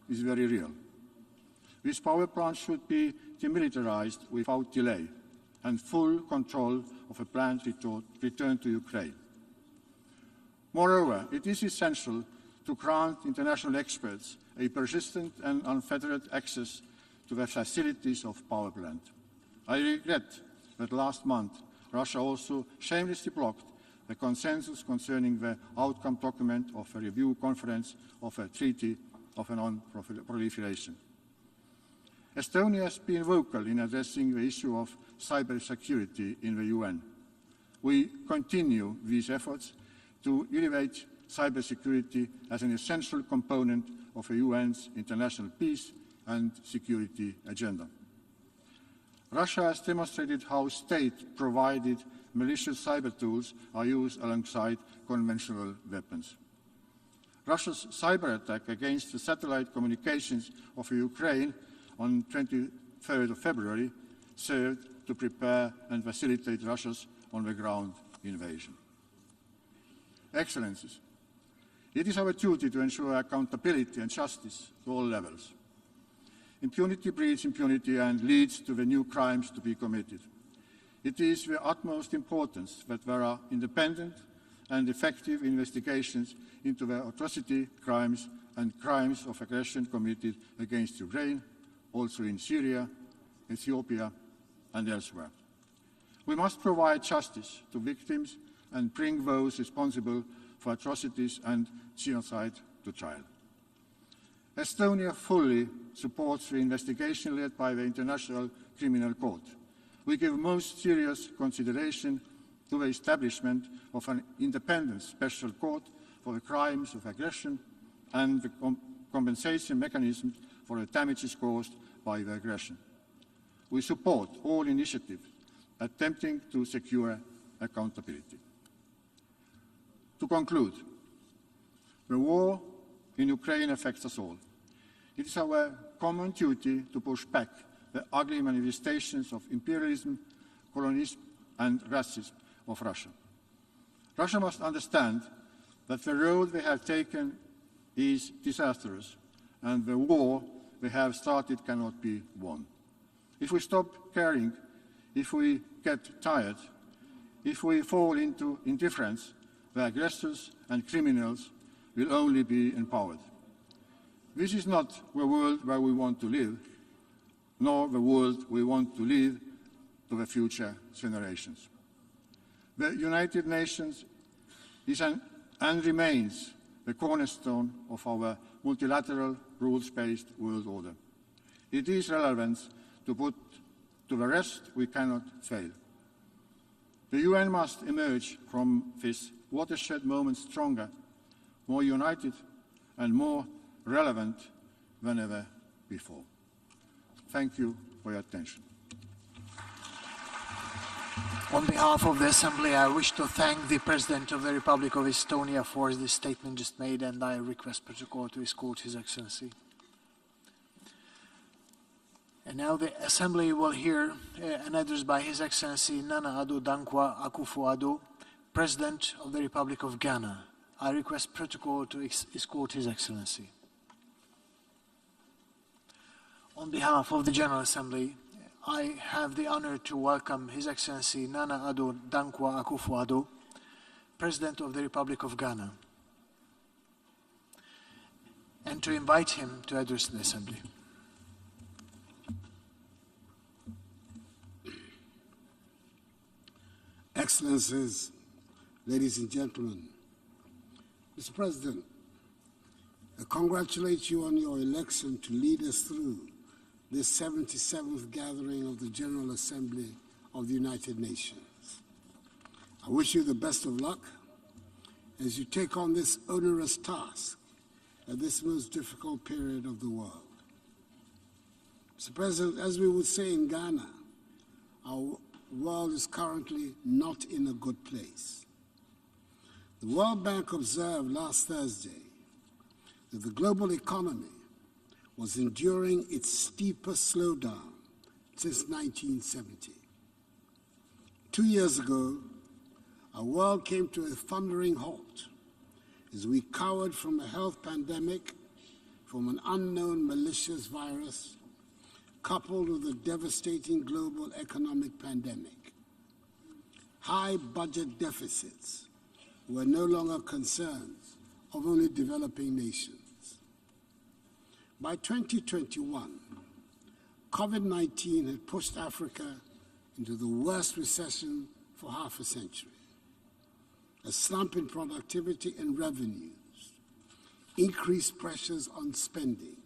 is very real. This power plant should be demilitarized without delay and full control of the plant returned to Ukraine. Moreover, it is essential to grant international experts a persistent and unfettered access to the facilities of power plant. I regret that last month Russia also shamelessly blocked the consensus concerning the outcome document of a review conference of a treaty of non-proliferation. Estonia has been vocal in addressing the issue of cybersecurity in the UN. We continue these efforts to elevate cybersecurity as an essential component of the UN's international peace and security agenda. Russia has demonstrated how state-provided malicious cyber tools are used alongside conventional weapons. Russia's cyber attack against the satellite communications of Ukraine on 23rd of February served to prepare and facilitate Russia's on-the-ground invasion. Excellencies, it is our duty to ensure accountability and justice at all levels. Impunity breeds impunity and leads to the new crimes to be committed. It is of the utmost importance that there are independent and effective investigations into the atrocity crimes and crimes of aggression committed against Ukraine, also in Syria, Ethiopia, and elsewhere. We must provide justice to victims and bring those responsible for atrocities and genocide to trial. Estonia fully supports the investigation led by the International Criminal Court. We give most serious consideration to the establishment of an independent special court for the crimes of aggression and the compensation mechanisms for the damages caused by the aggression. We support all initiatives attempting to secure accountability. To conclude, the war in Ukraine affects us all. It is our common duty to push back the ugly manifestations of imperialism, colonialism, and racism of Russia. Russia must understand that the road they have taken is disastrous, and the war they have started cannot be won. If we stop caring, if we get tired, if we fall into indifference, the aggressors and criminals will only be empowered. This is not the world where we want to live, nor the world we want to leave to the future generations. The United Nations is and remains the cornerstone of our multilateral, rules-based world order. It is relevant to put to the rest we cannot fail. The UN must emerge from this watershed moment stronger, more united, and more relevant than ever before. Thank you for your attention. On behalf of the Assembly, I wish to thank the President of the Republic of Estonia for the statement just made, and I request protocol to escort His Excellency. And now the Assembly will hear an address by His Excellency Nana Addo Dankwa Akufo-Addo, President of the Republic of Ghana. I request protocol to escort His Excellency. On behalf of the General Assembly, I have the honor to welcome His Excellency Nana Addo Dankwa Akufo-Addo, President of the Republic of Ghana, and to invite him to address the Assembly. Excellencies, ladies and gentlemen, Mr. President, I congratulate you on your election to lead us through this 77th gathering of the General Assembly of the United Nations. I wish you the best of luck as you take on this onerous task at this most difficult period of the world. Mr. President, as we would say in Ghana, our world is currently not in a good place. The World Bank observed last Thursday that the global economy was enduring its steepest slowdown since 1970. 2 years ago, our world came to a thundering halt as we cowered from a health pandemic, from an unknown malicious virus, coupled with a devastating global economic pandemic. High budget deficits were no longer concerns of only developing nations. By 2021, COVID-19 had pushed Africa into the worst recession for half a century. A slump in productivity and revenues, increased pressures on spending,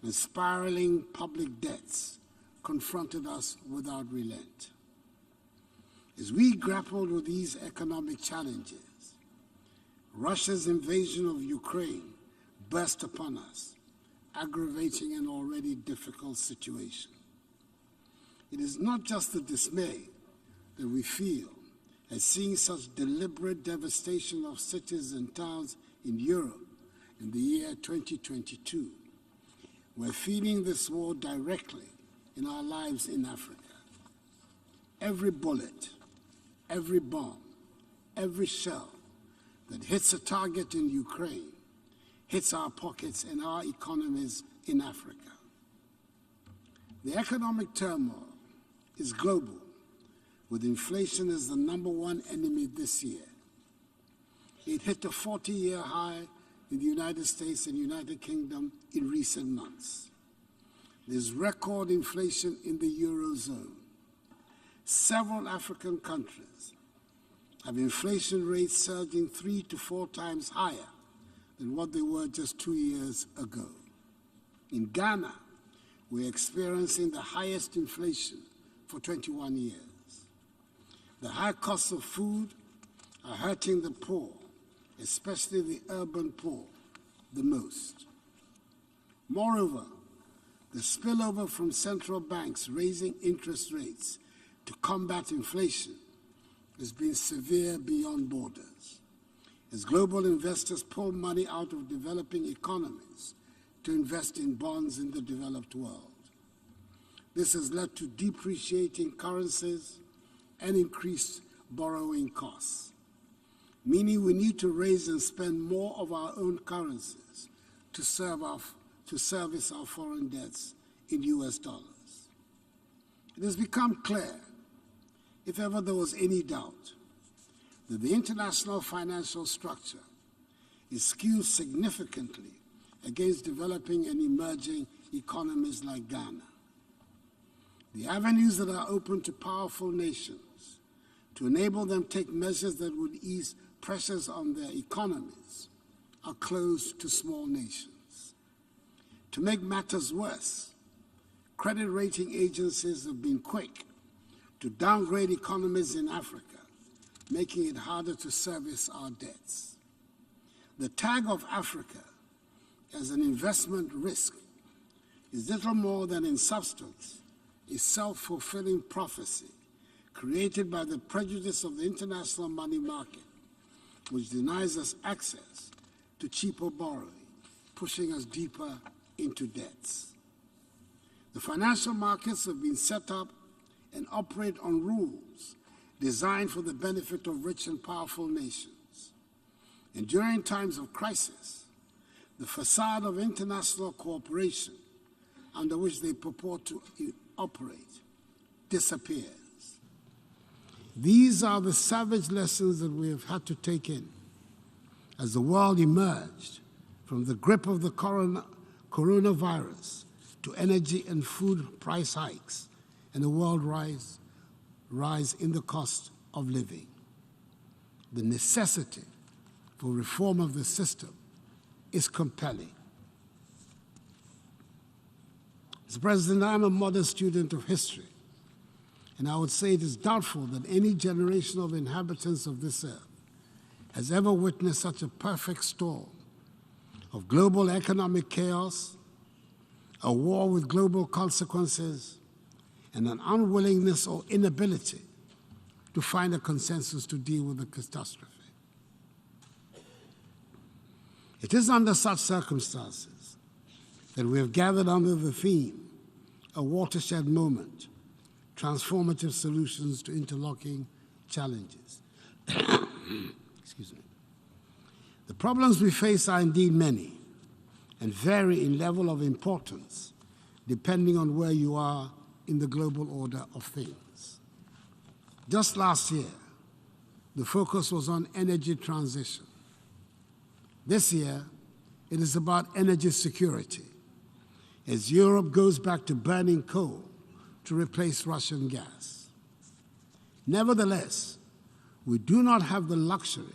and spiraling public debts confronted us without relent. As we grappled with these economic challenges, Russia's invasion of Ukraine burst upon us, aggravating an already difficult situation. It is not just the dismay that we feel at seeing such deliberate devastation of cities and towns in Europe in the year 2022. We're feeling this war directly in our lives in Africa. Every bullet, every bomb, every shell that hits a target in Ukraine hits our pockets and our economies in Africa. The economic turmoil is global, with inflation as the #1 enemy this year. It hit a 40-year high in the United States and United Kingdom in recent months. There's record inflation in the Eurozone. Several African countries have inflation rates surging 3 to 4 times higher than what they were just 2 years ago. In Ghana, we're experiencing the highest inflation for 21 years. The high costs of food are hurting the poor, especially the urban poor, the most. Moreover, the spillover from central banks raising interest rates to combat inflation has been severe beyond borders, as global investors pull money out of developing economies to invest in bonds in the developed world. This has led to depreciating currencies and increased borrowing costs, meaning we need to raise and spend more of our own currencies to service our foreign debts in US dollars. It has become clear, if ever there was any doubt, that the international financial structure is skewed significantly against developing and emerging economies like Ghana. The avenues that are open to powerful nations to enable them to take measures that would ease pressures on their economies are closed to small nations. To make matters worse, credit rating agencies have been quick to downgrade economies in Africa, making it harder to service our debts. The tag of Africa as an investment risk is little more than in substance a self-fulfilling prophecy created by the prejudice of the international money market, which denies us access to cheaper borrowing, pushing us deeper into debts. The financial markets have been set up and operate on rules designed for the benefit of rich and powerful nations. And during times of crisis, the facade of international cooperation under which they purport to operate disappears. These are the savage lessons that we have had to take in as the world emerged from the grip of the coronavirus to energy and food price hikes and a world rise in the cost of living. The necessity for reform of the system is compelling. Mr. President, I'm a modest student of history, and I would say it is doubtful that any generation of inhabitants of this earth has ever witnessed such a perfect storm of global economic chaos, a war with global consequences, and an unwillingness or inability to find a consensus to deal with the catastrophe. It is under such circumstances that we have gathered under the theme, a watershed moment, transformative solutions to interlocking challenges. Excuse me. The problems we face are indeed many and vary in level of importance depending on where you are in the global order of things. Just last year, the focus was on energy transition. This year, it is about energy security, as Europe goes back to burning coal to replace Russian gas. Nevertheless, we do not have the luxury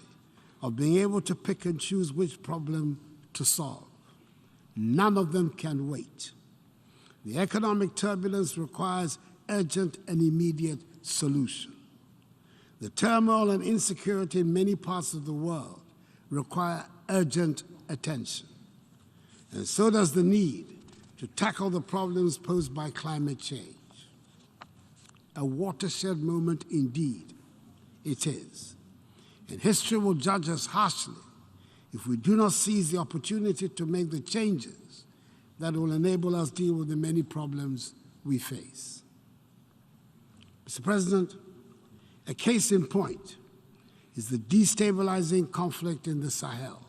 of being able to pick and choose which problem to solve. None of them can wait. The economic turbulence requires urgent and immediate solution. The turmoil and insecurity in many parts of the world require urgent attention. And so does the need to tackle the problems posed by climate change. A watershed moment indeed it is. And history will judge us harshly if we do not seize the opportunity to make the changes that will enable us to deal with the many problems we face. Mr. President, a case in point is the destabilizing conflict in the Sahel.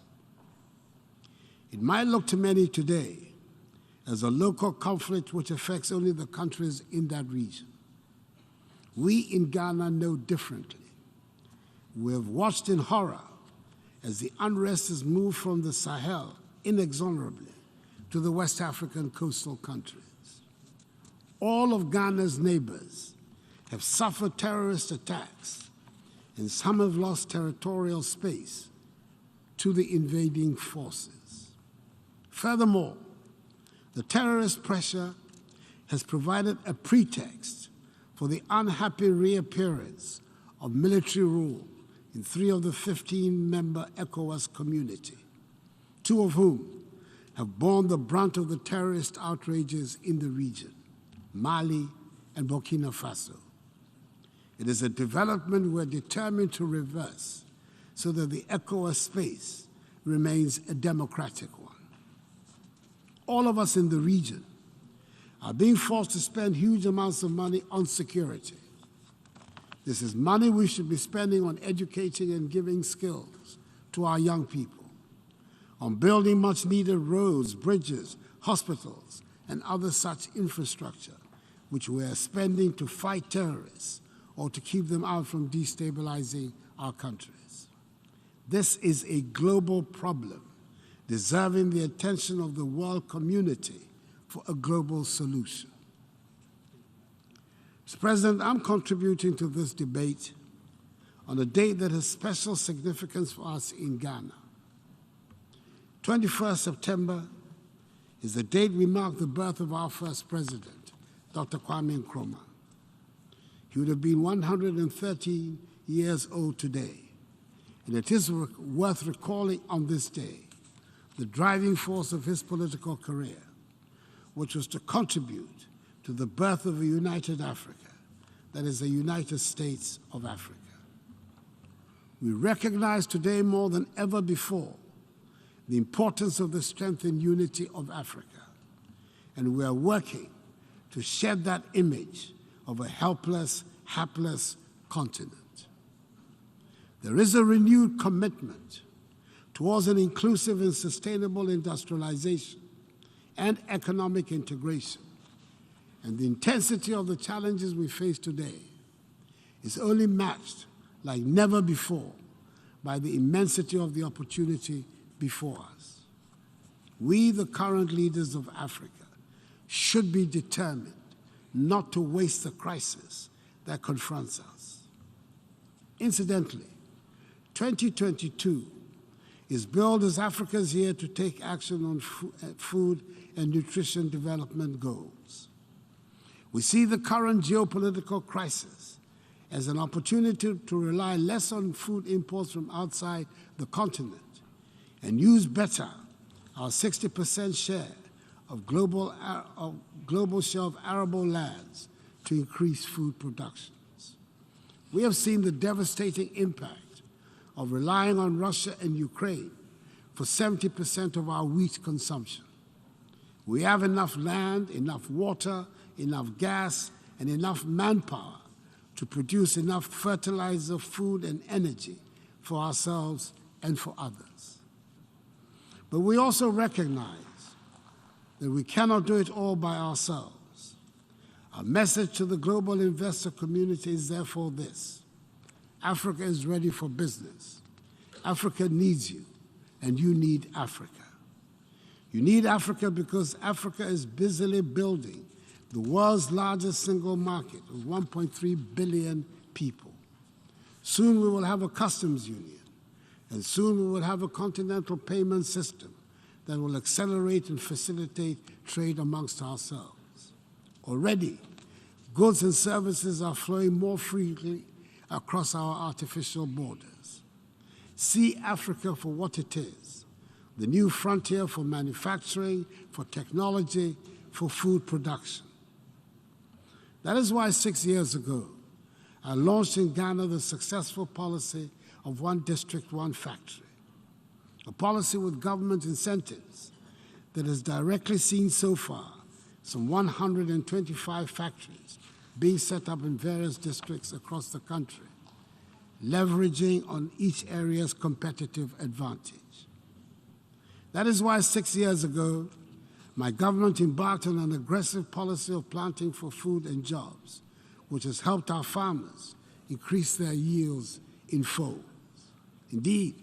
It might look to many today as a local conflict which affects only the countries in that region. We in Ghana know differently. We have watched in horror as the unrest has moved from the Sahel inexorably to the West African coastal countries. All of Ghana's neighbors have suffered terrorist attacks, and some have lost territorial space to the invading forces. Furthermore, the terrorist pressure has provided a pretext for the unhappy reappearance of military rule in 3 of the 15-member ECOWAS community, 2 of whom have borne the brunt of the terrorist outrages in the region, Mali and Burkina Faso. It is a development we're determined to reverse so that the ECOWAS space remains a democratic one. All of us in the region are being forced to spend huge amounts of money on security. This is money we should be spending on educating and giving skills to our young people, on building much-needed roads, bridges, hospitals, and other such infrastructure, which we are spending to fight terrorists or to keep them out from destabilizing our countries. This is a global problem, deserving the attention of the world community for a global solution. Mr. President, I'm contributing to this debate on a date that has special significance for us in Ghana. 21st September is the date we mark the birth of our first president, Dr. Kwame Nkrumah. He would have been 113 years old today, and it is worth recalling on this day the driving force of his political career, which was to contribute to the birth of a united Africa, that is, the United States of Africa. We recognize today more than ever before the importance of the strength and unity of Africa, and we are working to shed that image of a helpless, hapless continent. There is a renewed commitment towards an inclusive and sustainable industrialization and economic integration, and the intensity of the challenges we face today is only matched like never before by the immensity of the opportunity before us. We, the current leaders of Africa, should be determined not to waste the crisis that confronts us. Incidentally, 2022 is billed as Africa's year to take action on food and nutrition development goals. We see the current geopolitical crisis as an opportunity to rely less on food imports from outside the continent and use better our 60% share of global share of arable lands to increase food productions. We have seen the devastating impact of relying on Russia and Ukraine for 70% of our wheat consumption. We have enough land, enough water, enough gas, and enough manpower to produce enough fertilizer, food, and energy for ourselves and for others. But we also recognize that we cannot do it all by ourselves. Our message to the global investor community is therefore this: Africa is ready for business. Africa needs you, and you need Africa. You need Africa because Africa is busily building the world's largest single market of 1.3 billion people. Soon we will have a customs union, and soon we will have a continental payment system that will accelerate and facilitate trade amongst ourselves. Already, goods and services are flowing more freely across our artificial borders. See Africa for what it is: the new frontier for manufacturing, for technology, for food production. That is why 6 years ago, I launched in Ghana the successful policy of one district, one factory, a policy with government incentives that has directly seen so far some 125 factories being set up in various districts across the country, leveraging on each area's competitive advantage. That is why 6 years ago, my government embarked on an aggressive policy of planting for food and jobs, which has helped our farmers increase their yields in folds. Indeed,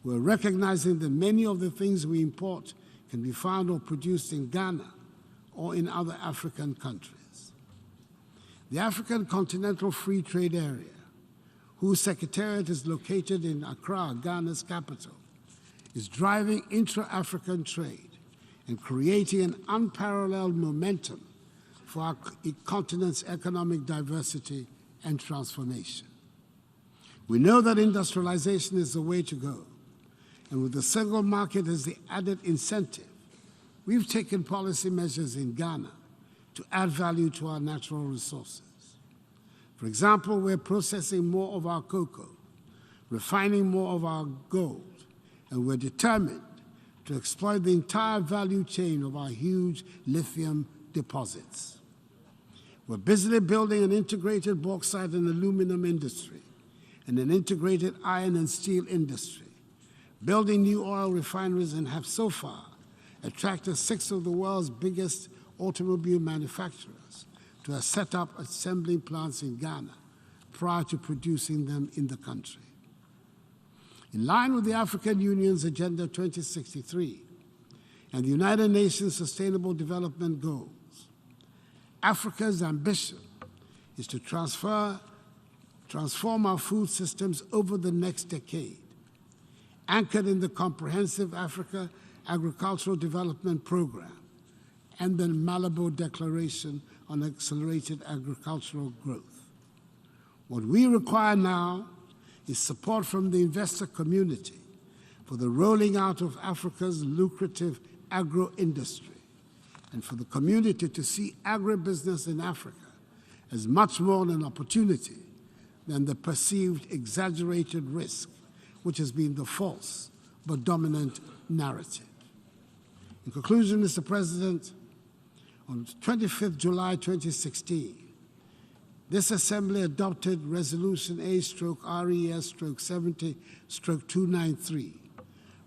we're recognizing that many of the things we import can be found or produced in Ghana or in other African countries. The African Continental Free Trade Area, whose secretariat is located in Accra, Ghana's capital, is driving intra-African trade and creating an unparalleled momentum for our continent's economic diversity and transformation. We know that industrialization is the way to go, and with the single market as the added incentive, we've taken policy measures in Ghana to add value to our natural resources. For example, we're processing more of our cocoa, refining more of our gold, and we're determined to exploit the entire value chain of our huge lithium deposits. We're busily building an integrated bauxite and aluminum industry and an integrated iron and steel industry, building new oil refineries, and have so far attracted 6 of the world's biggest automobile manufacturers to set up assembling plants in Ghana prior to producing them in the country. In line with the African Union's Agenda 2063 and the United Nations Sustainable Development Goals, Africa's ambition is to transform our food systems over the next decade, anchored in the Comprehensive Africa Agricultural Development Program and the Malabo Declaration on Accelerated Agricultural Growth. What we require now is support from the investor community for the rolling out of Africa's lucrative agro-industry, and for the community to see agribusiness in Africa as much more an opportunity than the perceived exaggerated risk, which has been the false but dominant narrative. In conclusion, Mr. President, on 25th July 2016, this Assembly adopted Resolution A/RES/70/293,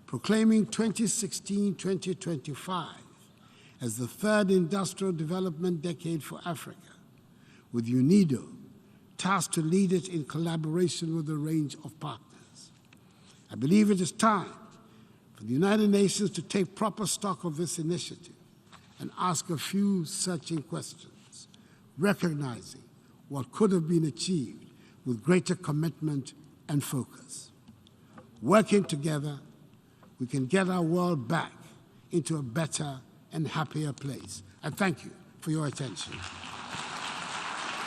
proclaiming 2016-2025 as the third industrial development decade for Africa, with UNIDO tasked to lead it in collaboration with a range of partners. I believe it is time for the United Nations to take proper stock of this initiative and ask a few searching questions, recognizing what could have been achieved with greater commitment and focus. Working together, we can get our world back into a better and happier place. I thank you for your attention.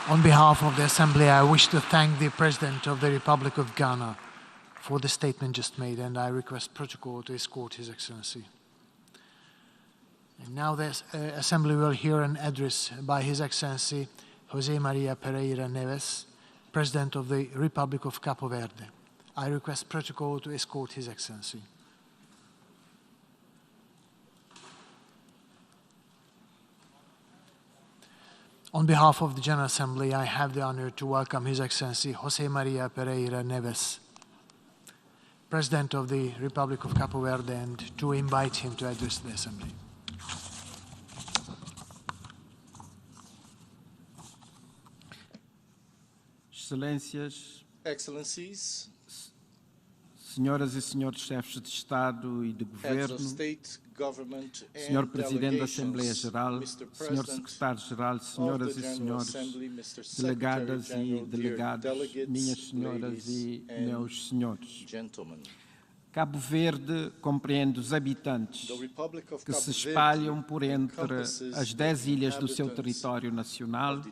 On behalf of the Assembly, I wish to thank the President of the Republic of Ghana for the statement just made, and I request protocol to escort His Excellency. And now the Assembly will hear an address by His Excellency José María Pereira Neves, President of the Republic of Cabo Verde. I request protocol to escort His Excellency. On behalf of the General Assembly, I have the honor to welcome His Excellency José María Pereira Neves, President of the Republic of Cabo Verde, and to invite him to address the Assembly. Excellencies, Senhoras e senhores chefes de Estado e de Governo, Senhor Presidente da Assembleia Geral, Senhor Secretário-Geral, Senhoras e senhores delegadas e delegados, minhas senhoras e meus senhores. Cabo Verde compreende os habitantes que se espalham por entre as 10 ilhas do seu território nacional,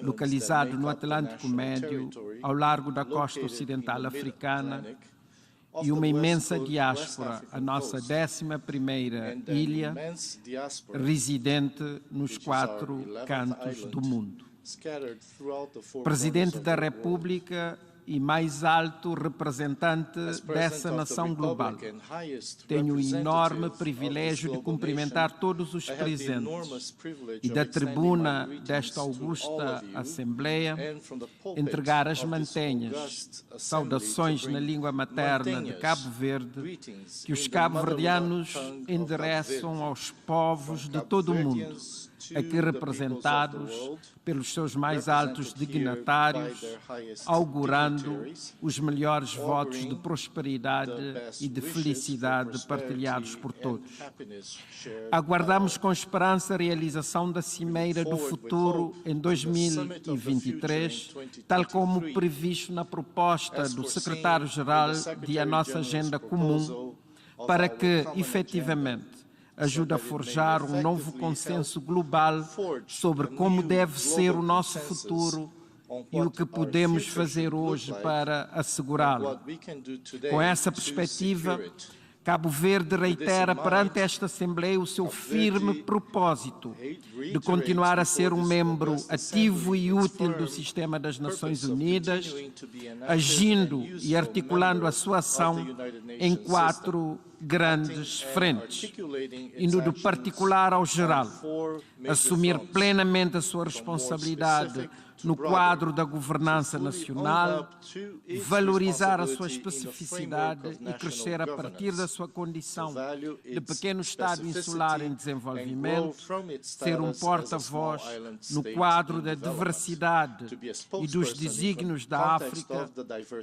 localizado no Atlântico Médio, ao largo da costa ocidental africana, e uma imensa diáspora, a nossa 11ª ilha, residente nos 4 cantos do mundo. Presidente da República e mais alto representante dessa nação global, tenho o enorme privilégio de cumprimentar todos os presentes e da tribuna desta augusta Assembleia entregar as mantenhas, saudações na língua materna de Cabo Verde, que os cabo-verdianos endereçam aos povos de todo o mundo, aqui representados pelos seus mais altos dignatários, augurando os melhores votos de prosperidade e de felicidade partilhados por todos. Aguardamos com esperança a realização da Cimeira do Futuro em 2023, tal como previsto na proposta do Secretário-Geral de a nossa agenda comum, para que, efetivamente, ajude a forjar um novo consenso global sobre como deve ser o nosso futuro e o que podemos fazer hoje para assegurá-lo. Com essa perspectiva, Cabo Verde reitera perante esta Assembleia o seu firme propósito de continuar a ser um membro ativo e útil do sistema das Nações Unidas, agindo e articulando a sua ação em 4 grandes frentes, indo do particular ao geral, assumir plenamente a sua responsabilidade no quadro da governança nacional, valorizar a sua especificidade e crescer a partir da sua condição de pequeno Estado insular em desenvolvimento, ser um porta-voz no quadro da diversidade e dos desígnios da África,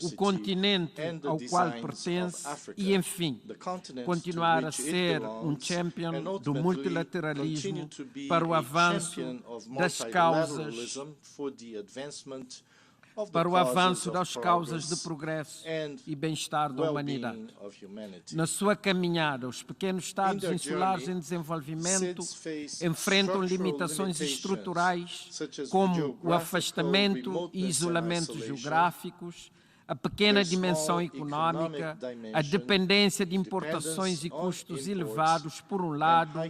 o continente ao qual pertence e, enfim, continuar a ser um champion do multilateralismo para o avanço das causas das causas de progresso e bem-estar da humanidade. Na sua caminhada, os pequenos Estados insulares em desenvolvimento enfrentam limitações estruturais como o afastamento e isolamento geográficos, a pequena dimensão econômica, a dependência de importações e custos elevados, por um lado,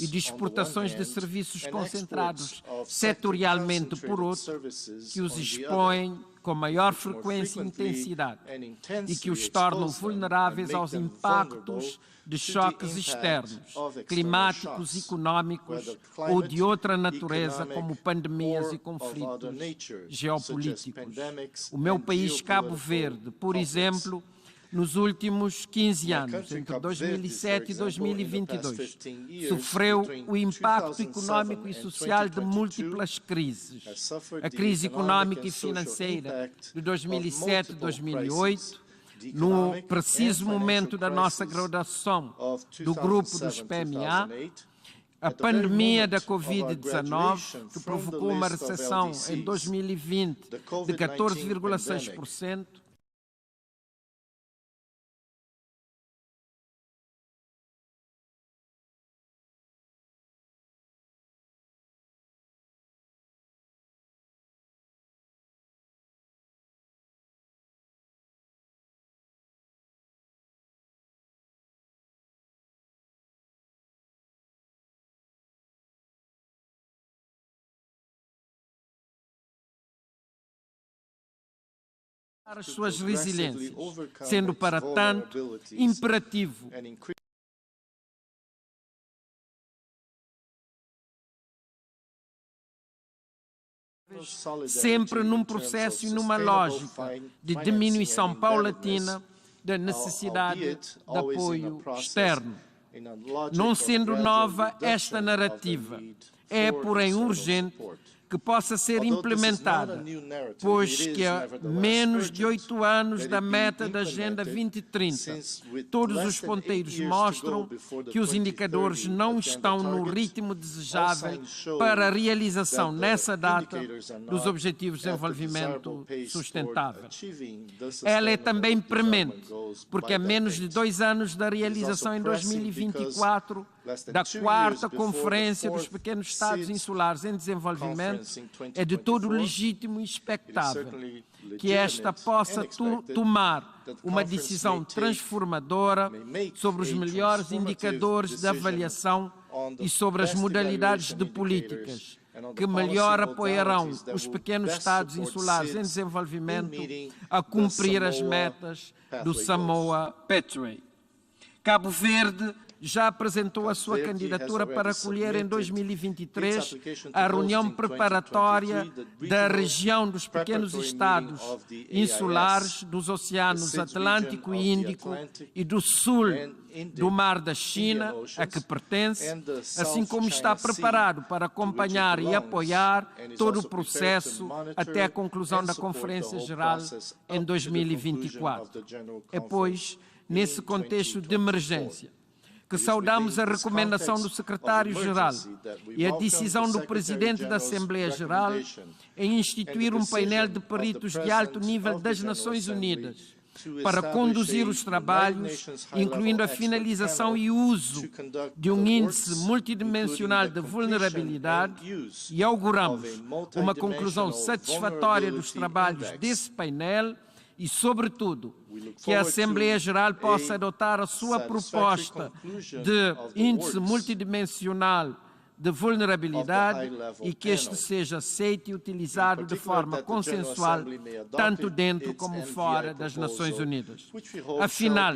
e de exportações de serviços concentrados setorialmente, por outro, que os expõem com maior frequência e intensidade e que os tornam vulneráveis aos impactos de choques externos, climáticos, econômicos ou de outra natureza, como pandemias e conflitos geopolíticos. O meu país, Cabo Verde, por exemplo, nos últimos 15 anos, entre 2007 e 2022, sofreu o impacto econômico e social de múltiplas crises. A crise econômica e financeira de 2007 e 2008, no preciso momento da nossa graduação do grupo dos PMA, a pandemia da Covid-19, que provocou uma recessão em 2020 de 14,6%, as suas resiliências, sendo, para tanto, imperativo sempre num processo e numa lógica de diminuição paulatina da necessidade de apoio externo. Não sendo nova esta narrativa, é, porém, urgente que possa ser implementada, pois que a menos de 8 anos da meta da Agenda 2030, todos os ponteiros mostram que os indicadores não estão no ritmo desejável para a realização, nessa data, dos Objetivos de Desenvolvimento Sustentável. Ela é também premente, porque a menos de 2 anos da realização em 2024 da 4ª Conferência dos Pequenos Estados Insulares em Desenvolvimento, é de todo legítimo e expectável que esta possa tomar uma decisão transformadora sobre os melhores indicadores de avaliação e sobre as modalidades de políticas que melhor apoiarão os pequenos Estados insulares em desenvolvimento a cumprir as metas do Samoa Pathway. Cabo Verde já apresentou a sua candidatura para acolher em 2023 a reunião preparatória da região dos pequenos estados insulares dos oceanos Atlântico e Índico e do sul do Mar da China, a que pertence, assim como está preparado para acompanhar e apoiar todo o processo até a conclusão da Conferência Geral em 2024. É, pois, nesse contexto de emergência, que saudamos a recomendação do Secretário-Geral e a decisão do Presidente da Assembleia Geral em instituir um painel de peritos de alto nível das Nações Unidas para conduzir os trabalhos, incluindo a finalização e uso de um índice multidimensional de vulnerabilidade, e auguramos uma conclusão satisfatória dos trabalhos desse painel e, sobretudo, que a Assembleia Geral possa adotar a sua proposta de índice multidimensional de vulnerabilidade e que este seja aceito e utilizado de forma consensual, tanto dentro como fora das Nações Unidas. Afinal,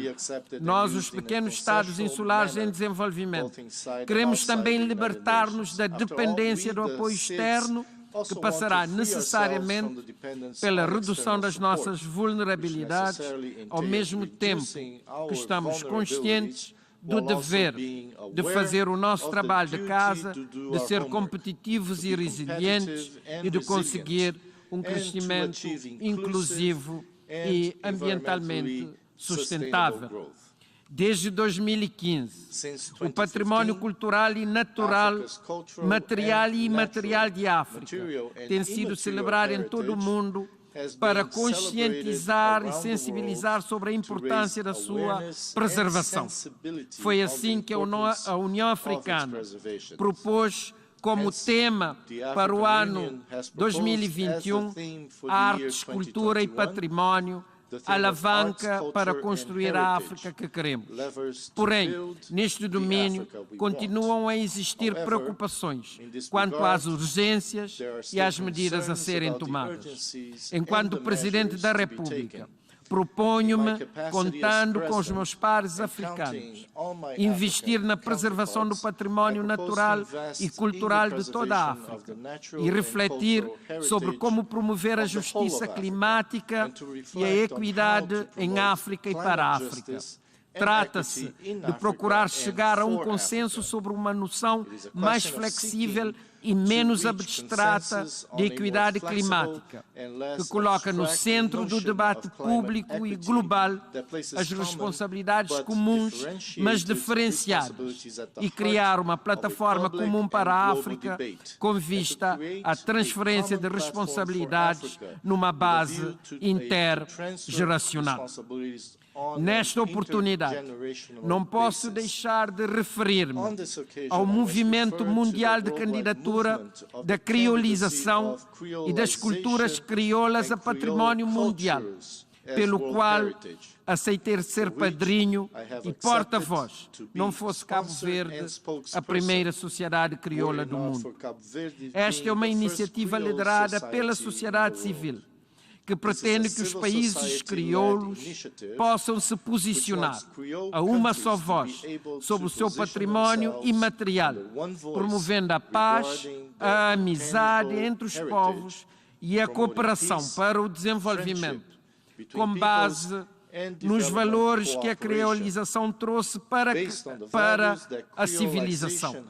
nós, os pequenos Estados insulares em desenvolvimento, queremos também libertar-nos da dependência do apoio externo, que passará necessariamente pela redução das nossas vulnerabilidades, ao mesmo tempo que estamos conscientes do dever de fazer o nosso trabalho de casa, de ser competitivos e resilientes e de conseguir um crescimento inclusivo e ambientalmente sustentável. Desde 2015, o património cultural e natural, material e imaterial de África tem sido celebrado em todo o mundo para conscientizar e sensibilizar sobre a importância da sua preservação. Foi assim que a União Africana propôs como tema para o ano 2021 Artes, Cultura e Património, alavanca para construir a África que queremos. Porém, neste domínio, continuam a existir preocupações quanto às urgências e às medidas a serem tomadas. Enquanto Presidente da República, proponho-me, contando com os meus pares africanos, investir na preservação do património natural e cultural de toda a África e refletir sobre como promover a justiça climática e a equidade em África e para a África. Trata-se de procurar chegar a um consenso sobre uma noção mais flexível e menos abstrata de equidade climática, que coloca no centro do debate público e global as responsabilidades comuns, mas diferenciadas, e criar uma plataforma comum para a África com vista à transferência de responsabilidades numa base intergeracional. Nesta oportunidade, não posso deixar de referir-me ao movimento mundial de candidatura da criolização e das culturas crioulas a património mundial, pelo qual aceitei ser padrinho e porta-voz, não fosse Cabo Verde a primeira sociedade crioula do mundo. Esta é uma iniciativa liderada pela sociedade civil, que pretende que os países crioulos possam se posicionar a uma só voz sobre o seu património imaterial, promovendo a paz, a amizade entre os povos e a cooperação para o desenvolvimento, com base nos valores que a criolização trouxe para a civilização.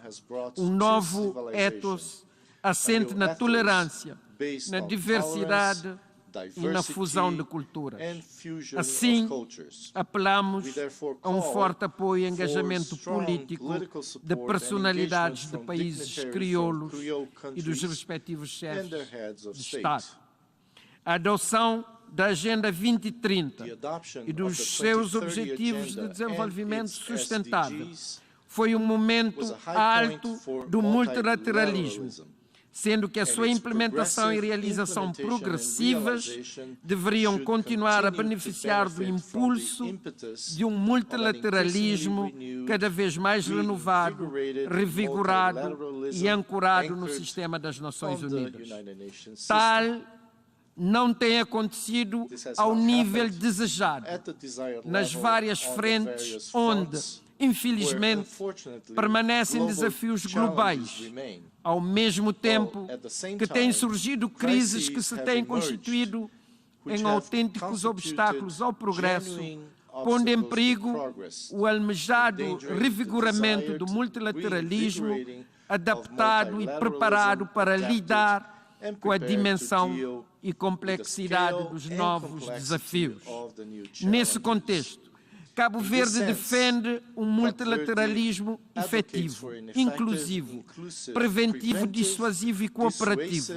Um novo ethos assente na tolerância, na diversidade e na fusão de culturas. Assim, apelamos a um forte apoio e engajamento político de personalidades de países crioulos e dos respectivos chefes de Estado. A adoção da Agenda 2030 e dos seus Objetivos de Desenvolvimento Sustentável foi um momento alto do multilateralismo, sendo que a sua implementação e realização progressivas deveriam continuar a beneficiar do impulso de um multilateralismo cada vez mais renovado, revigorado e ancorado no sistema das Nações Unidas. Tal não tem acontecido ao nível desejado nas várias frentes onde, infelizmente, permanecem desafios globais, ao mesmo tempo que têm surgido crises que se têm constituído em autênticos obstáculos ao progresso, pondo em perigo o almejado revigoramento do multilateralismo, adaptado e preparado para lidar com a dimensão e complexidade dos novos desafios. Nesse contexto, Cabo Verde defende um multilateralismo efetivo, inclusivo, preventivo, dissuasivo e cooperativo,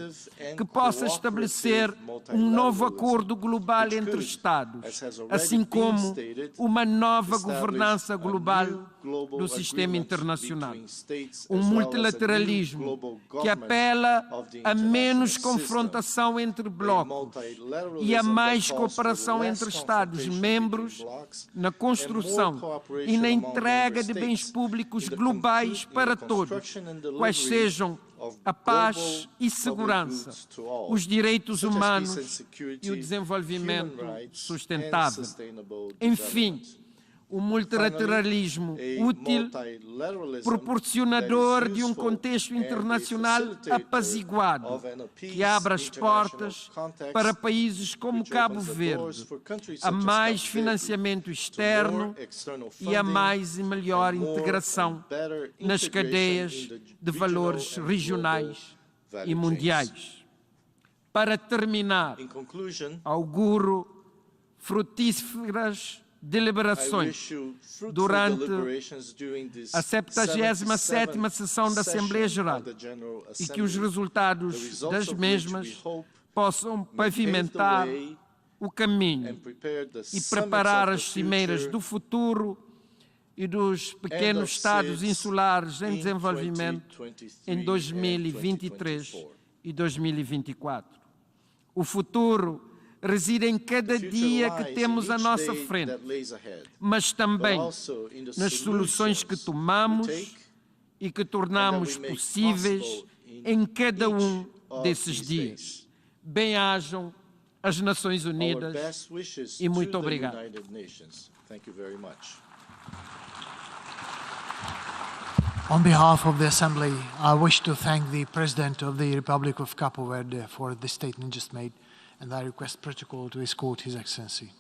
que possa estabelecer um novo acordo global entre Estados, assim como uma nova governança global do sistema internacional. Um multilateralismo que apela a menos confrontação entre blocos e a mais cooperação entre Estados-membros na construção e na entrega de bens públicos globais para todos, quais sejam a paz e segurança, os direitos humanos e o desenvolvimento sustentável. Enfim, o multilateralismo útil, proporcionador de um contexto internacional apaziguado, que abra as portas para países como Cabo Verde, a mais financiamento externo e a mais e melhor integração nas cadeias de valores regionais e mundiais. Para terminar, auguro frutíferas deliberações durante a 77ª sessão da Assembleia Geral e que os resultados das mesmas possam pavimentar o caminho e preparar as cimeiras do futuro e dos pequenos Estados insulares em desenvolvimento em 2023 e 2024. O futuro reside em cada dia que temos à nossa frente, mas também nas soluções que tomamos e que tornamos possíveis em cada um desses dias. Bem-ajam as Nações Unidas e muito obrigado. On behalf of the Assembly, I wish to thank the President of the Republic of Cabo Verde for the statement just made, and I request protocol to escort His Excellency.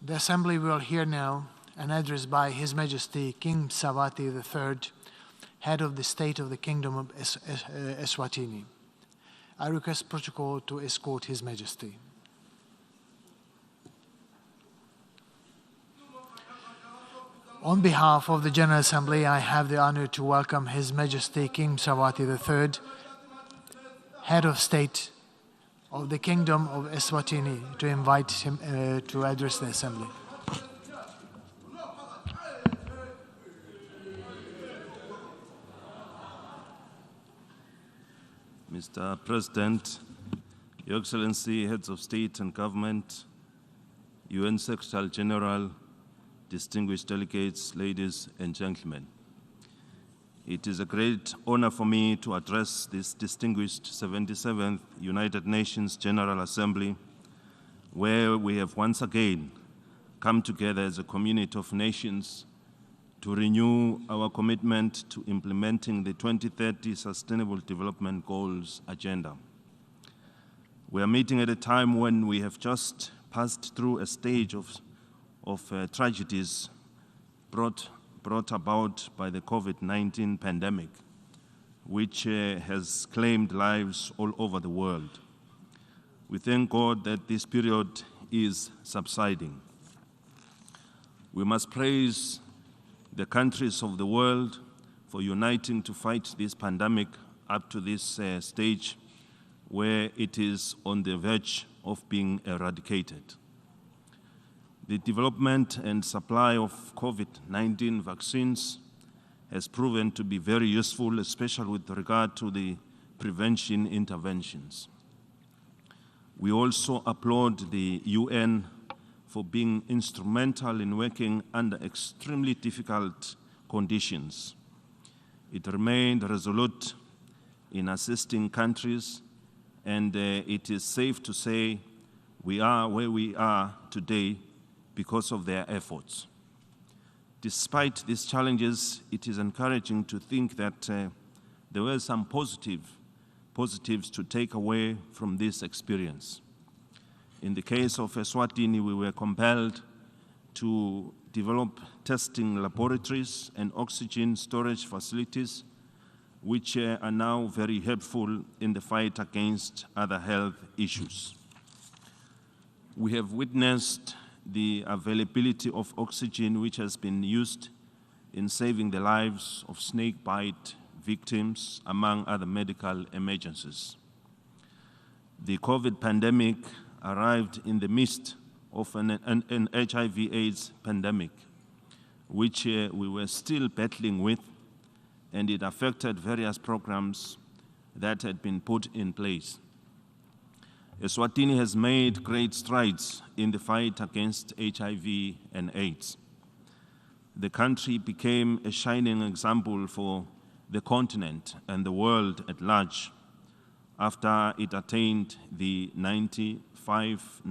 The Assembly will hear now an address by His Majesty King Mswati III, Head of the State of the Kingdom of Eswatini. I request protocol to escort His Majesty. On behalf of the General Assembly, I have the honor to welcome His Majesty King Mswati III, Head of State of the Kingdom of Eswatini, to invite him to address the Assembly. Mr. President, Your Excellency, Heads of State and Government, UN Secretary General, distinguished delegates, ladies and gentlemen. It is a great honor for me to address this distinguished 77th United Nations General Assembly, where we have once again come together as a community of nations to renew our commitment to implementing the 2030 Sustainable Development Goals agenda. We are meeting at a time when we have just passed through a stage of tragedies brought about by the COVID-19 pandemic, which has claimed lives all over the world. We thank God that this period is subsiding. We must praise the countries of the world for uniting to fight this pandemic up to this stage where it is on the verge of being eradicated. The development and supply of COVID-19 vaccines has proven to be very useful, especially with regard to the prevention interventions. We also applaud the UN for being instrumental in working under extremely difficult conditions. It remained resolute in assisting countries, and it is safe to say we are where we are today because of their efforts. Despite these challenges, it is encouraging to think that there were some positives to take away from this experience. In the case of Eswatini, we were compelled to develop testing laboratories and oxygen storage facilities, which are now very helpful in the fight against other health issues. We have witnessed the availability of oxygen, which has been used in saving the lives of snake bite victims, among other medical emergencies. The COVID pandemic arrived in the midst of an HIV/AIDS pandemic, which we were still battling with, and it affected various programs that had been put in place. Eswatini has made great strides in the fight against HIV and AIDS. The country became a shining example for the continent and the world at large after it attained the 95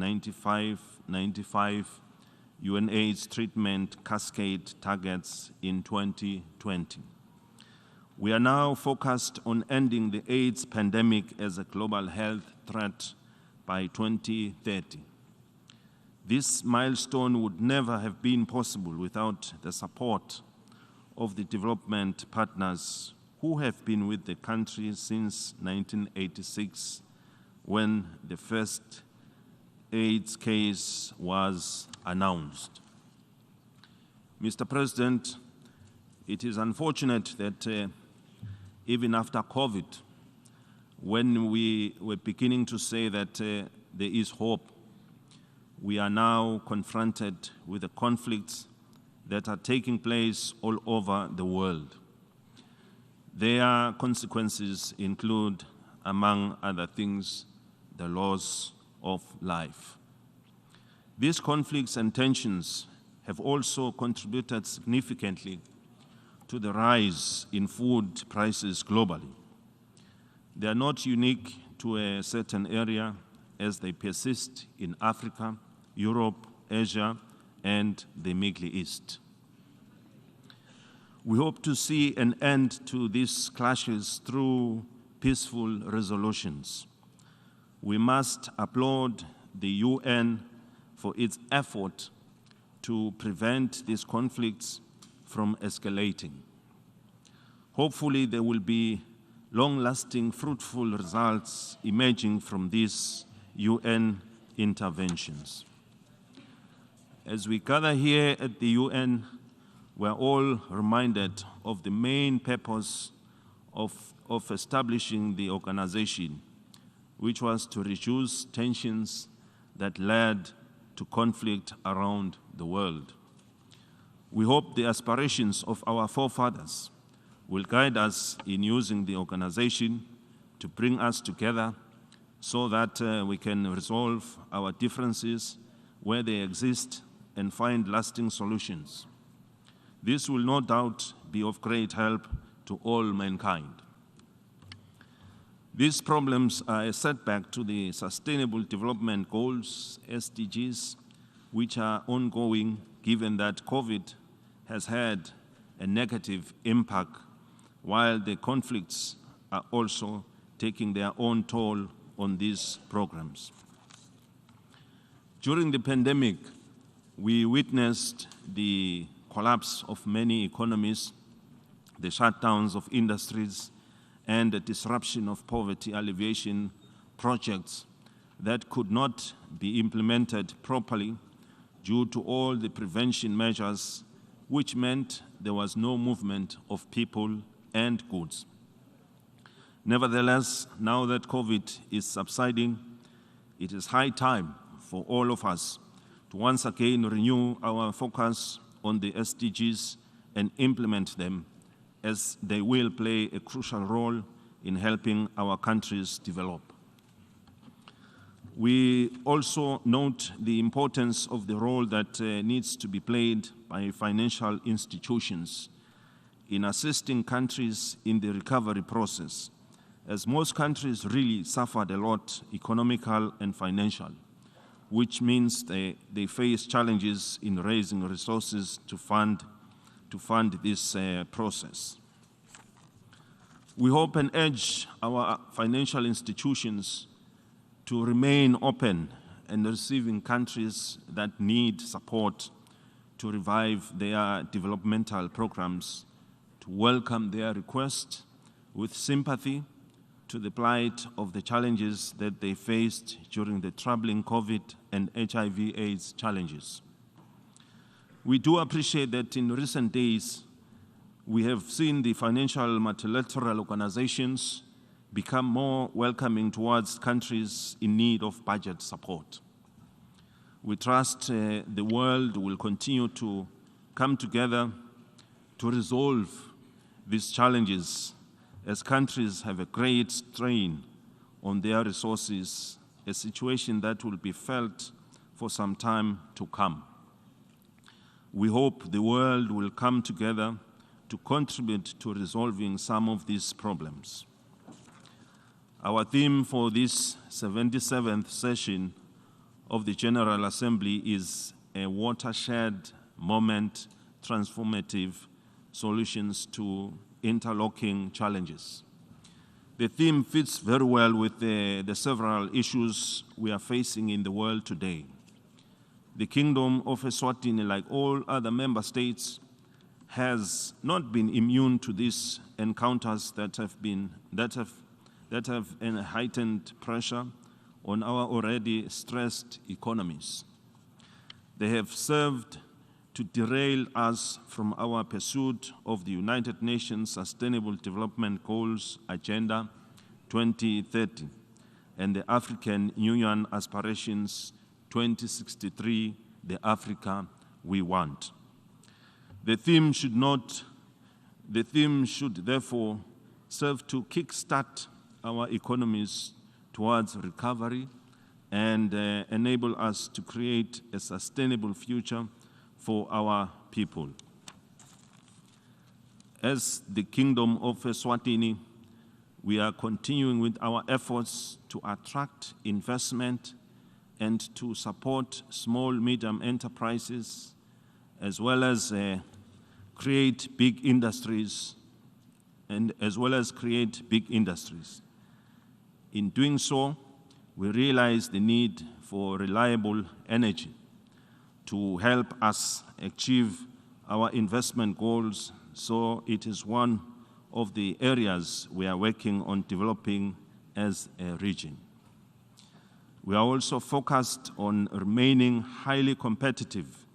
UN AIDS treatment cascade targets in 2020. We are now focused on ending the AIDS pandemic as a global health threat by 2030. This milestone would never have been possible without the support of the development partners who have been with the country since 1986, when the first AIDS case was announced. Mr. President, it is unfortunate that even after COVID, when we were beginning to say that there is hope, we are now confronted with the conflicts that are taking place all over the world. Their consequences include, among other things, the loss of life. These conflicts and tensions have also contributed significantly to the rise in food prices globally. They are not unique to a certain area, as they persist in Africa, Europe, Asia, and the Middle East. We hope to see an end to these clashes through peaceful resolutions. We must applaud the UN for its effort to prevent these conflicts from escalating. Hopefully, there will be long-lasting, fruitful results emerging from these UN interventions. As we gather here at the UN, we're all reminded of the main purpose of establishing the organization, which was to reduce tensions that led to conflict around the world. We hope the aspirations of our forefathers will guide us in using the organization to bring us together so that we can resolve our differences where they exist and find lasting solutions. This will no doubt be of great help to all mankind. These problems are a setback to the Sustainable Development Goals, SDGs, which are ongoing given that COVID has had a negative impact, while the conflicts are also taking their own toll on these programs. During the pandemic, we witnessed the collapse of many economies, the shutdowns of industries, and the disruption of poverty alleviation projects that could not be implemented properly due to all the prevention measures, which meant there was no movement of people and goods. Nevertheless, now that COVID is subsiding, it is high time for all of us to once again renew our focus on the SDGs and implement them, as they will play a crucial role in helping our countries develop. We also note the importance of the role that needs to be played by financial institutions in assisting countries in the recovery process, as most countries really suffered a lot, economical and financial, which means they face challenges in raising resources to fund this process. We hope and urge our financial institutions to remain open and receiving countries that need support to revive their developmental programs, to welcome their request with sympathy to the plight of the challenges that they faced during the troubling COVID and HIV/AIDS challenges. We do appreciate that in recent days, we have seen the financial multilateral organizations become more welcoming towards countries in need of budget support. We trust the world will continue to come together to resolve these challenges, as countries have a great strain on their resources, a situation that will be felt for some time to come. We hope the world will come together to contribute to resolving some of these problems. Our theme for this 77th session of the General Assembly is a watershed moment, transformative solutions to interlocking challenges. The theme fits very well with the several issues we are facing in the world today. The Kingdom of Eswatini, like all other member states, has not been immune to these encounters that have a heightened pressure on our already stressed economies. They have served to derail us from our pursuit of the United Nations Sustainable Development Goals Agenda 2030 and the African Union Aspirations 2063, the Africa we want. The theme should therefore serve to kickstart our economies towards recovery, and enable us to create a sustainable future for our people. As the Kingdom of Eswatini, we are continuing with our efforts to attract investment and to support small, medium enterprises, as well as create big industries, In doing so, we realize the need for reliable energy to help us achieve our investment goals, so it is one of the areas we are working on developing as a region. We are also focused on remaining highly competitive,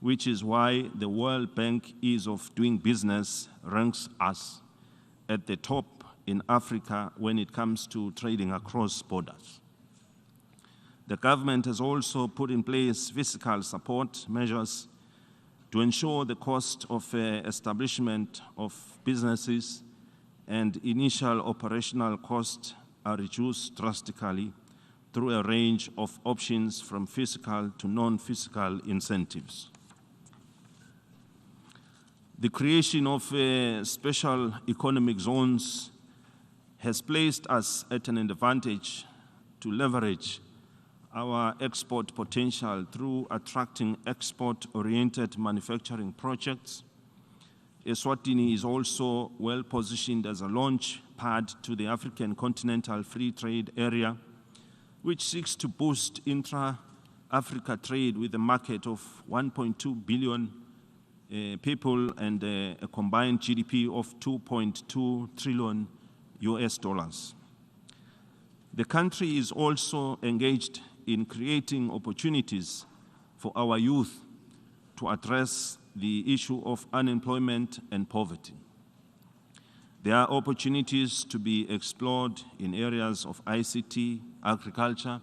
which is why the World Bank Ease of Doing Business ranks us at the top in Africa when it comes to trading across borders. The government has also put in place fiscal support measures to ensure the cost of establishment of businesses and initial operational costs are reduced drastically through a range of options from fiscal to non-fiscal incentives. The creation of special economic zones has placed us at an advantage to leverage our export potential through attracting export-oriented manufacturing projects. Eswatini is also well positioned as a launch pad to the African Continental Free Trade Area, which seeks to boost intra-Africa trade with a market of 1.2 billion people and a combined GDP of $2.2 trillion. The country is also engaged in creating opportunities for our youth to address the issue of unemployment and poverty. There are opportunities to be explored in areas of ICT, agriculture,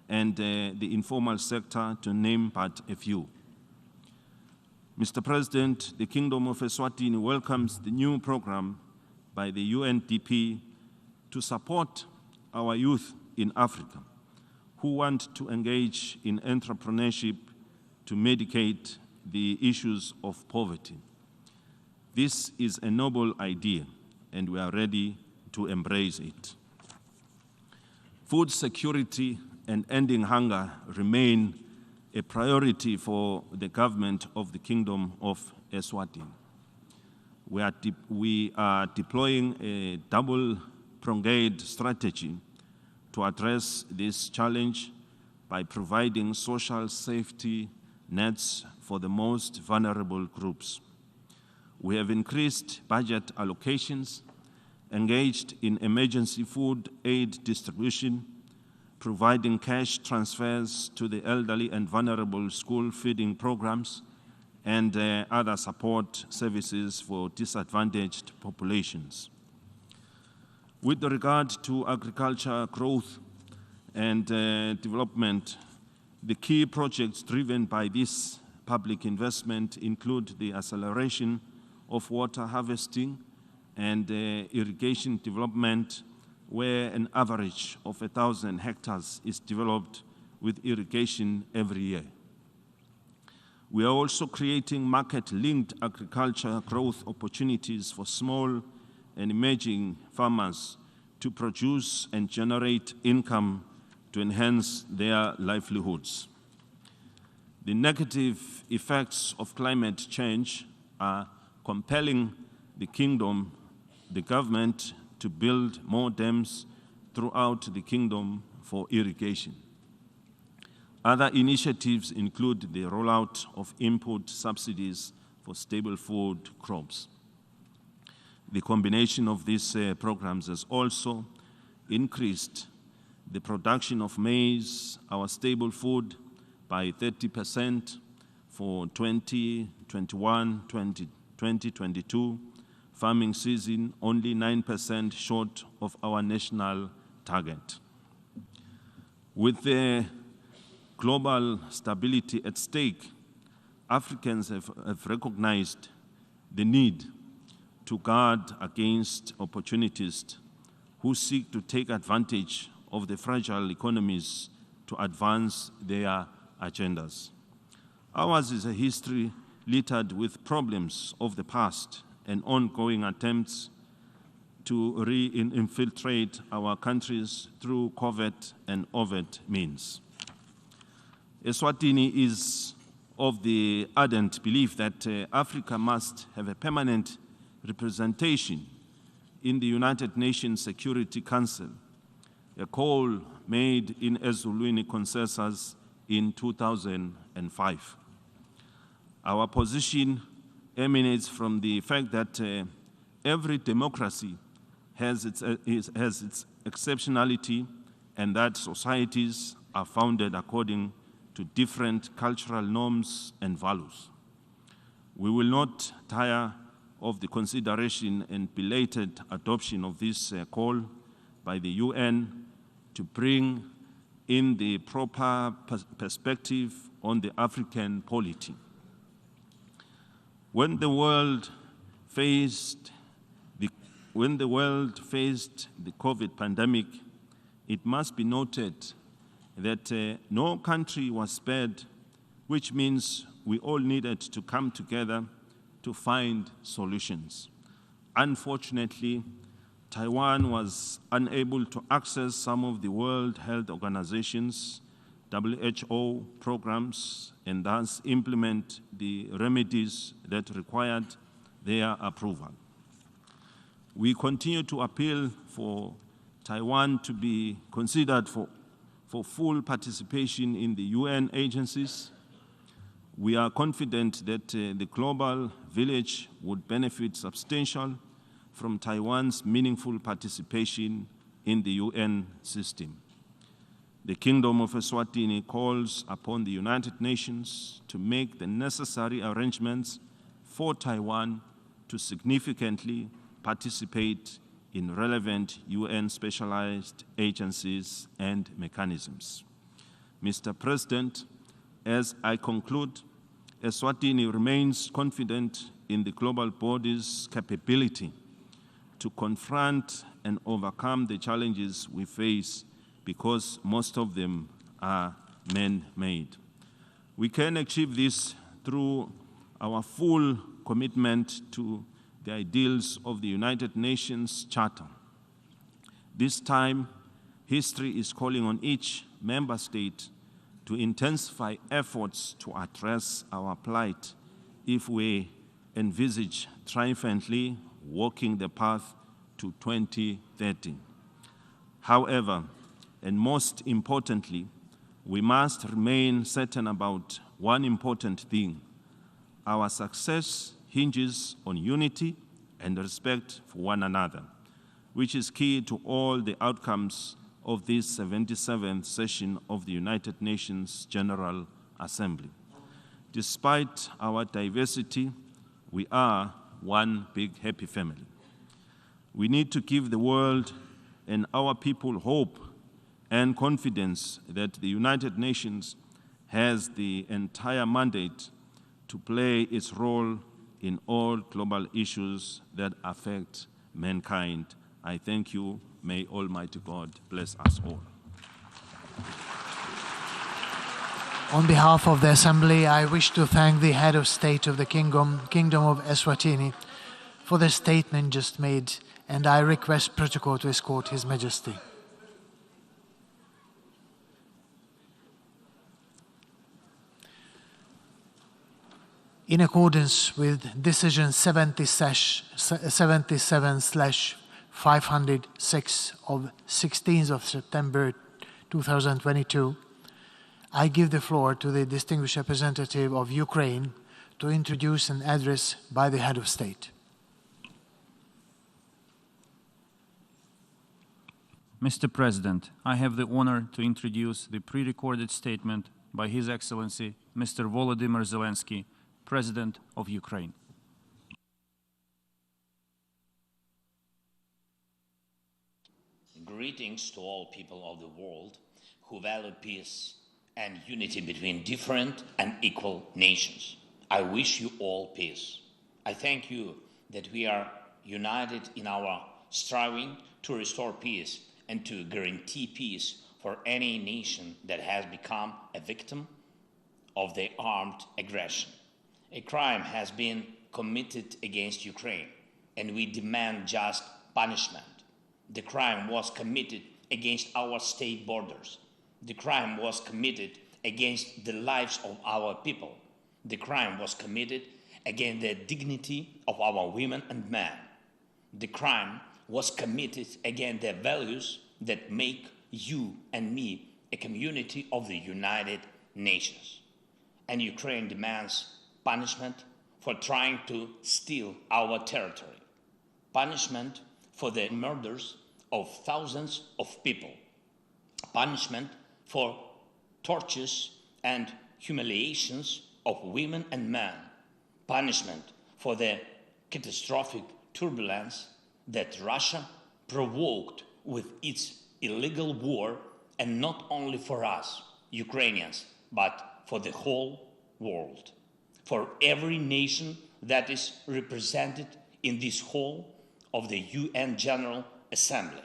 and the informal sector, to name but a few. Mr. President, the Kingdom of Eswatini welcomes the new program by the UNDP to support our youth in Africa who want to engage in entrepreneurship to mitigate the issues of poverty. This is a noble idea, and we are ready to embrace it. Food security and ending hunger remain a priority for the government of the Kingdom of Eswatini. We are deploying a double-pronged strategy to address this challenge by providing social safety nets for the most vulnerable groups. We have increased budget allocations, engaged in emergency food aid distribution, providing cash transfers to the elderly and vulnerable school feeding programs, and other support services for disadvantaged populations. With regard to agriculture growth and development, the key projects driven by this public investment include the acceleration of water harvesting and irrigation development, where an average of 1,000 hectares is developed with irrigation every year. We are also creating market-linked agriculture growth opportunities for small and emerging farmers to produce and generate income to enhance their livelihoods. The negative effects of climate change are compelling the Kingdom, the government, to build more dams throughout the Kingdom for irrigation. Other initiatives include the rollout of input subsidies for staple food crops. The combination of these programs has also increased the production of maize, our staple food, by 30% for 2021-2022 farming season, only 9% short of our national target. With the global stability at stake, Africans have recognized the need to guard against opportunists who seek to take advantage of the fragile economies to advance their agendas. Ours is a history littered with problems of the past and ongoing attempts to infiltrate our countries through covert and overt means. Eswatini is of the ardent belief that Africa must have a permanent representation in the United Nations Security Council, a call made in Eswatini consensus in 2005. Our position emanates from the fact that every democracy has its exceptionality, and that societies are founded according to different cultural norms and values. We will not tire of the consideration and belated adoption of this call by the UN to bring in the proper perspective on the African polity. When the world faced the COVID pandemic, it must be noted that no country was spared, which means we all needed to come together to find solutions. Unfortunately, Taiwan was unable to access some of the World Health Organization's WHO programs and thus implement the remedies that required their approval. We continue to appeal for Taiwan to be considered for full participation in the UN agencies. We are confident that the global village would benefit substantially from Taiwan's meaningful participation in the UN system. The Kingdom of Eswatini calls upon the United Nations to make the necessary arrangements for Taiwan to significantly participate in relevant UN specialized agencies and mechanisms. Mr. President, as I conclude, Eswatini remains confident in the global body's capability to confront and overcome the challenges we face, because most of them are man-made. We can achieve this through our full commitment to the ideals of the United Nations Charter. This time, history is calling on each member state to intensify efforts to address our plight if we envisage triumphantly walking the path to 2030. However, and most importantly, we must remain certain about one important thing. Our success hinges on unity and respect for one another, which is key to all the outcomes of this 77th session of the United Nations General Assembly. Despite our diversity, we are one big happy family. We need to give the world and our people hope and confidence that the United Nations has the entire mandate to play its role in all global issues that affect mankind. I thank you. May Almighty God bless us all. On behalf of the Assembly, I wish to thank the Head of State of the Kingdom of Eswatini for the statement just made, and I request protocol to escort His Majesty. In accordance with Decision 77/506 of 16th of September 2022, I give the floor to the distinguished representative of Ukraine to introduce an address by the Head of State. Mr. President, I have the honor to introduce the pre-recorded statement by His Excellency Mr. Volodymyr Zelensky, President of Ukraine. Greetings to all people of the world who value peace and unity between different and equal nations. I wish you all peace. I thank you that we are united in our striving to restore peace and to guarantee peace for any nation that has become a victim of the armed aggression. A crime has been committed against Ukraine, and we demand just punishment. The crime was committed against our state borders. The crime was committed against the lives of our people. The crime was committed against the dignity of our women and men. The crime was committed against the values that make you and me a community of the United Nations. And Ukraine demands punishment for trying to steal our territory, punishment for the murders of thousands of people, punishment for tortures and humiliations of women and men, punishment for the catastrophic turbulence that Russia provoked with its illegal war, and not only for us, Ukrainians, but for the whole world, for every nation that is represented in this hall of the UN General Assembly.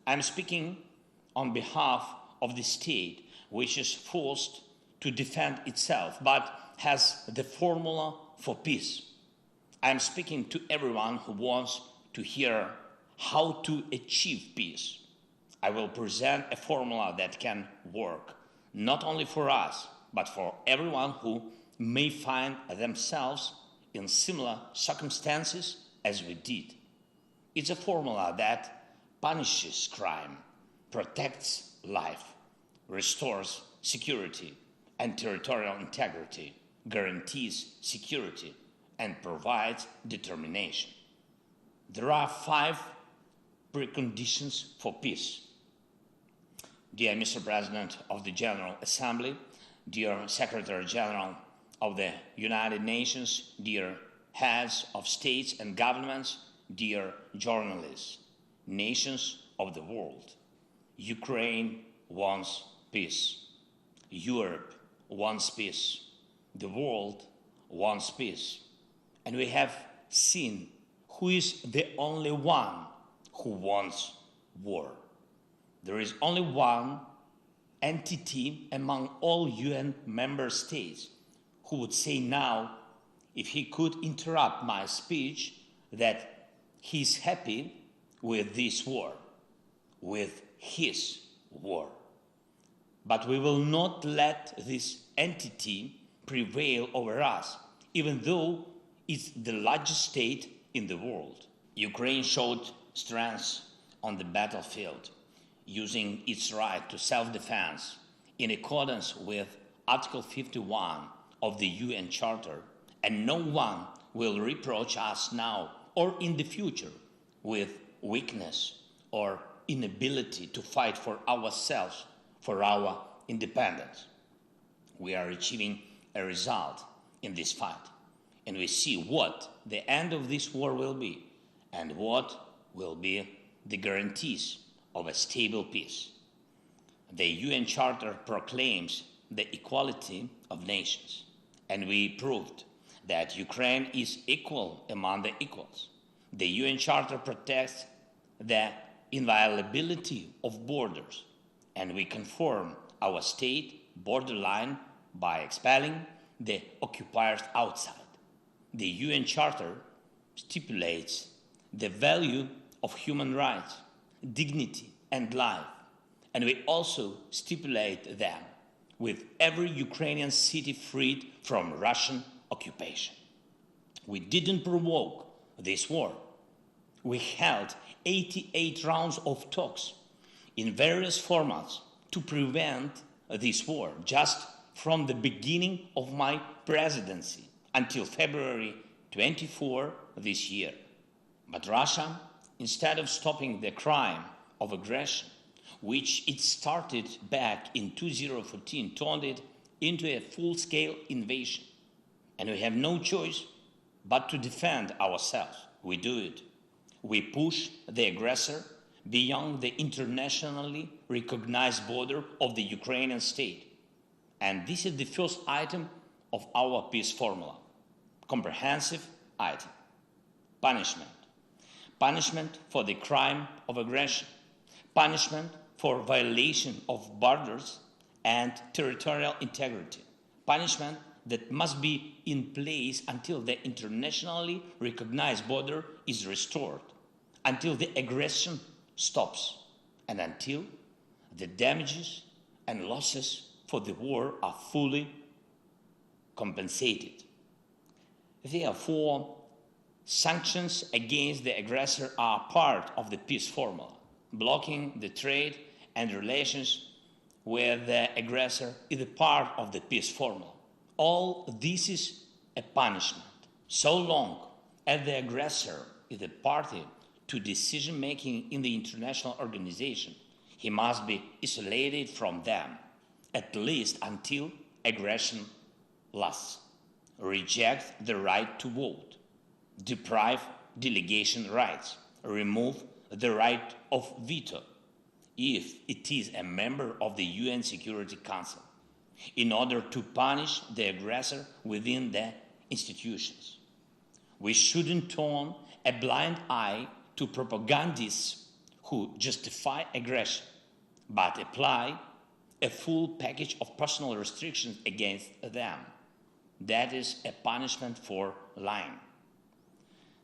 I'm speaking on behalf of the state which is forced to defend itself but has the formula for peace. I'm speaking to everyone who wants to hear how to achieve peace. I will present a formula that can work, not only for us, but for everyone who may find themselves in similar circumstances as we did. It's a formula that punishes crime, protects life, restores security and territorial integrity, guarantees security, and provides determination. There are 5 preconditions for peace. Dear Mr. President of the General Assembly, dear Secretary General of the United Nations, dear heads of states and governments, dear journalists, nations of the world, Ukraine wants peace. Europe wants peace. The world wants peace. And we have seen who is the only one who wants war. There is only one entity among all UN member states who would say now, if he could interrupt my speech, that he's happy with this war, with his war. But we will not let this entity prevail over us, even though it's the largest state in the world. Ukraine showed strength on the battlefield, using its right to self-defense in accordance with Article 51 of the UN Charter, and no one will reproach us now or in the future with weakness or inability to fight for ourselves, for our independence. We are achieving a result in this fight, and we see what the end of this war will be and what will be the guarantees of a stable peace. The UN Charter proclaims the equality of nations, and we proved that Ukraine is equal among the equals. The UN Charter protects the inviolability of borders, and we conform our state borderline by expelling the occupiers outside. The UN Charter stipulates the value of human rights, dignity, and life, and we also stipulate them with every Ukrainian city freed from Russian occupation. We didn't provoke this war. We held 88 rounds of talks in various formats to prevent this war, just from the beginning of my presidency until February 24 this year. But Russia, instead of stopping the crime of aggression, which it started back in 2014, turned it into a full-scale invasion. And we have no choice but to defend ourselves. We do it. We push the aggressor beyond the internationally recognized border of the Ukrainian state. And this is the first item of our peace formula. Comprehensive item. Punishment. Punishment for the crime of aggression. Punishment for violation of borders and territorial integrity, punishment that must be in place until the internationally recognized border is restored, until the aggression stops, and until the damages and losses for the war are fully compensated. Therefore, sanctions against the aggressor are part of the peace formula. Blocking the trade and relations with the aggressor is a part of the peace formula. All this is a punishment. So long as the aggressor is a party to decision-making in the international organization, he must be isolated from them, at least until aggression lasts. Reject the right to vote, deprive delegation rights, remove the right of veto if it is a member of the UN Security Council, in order to punish the aggressor within the institutions. We shouldn't turn a blind eye to propagandists who justify aggression, but apply a full package of personal restrictions against them. That is a punishment for lying.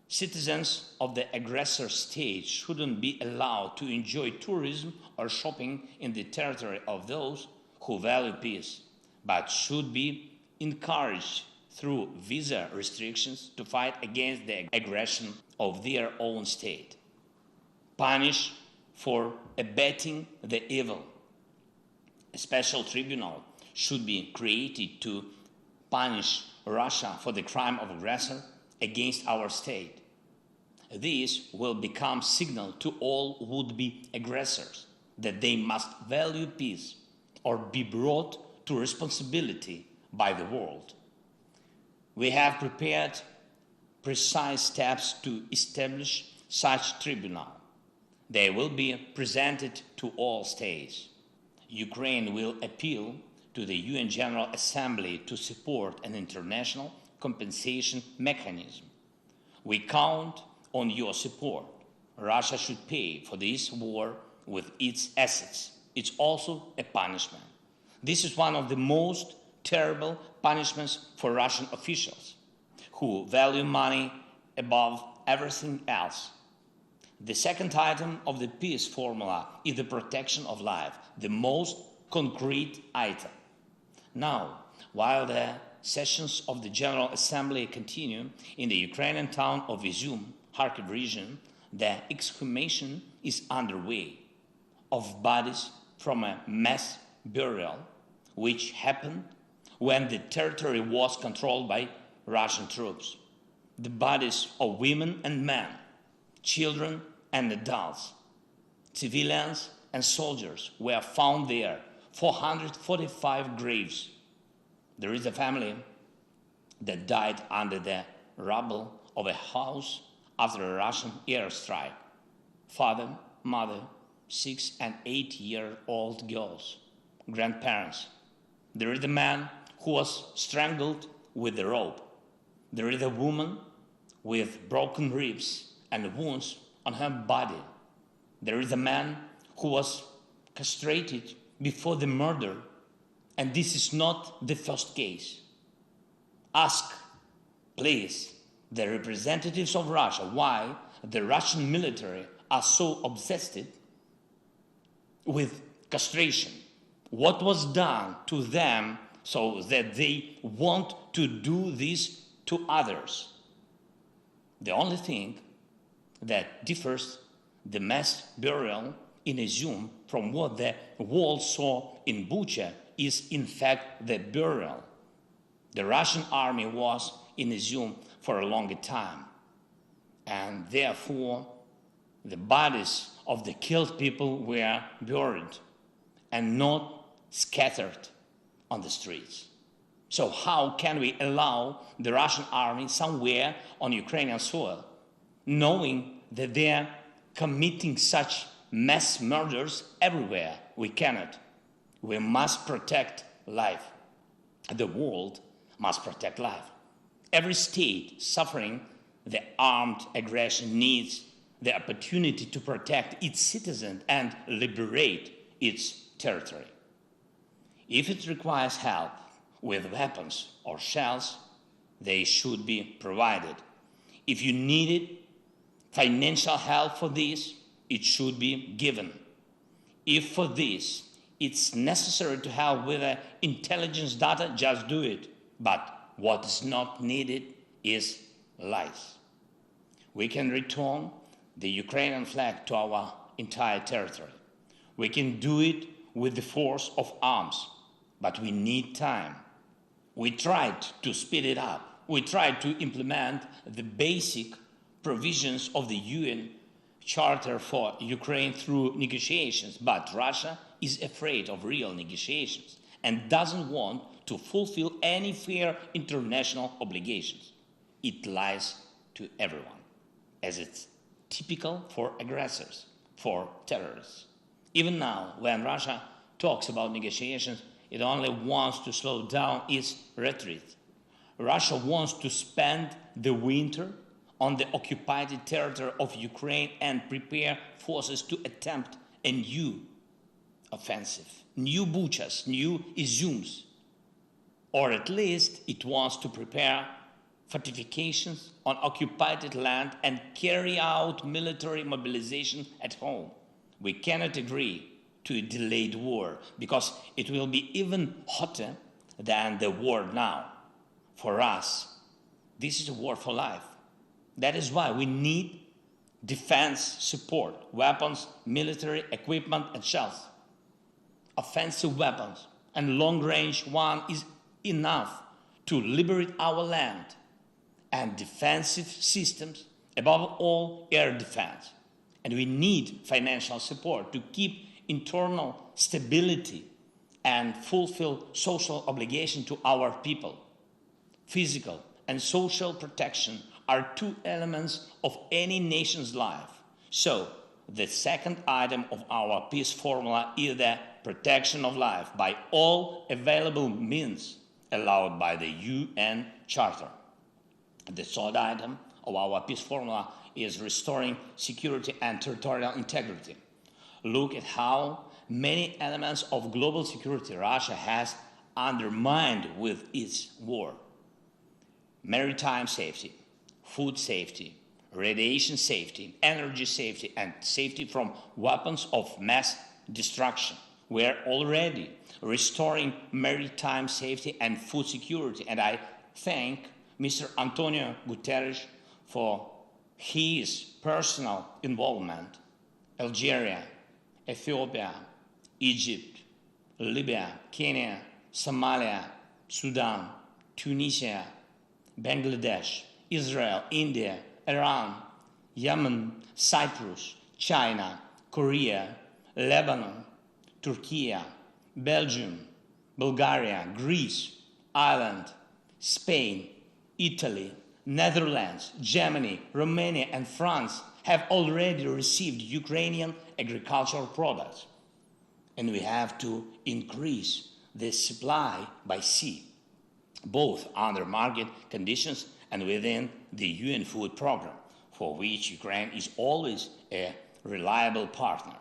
Citizens of the aggressor state shouldn't be allowed to enjoy tourism or shopping in the territory of those who value peace, but should be encouraged through visa restrictions to fight against the aggression of their own state. Punish for abetting the evil. A special tribunal should be created to punish Russia for the crime of aggressor against our state. This will become signal to all would-be aggressors that they must value peace or be brought to responsibility by the world. We have prepared precise steps to establish such tribunal. They will be presented to all states. Ukraine will appeal to the UN General Assembly to support an international compensation mechanism. We count on your support. Russia should pay for this war with its assets. It's also a punishment. This is one of the most terrible punishments for Russian officials who value money above everything else. The second item of the peace formula is the protection of life, the most concrete item. Now, while the sessions of the General Assembly continue in the Ukrainian town of Izum, Kharkiv region, the exhumation is underway of bodies from a mass burial which happened when the territory was controlled by Russian troops. The bodies of women and men, children and adults, civilians and soldiers were found there, 445 graves. There is a family that died under the rubble of a house after a Russian airstrike. Father, mother, 6 and 8-year-old girls, grandparents. There is a man who was strangled with a rope. There is a woman with broken ribs and wounds on her body. There is a man who was castrated before the murder, and this is not the first case. Ask, please, the representatives of Russia why the Russian military are so obsessed with castration. What was done to them so that they want to do this to others? The only thing that differs the mass burial in Izum from what the world saw in Bucha is in fact the burial. The Russian army was in Izum for a longer time, and therefore the bodies of the killed people were buried and not scattered on the streets. So how can we allow the Russian army somewhere on Ukrainian soil, knowing that they are committing such mass murders everywhere? We cannot. We must protect life. The world must protect life. Every state suffering the armed aggression needs the opportunity to protect its citizens and liberate its territory. If it requires help with weapons or shells, they should be provided. If you needed financial help for this, it should be given. If for this it's necessary to help with intelligence data, just do it. But what is not needed is lies. We can return the Ukrainian flag to our entire territory. We can do it with the force of arms, but we need time. We tried to speed it up. We tried to implement the basic provisions of the UN Charter for Ukraine through negotiations, but Russia is afraid of real negotiations and doesn't want to fulfill any fair international obligations. It lies to everyone, as it's typical for aggressors, for terrorists. Even now, when Russia talks about negotiations, it only wants to slow down its retreat. Russia wants to spend the winter on the occupied territory of Ukraine and prepare forces to attempt a new offensive, new Buchas, new Izums, or at least it wants to prepare fortifications on occupied land and carry out military mobilization at home. We cannot agree to a delayed war because it will be even hotter than the war now. For us, this is a war for life. That is why we need defense support, weapons, military equipment, and shells. Offensive weapons and long-range one is enough to liberate our land, and defensive systems, above all air defense. And we need financial support to keep internal stability and fulfill social obligation to our people. Physical and social protection are two elements of any nation's life. So, the second item of our peace formula is the protection of life by all available means allowed by the UN Charter. The third item of our peace formula is restoring security and territorial integrity. Look at how many elements of global security Russia has undermined with its war. Maritime safety, food safety, radiation safety, energy safety, and safety from weapons of mass destruction. We are already restoring maritime safety and food security, and I thank Mr. Antonio Guterres for his personal involvement. Algeria, Ethiopia, Egypt, Libya, Kenya, Somalia, Sudan, Tunisia, Bangladesh, Israel, India, Iran, Yemen, Cyprus, China, Korea, Lebanon, Turkey, Belgium, Bulgaria, Greece, Ireland, Spain, Italy, Netherlands, Germany, Romania, and France have already received Ukrainian agricultural products. And we have to increase the supply by sea, both under market conditions and within the UN food program, for which Ukraine is always a reliable partner.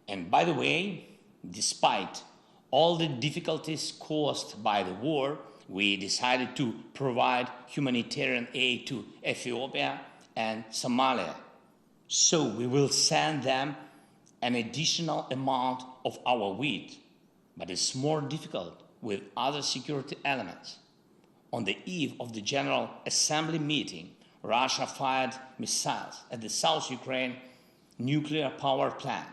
And by the way, despite all the difficulties caused by the war, we decided to provide humanitarian aid to Ethiopia and Somalia. So we will send them an additional amount of our wheat, but it's more difficult with other security elements. On the eve of the General Assembly meeting, Russia fired missiles at the South Ukraine nuclear power plant.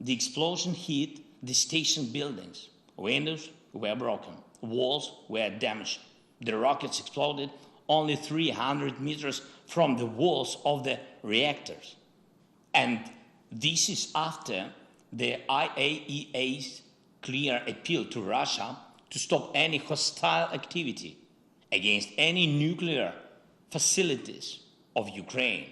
The explosion hit the station buildings. Windows were broken. Walls were damaged. The rockets exploded only 300 meters from the walls of the reactors. And this is after the IAEA's clear appeal to Russia to stop any hostile activity against any nuclear facilities of Ukraine,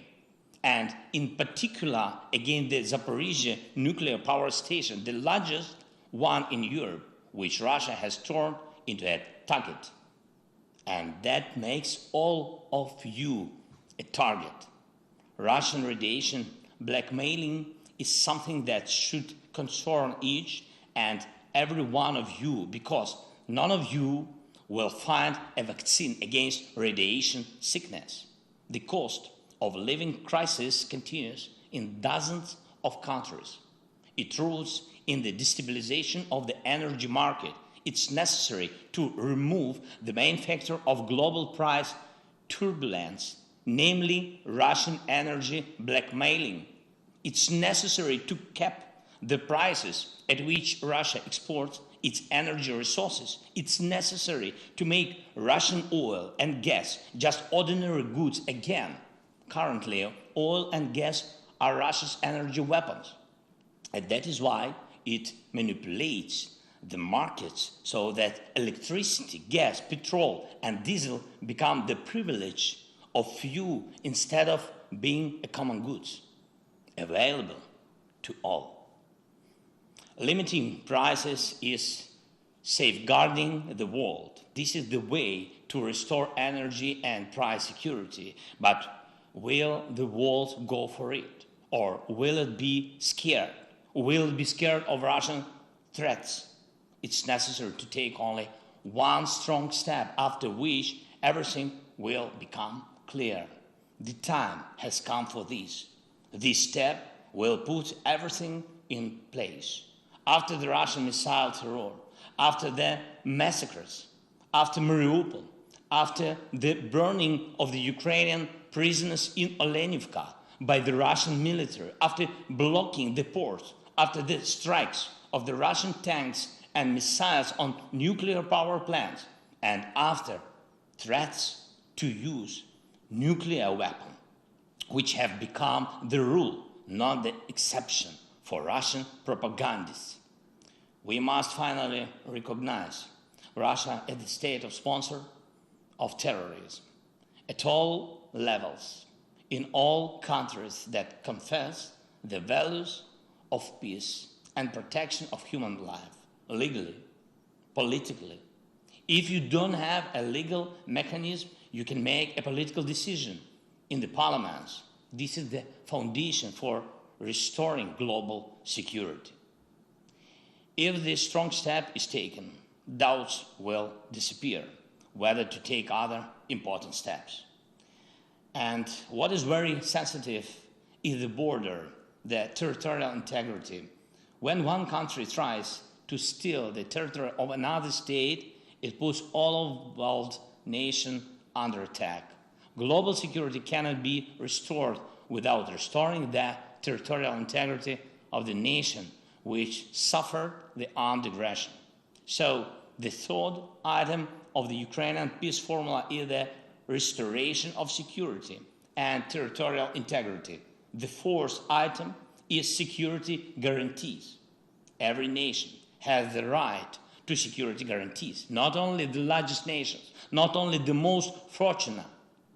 and in particular against the Zaporizhzhia nuclear power station, the largest one in Europe, which Russia has turned into a target. And that makes all of you a target. Russian radiation blackmailing is something that should concern each and every one of you, because none of you will find a vaccine against radiation sickness. The cost of living crisis continues in dozens of countries. It roots in the destabilization of the energy market. It's necessary to remove the main factor of global price turbulence, namely Russian energy blackmailing. It's necessary to cap the prices at which Russia exports its energy resources. It's necessary to make Russian oil and gas just ordinary goods again. Currently, oil and gas are Russia's energy weapons. And that is why it manipulates the markets so that electricity, gas, petrol, and diesel become the privilege of few instead of being a common goods available to all. Limiting prices is safeguarding the world. This is the way to restore energy and price security. But will the world go for it? Or will it be scared? Will it be scared of Russian threats? It's necessary to take only one strong step, after which everything will become clear. The time has come for this. This step will put everything in place. After the Russian missile terror, after the massacres, after Mariupol, after the burning of the Ukrainian prisoners in Olenivka by the Russian military, after blocking the ports, after the strikes of the Russian tanks and missiles on nuclear power plants, and after threats to use nuclear weapons, which have become the rule, not the exception for Russian propagandists. We must finally recognize Russia as the state of sponsor of terrorism at all levels, in all countries that confess the values of peace and protection of human life, legally, politically. If you don't have a legal mechanism, you can make a political decision in the parliaments. This is the foundation for restoring global security. If this strong step is taken, doubts will disappear whether to take other important steps. And what is very sensitive is the border, the territorial integrity. When one country tries to steal the territory of another state, it puts all of the world nation under attack. Global security cannot be restored without restoring the territorial integrity of the nation which suffered the armed aggression. So the third item of the Ukrainian peace formula is the restoration of security and territorial integrity. The fourth item is security guarantees. Every nation has the right to security guarantees, not only the largest nations, not only the most fortunate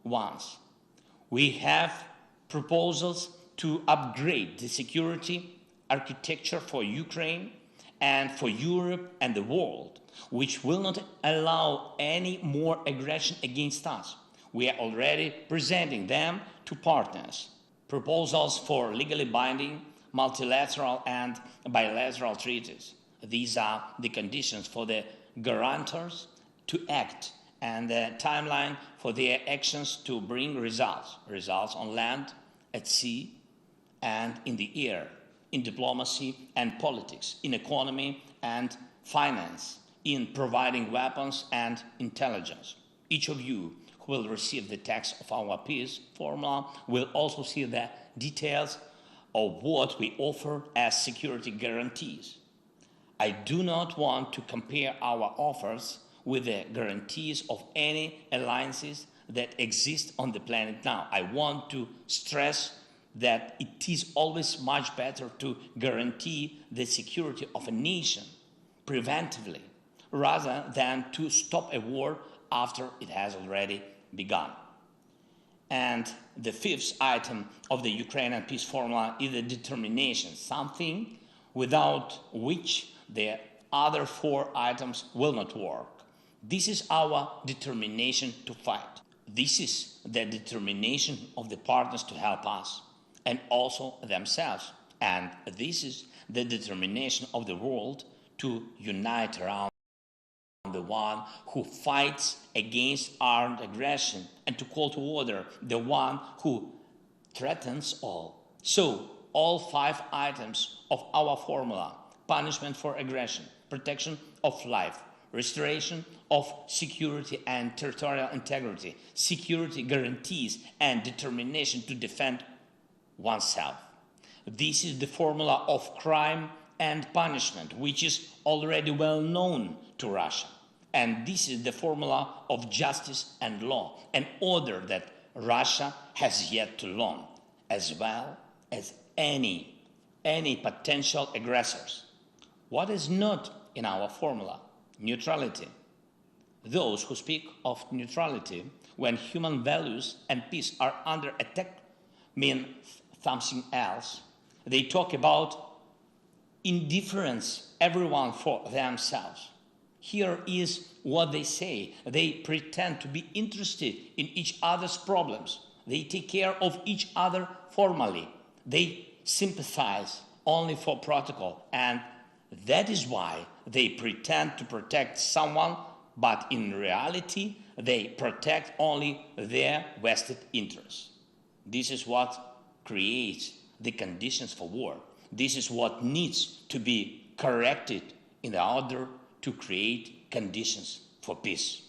ones. We have proposals to upgrade the security architecture for Ukraine and for Europe and the world, which will not allow any more aggression against us. We are already presenting them to partners. Proposals for legally binding multilateral and bilateral treaties. These are the conditions for the guarantors to act and the timeline for their actions to bring results. Results on land, at sea, and in the air, in diplomacy and politics, in economy and finance, in providing weapons and intelligence. Each of you who will receive the text of our peace formula will also see the details of what we offer as security guarantees. I do not want to compare our offers with the guarantees of any alliances that exist on the planet now. I want to stress that it is always much better to guarantee the security of a nation preventively rather than to stop a war after it has already begun. And the fifth item of the Ukrainian peace formula is the determination, something without which the other four items will not work. This is our determination to fight. This is the determination of the partners to help us and also themselves And this is the determination of the world to unite around the one who fights against armed aggression and to call to order the one who threatens all. So, all 5 items of our formula: punishment for aggression, protection of life, restoration of security and territorial integrity, security guarantees, and determination to defend oneself. This is the formula of crime and punishment, which is already well known to Russia. And this is the formula of justice and law, an order that Russia has yet to learn, as well as any potential aggressors. What is not in our formula? Neutrality. Those who speak of neutrality when human values and peace are under attack mean something else. They talk about indifference, everyone for themselves. Here is what they say. They pretend to be interested in each other's problems. They take care of each other formally. They sympathize only for protocol, and that is why they pretend to protect someone, but in reality, they protect only their vested interests. This is what creates the conditions for war. This is what needs to be corrected in order to create conditions for peace.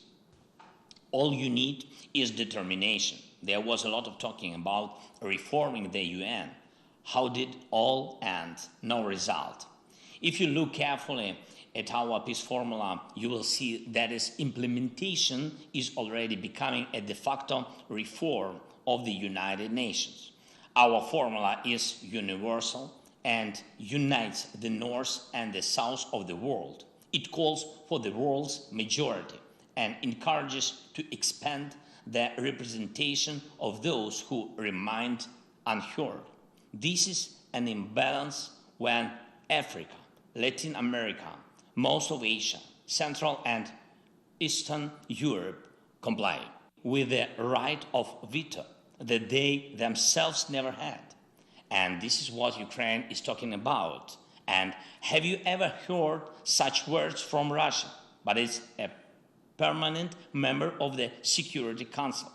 All you need is determination. There was a lot of talking about reforming the UN. How did all end? No result. If you look carefully at our peace formula, you will see that its implementation is already becoming a de facto reform of the United Nations. Our formula is universal and unites the North and the South of the world. It calls for the world's majority and encourages to expand the representation of those who remain unheard. This is an imbalance when Africa, Latin America, most of Asia, Central and Eastern Europe comply with the right of veto that they themselves never had. And this is what Ukraine is talking about. And have you ever heard such words from Russia? But it's a permanent member of the Security Council.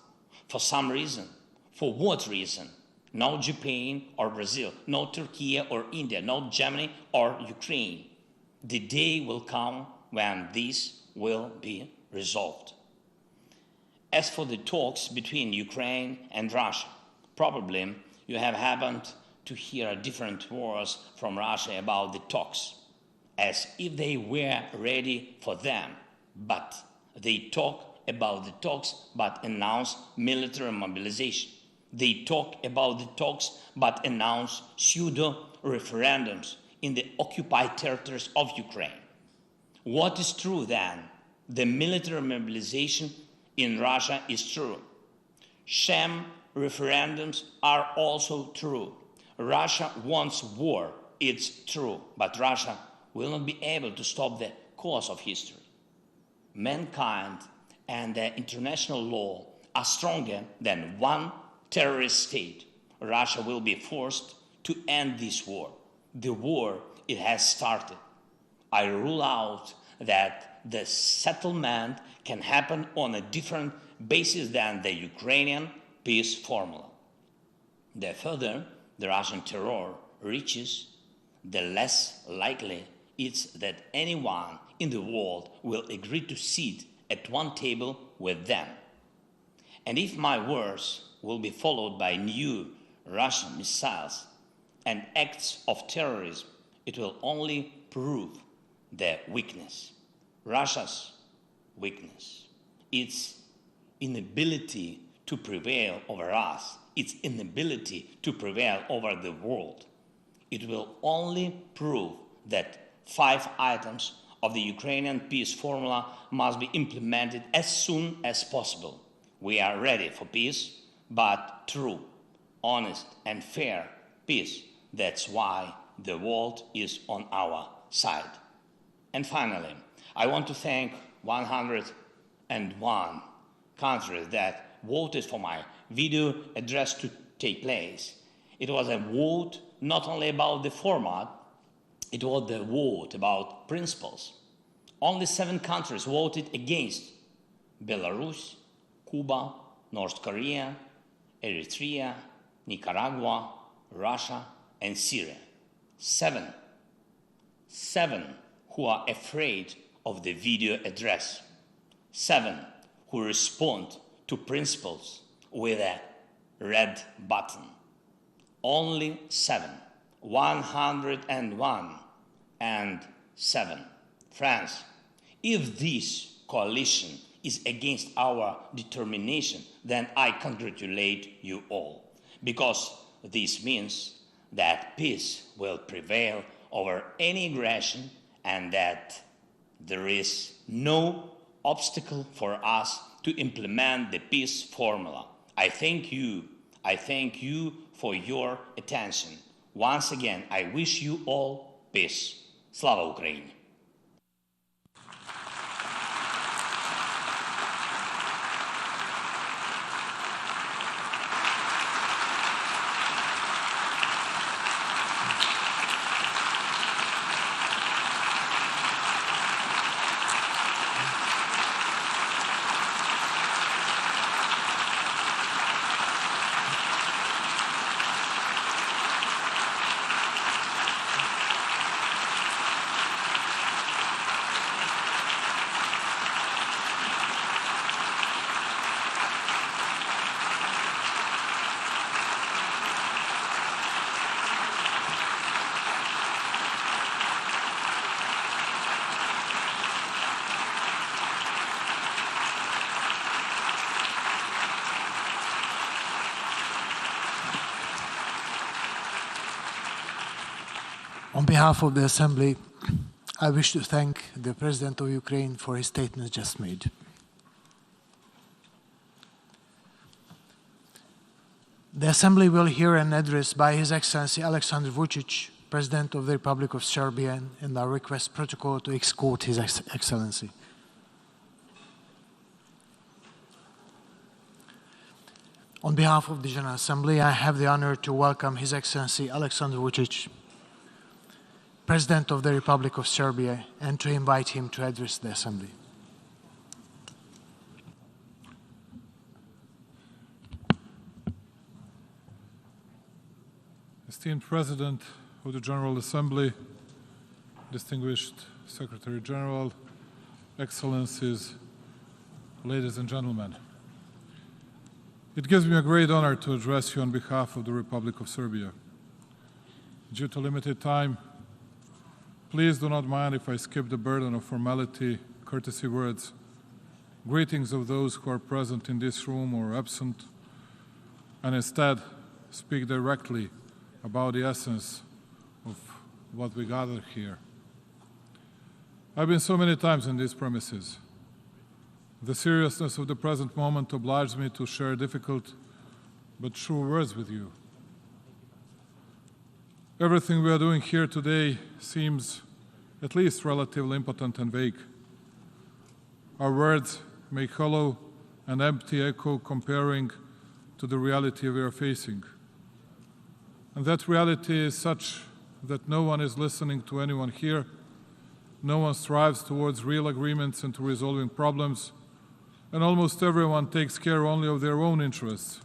For some reason. For what reason? No Japan or Brazil, no Turkey or India, no Germany or Ukraine. The day will come when this will be resolved. As for the talks between Ukraine and Russia, probably you have happened to hear different words from Russia about the talks, as if they were ready for them. But they talk about the talks but announce military mobilization. They talk about the talks but announce pseudo-referendums in the occupied territories of Ukraine. What is true then? The military mobilization in Russia is true. Sham referendums are also true. Russia wants war, it's true, but Russia will not be able to stop the course of history. Mankind and the international law are stronger than one terrorist state. Russia will be forced to end this war. The war, it has started. I rule out that the settlement can happen on a different basis than the Ukrainian peace formula. The further the Russian terror reaches, the less likely it's that anyone in the world will agree to sit at one table with them. And if my words will be followed by new Russian missiles and acts of terrorism, it will only prove their weakness. Russia's weakness, its inability to prevail over us, its inability to prevail over the world. It will only prove that 5 items of the Ukrainian peace formula must be implemented as soon as possible. We are ready for peace, but true, honest, and fair peace. That's why the world is on our side. And finally, I want to thank 101 countries that voted for my video address to take place. It was a vote not only about the format, it was the vote about principles. Only 7 countries voted against: Belarus, Cuba, North Korea, Eritrea, Nicaragua, Russia, and Syria. 7 who are afraid of the video address. 7 who respond to principles with a red button. Only 7. 101 and 7. France, if this coalition is against our determination, then I congratulate you all, because this means that peace will prevail over any aggression and that there is no obstacle for us to implement the peace formula. I thank you for your attention. Once again, I wish you all peace. Slava Ukraini! On behalf of the Assembly, I wish to thank the President of Ukraine for his statement just made. The Assembly will hear an address by His Excellency Alexander Vučić, President of the Republic of Serbia, and I request protocol to escort His Excellency. On behalf of the General Assembly, I have the honor to welcome His Excellency Alexander Vučić, President of the Republic of Serbia, and to invite him to address the Assembly. Esteemed President of the General Assembly, distinguished Secretary General, Excellencies, ladies and gentlemen, it gives me a great honor to address you on behalf of the Republic of Serbia. Due to limited time, please do not mind if I skip the burden of formality, courtesy words, greetings of those who are present in this room or absent, and instead speak directly about the essence of what we gather here. I've been so many times in these premises. The seriousness of the present moment obliges me to share difficult but true words with you. Everything we are doing here today seems at least relatively impotent and vague. Our words make hollow and empty echo comparing to the reality we are facing. And that reality is such that no one is listening to anyone here, no one strives towards real agreements and to resolving problems, and almost everyone takes care only of their own interests,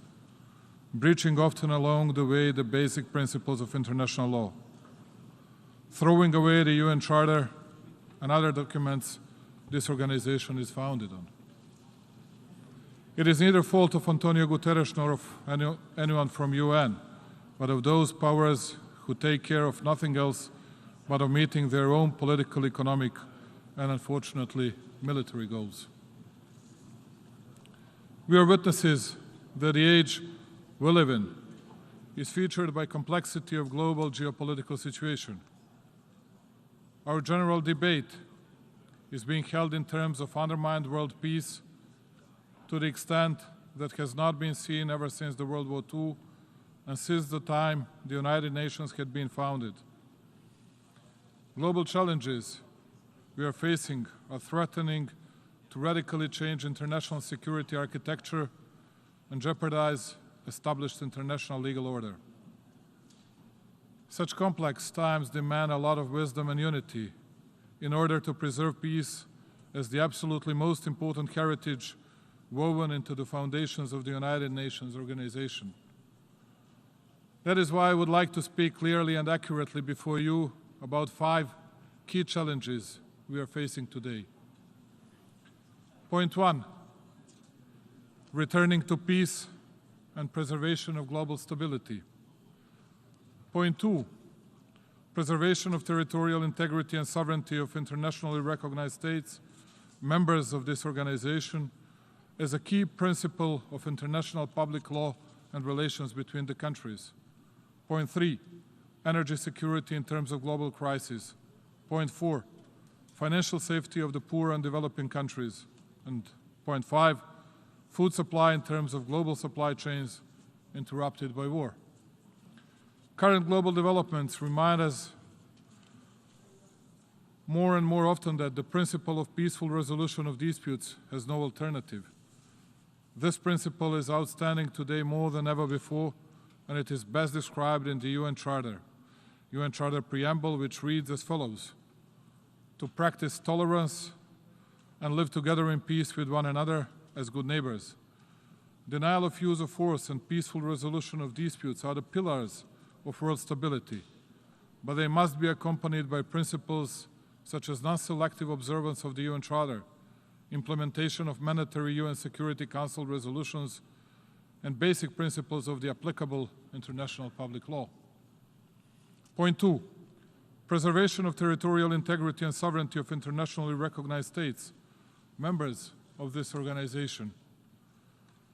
breaching often along the way the basic principles of international law, throwing away the UN Charter and other documents this organization is founded on. It is neither fault of Antonio Guterres nor of anyone from UN, but of those powers who take care of nothing else but of meeting their own political, economic, and unfortunately, military goals. We are witnesses that the age we live in is featured by complexity of global geopolitical situation. Our general debate is being held in terms of undermined world peace to the extent that has not been seen ever since the World War II and since the time the United Nations had been founded. Global challenges we are facing are threatening to radically change international security architecture and jeopardize established international legal order. Such complex times demand a lot of wisdom and unity in order to preserve peace as the absolutely most important heritage woven into the foundations of the United Nations organization. That is why I would like to speak clearly and accurately before you about 5 key challenges we are facing today. Point 1, returning to peace and preservation of global stability. Point 2, preservation of territorial integrity and sovereignty of internationally recognized states, members of this organization, as a key principle of international public law and relations between the countries. Point 3, energy security in terms of global crisis. Point 4, financial safety of the poor and developing countries. And point 5, food supply in terms of global supply chains interrupted by war. Current global developments remind us more and more often that the principle of peaceful resolution of disputes has no alternative. This principle is outstanding today more than ever before, and it is best described in the UN Charter Preamble, which reads as follows: to practice tolerance and live together in peace with one another as good neighbors. Denial of use of force and peaceful resolution of disputes are the pillars of world stability, but they must be accompanied by principles such as non-selective observance of the UN Charter, implementation of mandatory UN Security Council resolutions, and basic principles of the applicable international public law. Point 2, preservation of territorial integrity and sovereignty of internationally recognized states, members of this organization.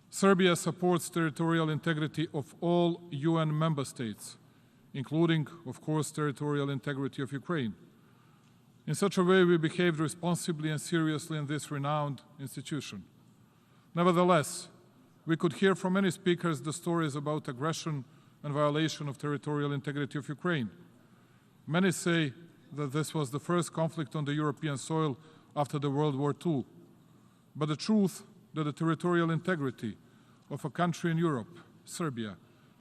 Serbia supports territorial integrity of all UN member states, including, of course, territorial integrity of Ukraine. In such a way, we behaved responsibly and seriously in this renowned institution. Nevertheless, we could hear from many speakers the stories about aggression and violation of territorial integrity of Ukraine. Many say that this was the first conflict on the European soil after the World War II. But the truth that the territorial integrity of a country in Europe, Serbia,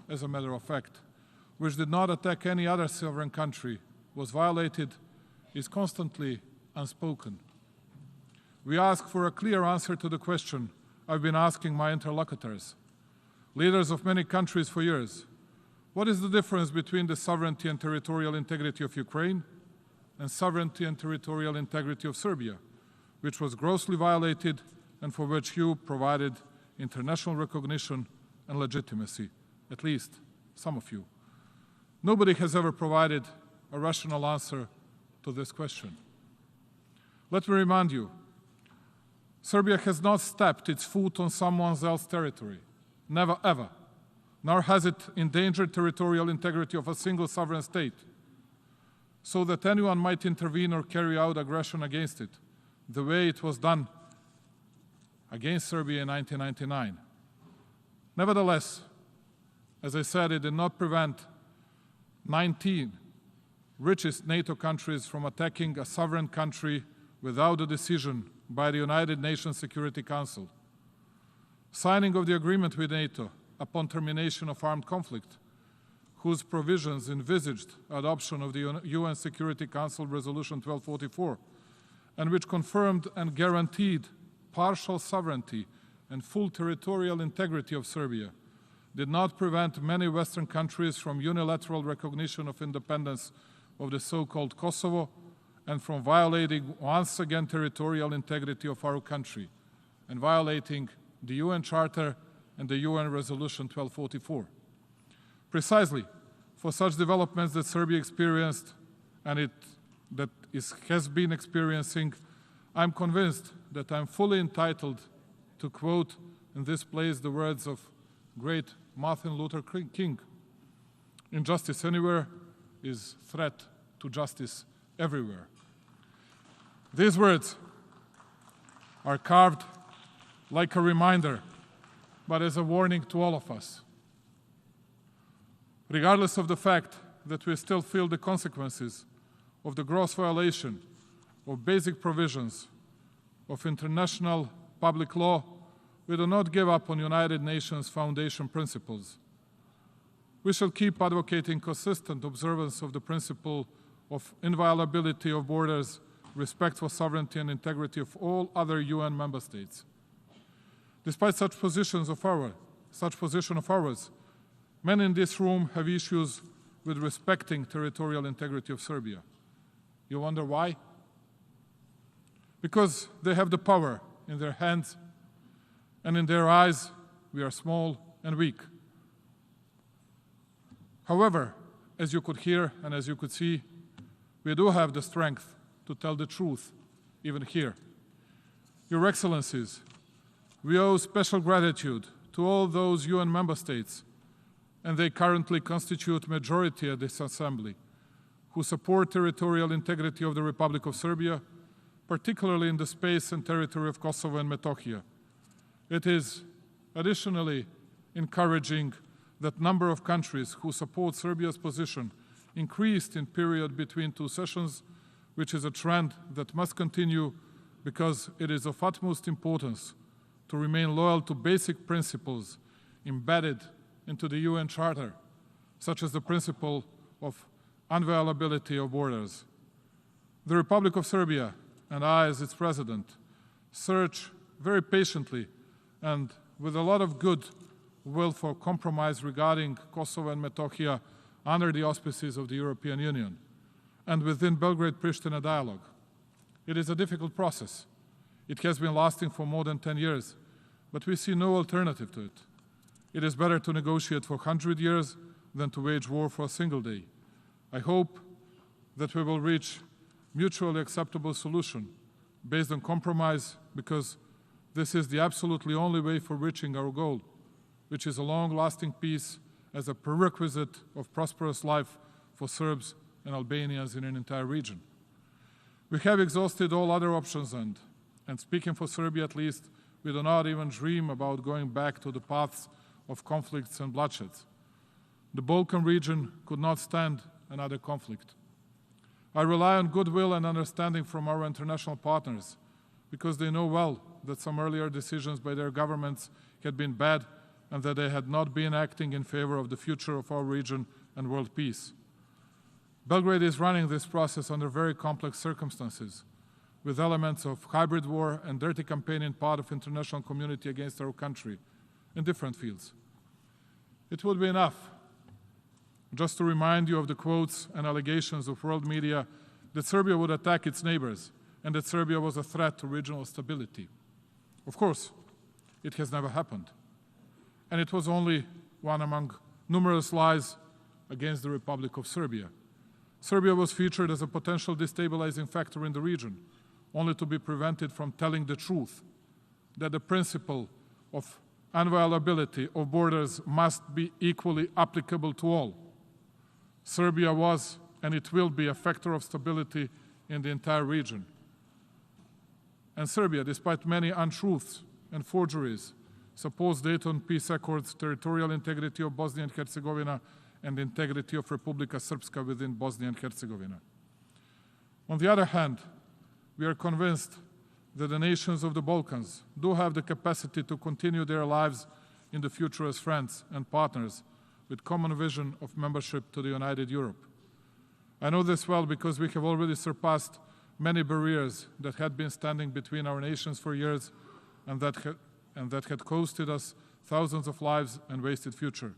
as a matter of fact, which did not attack any other sovereign country, was violated, is constantly unspoken. We ask for a clear answer to the question I've been asking my interlocutors, leaders of many countries for years. What is the difference between the sovereignty and territorial integrity of Ukraine and sovereignty and territorial integrity of Serbia, which was grossly violated and for which you provided international recognition and legitimacy, at least some of you? Nobody has ever provided a rational answer to this question. Let me remind you, Serbia has not stepped its foot on someone else's territory, never ever, nor has it endangered territorial integrity of a single sovereign state, so that anyone might intervene or carry out aggression against it, the way it was done against Serbia in 1999. Nevertheless, as I said, it did not prevent 19 richest NATO countries from attacking a sovereign country without a decision by the United Nations Security Council. Signing of the agreement with NATO upon termination of armed conflict, whose provisions envisaged adoption of the UN Security Council Resolution 1244, and which confirmed and guaranteed partial sovereignty and full territorial integrity of Serbia, did not prevent many Western countries from unilateral recognition of independence of the so-called Kosovo and from violating once again territorial integrity of our country and violating the UN Charter and the UN Resolution 1244. Precisely for such developments that Serbia experienced and has been experiencing, I'm convinced that I'm fully entitled to quote in this place the words of great Martin Luther King: "Injustice anywhere is threat to justice everywhere." These words are carved like a reminder, but as a warning to all of us. Regardless of the fact that we still feel the consequences of the gross violation of basic provisions of international public law, we do not give up on United Nations Foundation principles. We shall keep advocating consistent observance of the principle of inviolability of borders, respect for sovereignty and integrity of all other UN member states. Despite such position of ours, many in this room have issues with respecting territorial integrity of Serbia. You wonder why? Because they have the power in their hands, and in their eyes, we are small and weak. However, as you could hear and as you could see, we do have the strength to tell the truth, even here. Your Excellencies, we owe special gratitude to all those UN member states, and they currently constitute majority at this Assembly, who support territorial integrity of the Republic of Serbia, particularly in the space and territory of Kosovo and Metohija. It is additionally encouraging that number of countries who support Serbia's position increased in period between two sessions, which is a trend that must continue because it is of utmost importance to remain loyal to basic principles embedded into the UN Charter, such as the principle of inviolability of borders. The Republic of Serbia and I, as its president, search very patiently and with a lot of good will for compromise regarding Kosovo and Metohija under the auspices of the European Union and within Belgrade-Pristina dialogue. It is a difficult process. It has been lasting for more than 10 years, but we see no alternative to it. It is better to negotiate for 100 years than to wage war for a single day. I hope that we will reach mutually acceptable solution based on compromise, because this is the absolutely only way for reaching our goal, which is a long-lasting peace as a prerequisite of prosperous life for Serbs and Albanians in an entire region. We have exhausted all other options, and speaking for Serbia at least, we do not even dream about going back to the paths of conflicts and bloodshed. The Balkan region could not stand another conflict. I rely on goodwill and understanding from our international partners, because they know well that some earlier decisions by their governments had been bad and that they had not been acting in favor of the future of our region and world peace. Belgrade is running this process under very complex circumstances, with elements of hybrid war and dirty campaigning part of international community against our country in different fields. It would be enough just to remind you of the quotes and allegations of world media that Serbia would attack its neighbors and that Serbia was a threat to regional stability. Of course, it has never happened. And it was only one among numerous lies against the Republic of Serbia. Serbia was featured as a potential destabilizing factor in the region, only to be prevented from telling the truth, that the principle of inviolability of borders must be equally applicable to all. Serbia was, and it will be, a factor of stability in the entire region. And Serbia, despite many untruths and forgeries, supports Dayton peace accords, territorial integrity of Bosnia and Herzegovina, and the integrity of Republika Srpska within Bosnia and Herzegovina. On the other hand, we are convinced that the nations of the Balkans do have the capacity to continue their lives in the future as friends and partners with common vision of membership to the United Europe. I know this well because we have already surpassed many barriers that had been standing between our nations for years and that had costed us thousands of lives and wasted future.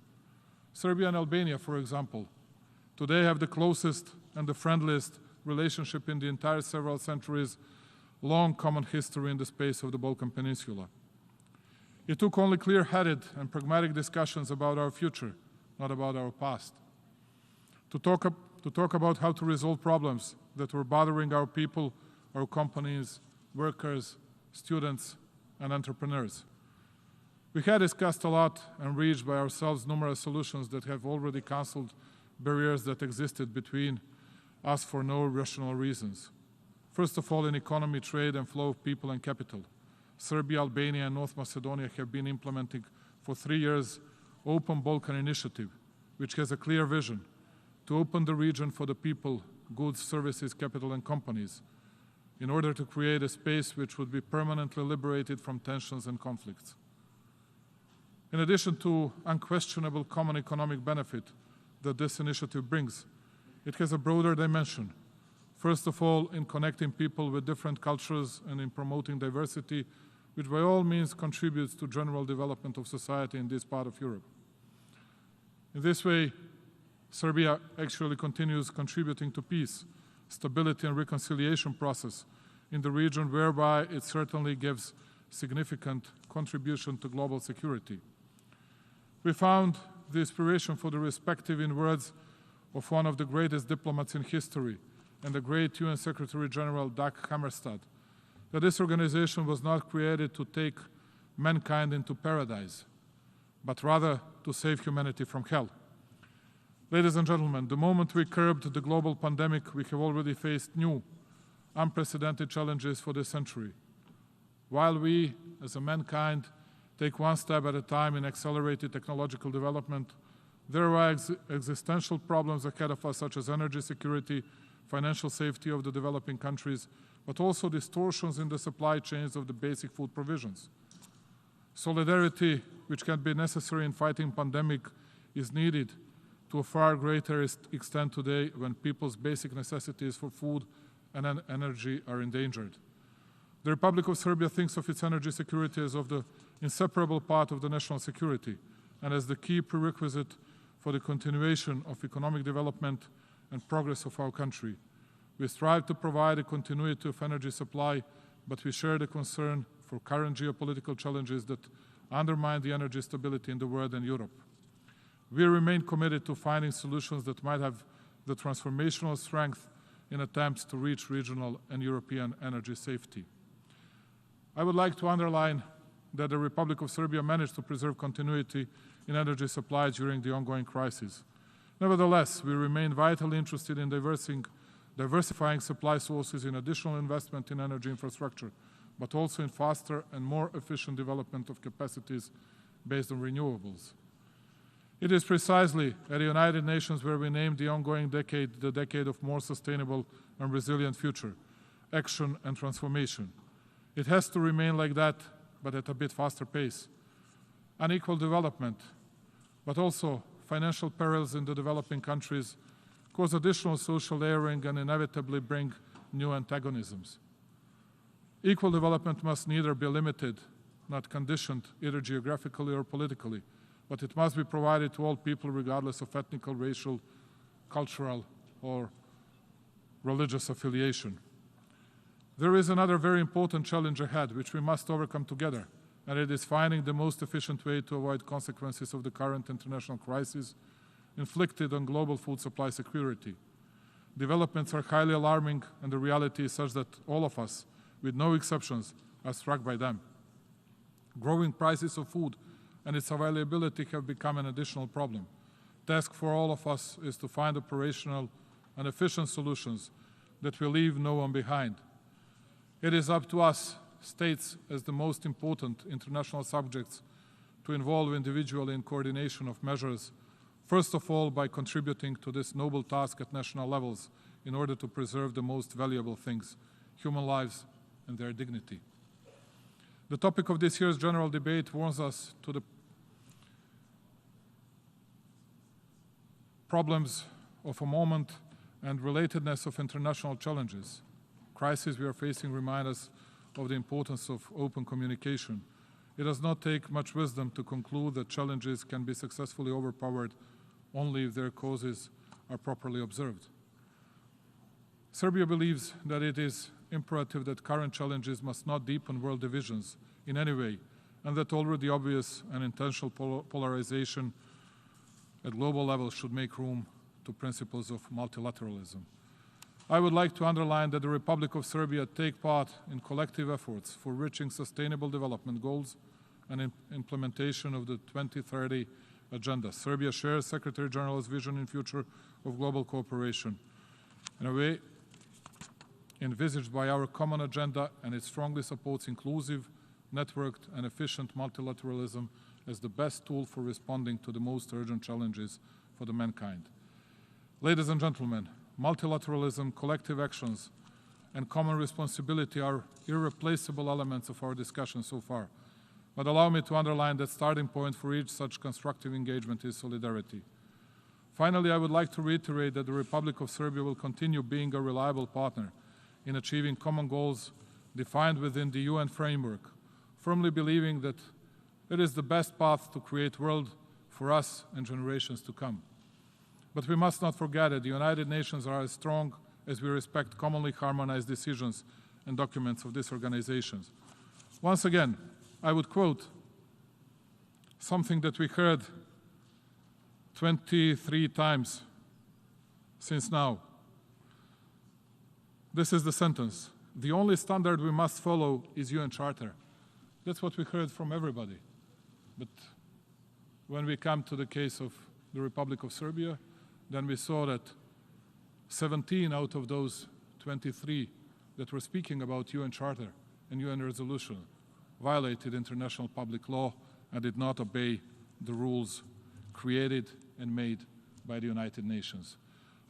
Serbia and Albania, for example, today have the closest and the friendliest relationship in the entire several centuries long common history in the space of the Balkan Peninsula. It took only clear-headed and pragmatic discussions about our future, not about our past, to talk about how to resolve problems that were bothering our people, our companies, workers, students, and entrepreneurs. We had discussed a lot and reached by ourselves numerous solutions that have already cancelled barriers that existed between us for no rational reasons. First of all, in economy, trade, and flow of people and capital. Serbia, Albania, and North Macedonia have been implementing for 3 years Open Balkan Initiative, which has a clear vision to open the region for the people, goods, services, capital, and companies, in order to create a space which would be permanently liberated from tensions and conflicts. In addition to unquestionable common economic benefit that this initiative brings, it has a broader dimension. First of all, in connecting people with different cultures and in promoting diversity, which by all means contributes to general development of society in this part of Europe. In this way, Serbia actually continues contributing to peace, stability and reconciliation process in the region, whereby it certainly gives significant contribution to global security. We found the inspiration for the respective in words of one of the greatest diplomats in history and the great UN Secretary General Dag Hammarskjöld, that this organization was not created to take mankind into paradise, but rather to save humanity from hell. Ladies and gentlemen, the moment we curbed the global pandemic, we have already faced new, unprecedented challenges for this century. While we, as a mankind, take one step at a time in accelerated technological development, there are existential problems ahead of us, such as energy security, financial safety of the developing countries, but also distortions in the supply chains of the basic food provisions. Solidarity, which can be necessary in fighting pandemic, is needed to a far greater extent today when people's basic necessities for food and energy are endangered. The Republic of Serbia thinks of its energy security as of the inseparable part of the national security and as the key prerequisite for the continuation of economic development and progress of our country. We strive to provide a continuity of energy supply, but we share the concern for current geopolitical challenges that undermine the energy stability in the world and Europe. We remain committed to finding solutions that might have the transformational strength in attempts to reach regional and European energy safety. I would like to underline that the Republic of Serbia managed to preserve continuity in energy supply during the ongoing crisis. Nevertheless, we remain vitally interested in diversifying supply sources in additional investment in energy infrastructure, but also in faster and more efficient development of capacities based on renewables. It is precisely at the United Nations where we named the ongoing decade the decade of more sustainable and resilient future, action and transformation. It has to remain like that, but at a bit faster pace. Unequal development, but also financial perils in the developing countries cause additional social layering and inevitably bring new antagonisms. Equal development must neither be limited, not conditioned either geographically or politically, but it must be provided to all people regardless of ethnic, racial, cultural, or religious affiliation. There is another very important challenge ahead, which we must overcome together, and it is finding the most efficient way to avoid consequences of the current international crisis inflicted on global food supply security. Developments are highly alarming, and the reality is such that all of us, with no exceptions, are struck by them. Growing prices of food and its availability have become an additional problem. The task for all of us is to find operational and efficient solutions that will leave no one behind. It is up to us, states, as the most important international subjects, to involve individually in coordination of measures, first of all by contributing to this noble task at national levels in order to preserve the most valuable things, human lives and their dignity. The topic of this year's general debate warns us to the problems of a moment and relatedness of international challenges. Crises we are facing remind us of the importance of open communication. It does not take much wisdom to conclude that challenges can be successfully overpowered only if their causes are properly observed. Serbia believes that it is imperative that current challenges must not deepen world divisions in any way, and that already obvious and intentional polarization at global level should make room to principles of multilateralism. I would like to underline that the Republic of Serbia take part in collective efforts for reaching sustainable development goals and implementation of the 2030 agenda. Serbia shares Secretary General's vision in future of global cooperation in a way envisaged by our common agenda, and it strongly supports inclusive, networked and efficient multilateralism as the best tool for responding to the most urgent challenges for the mankind. Ladies and gentlemen, multilateralism, collective actions and common responsibility are irreplaceable elements of our discussion so far. But allow me to underline that starting point for each such constructive engagement is solidarity. Finally, I would like to reiterate that the Republic of Serbia will continue being a reliable partner in achieving common goals defined within the UN framework, firmly believing that it is the best path to create a world for us and generations to come. But we must not forget that the United Nations are as strong as we respect commonly harmonized decisions and documents of these organizations. Once again, I would quote something that we heard 23 times since now. This is the sentence: the only standard we must follow is UN Charter. That's what we heard from everybody. But when we come to the case of the Republic of Serbia, then we saw that 17 out of those 23 that were speaking about UN Charter and UN resolution violated international public law and did not obey the rules created and made by the United Nations.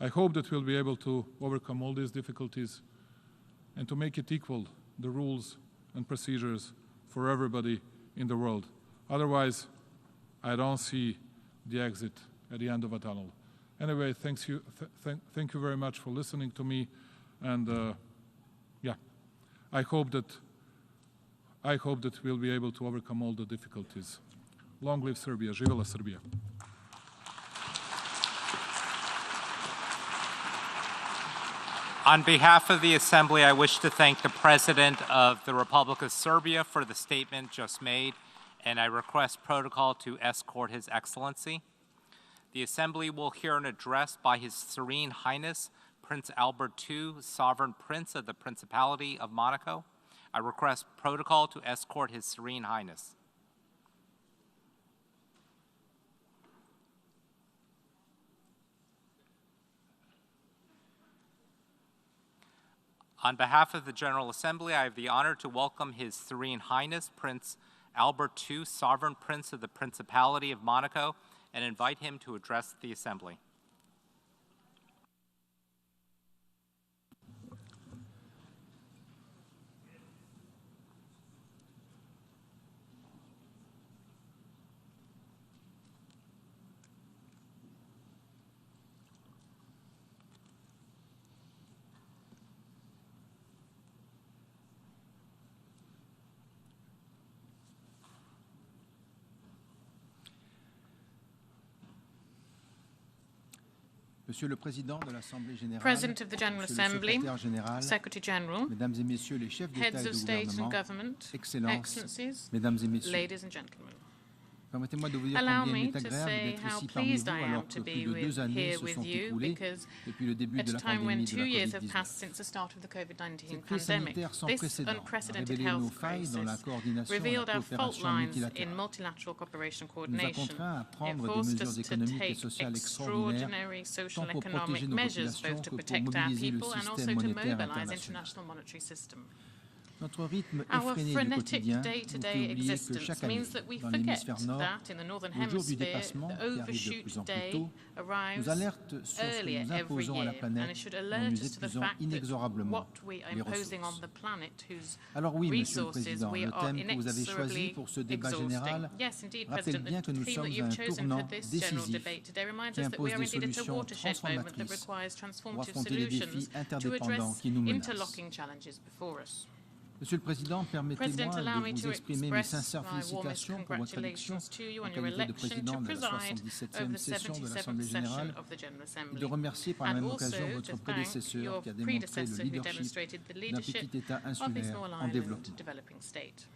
I hope that we'll be able to overcome all these difficulties and to make it equal, the rules and procedures for everybody in the world. Otherwise, I don't see the exit at the end of a tunnel. Anyway, thank you very much for listening to me, and yeah, I hope that we'll be able to overcome all the difficulties. Long live Serbia! Živela Srbija! On behalf of the Assembly, I wish to thank the President of the Republic of Serbia for the statement just made, and I request protocol to escort His Excellency. The Assembly will hear an address by His Serene Highness, Prince Albert II, Sovereign Prince of the Principality of Monaco. I request protocol to escort His Serene Highness. On behalf of the General Assembly, I have the honor to welcome His Serene Highness, Prince Albert II, Sovereign Prince of the Principality of Monaco, and invite him to address the Assembly. Monsieur le Président de l'Assemblée générale, President of the General Assembly, Secrétaire général, Secretary General, Mesdames et Messieurs les chefs d'État Heads et of de State and gouvernement, Government, Excellences, Excellencies, Mesdames et Messieurs, ladies and gentlemen. permettez-moi de vous dire Allow combien il me est to agréable say d'être how ici parmi pleased vous I alors am que to plus be de 2 années here se with sont you, écoulées because depuis le début at de a la time when pandémie de 2 la years have COVID-19. passed since the start of the COVID-19 Cette crise pandemic, sanitaire sans this précédent a unprecedented révélé nos health failles dans la crisis coordination et la revealed our fault coopération lines in multilatérale. multilateral cooperation Nous a coordination. contraints à It prendre des forced mesures us to économiques et take sociales extraordinaires, extraordinary social tant pour economic protéger nos measures, populations both to que pour protect our mobiliser le people and also système to monétaire mobilize international. international monetary system. Notre rythme Our effréné du frenetic quotidien nous day-to-day fait oublier que existence chaque année, means that we dans forget l'hémisphère nord, that in the Northern le jour du Hemisphere, dépassement, the qui arrive de overshoot plus en plus day tôt, arrives nous alerte sur ce que earlier nous every imposons à la year, and it planète, should dont alert nous us to the épuisons fact that inexorablement what we are les imposing on ressources. the planet, whose Alors oui, Monsieur le resources Président, we le are thème que vous avez choisi inexorably pour ce débat exhausting. général Yes, indeed, rappelle President, bien que the nous theme sommes that à you've un chosen for tournant this general décisif debate today reminds qui us that we impose are des indeed at a solutions watershed moment that transformatrices requires pour transformative affronter les solutions défis to interdépendants address qui nous menacent. interlocking challenges before us. Monsieur le Président, President, permettez-moi allow de me vous to exprimer mes express sincères my warmest félicitations pour votre élection congratulations to you en on your qualité de election to président de la preside 77e over the session de 77th l'Assemblée session générale of the General et Assembly, de remercier par la and même also occasion to votre thank prédécesseur your qui a démontré le predecessor who leadership demonstrated the d'un leadership petit État of a insulaire small en island développement. developing state.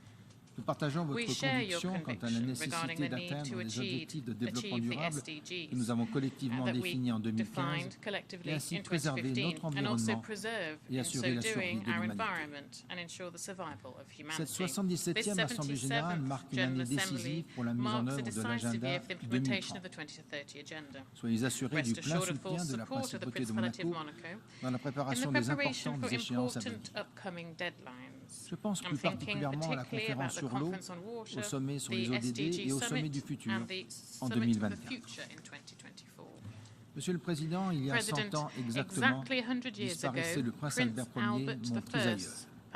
Nous partageons votre We share your conviction quant à la conviction regarding nécessité the need d'atteindre to les objectifs de développement achieve the durable SDGs que nous avons collectivement that we définis en 2015 defined collectively et ainsi in préserver 2015, notre and also environnement preserve et in assurer so la survie doing de our l'humanité. environment and ensure the survival of humanity. Cette 77e Assemblée générale marque une année décisive pour la mise en marks a œuvre de decisive l'agenda year for the implementation 2030. of the 2030 agenda. Soyez assurés du Rest plein assured of full soutien de la support of the Principauté de Principality of Monaco Monaco dans la in préparation the des preparation importantes for échéances à venir. important upcoming deadlines. Je pense I'm plus thinking particulièrement à la particularly about conférence the sur l'eau, conference on water, au sommet sur the les ODD SDG et au sommet summit, du futur and the en summit of the 2024. future in 2024. Monsieur le Président, il y a 100 ans exactement, exactly 100 years ago, disparaissait le prince Prince Albert Ier, Albert mon trisailleur. I,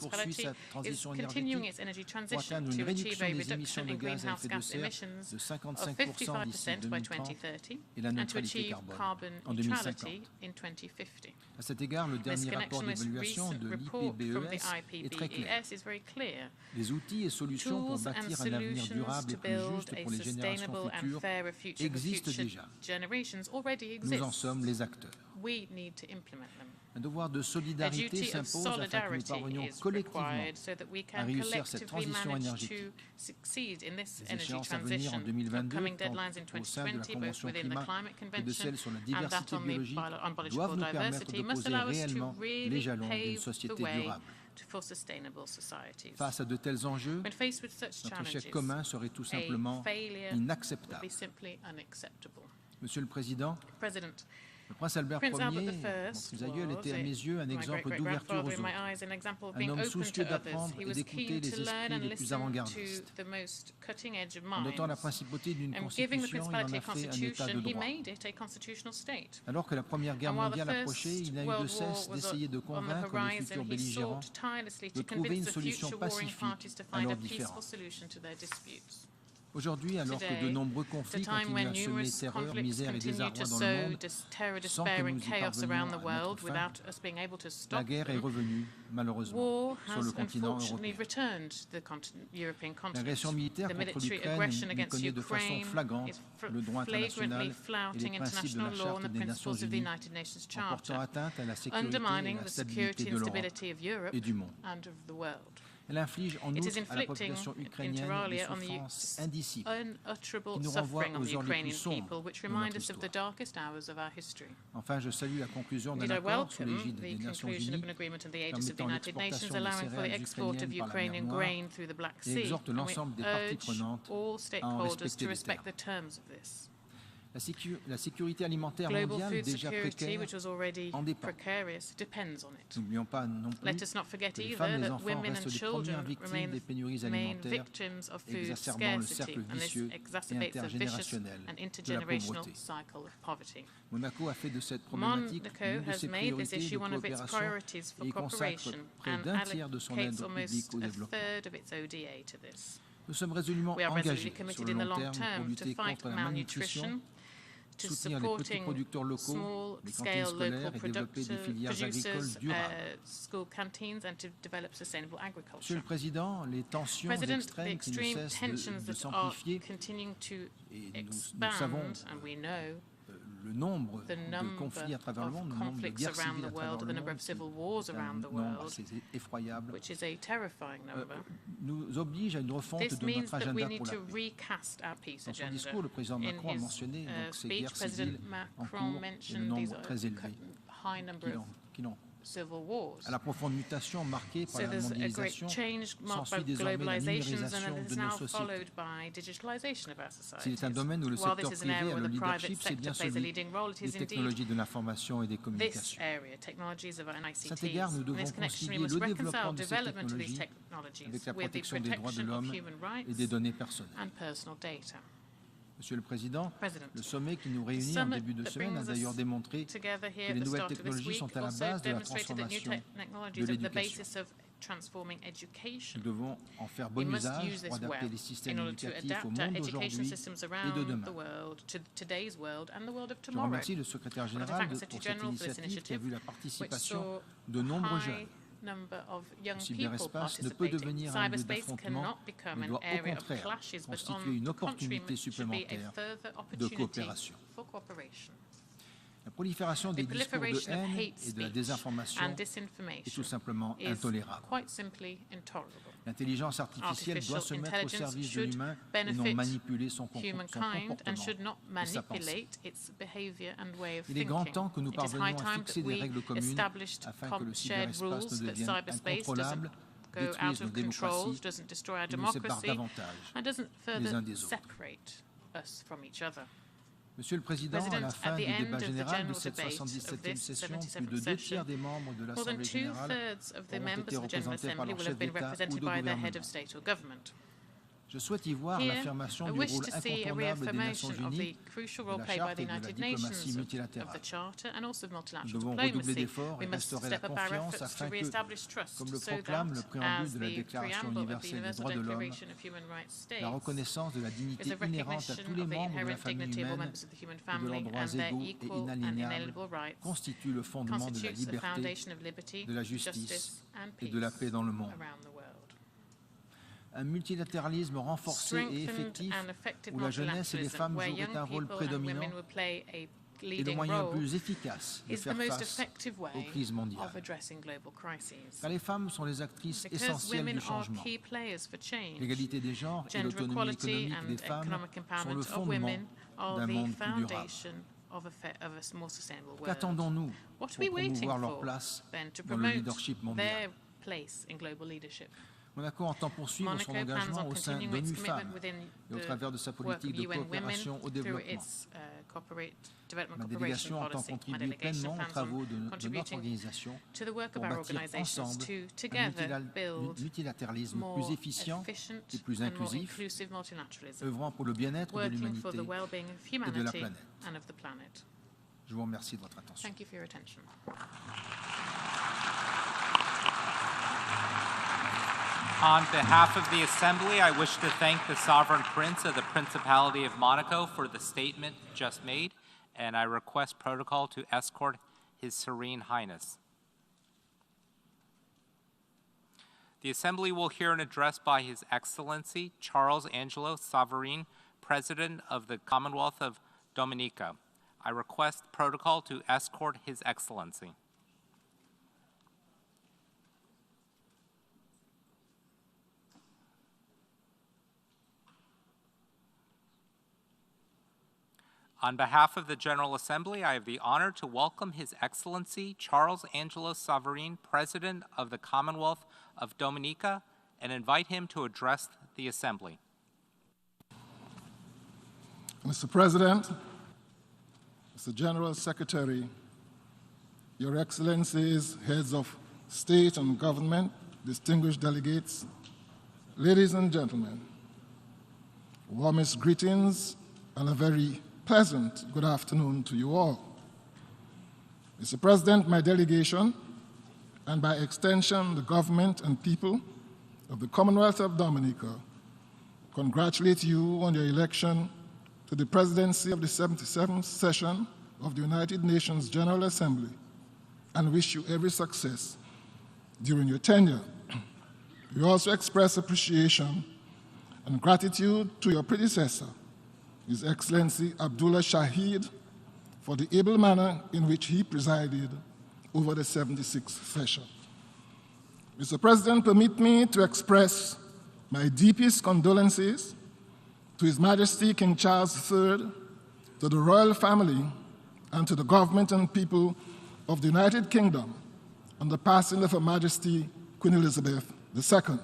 poursuit sa transition énergétique pour atteindre une réduction des émissions de gaz à effet de serre de 55% d'ici 2030 et la neutralité carbone en 2050. À cet égard, le dernier rapport d'évaluation de l'IPBES est très clair. Les outils et solutions pour bâtir un avenir durable et plus juste pour les générations futures existent déjà. Nous en sommes les acteurs. Un devoir de solidarité s'impose afin que nous parvenions collectivement à réussir cette transition énergétique. Les échéances à venir en 2022, tant au sein de la Convention climat que de celle sur la diversité biologique, doivent nous permettre de poser réellement les jalons d'une société durable. Face à de tels enjeux, notre échec commun serait tout simplement inacceptable. Monsieur le Président, Le prince Albert Ier, mon fils aïeul, était à mes yeux un exemple d'ouverture aux autres, un homme soucieux d'apprendre et d'écouter les esprits les plus avant-gardistes. En dotant la principauté d'une constitution, il en a fait un état de droit. Alors que la Première Guerre mondiale approchait, il n'a eu de cesse d'essayer de convaincre les futurs belligérants de trouver une solution pacifique à leurs différends. Aujourd'hui, alors que de nombreux conflits continuent à semer terreur, misère et désarroi dans le monde, sans que nous y parvenions à mettre fin, la guerre est revenue, malheureusement, sur le continent européen. L'agression militaire contre l'Ukraine méconnaît de façon flagrante le droit international et les principes de la Charte des Nations Unies, en portant atteinte à la sécurité et la stabilité de l'Europe et du monde. Elle inflige en outre à la population ukrainienne des souffrances indicibles qui nous renvoient aux heures les plus sombres de notre histoire. Enfin, je salue la conclusion d'un accord sous l'égide des Nations Unies permettant l'exportation des céréales ukrainiennes par la mer Noire et exhorte l'ensemble des parties prenantes à en respecter les termes. La sécurité alimentaire mondiale, déjà précaire, en dépend. N'oublions pas non plus que les femmes et les enfants restent les premières victimes des pénuries alimentaires, exacerbant le cercle vicieux et intergénérationnel de la pauvreté. Monaco a fait de cette problématique l'une de ses priorités de coopération et y consacre près d'un tiers de son aide publique au développement. Nous sommes résolument engagés sur le long terme pour lutter contre la malnutrition, soutenir les petits producteurs locaux, les cantines scolaires et développer des filières agricoles durables. Monsieur le Président, les tensions extrêmes qui ne cessent de s'amplifier, et nous savons le nombre de conflits à travers le monde, le nombre de guerres civiles à travers le monde, c'est un nombre assez effroyable, nous oblige à une refonte de notre agenda pour la paix. Dans son discours, le président Macron a mentionné donc, ces guerres civiles en cours et le nombre très élevé qui l'ont. À la profonde mutation marquée par la mondialisation s'ensuit désormais la numérisation de nos sociétés. S'il est un domaine où le secteur privé a le leadership, c'est bien celui des technologies de l'information et des communications. À cet égard, nous devons concilier le développement de ces technologies avec la protection des droits de l'homme et des données personnelles. Monsieur le Président, le sommet qui nous réunit en début de semaine a d'ailleurs démontré que les nouvelles technologies sont à la base de la transformation de l'éducation. Nous devons en faire bon usage pour adapter les systèmes éducatifs au monde d'aujourd'hui et de demain. Je remercie le secrétaire général pour cette initiative qui a vu la participation de nombreux jeunes. Le cyberespace ne peut devenir un lieu d'affrontement, mais doit au contraire constituer une opportunité supplémentaire de coopération. La prolifération des discours de haine et de la désinformation est tout simplement intolérable. L'intelligence artificielle doit se mettre au service de l'humain et non manipuler son comportement et sa pensée. Il est grand temps que nous parvenions à fixer des règles communes afin que le cyberespace ne devienne incontrôlable, détruise nos démocraties et nous sépare davantage les uns des autres. Monsieur le Président, à la fin du débat général de cette 77e session, plus de 2 tiers des membres de l'Assemblée générale auront été représentés par leur chef d'État ou de gouvernement. Je souhaite y voir l'affirmation du rôle incontournable des Nations Unies, de la Charte et de la diplomatie multilatérale. Nous devons redoubler d'efforts et restaurer la confiance afin que, comme le proclame le préambule de la Déclaration universelle des droits de l'homme, la reconnaissance de la dignité inhérente à tous les membres de la famille humaine et de leurs droits égaux et inaliénables constitue le fondement de la liberté, de la justice et de la paix dans le monde. Un multilatéralisme renforcé et effectif où la jeunesse et les femmes joueraient un rôle prédominant est le moyen le plus efficace de faire face aux crises mondiales. Car les femmes sont les actrices essentielles du changement. L'égalité des genres et l'autonomie économique des femmes sont le fondement d'un monde plus durable. Qu'attendons-nous pour promouvoir leur place dans le leadership mondial? Monaco entend poursuivre son engagement au sein d'ONU Femmes et au travers de sa politique de coopération au développement. Ma délégation entend contribuer pleinement aux travaux de notre organisation pour bâtir ensemble un multilatéralisme plus efficient et plus inclusif, œuvrant pour le bien-être de l'humanité et de la planète. Je vous remercie de votre attention. On behalf of the Assembly, I wish to thank the Sovereign Prince of the Principality of Monaco for the statement just made, and I request protocol to escort His Serene Highness. The Assembly will hear an address by His Excellency Charles Angelo Savarin, President of the Commonwealth of Dominica. I request protocol to escort His Excellency. On behalf of the General Assembly, I have the honor to welcome His Excellency Charles Angelo Savarin, President of the Commonwealth of Dominica, and invite him to address the Assembly. Mr. President, Mr. General Secretary, Your Excellencies, Heads of State and Government, distinguished delegates, ladies and gentlemen, warmest greetings and a very pleasant good afternoon to you all. Mr. President, my delegation, and by extension the government and people of the Commonwealth of Dominica, congratulate you on your election to the presidency of the 77th session of the United Nations General Assembly and wish you every success during your tenure. We also express appreciation and gratitude to your predecessor, His Excellency Abdullah Shahid, for the able manner in which he presided over the 76th session. Mr. President, permit me to express my deepest condolences to His Majesty King Charles III, to the royal family, and to the government and people of the United Kingdom on the passing of Her Majesty Queen Elizabeth II.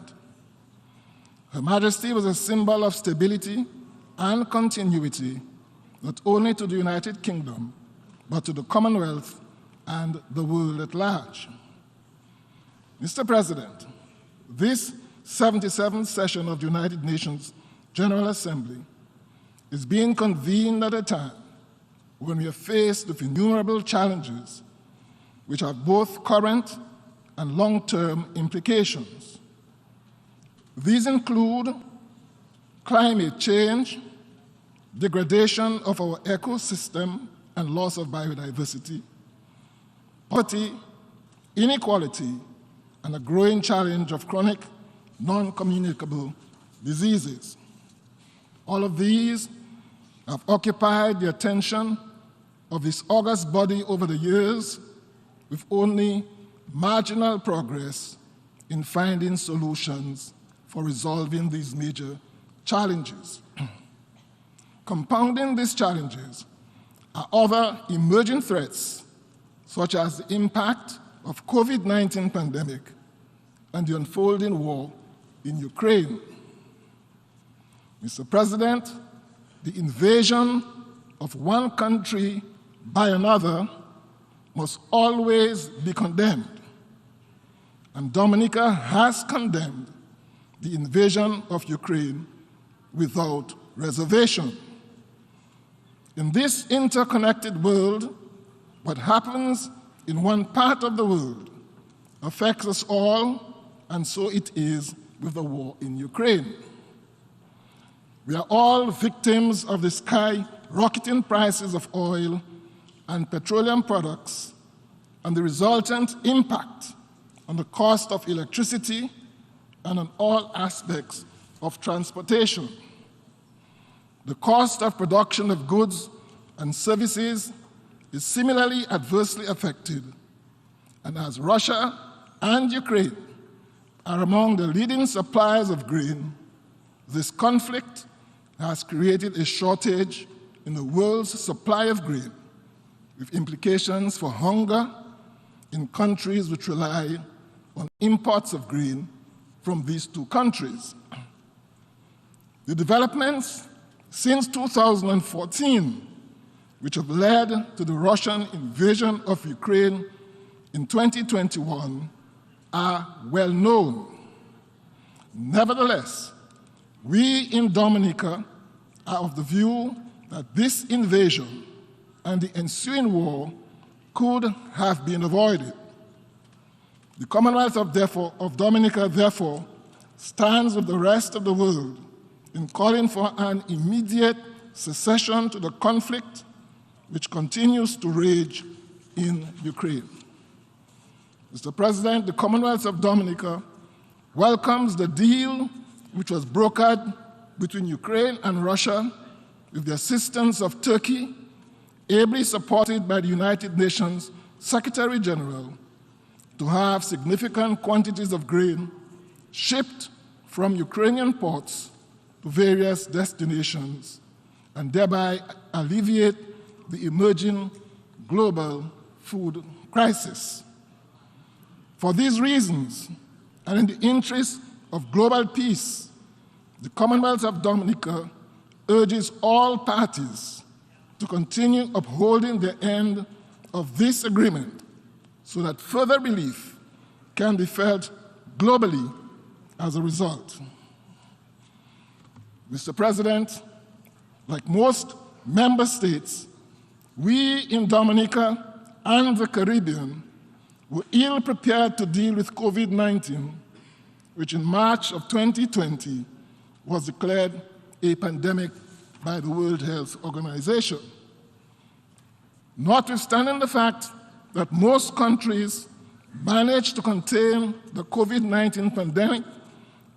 Her Majesty was a symbol of stability and continuity, not only to the United Kingdom, but to the Commonwealth and the world at large. Mr. President, this 77th session of the United Nations General Assembly is being convened at a time when we are faced with innumerable challenges which have both current and long-term implications. These include climate change, degradation of our ecosystem and loss of biodiversity, poverty, inequality, and a growing challenge of chronic, non-communicable diseases. All of these have occupied the attention of this august body over the years, with only marginal progress in finding solutions for resolving these major challenges. Compounding these challenges are other emerging threats, such as the impact of COVID-19 pandemic and the unfolding war in Ukraine. Mr. President, the invasion of one country by another must always be condemned, and Dominica has condemned the invasion of Ukraine without reservation. In this interconnected world, what happens in one part of the world affects us all, and so it is with the war in Ukraine. We are all victims of the skyrocketing prices of oil and petroleum products and the resultant impact on the cost of electricity and on all aspects of transportation. The cost of production of goods and services is similarly adversely affected, and as Russia and Ukraine are among the leading suppliers of grain, this conflict has created a shortage in the world's supply of grain, with implications for hunger in countries which rely on imports of grain from these two countries. The developments since 2014, which have led to the Russian invasion of Ukraine in 2021, are well known. Nevertheless, we in Dominica are of the view that this invasion and the ensuing war could have been avoided. The Commonwealth of Dominica, therefore, stands with the rest of the world in calling for an immediate cessation to the conflict which continues to rage in Ukraine. Mr. President, the Commonwealth of Dominica welcomes the deal which was brokered between Ukraine and Russia with the assistance of Turkey, ably supported by the United Nations Secretary General, to have significant quantities of grain shipped from Ukrainian ports to various destinations and thereby alleviate the emerging global food crisis. For these reasons, and in the interest of global peace, the Commonwealth of Dominica urges all parties to continue upholding the end of this agreement so that further relief can be felt globally as a result. Mr. President, like most member states, we in Dominica and the Caribbean were ill prepared to deal with COVID-19, which in March of 2020 was declared a pandemic by the World Health Organization. Notwithstanding the fact that most countries managed to contain the COVID-19 pandemic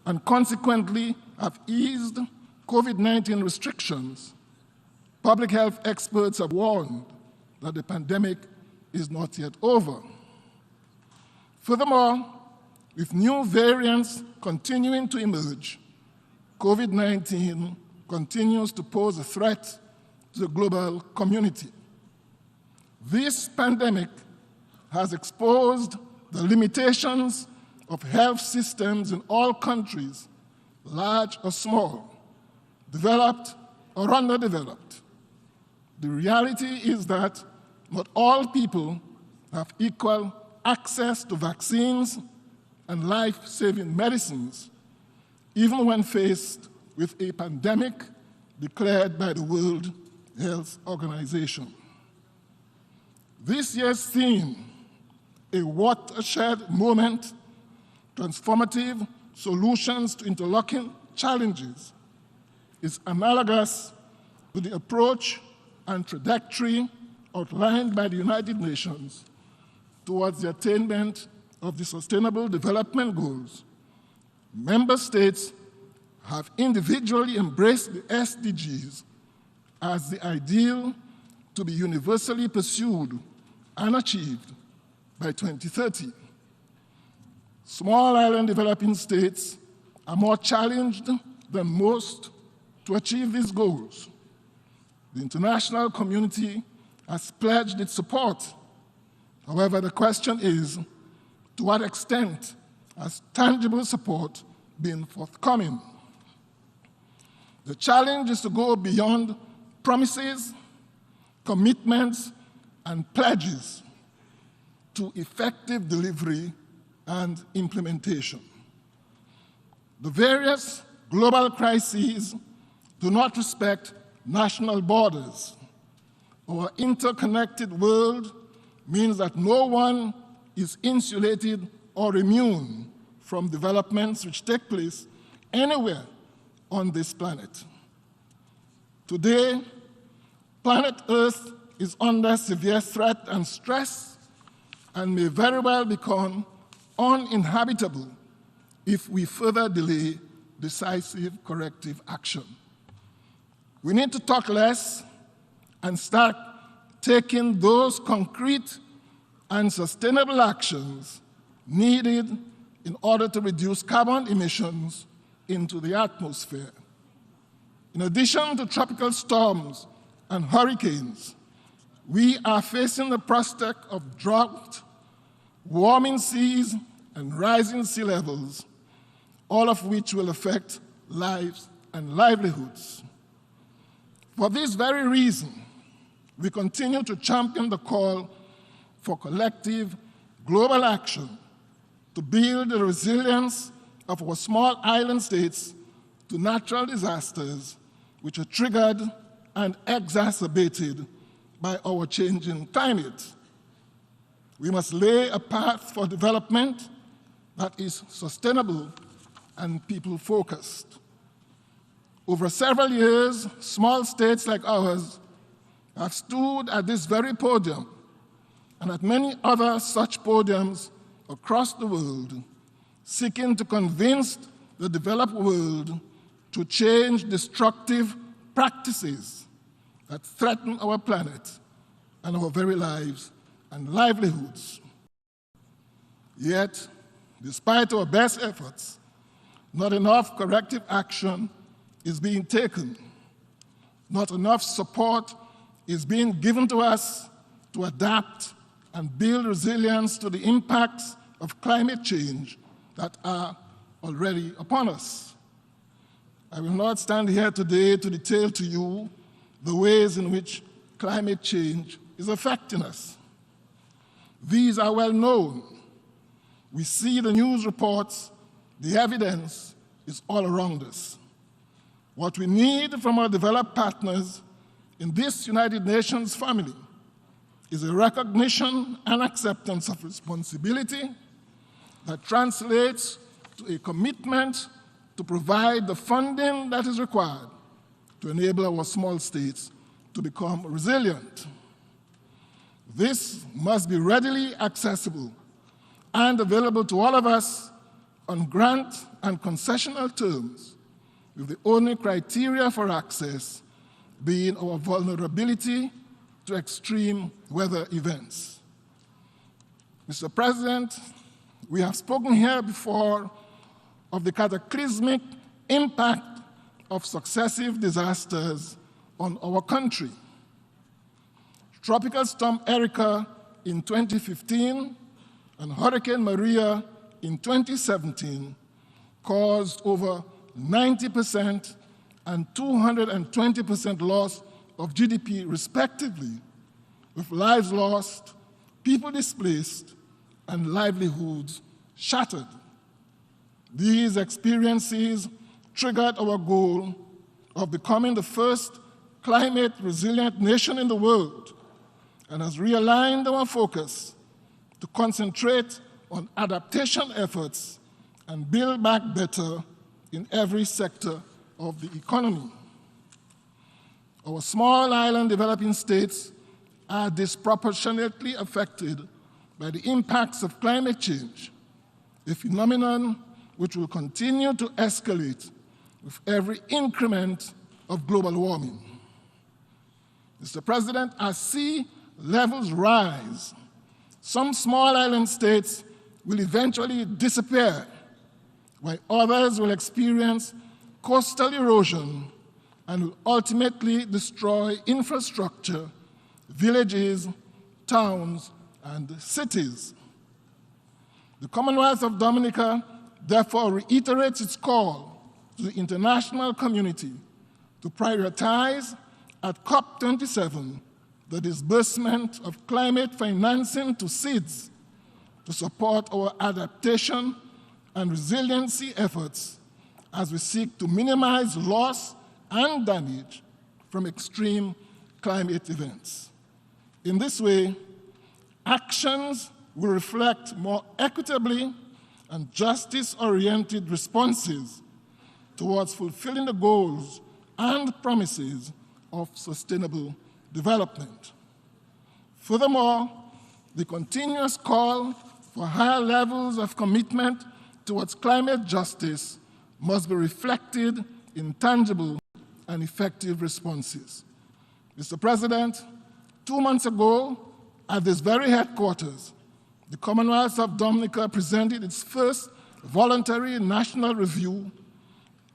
and consequently have eased COVID-19 restrictions, public health experts have warned that the pandemic is not yet over. Furthermore, with new variants continuing to emerge, COVID-19 continues to pose a threat to the global community. This pandemic has exposed the limitations of health systems in all countries, large or small, developed or underdeveloped. The reality is that not all people have equal access to vaccines and life-saving medicines, even when faced with a pandemic declared by the World Health Organization. This year's theme, a watershed moment, transformative solutions to interlocking challenges, is analogous to the approach and trajectory outlined by the United Nations towards the attainment of the Sustainable Development Goals. Member states have individually embraced the SDGs as the ideal to be universally pursued and achieved by 2030. Small island developing states are more challenged than most to achieve these goals. The international community has pledged its support. However, the question is, to what extent has tangible support been forthcoming? The challenge is to go beyond promises, commitments, and pledges to effective delivery and implementation. The various global crises do not respect national borders. Our interconnected world means that no one is insulated or immune from developments which take place anywhere on this planet. Today, planet Earth is under severe threat and stress and may very well become uninhabitable if we further delay decisive corrective action. We need to talk less and start taking those concrete and sustainable actions needed in order to reduce carbon emissions into the atmosphere. In addition to tropical storms and hurricanes, we are facing the prospect of drought, warming seas, and rising sea levels, all of which will affect lives and livelihoods. For this very reason, we continue to champion the call for collective global action to build the resilience of our small island states to natural disasters which are triggered and exacerbated by our changing climate. We must lay a path for development that is sustainable and people-focused. Over several years, small states like ours have stood at this very podium and at many other such podiums across the world, seeking to convince the developed world to change destructive practices that threaten our planet and our very lives and livelihoods. Yet, despite our best efforts, not enough corrective action is being taken. Not enough support is being given to us to adapt and build resilience to the impacts of climate change that are already upon us. I will not stand here today to detail to you the ways in which climate change is affecting us. These are well known. We see the news reports, the evidence is all around us. What we need from our developed partners in this United Nations family is a recognition and acceptance of responsibility that translates to a commitment to provide the funding that is required to enable our small states to become resilient. This must be readily accessible and available to all of us on grant and concessional terms, with the only criteria for access being our vulnerability to extreme weather events. Mr. President, we have spoken here before of the cataclysmic impact of successive disasters on our country. Tropical Storm Erica in 2015 and Hurricane Maria in 2017 caused over 90% and 220% loss of GDP, respectively, with lives lost, people displaced, and livelihoods shattered. These experiences triggered our goal of becoming the first climate-resilient nation in the world and has realigned our focus to concentrate on adaptation efforts and build back better in every sector of the economy. Our small island developing states are disproportionately affected by the impacts of climate change, a phenomenon which will continue to escalate with every increment of global warming. Mr. President, as sea levels rise, some small island states will eventually disappear, while others will experience coastal erosion and will ultimately destroy infrastructure, villages, towns, and cities. The Commonwealth of Dominica therefore reiterates its call to the international community to prioritize at COP27 the disbursement of climate financing to SIDS to support our adaptation and resiliency efforts as we seek to minimize loss and damage from extreme climate events. In this way, actions will reflect more equitably and justice-oriented responses towards fulfilling the goals and promises of sustainable development. Furthermore, the continuous call for higher levels of commitment towards climate justice must be reflected in tangible and effective responses. Mr. President, 2 months ago, at this very headquarters, the Commonwealth of Dominica presented its first voluntary national review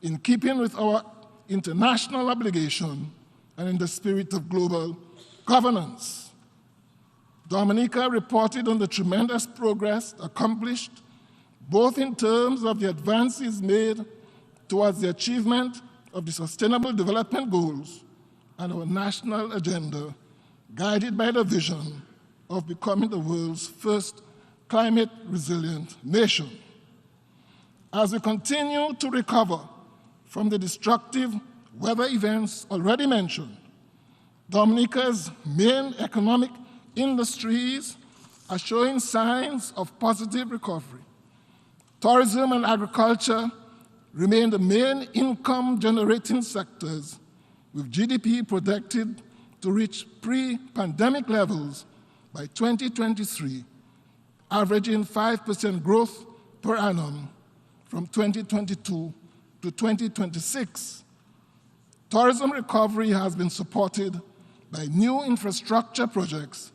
in keeping with our international obligation and in the spirit of global governance. Dominica reported on the tremendous progress accomplished both in terms of the advances made towards the achievement of the Sustainable Development Goals and our national agenda, guided by the vision of becoming the world's first climate-resilient nation. As we continue to recover from the destructive weather events already mentioned, Dominica's main economic industries are showing signs of positive recovery. Tourism and agriculture remain the main income-generating sectors, with GDP projected to reach pre-pandemic levels by 2023, averaging 5% growth per annum from 2022 to 2026. Tourism recovery has been supported by new infrastructure projects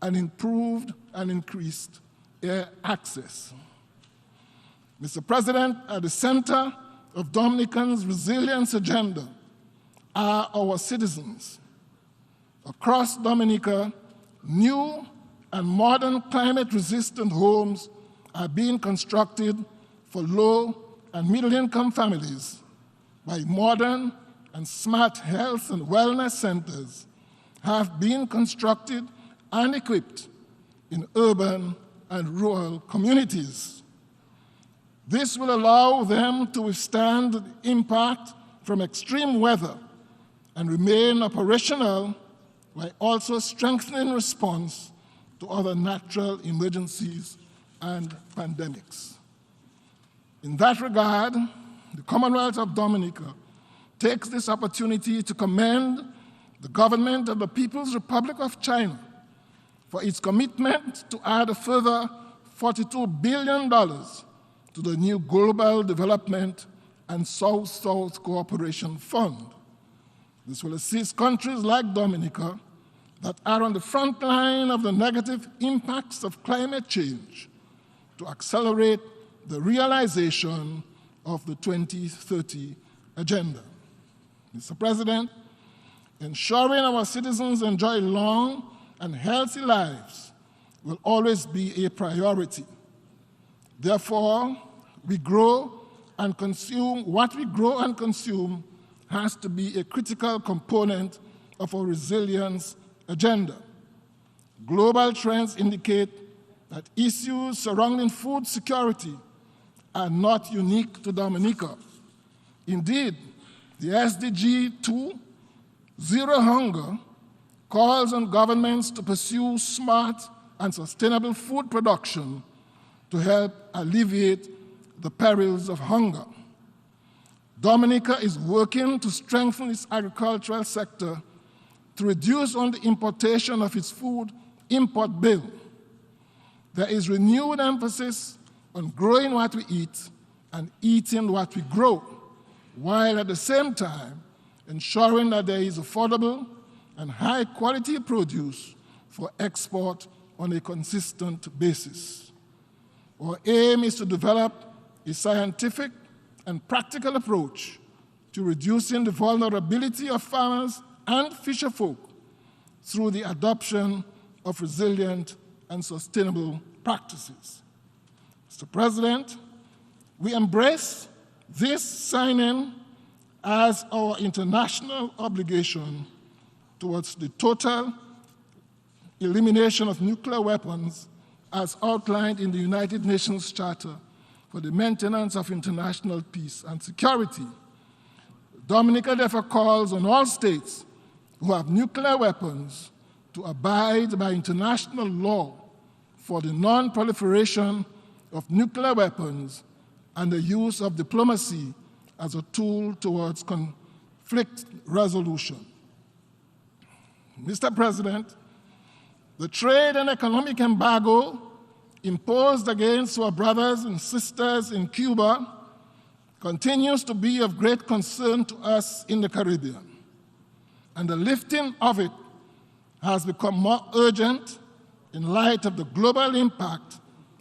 and improved and increased air access. Mr. President, at the center of Dominican's resilience agenda are our citizens. Across Dominica, new and modern climate-resistant homes are being constructed for low and middle-income families, while modern and smart health and wellness centers have been constructed and equipped in urban and rural communities. This will allow them to withstand the impact from extreme weather and remain operational while also strengthening response to other natural emergencies and pandemics. In that regard, the Commonwealth of Dominica takes this opportunity to commend the government of the People's Republic of China for its commitment to add a further $42 billion to the new Global Development and South-South Cooperation Fund. This will assist countries like Dominica that are on the front line of the negative impacts of climate change to accelerate the realization of the 2030 Agenda. Mr. President, ensuring our citizens enjoy long and healthy lives will always be a priority. Therefore, we grow and consume, what we grow and consume has to be a critical component of our resilience agenda. Global trends indicate that issues surrounding food security are not unique to Dominica. Indeed, the SDG 2, Zero Hunger, calls on governments to pursue smart and sustainable food production to help alleviate the perils of hunger. Dominica is working to strengthen its agricultural sector to reduce on the importation of its food import bill. There is renewed emphasis on growing what we eat and eating what we grow, while at the same time ensuring that there is affordable and high-quality produce for export on a consistent basis. Our aim is to develop a scientific and practical approach to reducing the vulnerability of farmers and fisherfolk through the adoption of resilient and sustainable practices. Mr. President, we embrace this signing as our international obligation towards the total elimination of nuclear weapons as outlined in the United Nations Charter for the Maintenance of International Peace and Security. Dominica therefore calls on all states who have nuclear weapons to abide by international law for the non-proliferation of nuclear weapons and the use of diplomacy as a tool towards conflict resolution. Mr. President, the trade and economic embargo imposed against our brothers and sisters in Cuba continues to be of great concern to us in the Caribbean, and the lifting of it has become more urgent in light of the global impact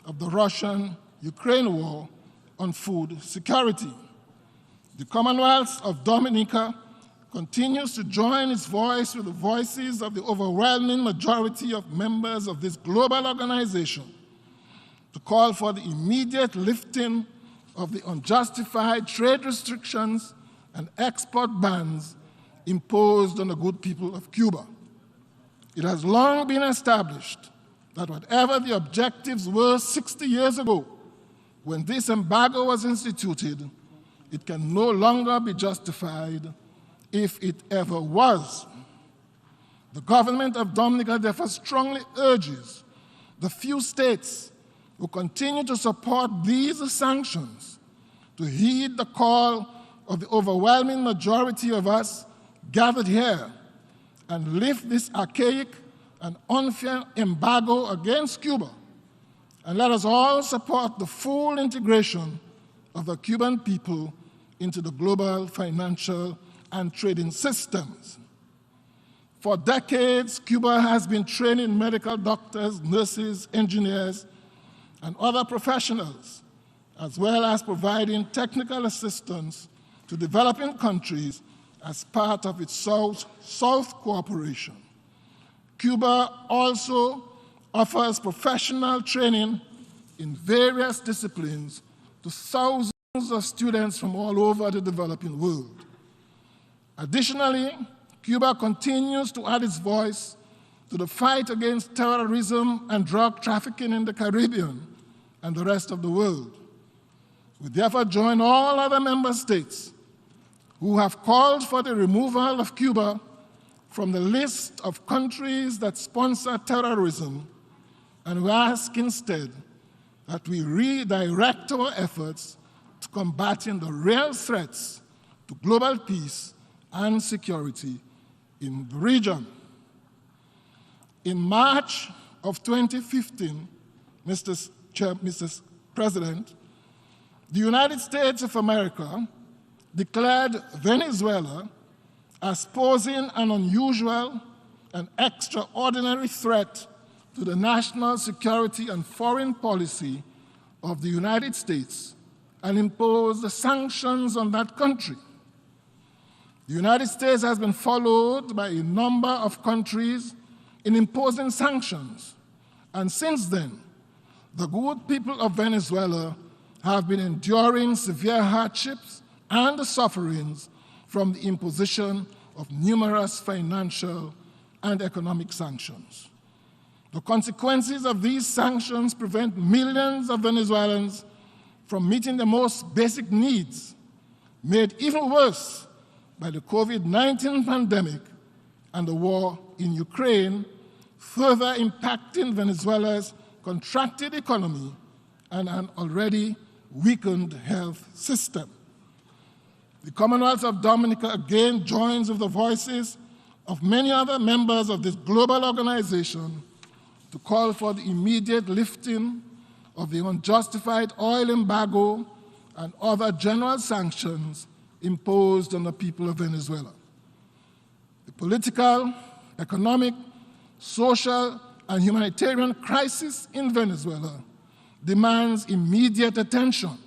of the Russian-Ukraine war on food security. The Commonwealth of Dominica continues to join its voice with the voices of the overwhelming majority of members of this global organization to call for the immediate lifting of the unjustified trade restrictions and export bans imposed on the good people of Cuba. It has long been established that whatever the objectives were 60 years ago, when this embargo was instituted, it can no longer be justified if it ever was. The government of Dominica therefore strongly urges the few states who continue to support these sanctions to heed the call of the overwhelming majority of us gathered here and lift this archaic and unfair embargo against Cuba, and let us all support the full integration of the Cuban people into the global financial and trading systems. For decades, Cuba has been training medical doctors, nurses, engineers, and other professionals, as well as providing technical assistance to developing countries as part of its South cooperation. Cuba also offers professional training in various disciplines to thousands of students from all over the developing world. Additionally, Cuba continues to add its voice to the fight against terrorism and drug trafficking in the Caribbean and the rest of the world. We therefore join all other member states who have called for the removal of Cuba from the list of countries that sponsor terrorism, and we ask instead that we redirect our efforts to combating the real threats to global peace and security in the region. In March of 2015, Mr. President, the United States of America declared Venezuela as posing an unusual and extraordinary threat to the national security and foreign policy of the United States and imposed sanctions on that country. The United States has been followed by a number of countries in imposing sanctions, and since then, the good people of Venezuela have been enduring severe hardships and sufferings from the imposition of numerous financial and economic sanctions. The consequences of these sanctions prevent millions of Venezuelans from meeting the most basic needs, made even worse by the COVID-19 pandemic and the war in Ukraine, further impacting Venezuela's contracted economy and an already weakened health system. The Commonwealth of Dominica again joins with the voices of many other members of this global organization to call for the immediate lifting of the unjustified oil embargo and other general sanctions imposed on the people of Venezuela. The political, economic, social, and humanitarian crisis in Venezuela demands immediate attention.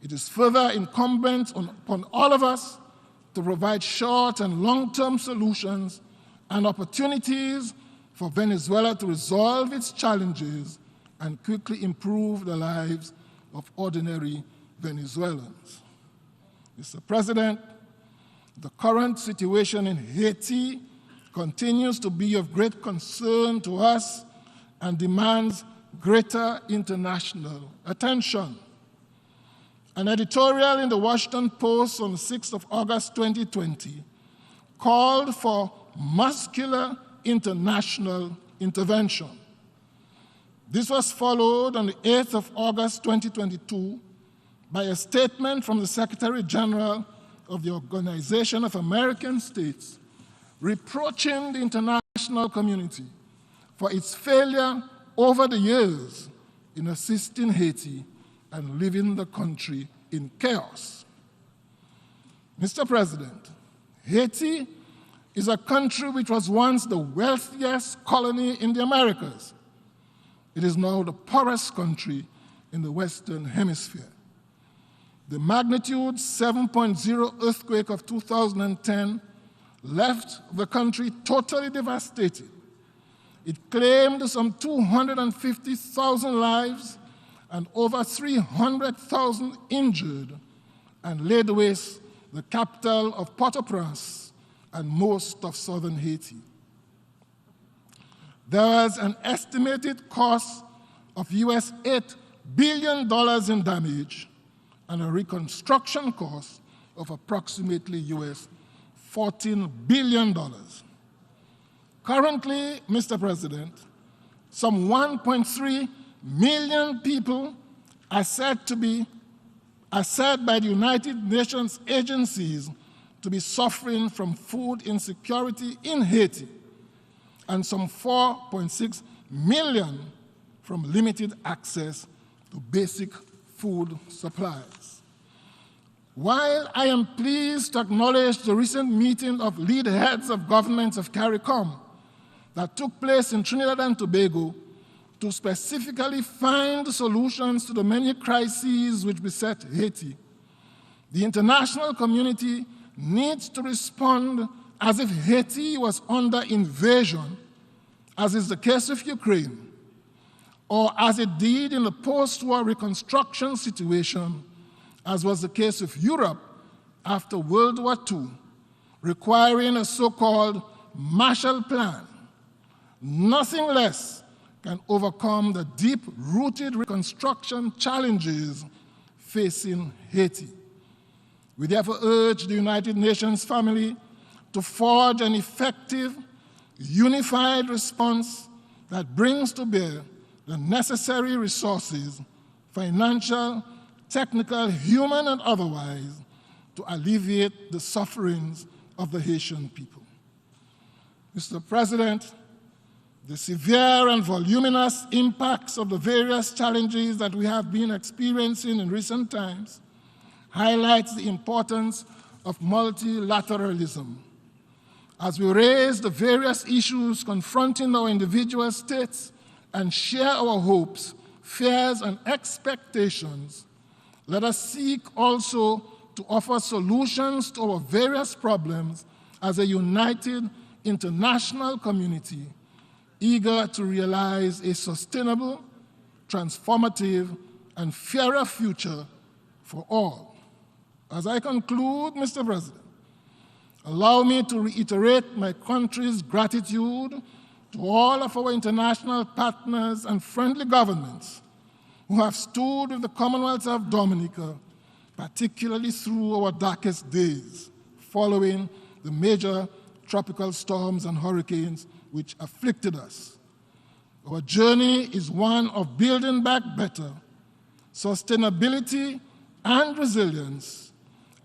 It is further incumbent upon all of us to provide short and long-term solutions and opportunities for Venezuela to resolve its challenges and quickly improve the lives of ordinary Venezuelans. Mr. President, the current situation in Haiti continues to be of great concern to us and demands greater international attention. An editorial in the Washington Post on the 6th of August 2020 called for muscular international intervention. This was followed on the 8th of August 2022 by a statement from the Secretary General of the Organization of American States reproaching the international community for its failure over the years in assisting Haiti and leaving the country in chaos. Mr. President, Haiti is a country which was once the wealthiest colony in the Americas. It is now the poorest country in the Western Hemisphere. The magnitude 7.0 earthquake of 2010 left the country totally devastated. It claimed some 250,000 lives and over 300,000 injured and laid waste the capital of Port-au-Prince and most of southern Haiti. There was an estimated cost of US $8 billion in damage and a reconstruction cost of approximately US $14 billion. Currently, Mr. President, some 1.3 million people are said by the United Nations agencies to be suffering from food insecurity in Haiti, and some 4.6 million from limited access to basic food supplies. While I am pleased to acknowledge the recent meeting of lead heads of governments of CARICOM that took place in Trinidad and Tobago to specifically find solutions to the many crises which beset Haiti, the international community needs to respond as if Haiti was under invasion, as is the case with Ukraine, or as it did in the post-war reconstruction situation, as was the case with Europe after World War II, requiring a so-called Marshall Plan. Nothing less can overcome the deep-rooted reconstruction challenges facing Haiti. We therefore urge the United Nations family to forge an effective, unified response that brings to bear the necessary resources, financial, technical, human, and otherwise, to alleviate the sufferings of the Haitian people. Mr. President, the severe and voluminous impacts of the various challenges that we have been experiencing in recent times highlights the importance of multilateralism. As we raise the various issues confronting our individual states and share our hopes, fears, and expectations, let us seek also to offer solutions to our various problems as a united international community, eager to realize a sustainable, transformative, and fairer future for all. As I conclude, Mr. President, allow me to reiterate my country's gratitude to all of our international partners and friendly governments who have stood with the Commonwealth of Dominica, particularly through our darkest days, following the major tropical storms and hurricanes which afflicted us. Our journey is one of building back better, sustainability, and resilience,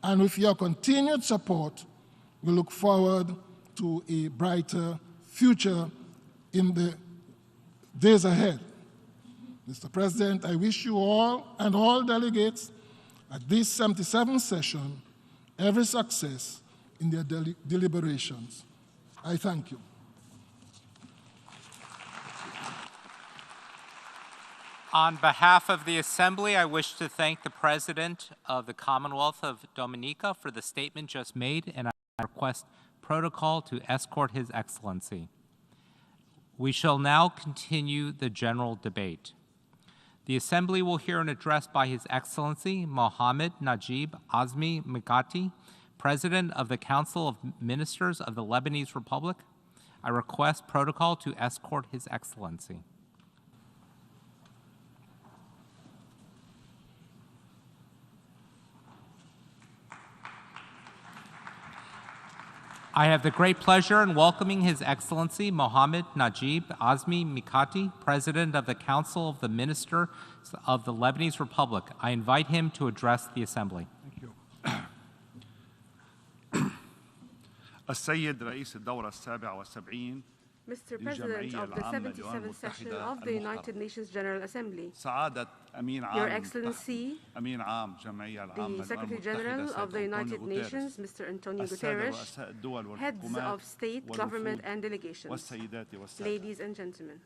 and with your continued support, we look forward to a brighter future in the days ahead. Mr. President, I wish you all and all delegates at this 77th session every success in their deliberations. I thank you. On behalf of the Assembly, I wish to thank the President of the Commonwealth of Dominica for the statement just made, and I request protocol to escort His Excellency. We shall now continue the general debate. The Assembly will hear an address by His Excellency Mohamed Najib Azmi Mikati, President of the Council of Ministers of the Lebanese Republic. I request protocol to escort His Excellency. I have the great pleasure in welcoming His Excellency Mohamed Najib Azmi Mikati, President of the Council of the Ministers of the Lebanese Republic. I invite him to address the Assembly. Thank you. السيد رئيس الدورة السابعة والسبعين Mr. President of the 77th session of the United Nations General Assembly, Your Excellency, the Secretary General of the United Nations, Mr. Antonio Guterres, heads of state, government, and delegations, ladies and gentlemen,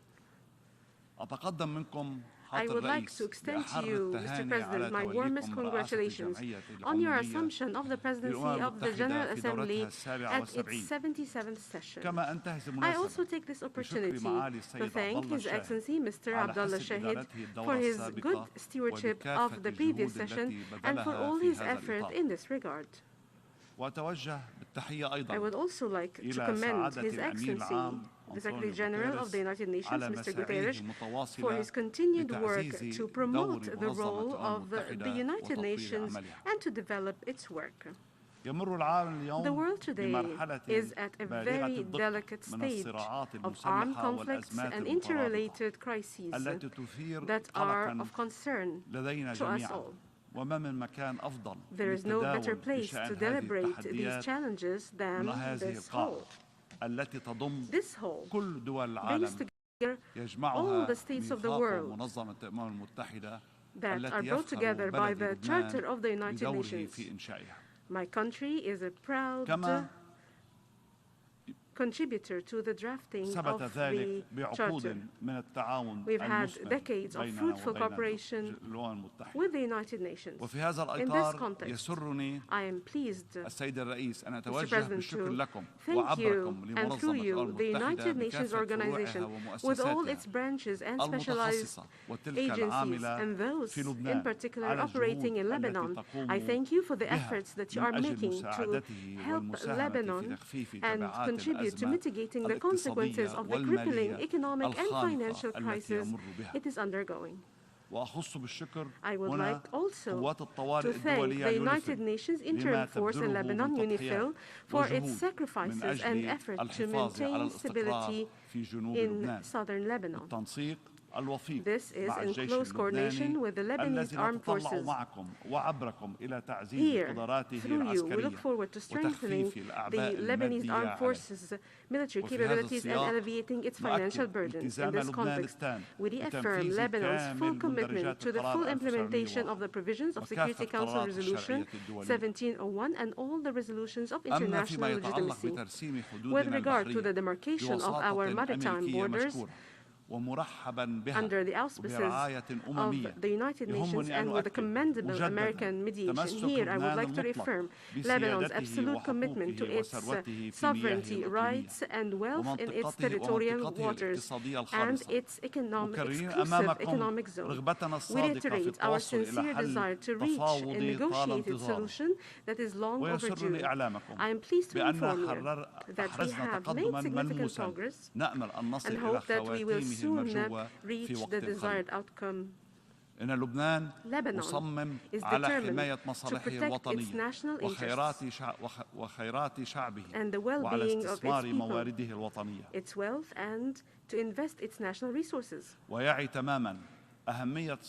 I would like to extend to you, Mr. President, my warmest congratulations on your assumption of the presidency of the General Assembly at its 77th session. I also take this opportunity to thank His Excellency Mr. Abdullah Shahid for his good stewardship of the previous session and for all his effort in this regard. I would also like to commend His Excellency, the Secretary General of the United Nations, Mr. Guterres, for his continued work to promote the role of the United Nations and to develop its work. The world today is at a very delicate stage of armed conflicts and interrelated crises that are of concern to us all. There is no better place to deliberate these challenges than this hall. This hall brings together all the states of the world that are brought together by the Charter of the United Nations. My country is a proud contributor to the drafting of the Charter. We've had decades of fruitful cooperation with the United Nations. In this context, I am pleased, Mr. President, to thank you and through you, the United Nations Organization, with all its branches and specialized agencies and those in particular operating in Lebanon. I thank you for the efforts that you are making to help Lebanon and contribute to mitigating the consequences of the crippling economic and financial crisis it is undergoing. I would like also to thank the United Nations Interim Force in Lebanon, UNIFIL, for its sacrifices and efforts to maintain stability in southern Lebanon. This is in close coordination with the Lebanese armed forces. Here, through you, we look forward to strengthening the Lebanese armed forces' military capabilities and alleviating its financial burdens. In this context, we reaffirm Lebanon's full commitment to the full implementation of the provisions of Security Council Resolution 1701 and all the resolutions of international legitimacy. With regard to the demarcation of our maritime borders, under the auspices of the United Nations and with the commendable American mediation. Here, I would like to reaffirm Lebanon's absolute commitment to its sovereignty, rights, and wealth in its territorial waters and its exclusive economic zone. We reiterate our sincere desire to reach a negotiated solution that is long overdue. I am pleased to inform you that we have made significant progress and hope that we will soon reach the desired outcome. Lebanon is determined to protect its national interests and the well-being of its people, its wealth, and to invest its national resources.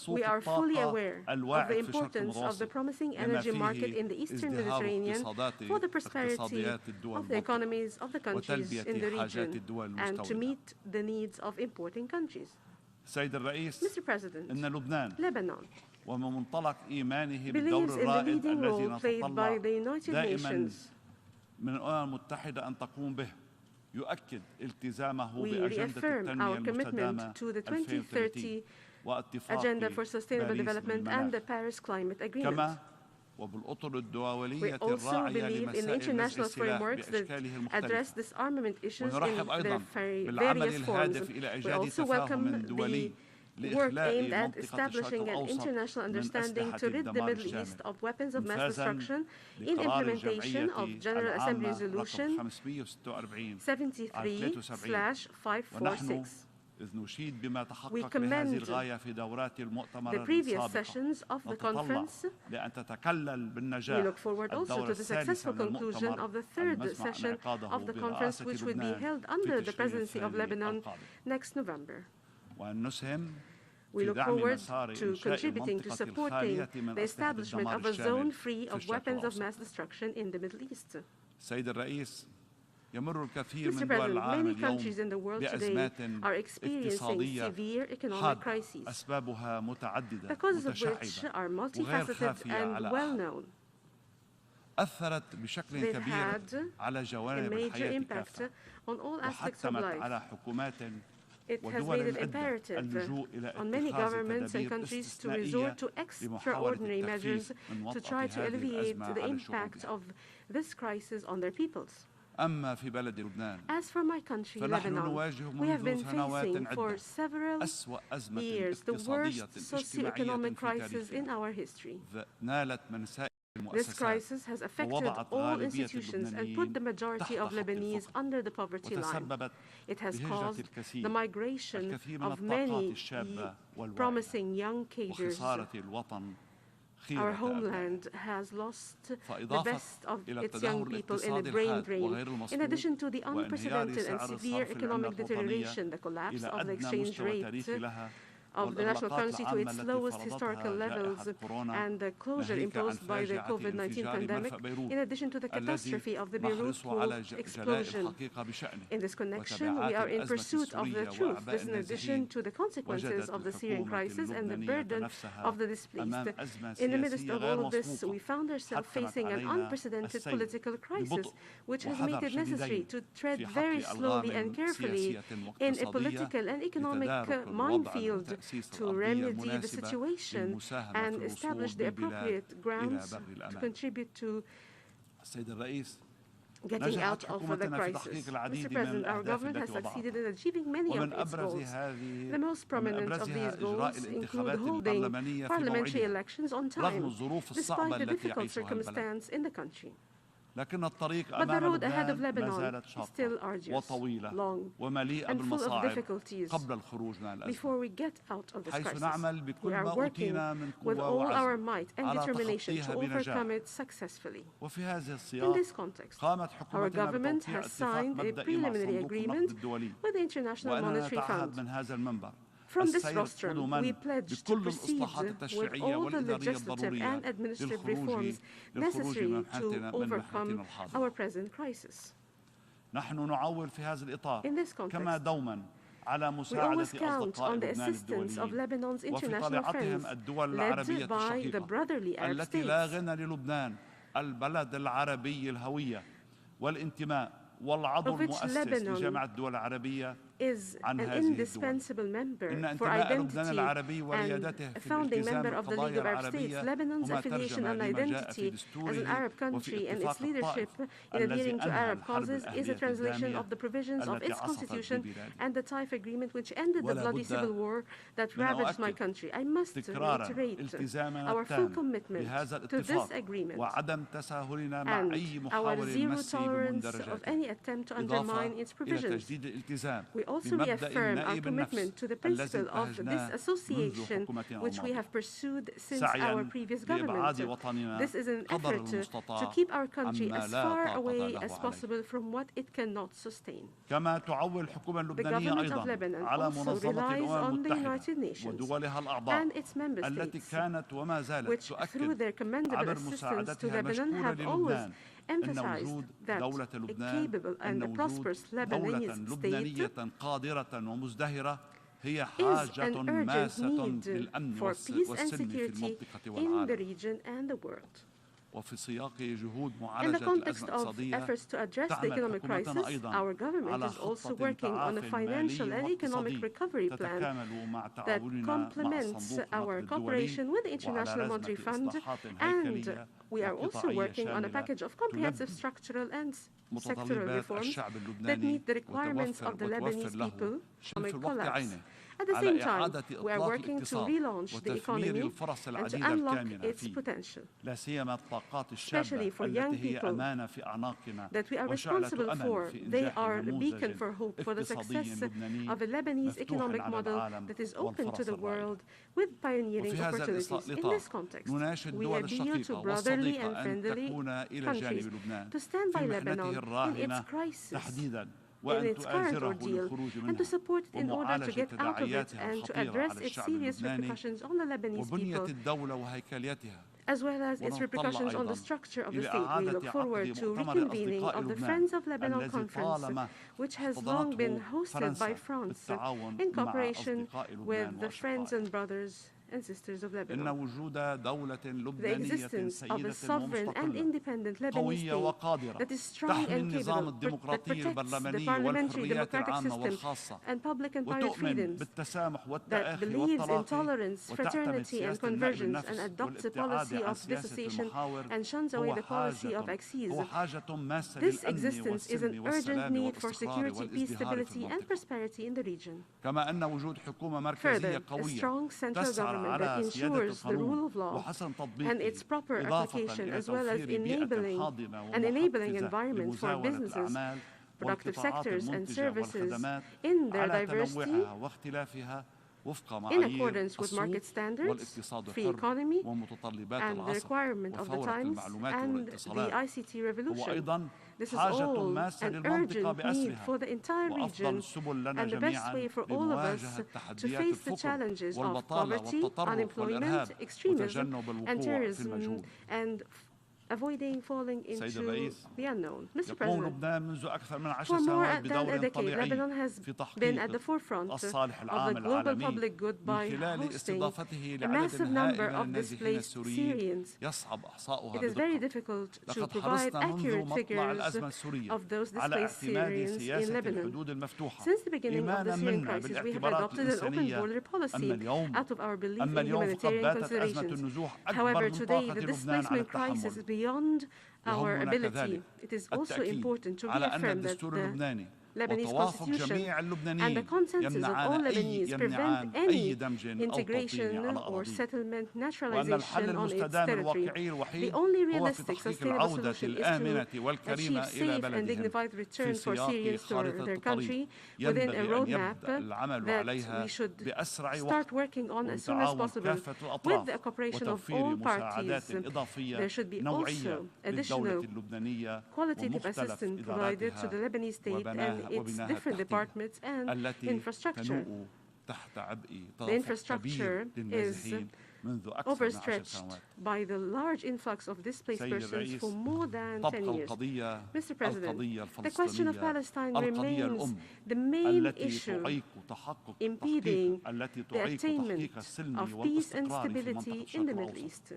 We are fully aware of the importance of the promising energy market in the Eastern Mediterranean for the prosperity of the economies of the countries in the region and to meet the needs of importing countries. Mr. President, Lebanon believes in the leading role played by the United Nations. We reaffirm our commitment to the 2030 Agenda for Sustainable Development and the Paris Climate Agreement. We also believe in international frameworks that address disarmament issues in their various forms. We also welcome the work aimed at establishing an international understanding to rid the Middle East of weapons of mass destruction in implementation of General Assembly Resolution 73/546. We commend the previous sessions of the conference. We look forward also to the successful conclusion of the third session of the conference, which will be held under the presidency of Lebanon next November. We look forward to contributing to supporting the establishment of a zone free of weapons of mass destruction in the Middle East. Mr. President, many countries in the world today are experiencing severe economic crises, the causes of which are multifaceted and well-known. They've had a major impact on all aspects of life. It has made it imperative on many governments and countries to resort to extraordinary measures to try to alleviate the impact of this crisis on their peoples. As for my country, Lebanon, we have been facing for several years the worst socioeconomic crisis in our history. This crisis has affected all institutions and put the majority of Lebanese under the poverty line. It has caused the migration of many promising young cadres. Our homeland has lost the best of its young people in a brain drain. In addition to the unprecedented and severe economic deterioration, the collapse of the exchange rate of the national currency to its lowest historical levels, and the closure imposed by the COVID-19 pandemic, in addition to the catastrophe of the Beirut pool explosion. In this connection, we are in pursuit of the truth. This in addition to the consequences of the Syrian crisis and the burden of the displaced. In the midst of all of this, we found ourselves facing an unprecedented political crisis, which has made it necessary to tread very slowly and carefully in a political and economic minefield to remedy the situation and establish the appropriate grounds to contribute to getting out of the crisis. Mr. President, our government has succeeded in achieving many of its goals. The most prominent of these goals include holding parliamentary elections on time, despite the difficult circumstance in the country. But the road ahead of Lebanon is still arduous, long, and full of difficulties before we get out of this crisis. We are working with all our might and determination to overcome it successfully. In this context, our government has signed a preliminary agreement with the International Monetary Fund. From this rostrum, we pledge to proceed with all the legislative and administrative reforms necessary to overcome our present crisis. In this context, we always count on the assistance of Lebanon's international friends, led by the brotherly Arab states. Of which Lebanon is an indispensable member for identity and a founding member of the League of Arab States. Lebanon's affiliation and identity as an Arab country and its leadership in adhering to Arab causes is a translation of the provisions of its constitution and the Taif Agreement, which ended the bloody civil war that ravaged my country. I must reiterate our full commitment to this agreement and our zero tolerance of any attempt to undermine its provisions. We also reaffirm our commitment to the principle of this association, which we have pursued since our previous government. This is an effort to keep our country as far away as possible from what it cannot sustain. The government of Lebanon also relies on the United Nations and its member states, which through their commendable assistance to Lebanon have always emphasized that a capable and a prosperous Lebanese state is an urgent need for peace and security in the region and the world. In the context of efforts to address the economic crisis, our government is also working on a financial and economic recovery plan that complements our cooperation with the International Monetary Fund, and we are also working on a package of comprehensive structural and sectoral reforms that meet the requirements of the Lebanese people economic collapse. At the same time, we are working to relaunch the economy and to unlock its potential, especially for young people that we are responsible for. They are the beacon for hope for the success of a Lebanese economic model that is open to the world with pioneering opportunities. In this context, we appeal to brotherly and friendly countries to stand by Lebanon in its crisis, in its current ordeal, and to support it in order to get out of it and to address its serious repercussions on the Lebanese people, as well as its repercussions on the structure of the state. We look forward to reconvening of the Friends of Lebanon Conference, which has long been hosted by France in cooperation with the friends and brothers and sisters of Lebanon. The existence of a sovereign and independent Lebanese state that is strong and capable, that protects the parliamentary democratic system and public and private freedoms, that believes in tolerance, fraternity, and convergence, and adopts a policy of dissociation and shuns away the policy of exease. This existence is an urgent need for security, peace, stability, and prosperity in the region. Further, a strong central government that ensures the rule of law and its proper application, as well as an enabling environment for businesses, productive sectors, and services in their diversity, in accordance with market standards, free economy, and the requirement of the times and the ICT revolution. This is all an urgent need for the entire region and the best way for all of us to face the challenges of poverty, unemployment, extremism, and terrorism, and avoiding falling into the unknown. Mr. President, for more than a decade, Lebanon has been at the forefront of the global public good by hosting a massive number of displaced Syrians. It is very difficult to provide accurate figures of those displaced Syrians in Lebanon. Since the beginning of the Syrian crisis, we have adopted an open border policy out of our belief in humanitarian considerations. However, today, the displacement crisis is beyond our ability. It is also important to reaffirm that the Lebanese constitution and the consensus of all Lebanese prevent any integration or settlement naturalization on its territory. The only realistic, sustainable solution is to achieve safe and dignified return for Syrians to their country within a roadmap that we should start working on as soon as possible with the cooperation of all parties. There should be also additional qualitative assistance provided to the Lebanese state and its different departments and infrastructure. The infrastructure is overstretched by the large influx of displaced persons for more than 10 years. Mr. President, the question of Palestine remains the main issue impeding the attainment of peace and stability in the Middle East.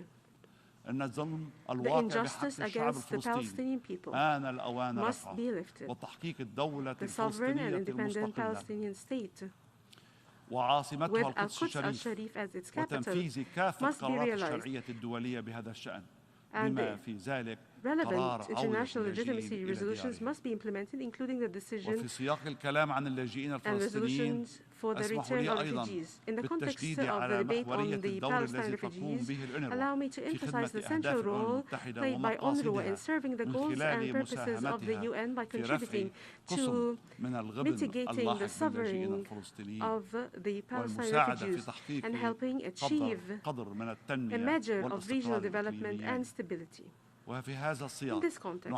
The injustice against the Palestinian people must be lifted. The sovereign and independent Palestinian state, with Al-Quds al-Sharif as its capital, must be realized, and the relevant international legitimacy resolutions must be implemented, including the decision and resolutions for the return of refugees. In the context of the debate on the Palestine refugees, allow me to emphasize the central role played by UNRWA in serving the goals and purposes of the UN by contributing to mitigating the suffering of the Palestine refugees and helping achieve a measure of regional development and stability. In this context,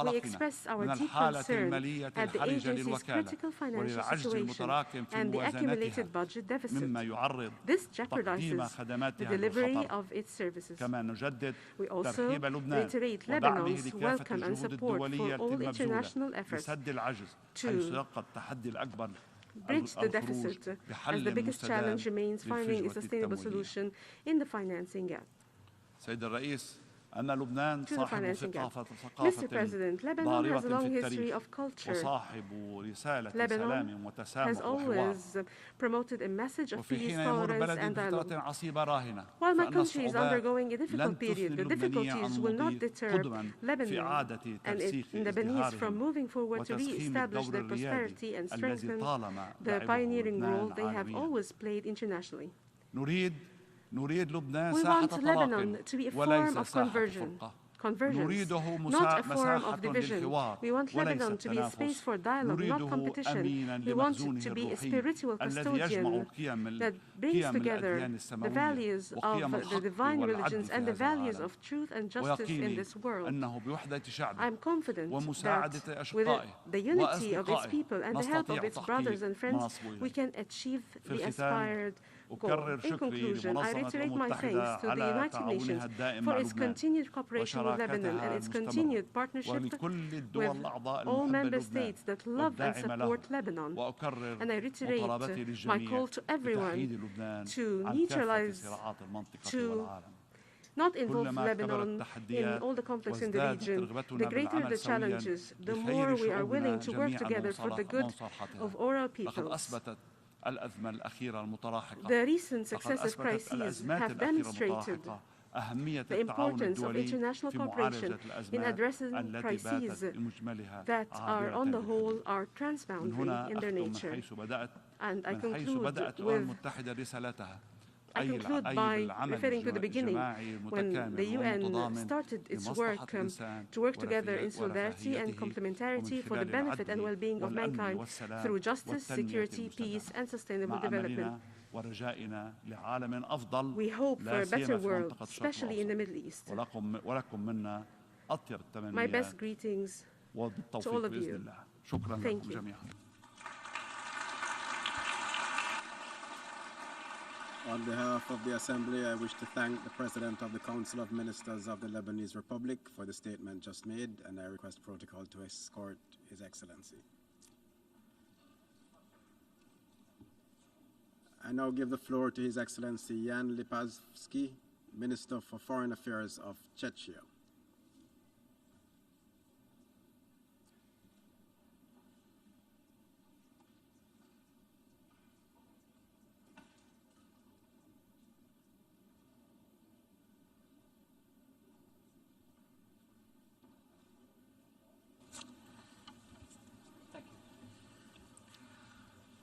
we express our deep concern at the agency's critical financial situation and the accumulated budget deficit. This jeopardizes the delivery of its services. We also reiterate Lebanon's welcome and support for all international efforts to bridge the deficit, as the biggest challenge remains finding a sustainable solution in the financing gap. To the financing gap. Mr. President, Lebanon has a long history of culture. Lebanon has always promoted a message of peace, tolerance, and dialogue. While my country is undergoing a difficult period, the difficulties will not deter Lebanon and its Lebanese from moving forward to re-establish their prosperity and strengthen the pioneering role they have always played internationally. We want Lebanon to be a form of convergence, not a form of division. We want Lebanon to be a space for dialogue, not competition. We want it to be a spiritual custodian that brings together the values of the divine religions and the values of truth and justice in this world. I'm confident that with the unity of its people and the help of its brothers and friends, we can achieve the aspired goal. In conclusion, I reiterate my thanks to the United Nations for its continued cooperation with Lebanon and its continued partnership with all member states that love and support Lebanon. And I reiterate my call to everyone to neutralize, to not involve Lebanon in all the conflicts in the region. The greater the challenges, the more we are willing to work together for the good of all our peoples. The recent successive crises have demonstrated the importance of international cooperation in addressing crises that are, on the whole, are transboundary in their nature. And I conclude by referring to the beginning, when the UN started its work to work together in solidarity and complementarity for the benefit and well-being of mankind through justice, security, peace, and sustainable development. We hope for a better world, especially in the Middle East. My best greetings to all of you. Thank you. On behalf of the Assembly, I wish to thank the President of the Council of Ministers of the Lebanese Republic for the statement just made, and I request protocol to escort His Excellency. I now give the floor to His Excellency Jan Lipavsky, Minister for Foreign Affairs of Czechia.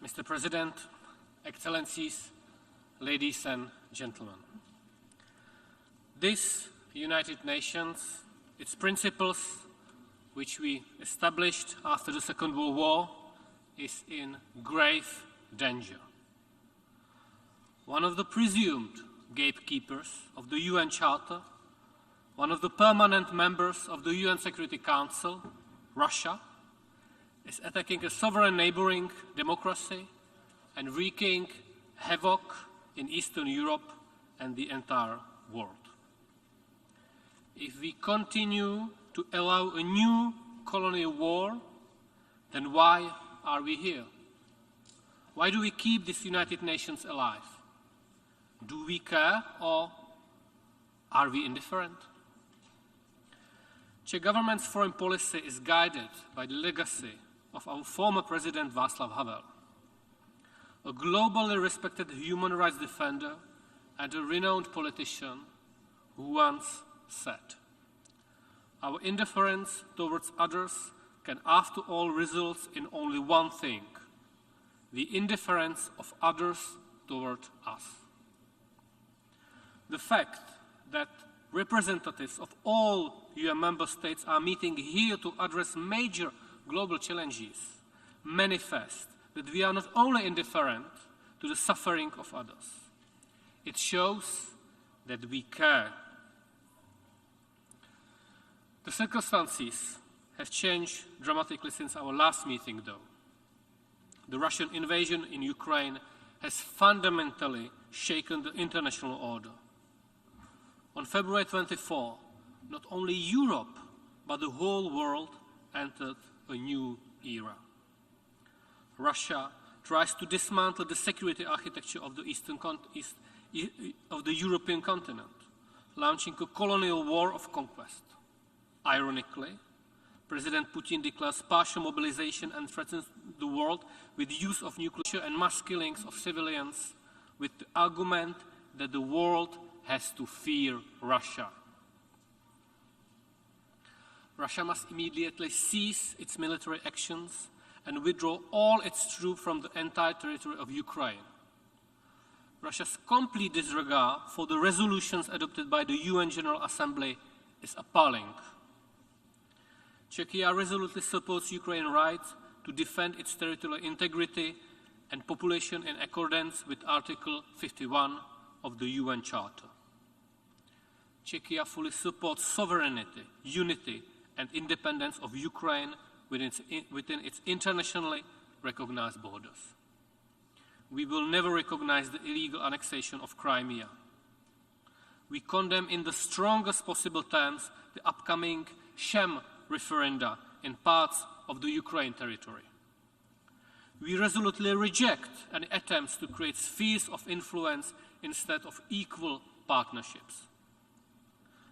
Mr. President, Excellencies, ladies and gentlemen. This United Nations, its principles, which we established after the Second World War, is in grave danger. One of the presumed gatekeepers of the UN Charter, one of the permanent members of the UN Security Council, Russia, is attacking a sovereign neighboring democracy and wreaking havoc in Eastern Europe and the entire world. If we continue to allow a new colonial war, then why are we here? Why do we keep this United Nations alive? Do we care, or are we indifferent? Czech government's foreign policy is guided by the legacy of our former President Václav Havel, a globally respected human rights defender and a renowned politician who once said, "Our indifference towards others can after all result in only one thing, the indifference of others toward us." The fact that representatives of all UN member states are meeting here to address major global challenges manifest that we are not only indifferent to the suffering of others, it shows that we care. The circumstances have changed dramatically since our last meeting, though. The Russian invasion in Ukraine has fundamentally shaken the international order. On February 24, not only Europe, but the whole world entered a new era. Russia tries to dismantle the security architecture of the European continent, launching a colonial war of conquest. Ironically, President Putin declares partial mobilization and threatens the world with use of nuclear and mass killings of civilians with the argument that the world has to fear Russia. Russia must immediately cease its military actions and withdraw all its troops from the entire territory of Ukraine. Russia's complete disregard for the resolutions adopted by the UN General Assembly is appalling. Czechia resolutely supports Ukraine's right to defend its territorial integrity and population in accordance with Article 51 of the UN Charter. Czechia fully supports sovereignty, unity, and independence of Ukraine within its internationally recognized borders. we will never recognize the illegal annexation of Crimea. We condemn in the strongest possible terms the upcoming sham referenda in parts of the Ukraine territory. We resolutely reject any attempts to create spheres of influence instead of equal partnerships.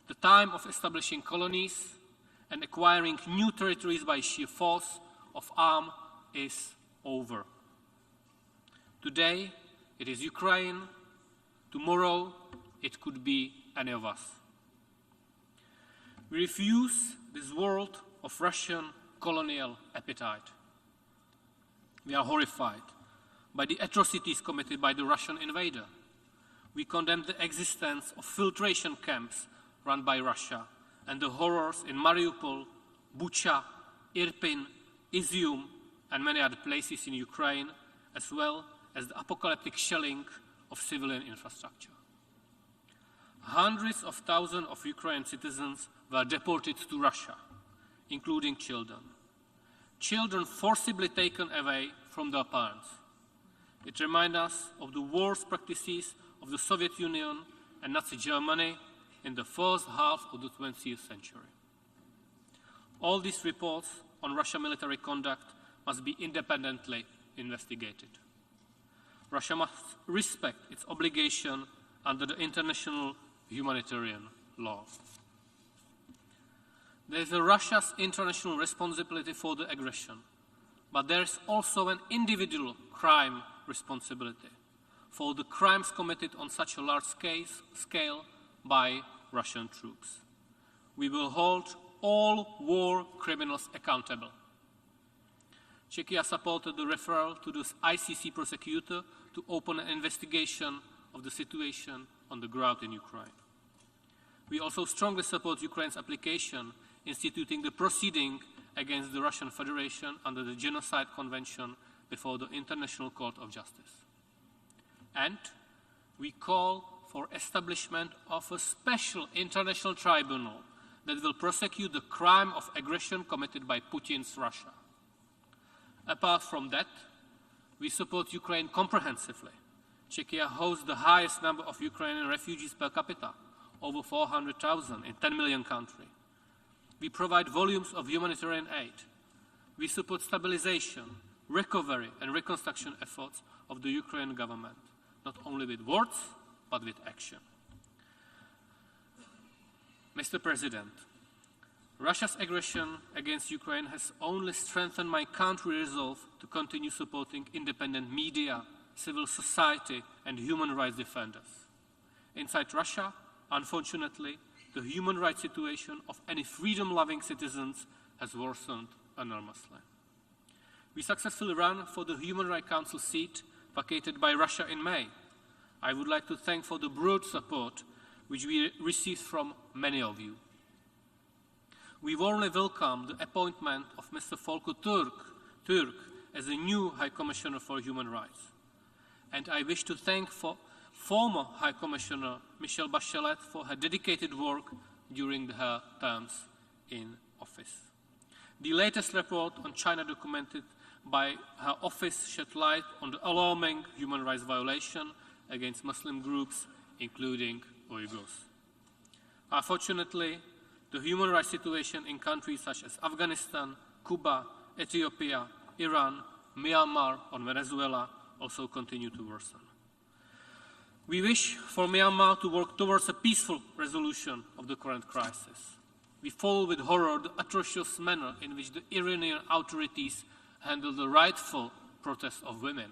The time of establishing colonies and acquiring new territories by sheer force of arm is over. Today, it is Ukraine. Tomorrow, it could be any of us. We refuse this world of Russian colonial appetite. We are horrified by the atrocities committed by the Russian invader. We condemn the existence of filtration camps run by Russia and the horrors in Mariupol, Bucha, Irpin, Izium, and many other places in Ukraine, as well as the apocalyptic shelling of civilian infrastructure. Hundreds of thousands of Ukrainian citizens were deported to Russia, including children. Children forcibly taken away from their parents. It reminds us of the worst practices of the Soviet Union and Nazi Germany in the first half of the 20th century. All these reports on Russian military conduct must be independently investigated. Russia must respect its obligation under the international humanitarian law. There is Russia's international responsibility for the aggression, but there is also an individual crime responsibility for the crimes committed on such a large scale by Russian troops. We will hold all war criminals accountable. Czechia supported the referral to the ICC prosecutor to open an investigation of the situation on the ground in Ukraine. We also strongly support Ukraine's application instituting the proceeding against the Russian Federation under the Genocide Convention before the International Court of Justice. And we call for establishment of a special international tribunal that will prosecute the crime of aggression committed by Putin's Russia. Apart from that, we support Ukraine comprehensively. Czechia hosts the highest number of Ukrainian refugees per capita, over 400,000 in a 10 million country. We provide volumes of humanitarian aid. We support stabilization, recovery and reconstruction efforts of the Ukrainian government, not only with words, but with action. Mr. President, Russia's aggression against Ukraine has only strengthened my country's resolve to continue supporting independent media, civil society, and human rights defenders. Inside Russia, unfortunately, the human rights situation of any freedom-loving citizens has worsened enormously. We successfully ran for the Human Rights Council seat vacated by Russia in May. I would like to thank for the broad support which we received from many of you. We warmly welcome the appointment of Mr. Volker Türk as a new High Commissioner for Human Rights. And I wish to thank former High Commissioner Michelle Bachelet for her dedicated work during her terms in office. The latest report on China documented by her office shed light on the alarming human rights violation against Muslim groups, including Uyghurs. Unfortunately, the human rights situation in countries such as Afghanistan, Cuba, Ethiopia, Iran, Myanmar, or Venezuela also continue to worsen. We wish for Myanmar to work towards a peaceful resolution of the current crisis. We follow with horror the atrocious manner in which the Iranian authorities handle the rightful protest of women.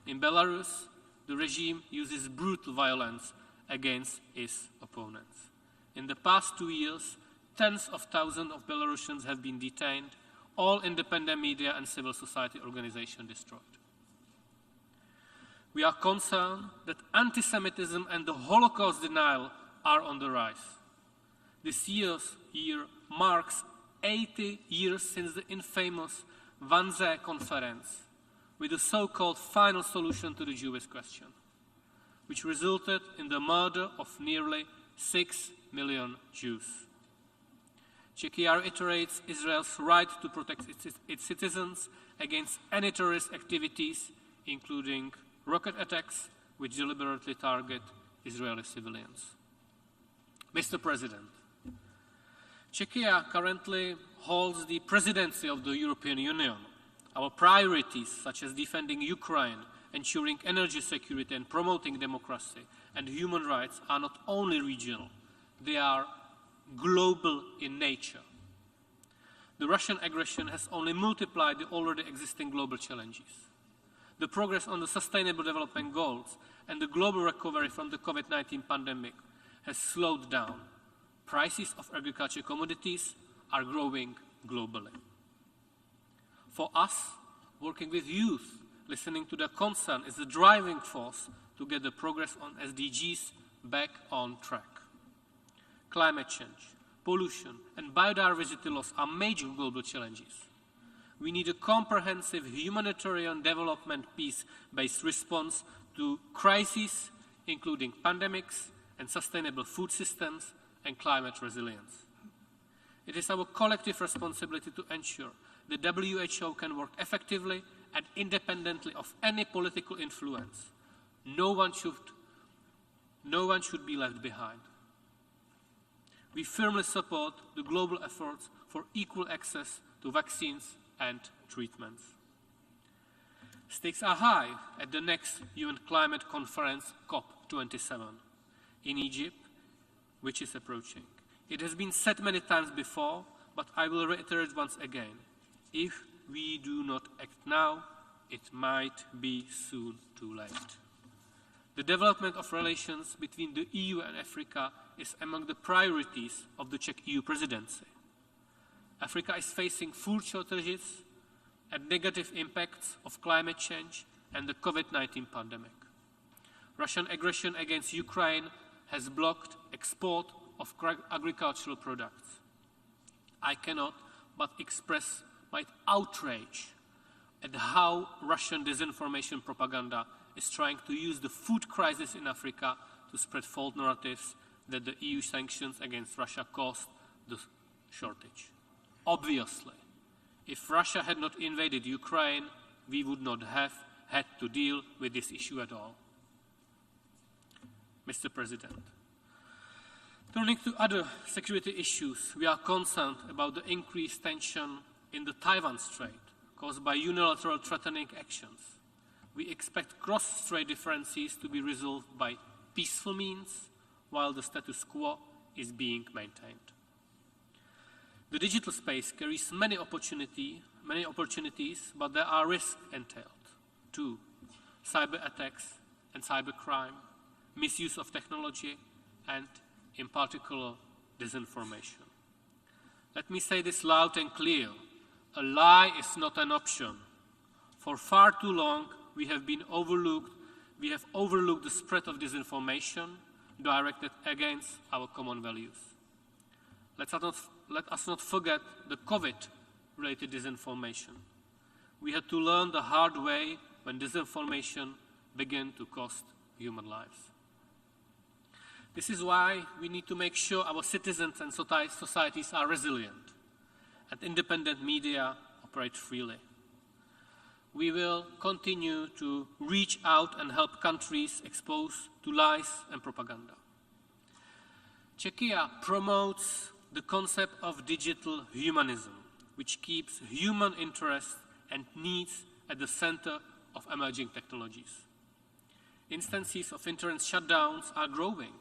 In Belarus, the regime uses brutal violence against its opponents. In the past 2 years, tens of thousands of Belarusians have been detained, all independent media and civil society organizations destroyed. We are concerned that anti-Semitism and the Holocaust denial are on the rise. This year marks 80 years since the infamous Wannsee Conference, with the so-called final solution to the Jewish question, which resulted in the murder of nearly 6 million Jews. Czechia reiterates Israel's right to protect its citizens against any terrorist activities, including rocket attacks which deliberately target Israeli civilians. Mr. President, Czechia currently holds the presidency of the European Union. Our priorities, such as defending Ukraine, ensuring energy security and promoting democracy and human rights, are not only regional, they are global in nature. The Russian aggression has only multiplied the already existing global challenges. The progress on the Sustainable Development Goals and the global recovery from the COVID-19 pandemic has slowed down. Prices of agricultural commodities are growing globally. For us, working with youth, listening to their concern is the driving force to get the progress on SDGs back on track. Climate change, pollution, and biodiversity loss are major global challenges. We need a comprehensive humanitarian development peace-based response to crises, including pandemics and sustainable food systems and climate resilience. It is our collective responsibility to ensure the WHO can work effectively and independently of any political influence. No one should be left behind. We firmly support the global efforts for equal access to vaccines and treatments. Stakes are high at the next UN climate conference, COP27, in Egypt, which is approaching. It has been said many times before, but I will reiterate once again. If we do not act now, it might be soon too late. The development of relations between the EU and Africa is among the priorities of the Czech EU presidency. Africa is facing food shortages and negative impacts of climate change and the COVID-19 pandemic. Russian aggression against Ukraine has blocked export of agricultural products. I cannot but express my outrage at how Russian disinformation propaganda is trying to use the food crisis in Africa to spread false narratives that the EU sanctions against Russia caused the shortage. Obviously, if Russia had not invaded Ukraine, we would not have had to deal with this issue at all. Mr. President, turning to other security issues, we are concerned about the increased tension in the Taiwan Strait caused by unilateral threatening actions. We expect cross-strait differences to be resolved by peaceful means while the status quo is being maintained. The digital space carries many opportunities, but there are risks entailed too. Cyber attacks and cybercrime, misuse of technology, and in particular, disinformation. Let me say this loud and clear. A lie is not an option. For far too long, we have overlooked the spread of disinformation directed against our common values. Let us not forget the COVID-related disinformation. We had to learn the hard way when disinformation began to cost human lives. This is why we need to make sure our citizens and societies are resilient and independent media operate freely. We will continue to reach out and help countries exposed to lies and propaganda. Czechia promotes the concept of digital humanism, which keeps human interests and needs at the center of emerging technologies. Instances of internet shutdowns are growing.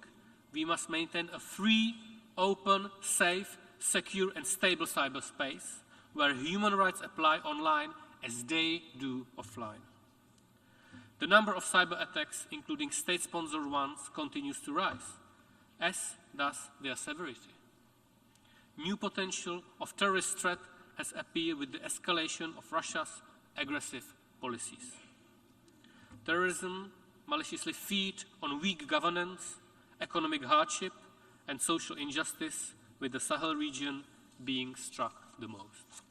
We must maintain a free, open, safe, secure and stable cyberspace where human rights apply online as they do offline. The number of cyber attacks, including state-sponsored ones, continues to rise, as does their severity. New potential of terrorist threat has appeared with the escalation of Russia's aggressive policies. Terrorism maliciously feeds on weak governance, economic hardship, and social injustice, with the Sahel region being struck the most.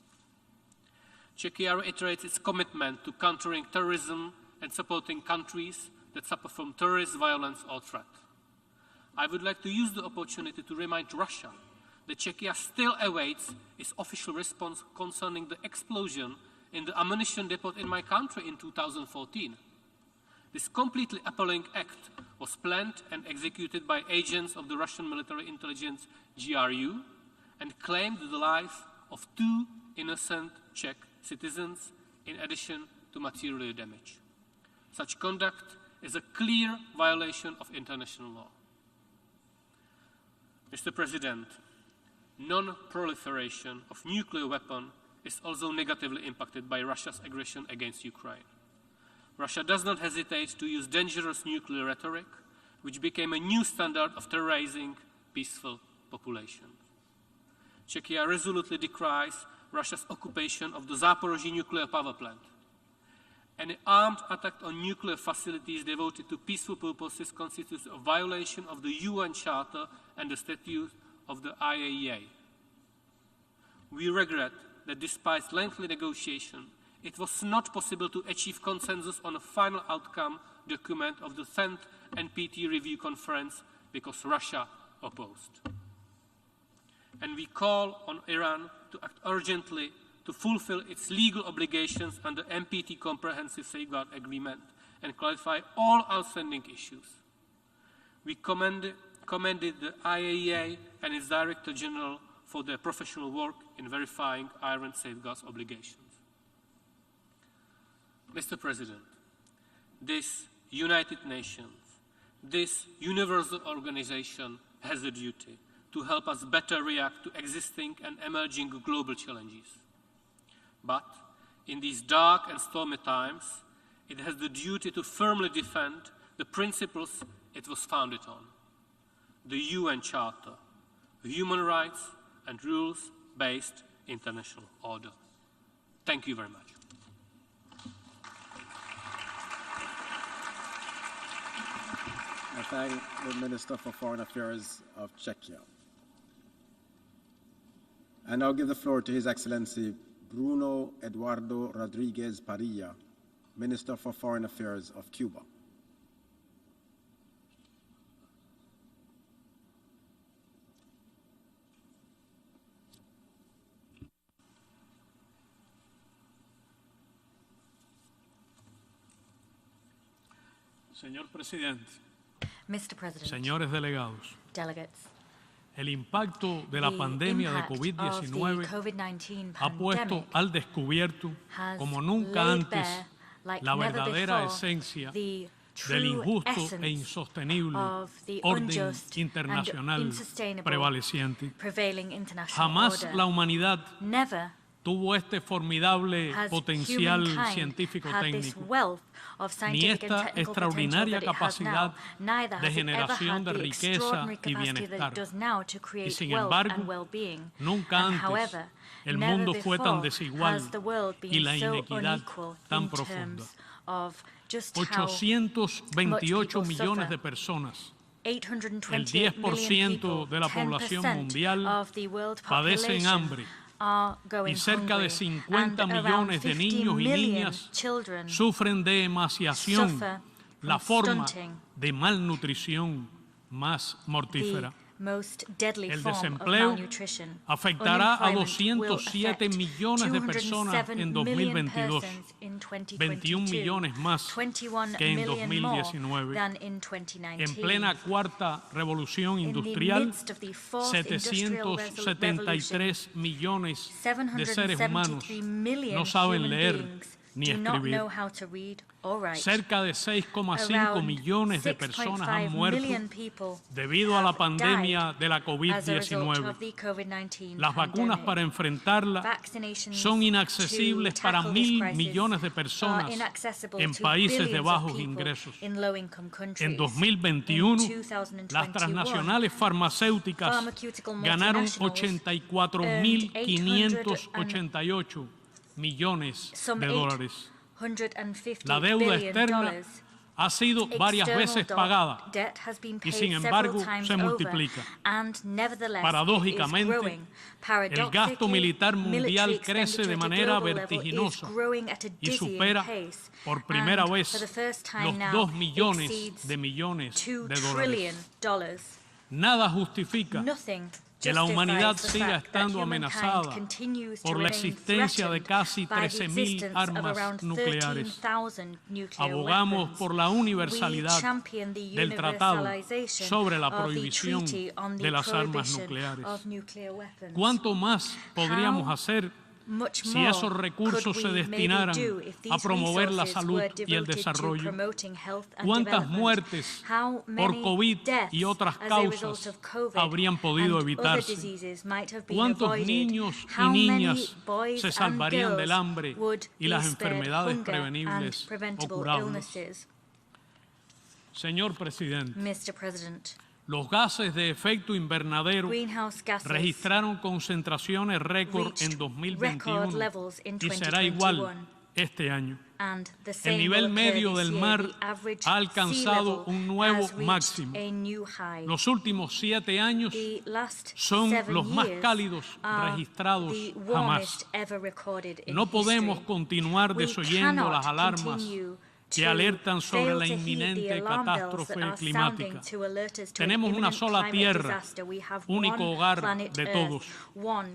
Czechia reiterates its commitment to countering terrorism and supporting countries that suffer from terrorist violence or threat. I would like to use the opportunity to remind Russia that Czechia still awaits its official response concerning the explosion in the ammunition depot in my country in 2014. This completely appalling act was planned and executed by agents of the Russian military intelligence GRU and claimed the life of 2 innocent Czech citizens in addition to material damage. Such conduct is a clear violation of international law. Mr. President, non-proliferation of nuclear weapons is also negatively impacted by Russia's aggression against Ukraine. Russia does not hesitate to use dangerous nuclear rhetoric, which became a new standard of terrorizing peaceful populations. Czechia resolutely decries Russia's occupation of the Zaporozhye nuclear power plant. Any armed attack on nuclear facilities devoted to peaceful purposes constitutes a violation of the UN Charter and the Statute of the IAEA. We regret that despite lengthy negotiation, it was not possible to achieve consensus on a final outcome document of the 10th NPT review conference because Russia opposed. And we call on Iran to act urgently to fulfill its legal obligations under NPT Comprehensive Safeguard Agreement and clarify all outstanding issues. We commended the IAEA and its Director General for their professional work in verifying Iran's safeguards obligations. Mr. President, this United Nations, this universal organization has a duty to help us better react to existing and emerging global challenges. But in these dark and stormy times, it has the duty to firmly defend the principles it was founded on: the UN Charter, human rights, and rules-based international order. Thank you very much. I thank the Minister for Foreign Affairs of Czechia. I now give the floor to His Excellency Bruno Eduardo Rodriguez Parilla, Minister for Foreign Affairs of Cuba. Señor Presidente, Mr. President, señores delegados, delegates, el impacto de la pandemia de COVID-19 ha puesto al descubierto, como nunca antes, la verdadera esencia del injusto e insostenible orden internacional prevaleciente. Jamás la humanidad tuvo este formidable potencial científico-técnico, ni esta extraordinaria capacidad de generación de riqueza y bienestar. Y sin embargo, nunca antes el mundo fue tan desigual y la inequidad tan profunda. 828 millones de personas, el 10% de la población mundial, padecen hambre. Y cerca de 50 millones de niños y niñas sufren de emaciación, la forma de malnutrición más mortífera. El desempleo afectará a 207 millones de personas en 2022, 21 millones más que en 2019. En plena cuarta revolución industrial, 773 millones de seres humanos no saben leer ni escribir. Cerca de 6,5 millones de personas han muerto debido a la pandemia de la COVID-19. Las vacunas para enfrentarla son inaccesibles para 1.000 millones de personas en países de bajos ingresos. En 2021, las transnacionales farmacéuticas ganaron 84.588 millones de dólares. La deuda externa ha sido varias veces pagada y sin embargo se multiplica. Paradójicamente, el gasto militar mundial crece de manera vertiginosa y supera por primera vez los 2 millones de dólares. Nada justifica que la humanidad siga estando amenazada por la existencia de casi 13.000 armas nucleares. Abogamos por la universalidad del tratado sobre la prohibición de las armas nucleares. ¿Cuánto más podríamos hacer si esos recursos se destinaran a promover la salud y el desarrollo? ¿Cuántas muertes por COVID y otras causas habrían podido evitarse? ¿Cuántos niños y niñas se salvarían del hambre y las enfermedades prevenibles o curables? Señor Presidente, los gases de efecto invernadero registraron concentraciones récord en 2021 y será igual este año. El nivel medio del mar ha alcanzado un nuevo máximo. Los últimos 7 años son los más cálidos registrados jamás. No podemos continuar desoyendo las alarmas que alertan sobre la inminente catástrofe climática. Tenemos una sola tierra, único hogar de todos,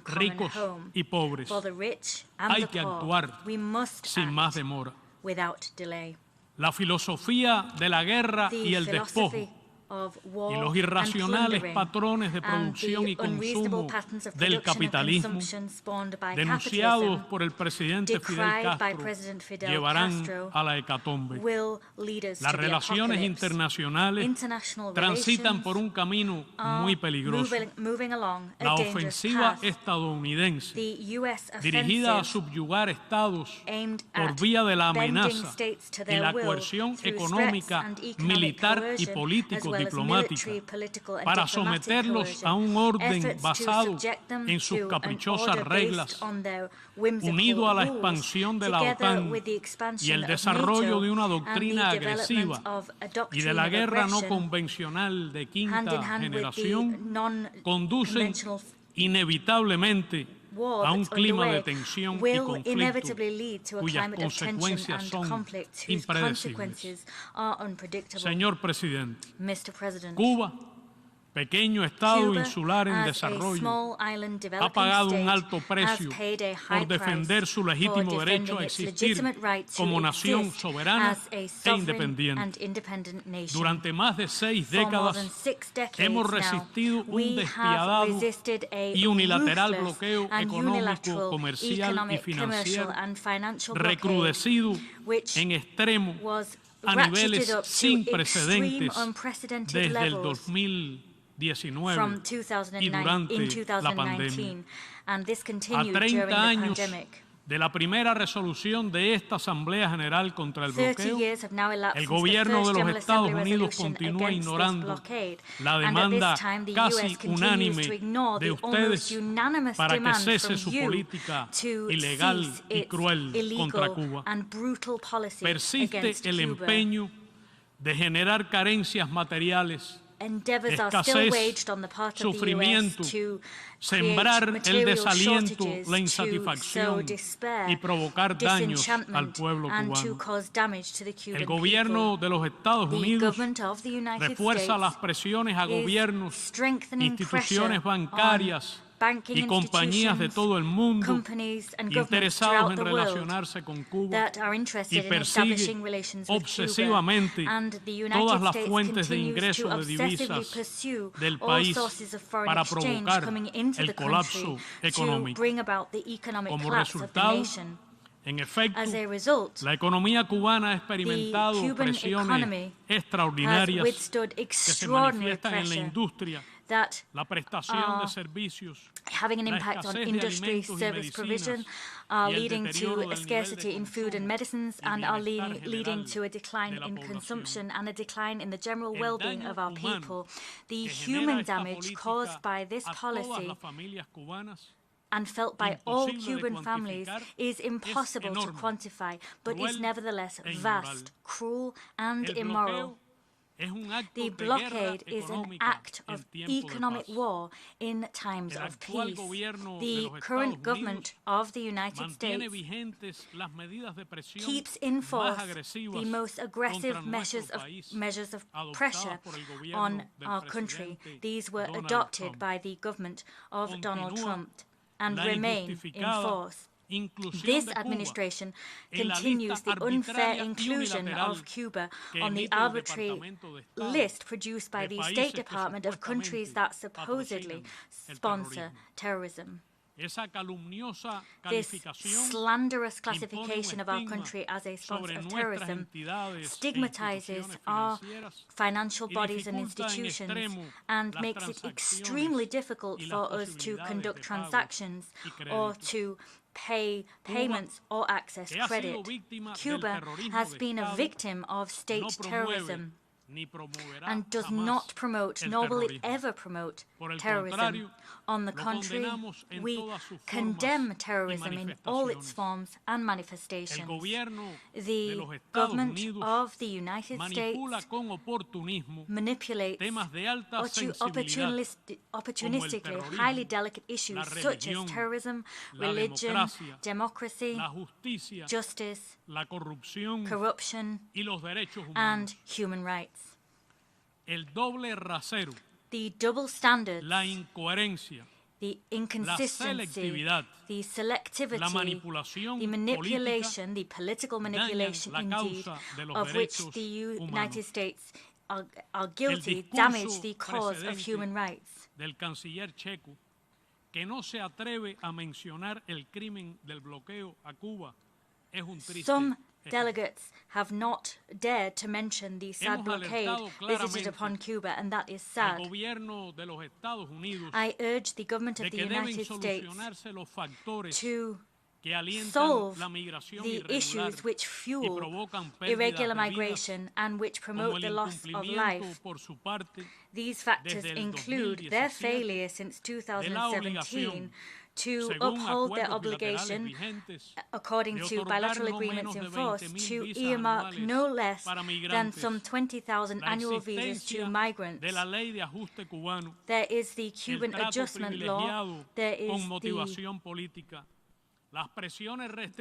ricos y pobres. Hay que actuar sin más demora. La filosofía de la guerra y el despojo y los irracionales patrones de producción y consumo del capitalismo denunciados por el presidente Fidel Castro llevarán a la hecatombe. Las relaciones internacionales transitan por un camino muy peligroso. La ofensiva estadounidense, dirigida a subyugar estados por vía de la amenaza y la coerción económica, militar y político diplomática para someterlos a un orden basado en sus caprichosas reglas, unido a la expansión de la OTAN y el desarrollo de una doctrina agresiva y de la guerra no convencional de quinta generación, conducen inevitablemente a un clima de tensión y conflicto cuyas consecuencias son impredecibles. Señor Presidente, Cuba, pequeño estado insular en desarrollo, ha pagado un alto precio por defender su legítimo derecho a existir como nación soberana e independiente. Durante más de 6 décadas hemos resistido un despiadado y unilateral bloqueo económico, comercial y financiero recrudecido en extremo a niveles sin precedentes desde el 2019 y durante la pandemia. A 30 años de la primera resolución de esta Asamblea General contra el bloqueo, el gobierno de los Estados Unidos continúa ignorando la demanda casi unánime de ustedes para que cese su política ilegal y cruel contra Cuba. Persiste el empeño de generar carencias materiales, escasez, sufrimiento, sembrar el desaliento, la insatisfacción y provocar daños al pueblo cubano. El gobierno de los Estados Unidos refuerza las presiones a gobiernos, instituciones bancarias y compañías de todo el mundo interesados en relacionarse con Cuba y persigue obsesivamente todas las fuentes de ingreso de divisas del país para provocar el colapso económico. Como resultado, en efecto, la economía cubana ha experimentado presiones extraordinarias que se manifiestan en la industria, la prestación de servicios, having an impact on industry, service provision, are leading to a scarcity in food and medicines, and are leading to a decline in consumption and a decline in the general well-being of our people. The human damage caused by this policy and felt by all Cuban families is impossible to quantify, but is nevertheless vast, cruel, and immoral. The blockade is an act of economic war in times of peace. The current government of the United States keeps in force the most aggressive measures of pressure on our country. These were adopted by the government of Donald Trump and remain in force. This administration continues the unfair inclusion of Cuba on the arbitrary list produced by the State Department of countries that supposedly sponsor terrorism. This slanderous classification of our country as a sponsor of terrorism stigmatizes our financial bodies and institutions and makes it extremely difficult for us to conduct transactions or to pay payments or access credit. Cuba has been a victim of state terrorism and does not promote, nor will it ever promote, terrorism. On the contrary, we condemn terrorism in all its forms and manifestations. The government of the United States manipulates opportunistically highly delicate issues such as terrorism, religion, democracy, justice, corruption, and human rights. The double standards, the inconsistency, the selectivity, the manipulation, the political manipulation indeed, of which the United States are guilty, damage the cause of human rights. Some delegates have not dared to mention the sad blockade visited upon Cuba, and that is sad. I urge the government of the United States to solve the issues which fuel irregular migration and which promote the loss of life. These factors include their failure since 2017 to uphold their obligation, according to bilateral agreements in force, to earmark no less than some 20,000 annual visas to migrants. There is the Cuban Adjustment Law, there is the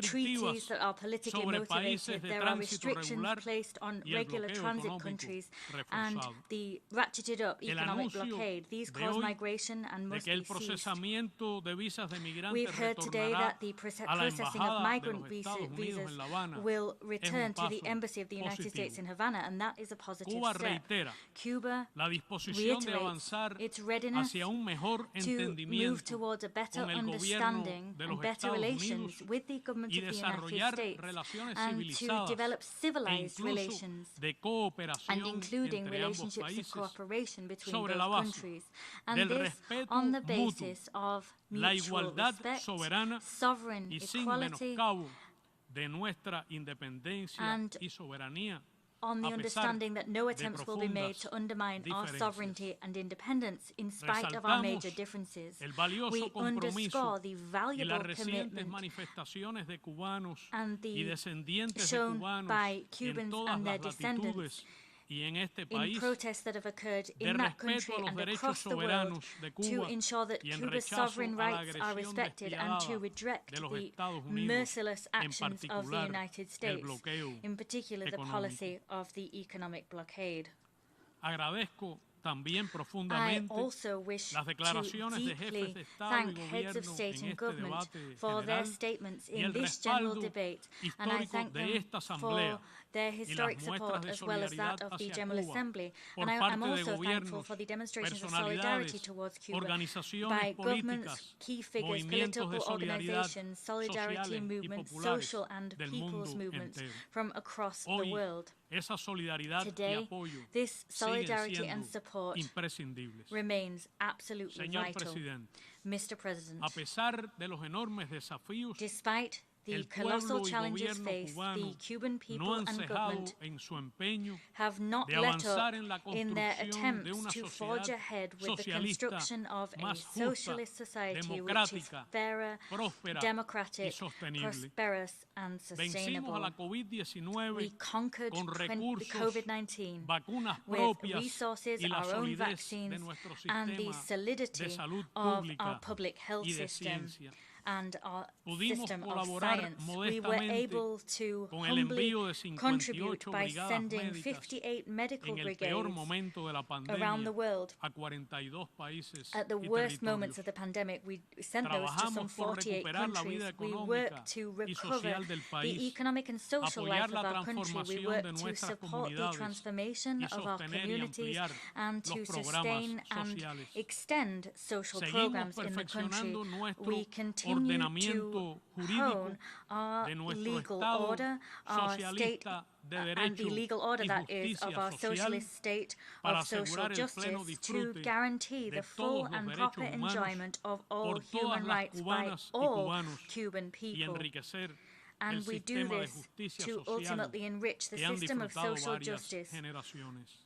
treaties that are politically motivated, there are restrictions placed on regular transit countries, and the ratcheted up economic blockade. These cause migration and must be ceased. We've heard today that the processing of migrant visas will return to the Embassy of the United States in Havana, and that is a positive step. Cuba reiterates its readiness to move towards a better understanding and better relations with the government of the United States and to develop civilized relations, and including relationships of cooperation between both countries, and this on the basis of mutual respect, sovereign equality, and on the understanding that no attempts will be made to undermine our sovereignty and independence in spite of our major differences. We underscore the valuable commitment and shown by Cubans and their descendants in protests that have occurred in that country and across the world to ensure that Cuba's sovereign rights are respected and to reject the merciless actions of the United States, in particular the policy of the economic blockade. I also wish to deeply thank heads of state and government for their statements in this general debate, and I thank them for their historic support as well as that of the General Assembly. And I'm also thankful for the demonstrations of solidarity towards Cuba by governments, key figures, political organizations, solidarity movements, social and people's movements from across the world. Today, this solidarity and support remains absolutely vital. Mr. President, despite The colossal challenges faced, the Cuban people and government have not let up in their attempts to forge ahead with the construction of a socialist society which is fairer, democratic, prosperous, and sustainable. We conquered COVID-19 with resources, our own vaccines, and the solidity of our public health system and our system of science. We were able to humbly contribute by sending 58 medical brigades around the world. At the worst moments of the pandemic, we sent those to some 48 countries. We worked to recover the economic and social life of our country. We worked to support the transformation of our communities and to sustain and extend social programs in the country. We continue to hone our legal order, our state, and the legal order that is of our socialist state of social justice to guarantee the full and proper enjoyment of all human rights by all Cuban people. And we do this to ultimately enrich the system of social justice,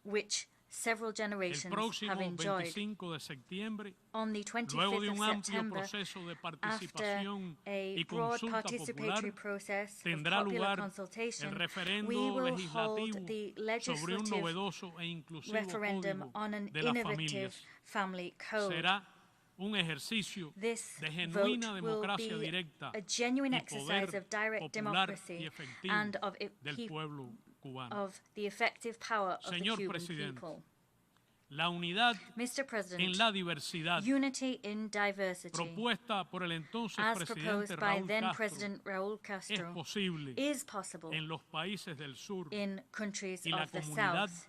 which several generations have enjoyed. On the 25th of September, after a broad participatory process of popular consultation, we will hold the legislative referendum on an innovative family code. This vote will be a genuine exercise of direct democracy and of the effective power of the Cuban people. Mr. President, unity in diversity, as proposed by then-President Raúl Castro, is possible in countries of the South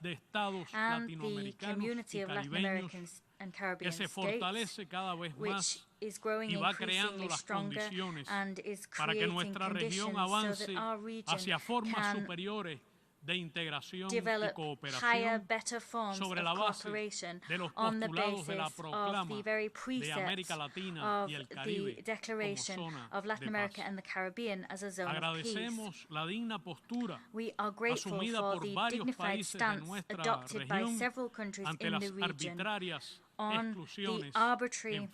and the community of Latin Americans and Caribbean states, which is growing increasingly stronger and is creating conditions so that our region can develop higher, better forms of cooperation on the basis of the very precepts of the Declaration of Latin America and the Caribbean as a zone of peace. We are grateful for the dignified stance adopted by several countries in the region on the arbitrary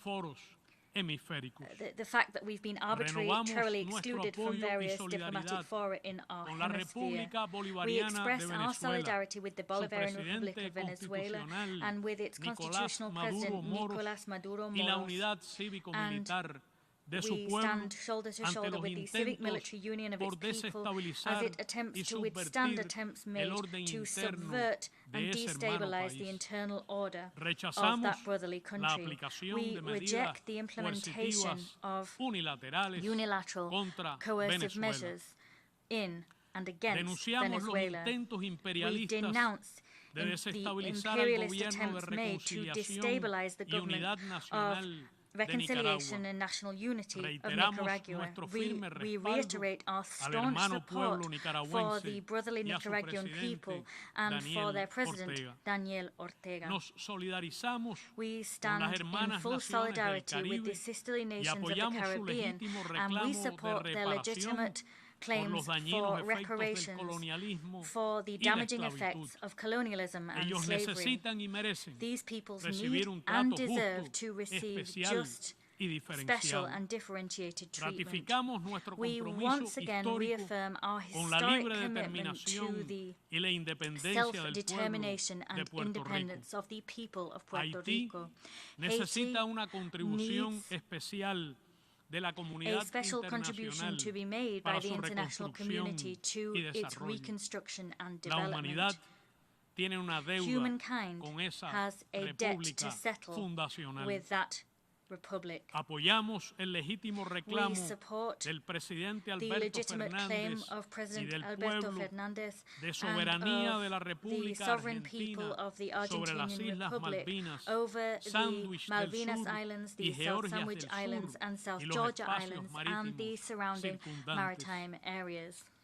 the fact that we've been arbitrarily excluded from various diplomatic fora in our hemisphere. We express our solidarity with the Bolivarian Republic of Venezuela and with its constitutional president, Nicolás Maduro Moros, and we stand shoulder to shoulder with the civic military union of its people as it attempts to withstand attempts made to subvert and destabilize the internal order of that brotherly country. We reject the implementation of unilateral coercive measures in and against Venezuela. We denounce the imperialist attempts made to destabilize the government of reconciliation and national unity of Nicaragua. We reiterate our staunch support for the brotherly Nicaraguan people and for their president, Daniel Ortega. We stand in full solidarity with the sisterly nations of the Caribbean, and we support their legitimate claims for reparations for the damaging effects of colonialism and slavery. These peoples need and deserve to receive just, special and differentiated treatment. We once again reaffirm our historic commitment to the self-determination and independence of the people of Puerto Rico. Haiti needs a special contribution to be made by the international community to its reconstruction and development. Humankind has a debt to settle with that republic. We support the legitimate claim of President Alberto Fernández and of the sovereign people of the Argentinian Republic over the Malvinas Islands, the South Sandwich Islands and South Georgia Islands and the surrounding maritime areas.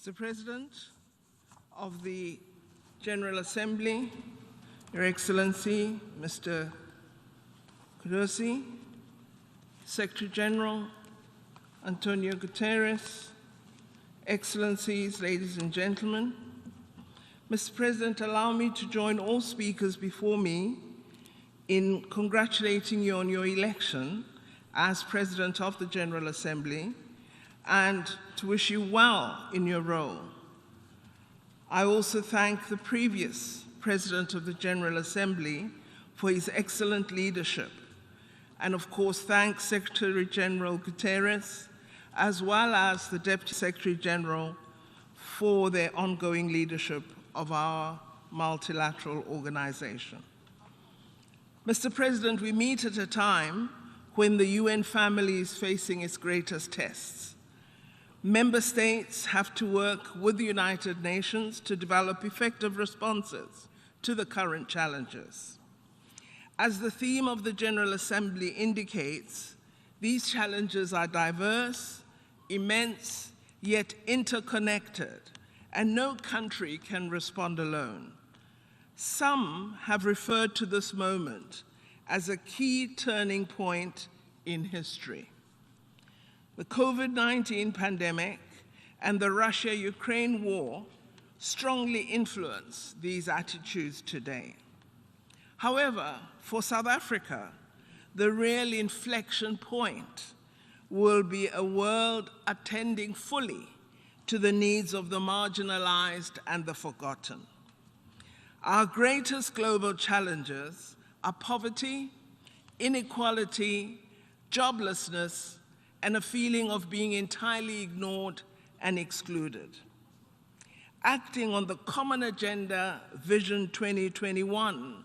Mr. President of the General Assembly, Your Excellency, Mr. Kudosi, Secretary General Antonio Guterres, Excellencies, ladies and gentlemen, Mr. President, allow me to join all speakers before me in congratulating you on your election as President of the General Assembly and to wish you well in your role. I also thank the previous President of the General Assembly for his excellent leadership, and of course thank Secretary General Guterres as well as the Deputy Secretary General for their ongoing leadership of our multilateral organization. Mr. President, we meet at a time when the UN family is facing its greatest tests. Member states have to work with the United Nations to develop effective responses to the current challenges. As the theme of the General Assembly indicates, these challenges are diverse, immense, yet interconnected, and no country can respond alone. Some have referred to this moment as a key turning point in history. The COVID-19 pandemic and the Russia-Ukraine war strongly influence these attitudes today. However, for South Africa, the real inflection point will be a world attending fully to the needs of the marginalized and the forgotten. Our greatest global challenges are poverty, inequality, joblessness, and a feeling of being entirely ignored and excluded. Acting on the Common Agenda Vision 2021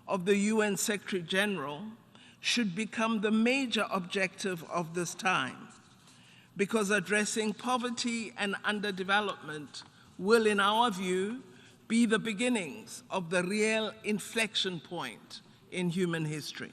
of the UN Secretary General should become the major objective of this time, because addressing poverty and underdevelopment will, in our view, be the beginnings of the real inflection point in human history.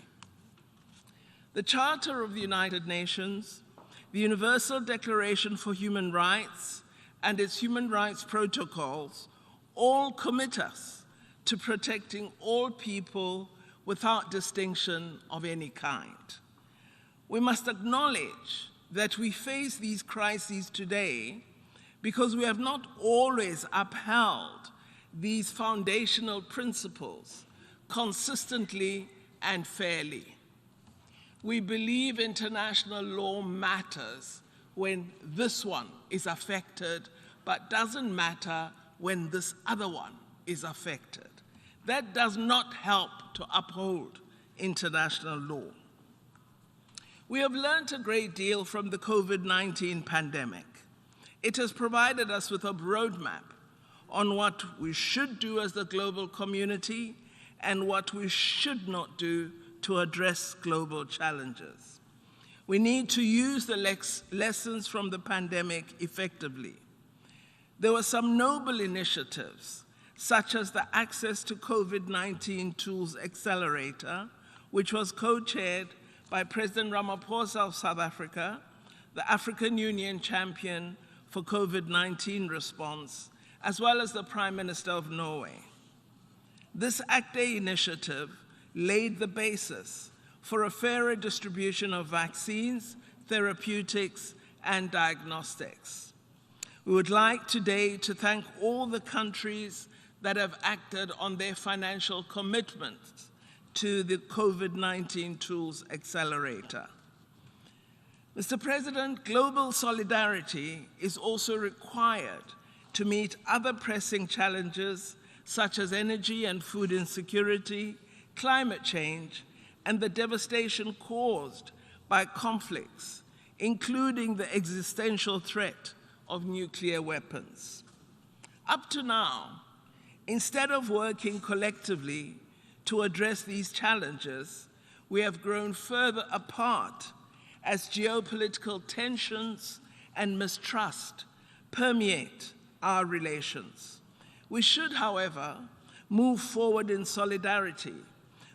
The Charter of the United Nations, the Universal Declaration for Human Rights, and its human rights protocols all commit us to protecting all people without distinction of any kind. We must acknowledge that we face these crises today because we have not always upheld these foundational principles consistently and fairly. We believe international law matters when this one is affected, but doesn't matter when this other one is affected. That does not help to uphold international law. We have learned a great deal from the COVID-19 pandemic. It has provided us with a roadmap on what we should do as the global community and what we should not do to address global challenges. We need to use the lessons from the pandemic effectively. There were some noble initiatives, such as the Access to COVID-19 Tools Accelerator, which was co-chaired by President Ramaphosa of South Africa, the African Union champion for COVID-19 response, as well as the Prime Minister of Norway. This ACT initiative laid the basis for a fairer distribution of vaccines, therapeutics, and diagnostics. We would like today to thank all the countries that have acted on their financial commitments to the COVID-19 Tools Accelerator. Mr. President, global solidarity is also required to meet other pressing challenges such as energy and food insecurity, climate change, and the devastation caused by conflicts, including the existential threat of nuclear weapons. Up to now, instead of working collectively to address these challenges, we have grown further apart as geopolitical tensions and mistrust permeate our relations. We should, however, move forward in solidarity,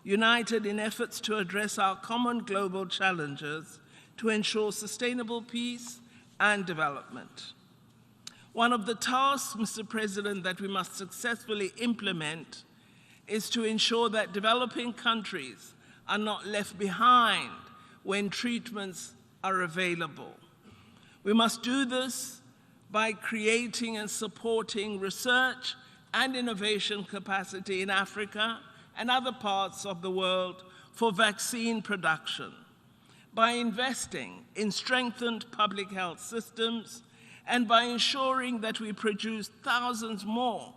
united in efforts to address our common global challenges to ensure sustainable peace and development. One of the tasks, Mr. President, that we must successfully implement is to ensure that developing countries are not left behind when treatments are available. We must do this by creating and supporting research and innovation capacity in Africa and other parts of the world for vaccine production, by investing in strengthened public health systems, and by ensuring that we produce thousands more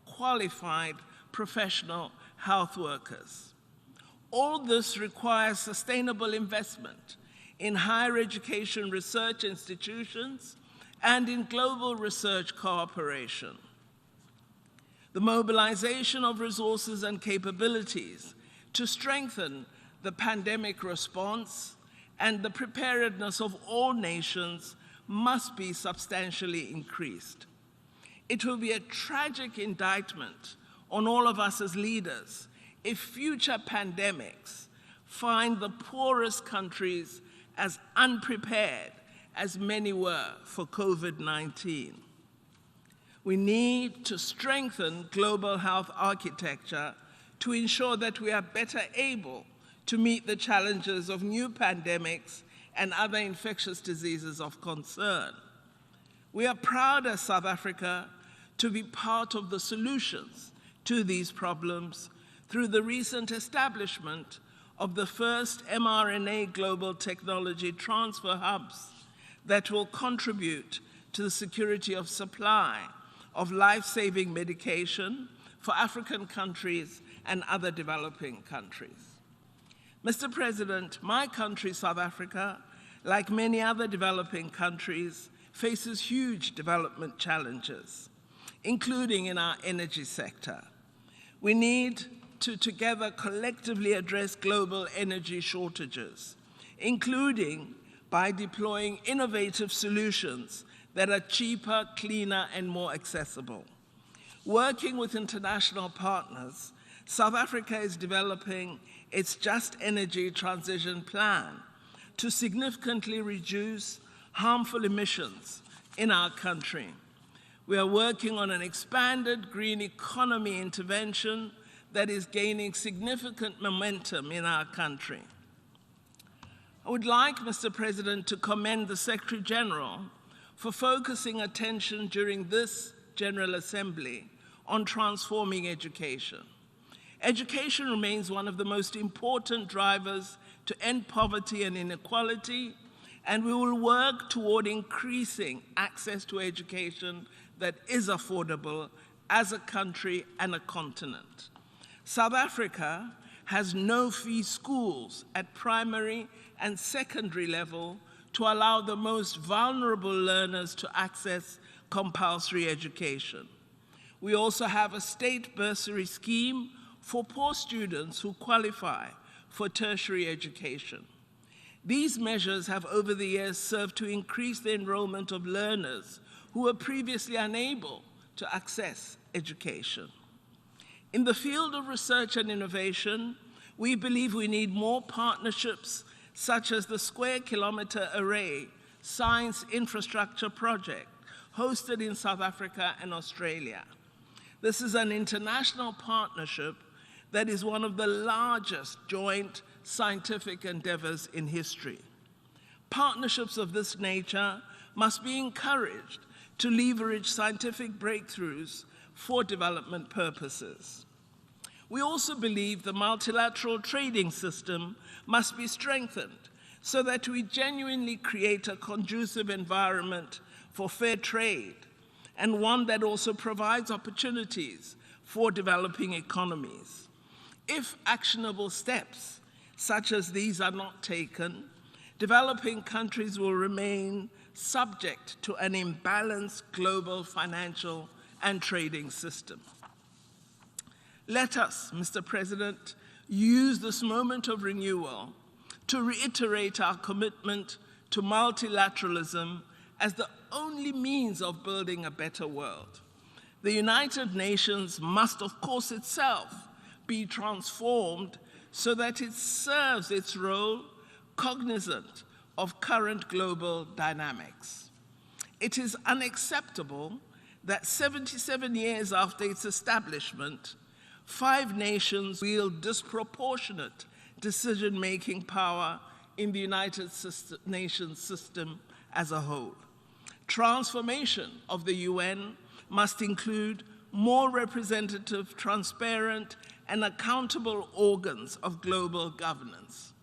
qualified professional health workers. All this requires sustainable investment in higher education research institutions and in global research cooperation. The mobilization of resources and capabilities to strengthen the pandemic response and the preparedness of all nations must be substantially increased. It will be a tragic indictment on all of us as leaders if future pandemics find the poorest countries as unprepared as many were for COVID-19. We need to strengthen global health architecture to ensure that we are better able to meet the challenges of new pandemics and other infectious diseases of concern. We are proud as South Africa to be part of the solutions to these problems through the recent establishment of the first mRNA global technology transfer hubs that will contribute to the security of supply of life-saving medication for African countries and other developing countries. Mr. President, my country, South Africa, like many other developing countries, faces huge development challenges, including in our energy sector. We need to together collectively address global energy shortages, including by deploying innovative solutions that are cheaper, cleaner, and more accessible. Working with international partners, South Africa is developing its Just Energy Transition Plan to significantly reduce harmful emissions in our country. We are working on an expanded green economy intervention that is gaining significant momentum in our country. I would like, Mr. President, to commend the Secretary General for focusing attention during this General Assembly on transforming education. Education remains one of the most important drivers to end poverty and inequality, and we will work toward increasing access to education that is affordable as a country and a continent. South Africa has no-fee schools at primary and secondary level to allow the most vulnerable learners to access compulsory education. We also have a state bursary scheme for poor students who qualify for tertiary education. These measures have over the years served to increase the enrollment of learners who were previously unable to access education. In the field of research and innovation, we believe we need more partnerships such as the Square Kilometre Array Science Infrastructure Project, hosted in South Africa and Australia. This is an international partnership that is one of the largest joint scientific endeavors in history. Partnerships of this nature must be encouraged to leverage scientific breakthroughs for development purposes. We also believe the multilateral trading system must be strengthened so that we genuinely create a conducive environment for fair trade, and one that also provides opportunities for developing economies. If actionable steps such as these are not taken, developing countries will remain subject to an imbalanced global financial and trading system. Let us, Mr. President, use this moment of renewal to reiterate our commitment to multilateralism as the only means of building a better world. The United Nations must, of course, itself be transformed so that it serves its role cognizant of current global dynamics. It is unacceptable that 77 years after its establishment, 5 nations wield disproportionate decision-making power in the United Nations system as a whole. Transformation of the UN must include more representative, transparent, and accountable organs of global governance.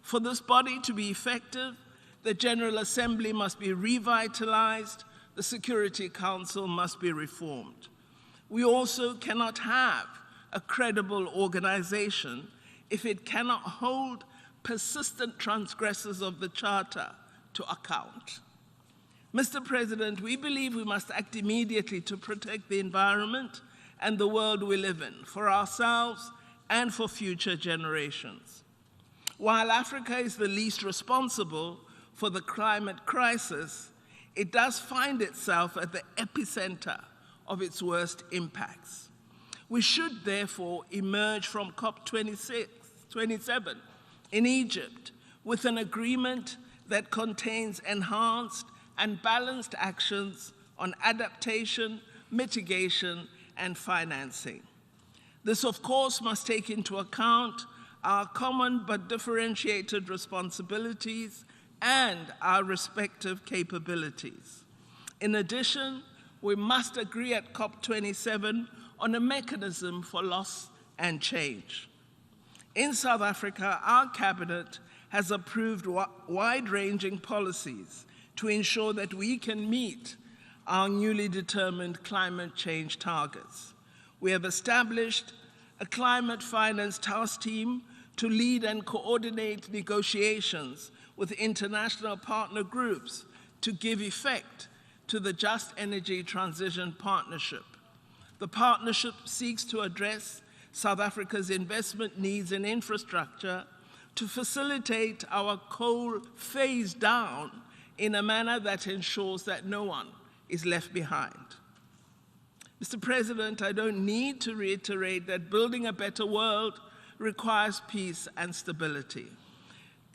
For this body to be effective, the General Assembly must be revitalized, the Security Council must be reformed. We also cannot have a credible organization if it cannot hold persistent transgressors of the Charter to account. Mr. President, we believe we must act immediately to protect the environment and the world we live in, for ourselves and for future generations. While Africa is the least responsible for the climate crisis, it does find itself at the epicenter of its worst impacts. We should therefore emerge from COP27 in Egypt with an agreement that contains enhanced and balanced actions on adaptation, mitigation, and financing. This, of course, must take into account our common but differentiated responsibilities and our respective capabilities. In addition, we must agree at COP27 on a mechanism for loss and change. In South Africa, our cabinet has approved wide-ranging policies to ensure that we can meet our newly determined climate change targets. We have established a climate finance task team to lead and coordinate negotiations with international partner groups to give effect to the Just Energy Transition Partnership. The partnership seeks to address South Africa's investment needs in infrastructure to facilitate our coal phase down in a manner that ensures that no one is left behind. Mr. President, I don't need to reiterate that building a better world requires peace and stability.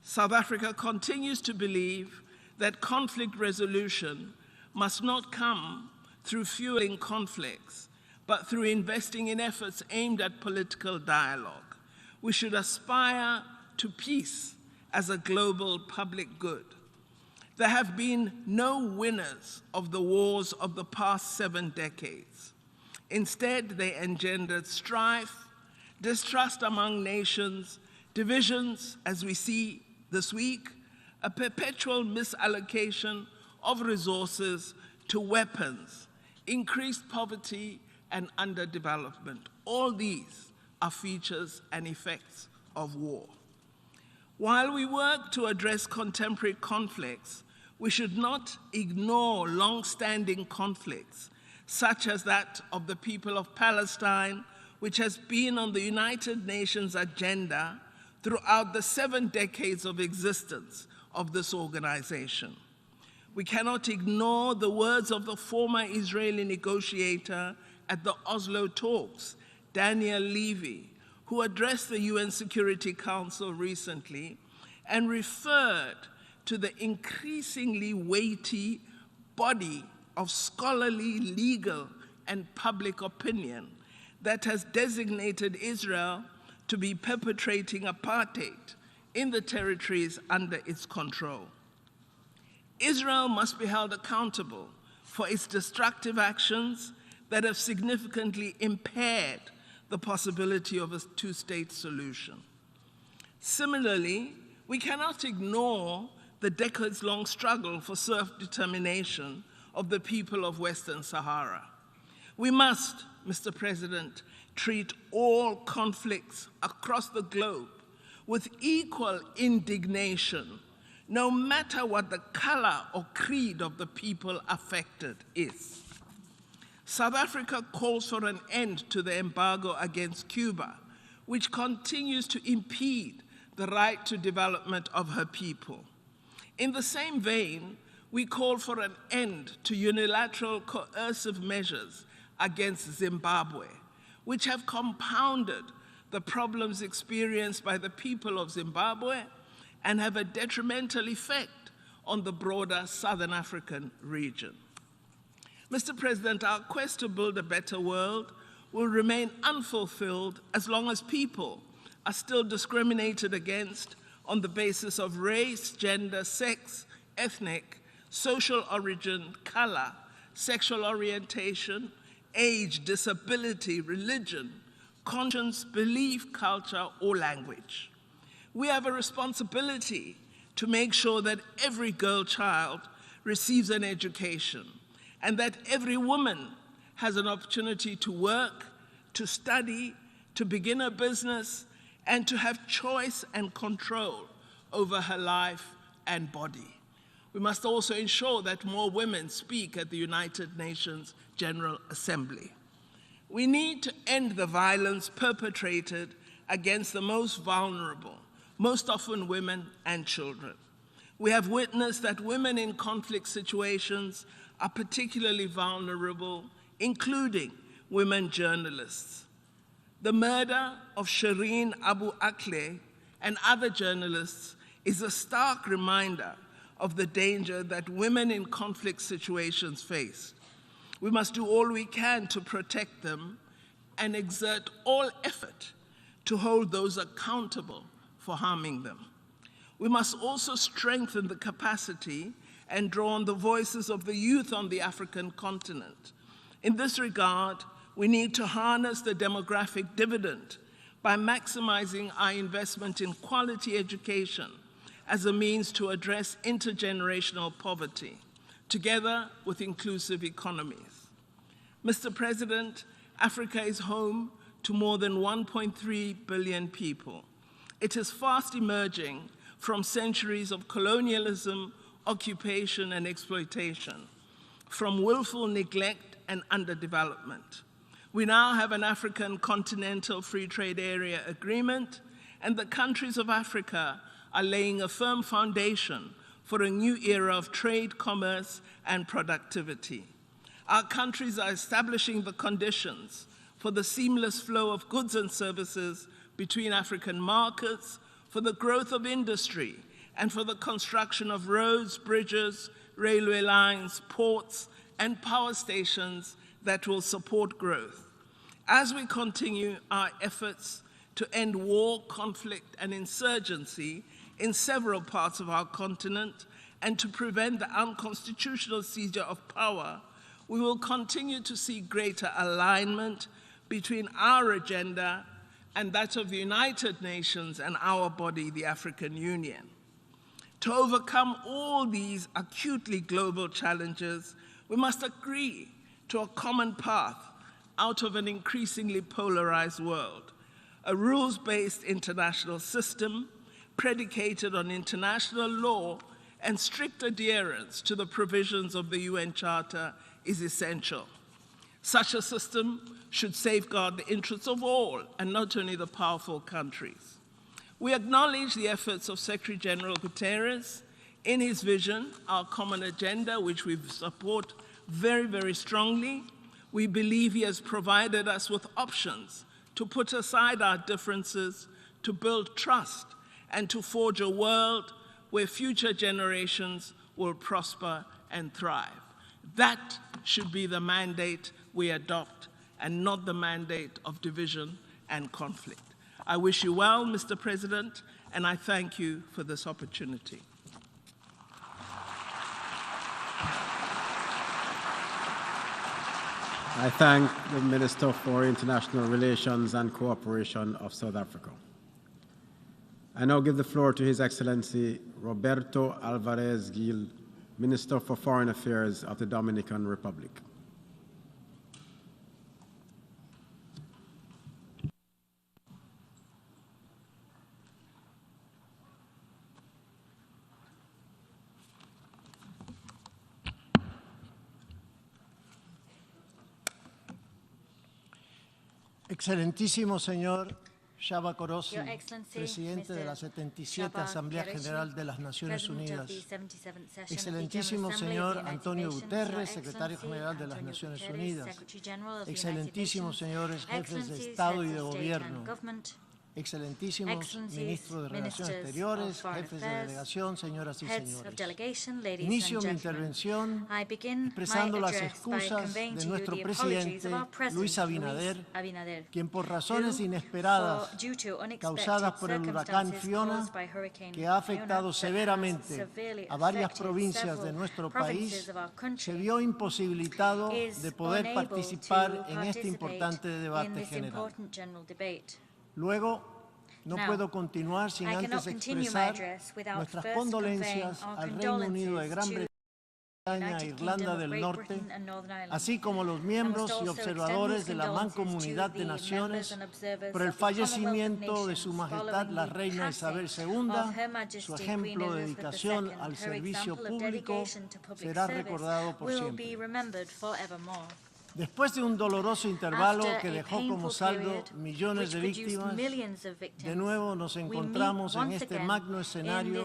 South Africa continues to believe that conflict resolution must not come through fueling conflicts, but through investing in efforts aimed at political dialogue. We should aspire to peace as a global public good. There have been no winners of the wars of the past 7 decades. Instead, they engendered strife, distrust among nations, divisions, as we see this week, a perpetual misallocation of resources to weapons, increased poverty, and underdevelopment. All these are features and effects of war. While we work to address contemporary conflicts, we should not ignore long-standing conflicts, such as that of the people of Palestine, which has been on the United Nations agenda throughout the 7 decades of existence of this organization. We cannot ignore the words of the former Israeli negotiator at the Oslo talks, Daniel Levy, who addressed the UN Security Council recently and referred to the increasingly weighty body of scholarly, legal, and public opinion that has designated Israel to be perpetrating apartheid in the territories under its control. Israel must be held accountable for its destructive actions that have significantly impaired the possibility of a 2-state solution. Similarly, we cannot ignore the decades-long struggle for self-determination of the people of Western Sahara. We must, Mr. President, treat all conflicts across the globe with equal indignation, no matter what the color or creed of the people affected is. South Africa calls for an end to the embargo against Cuba, which continues to impede the right to development of her people. In the same vein, we call for an end to unilateral coercive measures against Zimbabwe, which have compounded the problems experienced by the people of Zimbabwe and have a detrimental effect on the broader Southern African region. Mr. President, our quest to build a better world will remain unfulfilled as long as people are still discriminated against on the basis of race, gender, sex, ethnic, social origin, color, sexual orientation, age, disability, religion, conscience, belief, culture, or language. We have a responsibility to make sure that every girl child receives an education and that every woman has an opportunity to work, to study, to begin a business, and to have choice and control over her life and body. We must also ensure that more women speak at the United Nations General Assembly. We need to end the violence perpetrated against the most vulnerable, most often women and children. We have witnessed that women in conflict situations are particularly vulnerable, including women journalists. The murder of Shireen Abu Akleh and other journalists is a stark reminder of the danger that women in conflict situations face. We must do all we can to protect them and exert all effort to hold those accountable for harming them. We must also strengthen the capacity and draw on the voices of the youth on the African continent. In this regard, we need to harness the demographic dividend by maximizing our investment in quality education as a means to address intergenerational poverty, together with inclusive economies. Mr. President, Africa is home to more than 1.3 billion people. It is fast emerging from centuries of colonialism, occupation, and exploitation, from willful neglect and underdevelopment. We now have an African Continental Free Trade Area agreement, and the countries of Africa are laying a firm foundation for a new era of trade, commerce, and productivity. Our countries are establishing the conditions for the seamless flow of goods and services between African markets, for the growth of industry, and for the construction of roads, bridges, railway lines, ports, and power stations that will support growth. As we continue our efforts to end war, conflict, and insurgency in several parts of our continent, and to prevent the unconstitutional seizure of power, we will continue to see greater alignment between our agenda and that of the United Nations and our body, the African Union. To overcome all these acutely global challenges, we must agree to a common path out of an increasingly polarized world, a rules-based international system predicated on international law and strict adherence to the provisions of the UN Charter is essential. Such a system should safeguard the interests of all and not only the powerful countries. We acknowledge the efforts of Secretary General Guterres in his vision, our common agenda, which we support very, very strongly. We believe he has provided us with options to put aside our differences, to build trust, and to forge a world where future generations will prosper and thrive. That should be the mandate we adopt, and not the mandate of division and conflict. I wish you well, Mr. President, and I thank you for this opportunity. I thank the Minister for International Relations and Cooperation of South Africa. I now give the floor to His Excellency Roberto Alvarez Gil, Minister for Foreign Affairs of the Dominican Republic. Excelentísimo señor Shaba Korosi, presidente de la 77 Asamblea General de las Naciones Unidas. Excelentísimo señor Antonio Guterres, secretario general de las Naciones Unidas. Excelentísimos señores jefes de Estado y de Gobierno. excelentísimos ministros de Relaciones Exteriores, jefes de delegación, señoras y señores. Inicio mi intervención expresando las excusas de nuestro presidente Luis Abinader, quien por razones inesperadas causadas por el huracán Fiona, que ha afectado severamente a varias provincias de nuestro país, se vio imposibilitado de poder participar en este importante debate general. Luego, no puedo continuar sin antes expresar nuestras condolencias al Reino Unido de Gran Bretaña e Irlanda del Norte, así como los miembros y observadores de la Mancomunidad de Naciones por el fallecimiento de Su Majestad la Reina Isabel II. Su ejemplo de dedicación al servicio público será recordado por siempre. Después de un doloroso intervalo que dejó como saldo millones de víctimas, de nuevo nos encontramos en este magno escenario,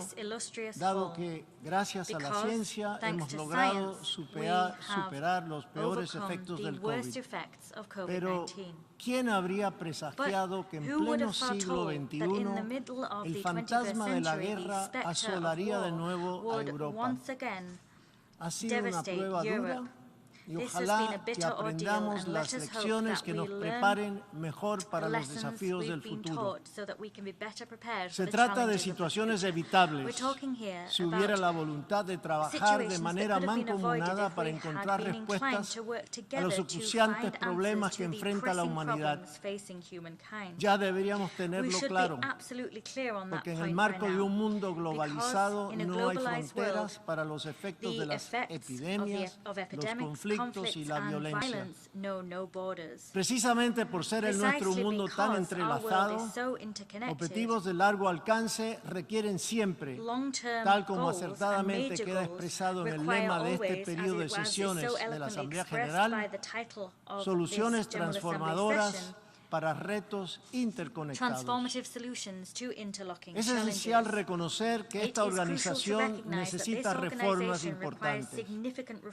dado que, gracias a la ciencia, hemos logrado superar los peores efectos del COVID. Pero, ¿quién habría presagiado que en pleno siglo XXI el fantasma de la guerra asolaría de nuevo a Europa? Ha sido una prueba dura. Y ojalá que aprendamos las lecciones que nos preparen mejor para los desafíos del futuro. Se trata de situaciones evitables si hubiera la voluntad de trabajar de manera mancomunada para encontrar respuestas a los acuciantes problemas que enfrenta la humanidad. Ya deberíamos tenerlo claro, porque en el marco de un mundo globalizado no hay fronteras para los efectos de las epidemias, los conflictos y la violencia. Precisamente por ser en nuestro mundo tan entrelazado, objetivos de largo alcance requieren siempre, tal como acertadamente queda expresado en el lema de este periodo de sesiones de la Asamblea General, soluciones transformadoras para retos interconectados. Es esencial reconocer que esta organización necesita reformas importantes,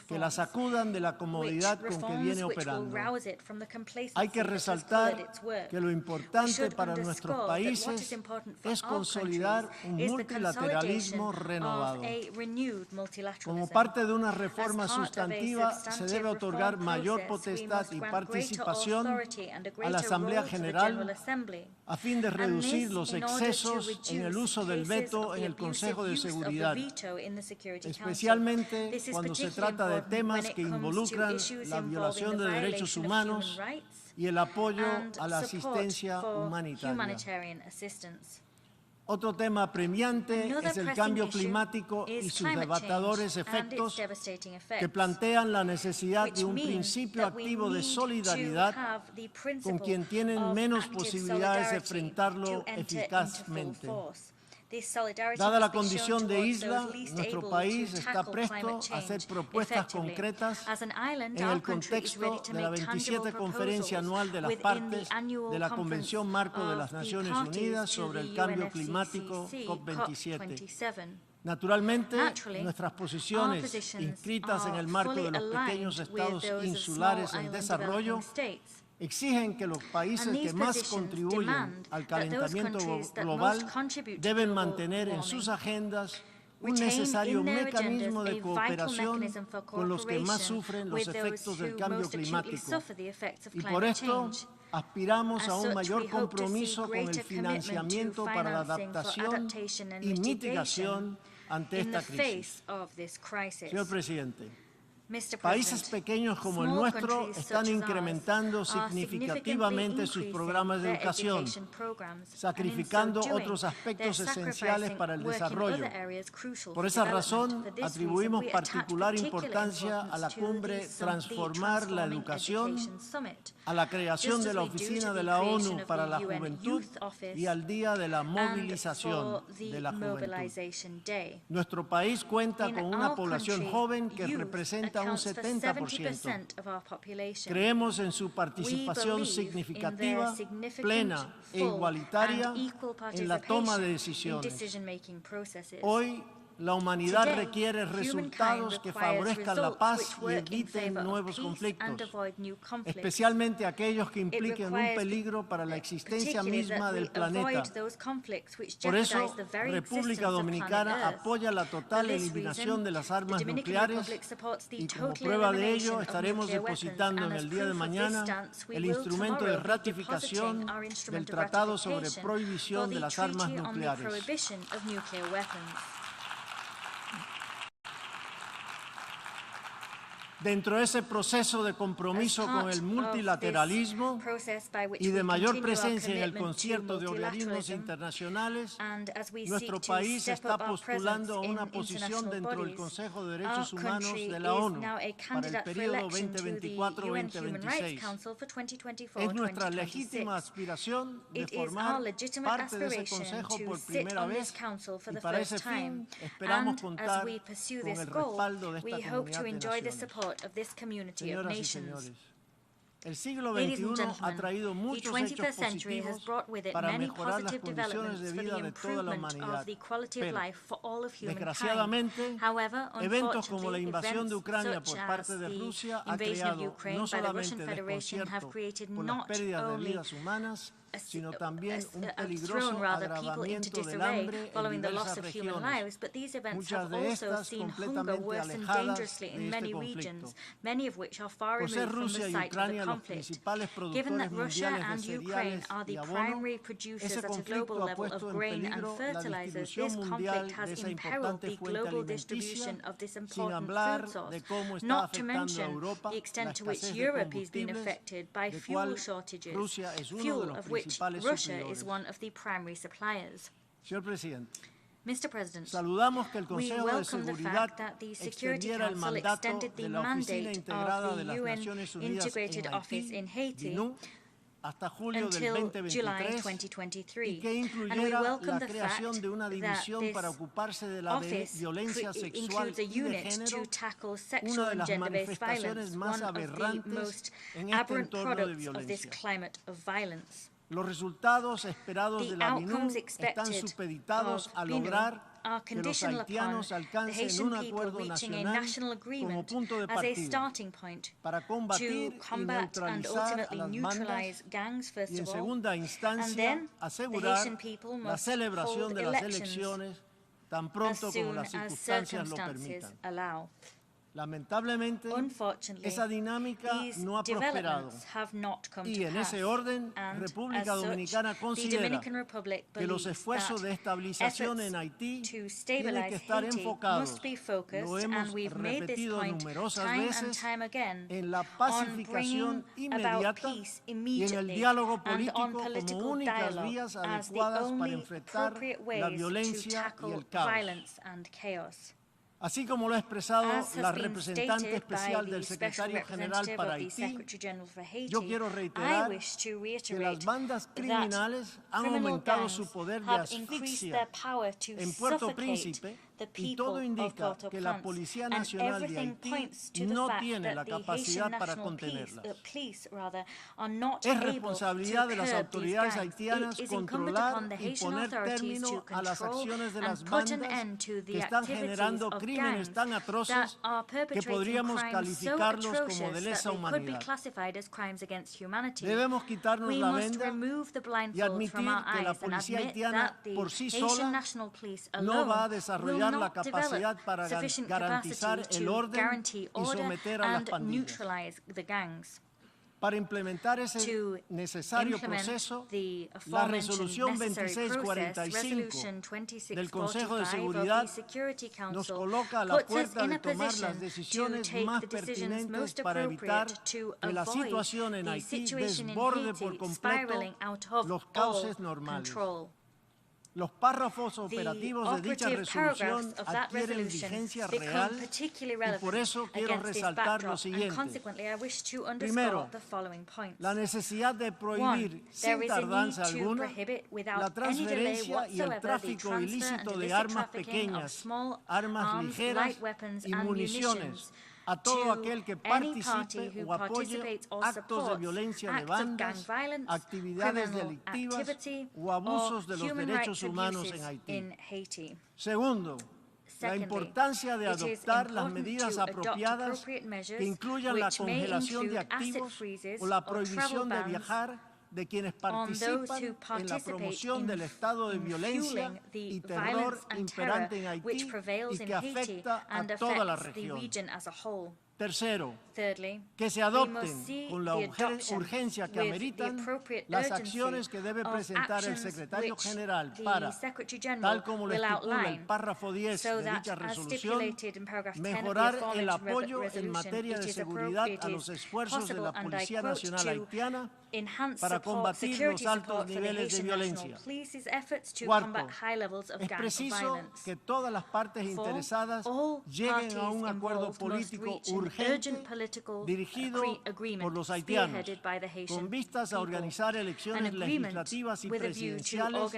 que la sacudan de la comodidad con que viene operando. Hay que resaltar que lo importante para nuestros países es consolidar un multilateralismo renovado. Como parte de una reforma sustantiva, se debe otorgar mayor potestad y participación a la Asamblea General a fin de reducir los excesos en el uso del veto en el Consejo de Seguridad, especialmente cuando se trata de temas que involucran la violación de derechos humanos y el apoyo a la asistencia humanitaria. Otro tema apremiante es el cambio climático y sus devastadores efectos que plantean la necesidad de un principio activo de solidaridad con quien tienen menos posibilidades de enfrentarlo eficazmente. Dada la condición de isla, nuestro país está presto a hacer propuestas concretas en el contexto de la 27 Conferencia Anual de las Partes de la Convención Marco de las Naciones Unidas sobre el Cambio Climático COP27. Naturalmente, nuestras posiciones, inscritas en el marco de los pequeños estados insulares en desarrollo, exigen que los países que más contribuyen al calentamiento global deben mantener en sus agendas un necesario mecanismo de cooperación con los que más sufren los efectos del cambio climático. Y por esto aspiramos a un mayor compromiso con el financiamiento para la adaptación y mitigación ante esta crisis. Señor Presidente, países pequeños como el nuestro están incrementando significativamente sus programas de educación, sacrificando otros aspectos esenciales para el desarrollo. Por esa razón, atribuimos particular importancia a la cumbre Transformar la Educación, a la creación de la Oficina de la ONU para la Juventud y al Día de la Movilización de la Juventud. Nuestro país cuenta con una población joven que representa un 70%. Creemos en su participación significativa, plena e igualitaria en la toma de decisiones. Hoy, La humanidad Today, requiere resultados que favorezcan la paz y eviten nuevos conflictos, especialmente aquellos que impliquen un peligro para la existencia misma del planeta. Por eso, República Dominicana apoya la total eliminación de las armas nucleares y como prueba de ello estaremos depositando en el día de mañana el instrumento de ratificación del Tratado sobre Prohibición de las Armas Nucleares. Dentro de ese proceso de compromiso con el multilateralismo y de mayor presencia en el concierto de organismos internacionales, nuestro país está postulando a una posición dentro del Consejo de Derechos Humanos de la ONU para el periodo 2024-2026. Es nuestra legítima aspiración de formar parte de ese Consejo por primera vez y para ese fin esperamos contar con el respaldo de esta comunidad de naciones. Señoras y señores, el siglo XXI ha traído muchos hechos positivos para mejorar las condiciones de vida de toda la humanidad. Pero, desgraciadamente, eventos como la invasión de Ucrania por parte de Rusia ha creado no solamente desconcierto por las pérdidas de vidas humanas, sino también un peligroso agravamiento del hambre en diversas regiones, muchas de estas completamente alejadas de este conflicto. Por ser Rusia y Ucrania los principales productores mundiales de cereales y abono, ese conflicto ha puesto en peligro la distribución mundial de esa importante fuente alimenticia, sin hablar de cómo está afectando a Europa la escasez de combustibles, de cual Rusia es uno de los Russia is one of the primary suppliers. Señor Presidente, Mr. President, saludamos que el we Consejo de welcome the Seguridad fact that the Security extendiera el Council mandato extended the de la Oficina mandate Integrada of de the las UN Naciones Unidas Integrated en Office in Haiti hasta julio del until 2023 July y 2023. que And we incluyera welcome la the creación fact de una that división this para ocuparse de la office violencia sexual includes a y de unit género, to tackle una sexual de and las gender-based violence, manifestaciones más one of the aberrantes most en este aberrant entorno de products of this violencia. climate of violence. Los resultados esperados The de la outcomes MINUST están expected supeditados of a BINU lograr are que los conditional upon haitianos the alcancen Haitian un people acuerdo reaching a nacional national como agreement punto de as a partida starting point para to combatir y combat and neutralizar a ultimately las neutralize bandas gangs first y en of all, segunda and instancia then the asegurar Haitian people la must celebración hold de las elections elecciones tan as pronto como soon las as circunstancias lo circumstances permitan. allow. Lamentablemente, Unfortunately, esa dinámica these no ha prosperado developments have not come y to en pass, ese orden, and República as such, Dominicana the considera Dominican Republic que los believes esfuerzos that de estabilización efforts en Haití to tienen que stabilize estar Haiti enfocados, must be lo focused, hemos and we've made this repetido point numerosas time and veces, time again, en la on pacificación bringing about inmediata peace y en el immediately diálogo and político on como political únicas dialogue vías as the adecuadas para only enfrentar appropriate la ways to violencia y tackle el caos. violence and chaos. Así como lo ha expresado As la has been representante stated by especial the del special secretario general representative para of the Haití, Secretary General for Haiti, yo quiero I reiterar wish to que las reiterate bandas that criminales han criminal aumentado gangs su poder de have increased asfixia their power to en Puerto suffocate Príncipe the y people todo of indica que la Port-au-Prince, Policía and Nacional de everything Haití points to the no fact tiene that la the capacidad Haitian para National contenerlas. Police are not Es able responsabilidad de to las curb these autoridades gangs. haitianas It is incumbent controlar upon the y Haitian poner authorities to término a las control acciones de and las put an bandas end to que the están activities generando of crímenes gangs tan that atroces are que perpetrating podríamos crimes so calificarlos como atrocious de that lesa they could be humanidad. classified as crimes against humanity. Debemos quitarnos We la must venda remove the y blindfolds from admitir our que la eyes and policía admit haitiana that the por sí Haitian sola National Police no va a alone will desarrollar la not capacidad develop para sufficient garantizar capacity el to orden guarantee y order someter a las and pandillas. neutralize the gangs. Para implementar ese To necesario implement proceso, the la aforementioned resolución necessary process, 2645 Resolution del Consejo de 2645 Seguridad of the Security nos Council coloca a la puts us puerta in de a tomar position las to decisiones take más the decisions pertinentes most para evitar appropriate to que la avoid situación en the Haití situation in desborde por Haiti completo spiraling out of los all cauces normales. control. Los párrafos The operativos de dicha operative resolución paragraphs of that adquieren resolution vigencia become real particularly y relevant por eso quiero against this resaltar lo backdrop, and siguiente. consequently I wish to underscore Primero, the following points. la necesidad de One, prohibir there sin is a need tardanza to alguna prohibit without la any delay transferencia y el whatsoever the tráfico transfer and ilícito de illicit armas trafficking of pequeñas, small armas arms, ligeras light weapons y and municiones munitions a todo to aquel que any party participe who o apoye participates or actos de supports violencia de acts of gang bandas, violence, actividades criminal delictivas activity, o abusos de or los human derechos rights humanos abuses en Haití. in Haiti. Segundo, la importancia de adoptar las medidas apropiadas que incluyan la congelación de activos o la prohibición de viajar de quienes participan en la promoción del estado de violencia y terror imperante en Haití y que afecta a toda la región. Tercero, que se adopten con la urgencia que ameritan las acciones que debe presentar el secretario general para, tal como lo estipula el párrafo 10 de dicha resolución, mejorar el apoyo en materia de seguridad a los esfuerzos de la Policía Nacional Haitiana para combatir los altos niveles de violencia. Cuarto, es preciso que todas las partes interesadas lleguen a un acuerdo político urgente dirigido por los haitianos, con vistas a organizar elecciones legislativas y presidenciales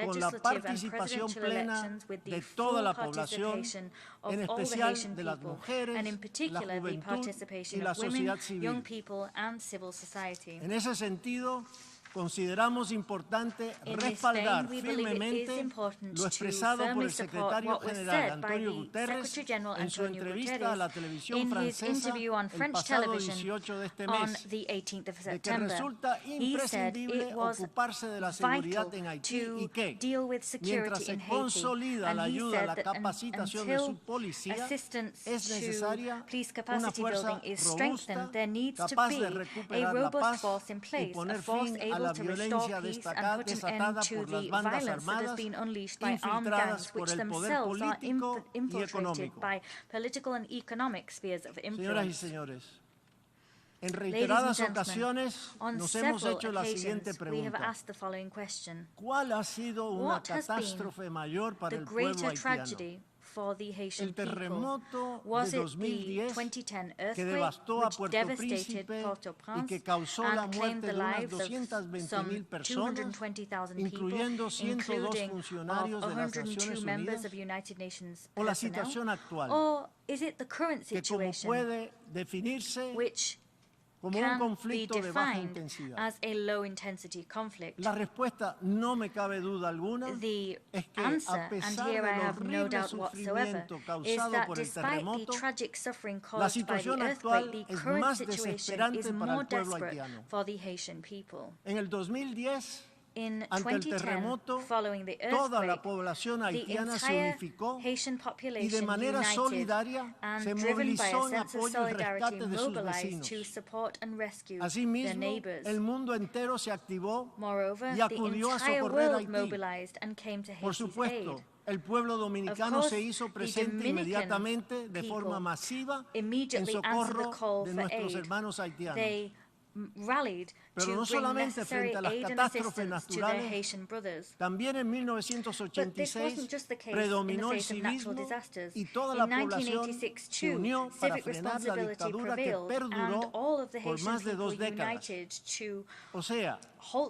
con la participación plena de toda la población, en especial de las mujeres, la juventud y la sociedad civil. En ese sentido, consideramos importante respaldar firmemente lo expresado por el secretario general Antonio Guterres en su entrevista a la televisión francesa el pasado 18 de este mes, de que resulta imprescindible ocuparse de la seguridad en Haití y que, mientras se consolida la ayuda a la capacitación de su policía, es necesaria una fuerza robusta, capaz de recuperar la paz y poner fin a la violencia desatada por las bandas armadas infiltradas por el poder político y económico. Señoras y señores, en reiteradas ocasiones nos hemos hecho la siguiente pregunta: ¿cuál ha sido una catástrofe mayor para el pueblo haitiano? El terremoto de 2010 que devastó a Puerto Príncipe y que causó la muerte de unas 220,000 personas, incluyendo 102 funcionarios de las Naciones Unidas, o la situación actual, que como puede definirse como un conflicto de baja intensidad. La respuesta, no me cabe duda alguna, es que a pesar del horrible sufrimiento causado por el terremoto, la situación actual es más desesperante para el pueblo haitiano. En el 2010, ante el terremoto, toda la población haitiana se unificó y de manera solidaria se movilizó en apoyo y rescate de sus vecinos. Asimismo, el mundo entero se activó y acudió a socorrer a Haití. Por supuesto, el pueblo dominicano se hizo presente inmediatamente de forma masiva en socorro de nuestros hermanos haitianos. Pero no solamente frente a las catástrofes naturales, también en 1986 predominó el civismo y toda la población se unió para frenar la dictadura que perduró por más de 2 décadas. O sea,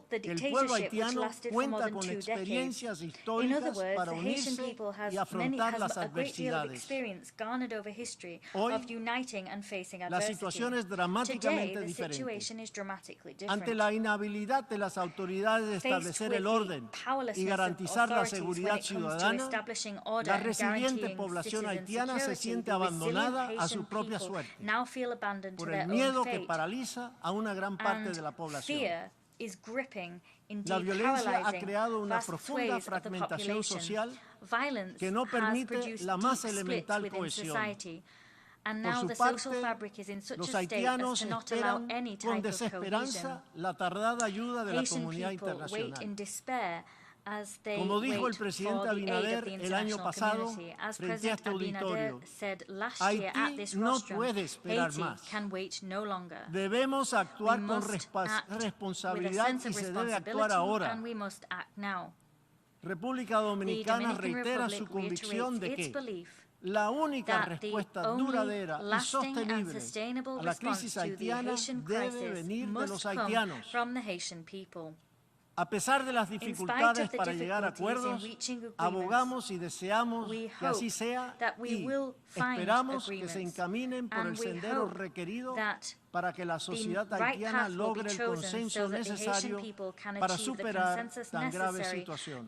que el pueblo haitiano cuenta con experiencias históricas para unirse y afrontar las adversidades. Hoy, la situación es dramáticamente diferente. Ante la inhabilidad de las autoridades de establecer el orden y garantizar la seguridad ciudadana, la resiliente población haitiana se siente abandonada a su propia suerte por el miedo que paraliza a una gran parte de la población. La violencia ha creado una profunda fragmentación social que no permite la más elemental cohesión. Por su parte, los haitianos esperan con desesperanza la tardada ayuda de la comunidad internacional. Como dijo el presidente Abinader el año pasado frente a este auditorio, Haití no puede esperar más. Debemos actuar con responsabilidad y se debe actuar ahora. República Dominicana reitera su convicción de que la única respuesta duradera y sostenible a la crisis haitiana debe venir de los haitianos. A pesar de las dificultades para llegar a acuerdos, abogamos y deseamos que así sea y esperamos que se encaminen por el sendero requerido para que la sociedad haitiana logre el consenso necesario para superar tan grave situación.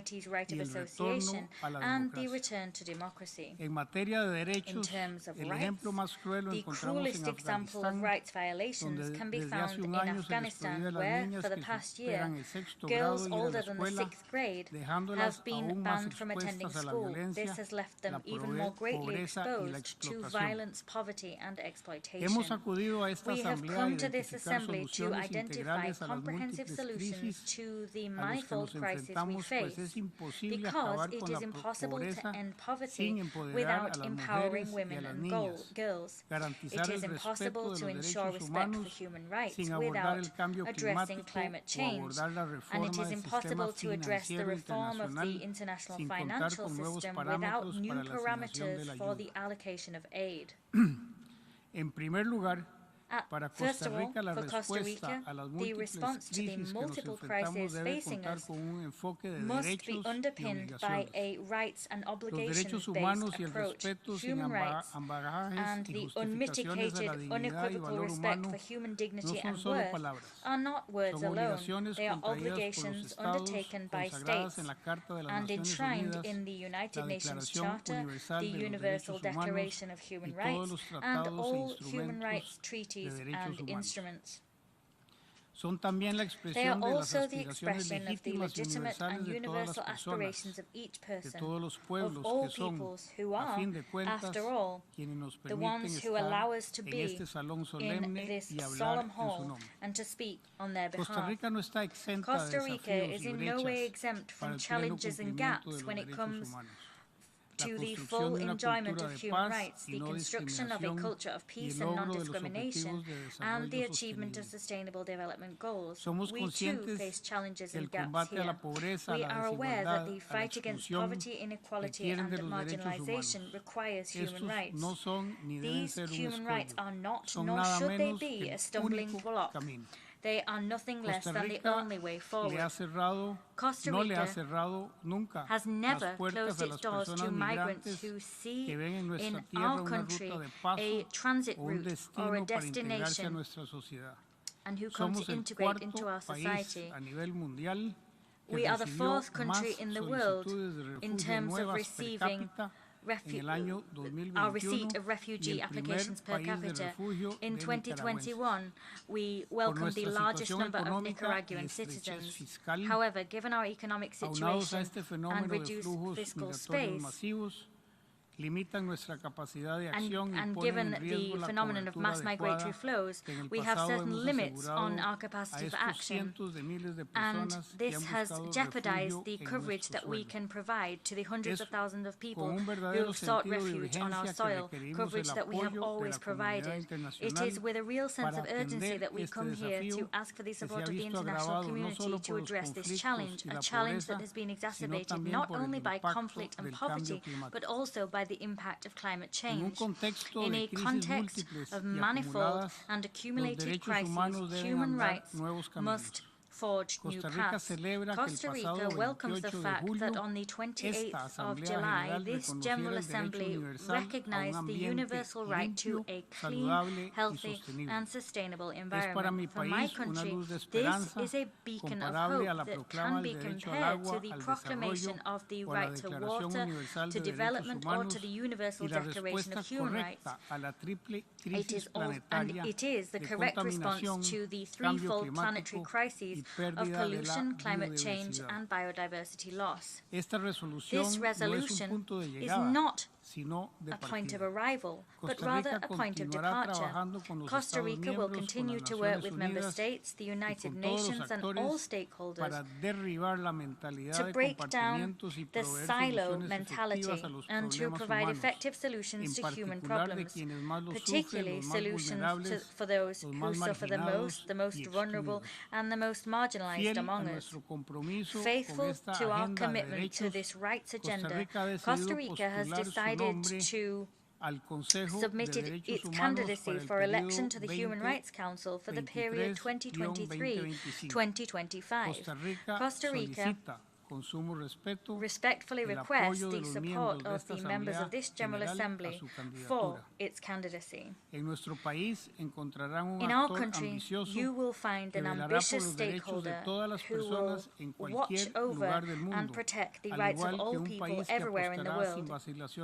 society's right of association and the return to democracy. En materia de derechos, in terms of el rights, ejemplo más cruel lo the encontramos cruelest en example of Afganistán, rights violations can be found in Afghanistan, Zambia, where, for the past year, girls older than the 6th grade have been banned from attending school. This has left them even more greatly exposed to violence, poverty, and exploitation. We have come to this assembly to identify comprehensive solutions to the manifold crises we face, because it is impossible to end poverty without empowering women and girls. It is impossible to ensure respect for human rights without addressing climate change, and it is impossible to address the reform of the international financial system without new parameters for the allocation of aid. First of all, for Costa Rica, the response to the multiple crises facing us must be underpinned by a rights and obligations-based approach. Human rights and the unmitigated, unequivocal respect for human dignity and worth are not words alone. They are obligations undertaken by states and enshrined in the United Nations Charter, the Universal Declaration of Human Rights, and all human rights treaties and instruments. They are also the expression of the legitimate and universal aspirations of each person, of all peoples who are, after all, the ones who allow us to be in this solemn hall and to speak on their behalf. Costa Rica is in no way exempt from challenges and gaps when it comes to the full enjoyment of human rights, the construction of a culture of peace and non-discrimination, and the achievement of sustainable development goals. We too face challenges and gaps here. We are aware that the fight against poverty, inequality, and marginalization requires human rights. These human rights are not, nor should they be, a stumbling block. They are nothing less than the only way forward. Costa Rica has never closed its doors to migrants who see in our country a transit route or a destination and who come to integrate into our society. We are the 4th country in the world in terms of receiving our receipt of refugee applications per capita. In 2021, we welcomed the largest number of Nicaraguan citizens. However, given our economic situation and reduced fiscal space, and given the phenomenon of mass migratory flows, we have certain limits on our capacity for action, and this has jeopardized the coverage that we can provide to the hundreds of thousands of people who have sought refuge on our soil, coverage that we have always provided. It is with a real sense of urgency that we come here to ask for the support of the international community to address this challenge, a challenge that has been exacerbated not only by conflict and poverty, but also by the impact of climate change. In a context of manifold and accumulated crises, human rights must forge new paths. Costa Rica welcomes the fact that on the 28th of July, this General Assembly recognized the universal right to a clean, healthy, and sustainable environment. For my country, this is a beacon of hope that can be compared to the proclamation of the right to water, to development, or to the Universal Declaration of Human Rights. It is the correct response to the threefold planetary crises of pollution, climate change, and biodiversity loss. This resolution is not a point of arrival, but rather a point of departure. Costa Rica will continue to work with member states, the United Nations, and all stakeholders to break down the silo mentality and to provide effective solutions to human problems, particularly solutions for those who suffer the most vulnerable, and the most marginalized among us. Faithful to our commitment to this rights agenda, Costa Rica has decided to submitted its candidacy for election to the Human Rights Council for the period 2023-2025. Costa Rica respectfully requests the support of the members of this General Assembly for its candidacy. In our country, you will find an ambitious stakeholder who will watch over and protect the rights of all people everywhere in the world.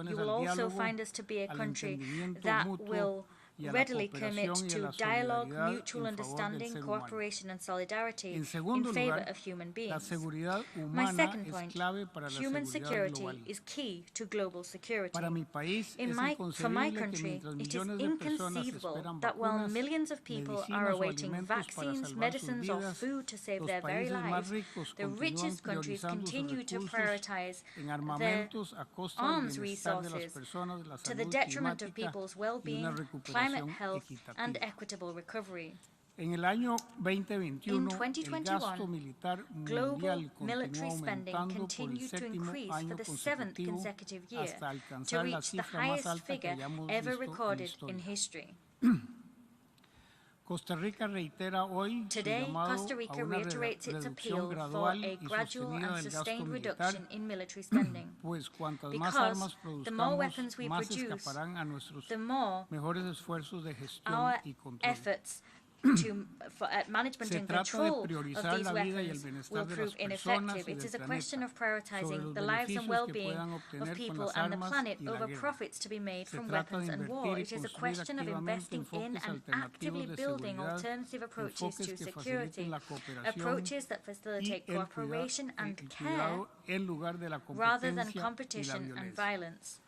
You will also find us to be a country that will readily commit to dialogue, mutual understanding, cooperation and solidarity in favor of human beings. My second point, human security is key to global security. For my country, it is inconceivable that while millions of people are awaiting vaccines, medicines or food to save their very lives, the richest countries continue to prioritize their arms resources to the detriment of people's well-being, climate health, and equitable recovery. En el año 2021, In 2021, global military spending continued to increase for the seventh consecutive year to reach the highest figure ever recorded in history. Costa Rica reitera hoy Today, Costa Rica reiterates its appeal for a gradual and sustained reduction in military spending, because the more weapons we produce, the more our efforts at management and control of these weapons will prove ineffective. It is a question of prioritizing the lives and well-being of people and the planet over profits to be made from weapons and war. It is a question of investing in and actively building alternative approaches to security, approaches that facilitate cooperation and care rather than competition and violence.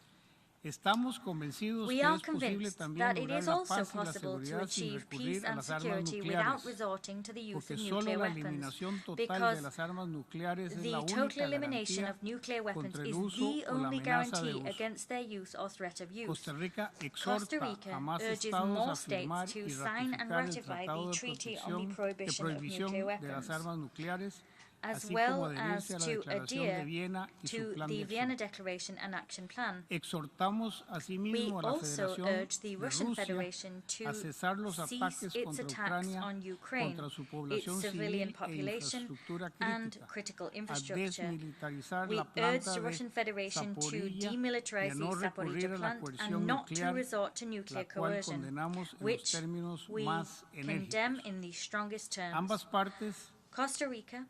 We are convinced that it is also possible to achieve peace and security without resorting to the use of nuclear weapons, because the total elimination of nuclear weapons is the only guarantee against their use or threat of use. Costa Rica urges more states to sign and ratify the Treaty on the Prohibition of Nuclear Weapons, as well as to adhere to the Vienna Declaration and Action Plan. We also urge the Russian Federation to cease its attacks on Ukraine, its civilian population and critical infrastructure. We urge the Russian Federation to demilitarize the Zaporizhzhia plant and not to resort to nuclear coercion, which we condemn in the strongest terms. Costa Rica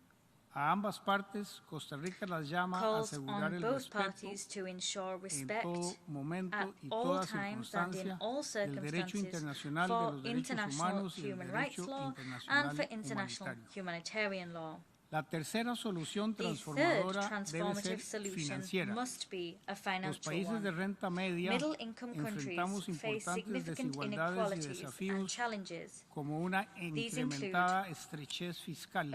A ambas partes, Costa Rica las llama a asegurar el respeto en todo momento y toda circunstancia del derecho internacional de los derechos humanos y el derecho internacional humanitario. La tercera solución transformadora debe ser financiera. Los países de renta media enfrentamos importantes desigualdades y desafíos como una incrementada estrechez fiscal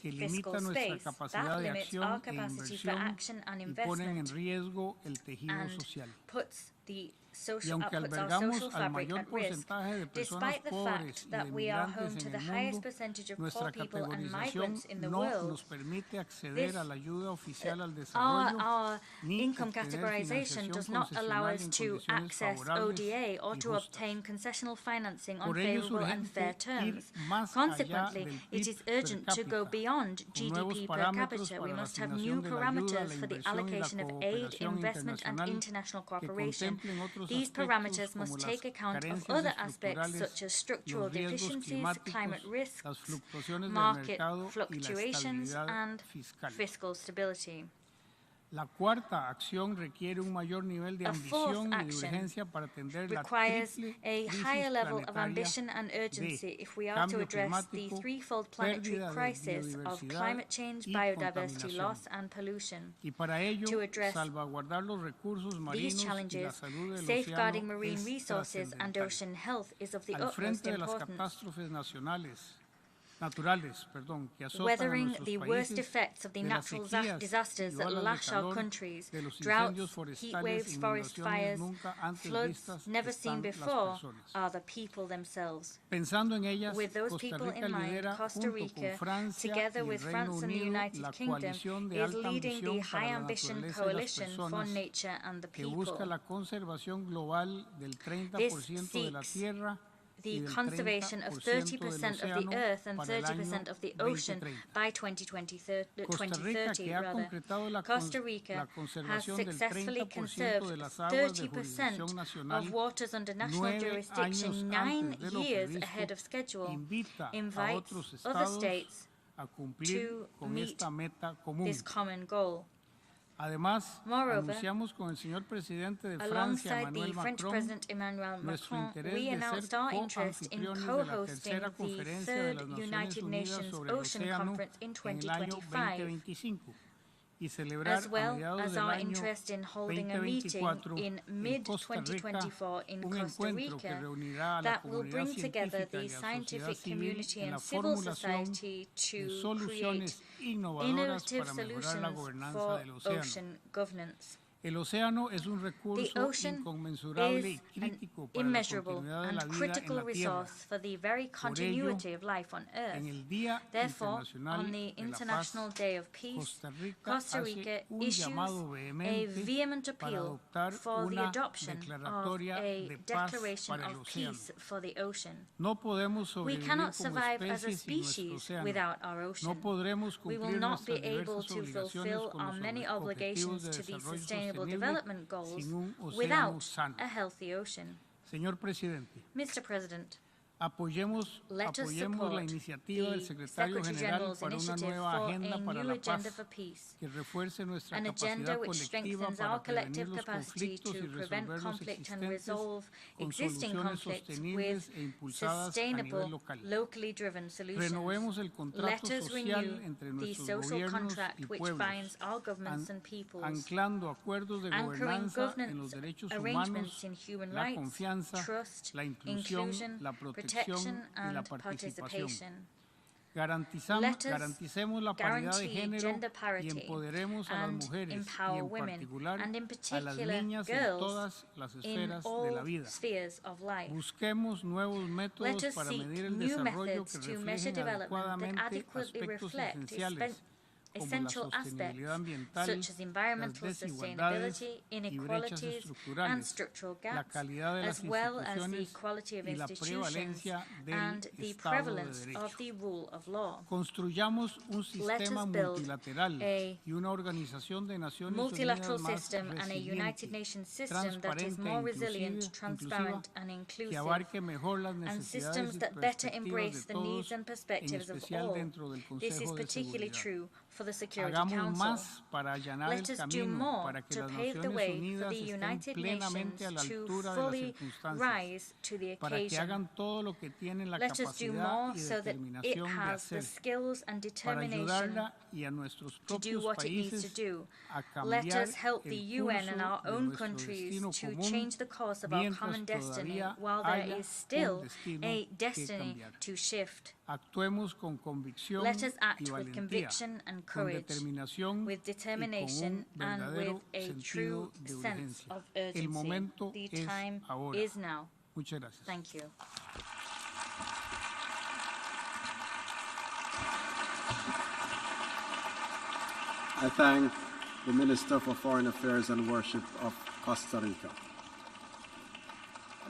que limita nuestra capacidad de acción e inversión y ponen en riesgo el tejido social. Y aunque albergamos al mayor porcentaje de personas pobres y de migrantes en el mundo, nuestra categorización no nos permite acceder a la ayuda oficial al desarrollo ni income categorization does not allow us to access ODA or to obtain concessional financing on favorable and fair terms. Consequently, it is urgent to go beyond GDP per capita. We must have new parameters for the allocation of aid, investment and international cooperation. These parameters must take account of other aspects such as structural deficiencies, climate risks, market fluctuations, and fiscal stability. La cuarta acción requiere un mayor nivel de ambición y de urgencia para atender la triple a higher level of ambition and urgency if we are to address the threefold planetary crisis of climate change, biodiversity loss, and pollution. To address these challenges, safeguarding marine resources and ocean health is of the utmost importance. Weathering the worst effects of the natural disasters that lash our countries, droughts, heat waves, forest fires, floods never seen before, are the people themselves. With those people in mind, Costa Rica, together with France and the United Kingdom, is leading the High Ambition Coalition for Nature and the People. This seeks the conservation of 30% of the earth and 30% of the ocean by 2030. Costa Rica has successfully conserved 30% of waters under national jurisdiction 9 years ahead of schedule, invites other states to meet this common goal. Además, anunciamos con el señor presidente de Francia, alongside the French President Emmanuel Macron, we announced our interest in co-hosting the third United Nations Ocean Conference in 2025, as well as our interest in holding a meeting in mid-2024 in Costa Rica that will bring together the scientific community and civil society to create innovative solutions for ocean governance. El océano es un recurso inconmensurable y crítico para la continuidad de la vida en la Tierra. For the very continuity of life on Earth. Therefore, on the International Day of Peace, Costa Rica issues a vehement appeal for the adoption of a declaration of peace for the ocean. We cannot survive as a species without our ocean. We will not be able to fulfill our many obligations to the Sustainable Development Goals without a healthy ocean. Señor Presidente, Mr. President, apoyemos la iniciativa del Secretario General para una nueva agenda para la paz que refuerce nuestra capacidad colectiva para prevenir los conflictos y resolverlos existentes con soluciones sostenibles e impulsadas a nivel local. Renovemos el contrato social entre nuestros gobiernos y pueblos, anclando acuerdos de gobernanza en los derechos humanos, la confianza, la inclusión, la protección y la participación. Garanticemos la paridad de género y empoderemos a las mujeres y en particular a las niñas en todas las esferas de la vida. Busquemos nuevos métodos para medir el desarrollo que reflejen adecuadamente aspectos esenciales essential aspects such as environmental sustainability, inequalities, and structural gaps, as well as the quality of institutions and the prevalence of the rule of law. Construyamos un sistema multilateral y una organización de Naciones Unidas más resiliente, transparente e inclusiva, que abarque mejor las necesidades y perspectivas de todos, en especial dentro del Consejo de Seguridad. Hagamos más para allanar el camino para que las Naciones Unidas estén plenamente a la altura de las circunstancias, para que hagan todo lo que tienen la capacidad y determinación de hacer, para ayudarla y a nuestros propios países a cambiar el curso de nuestro destino común, mientras todavía haya un destino que cambiar. Actuemos con convicción y valentía, con determinación y con un verdadero sentido de urgencia. El momento es ahora. Muchas gracias. Thank you. I thank the Minister for Foreign Affairs and Worship of Costa Rica.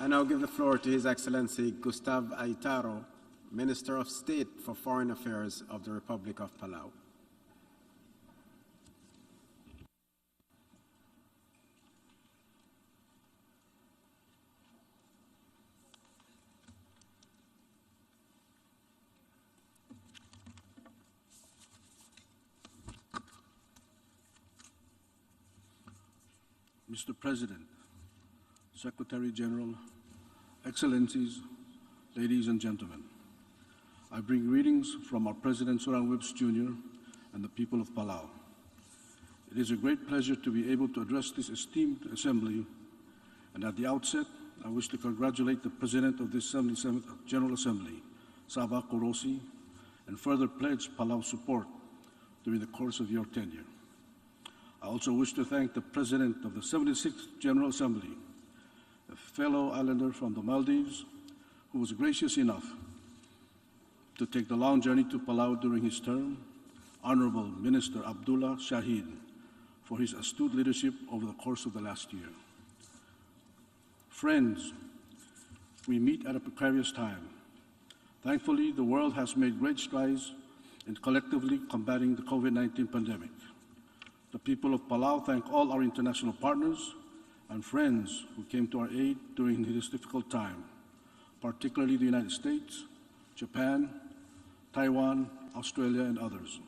I now give the floor to His Excellency Gustavo Aitaro, Minister of State for Foreign Affairs of the Republic of Palau. Mr. President, Secretary General, Excellencies, ladies and gentlemen, I bring greetings from our President Soran Whips Jr. and the people of Palau. It is a great pleasure to be able to address this esteemed assembly, and at the outset, I wish to congratulate the President of this 77th General Assembly, Sava Korosi, and further pledge Palau support during the course of your tenure. I also wish to thank the President of the 76th General Assembly, a fellow islander from the Maldives, who was gracious enough to take the long journey to Palau during his term, Honorable Minister Abdullah Shahid, for his astute leadership over the course of the last year. Friends, we meet at a precarious time. Thankfully, the world has made great strides in collectively combating the COVID-19 pandemic. The people of Palau thank all our international partners and friends who came to our aid during this difficult time, particularly the United States, Japan, Taiwan, Australia, and others.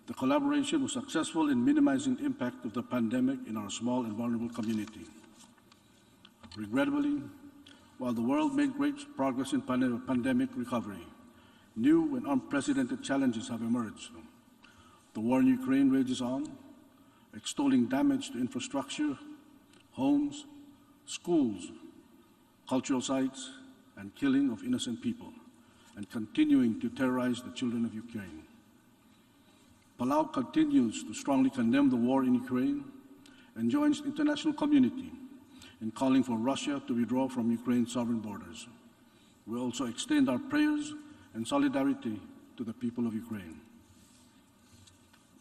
The collaboration was successful in minimizing the impact of the pandemic in our small and vulnerable community. Regrettably, while the world made great progress in pandemic recovery, new and unprecedented challenges have emerged. The war in Ukraine rages on, extolling damage to infrastructure, homes, schools, cultural sites, and killing of innocent people, and continuing to terrorize the children of Ukraine. Palau continues to strongly condemn the war in Ukraine and joins the international community in calling for Russia to withdraw from Ukraine's sovereign borders. We also extend our prayers and solidarity to the people of Ukraine.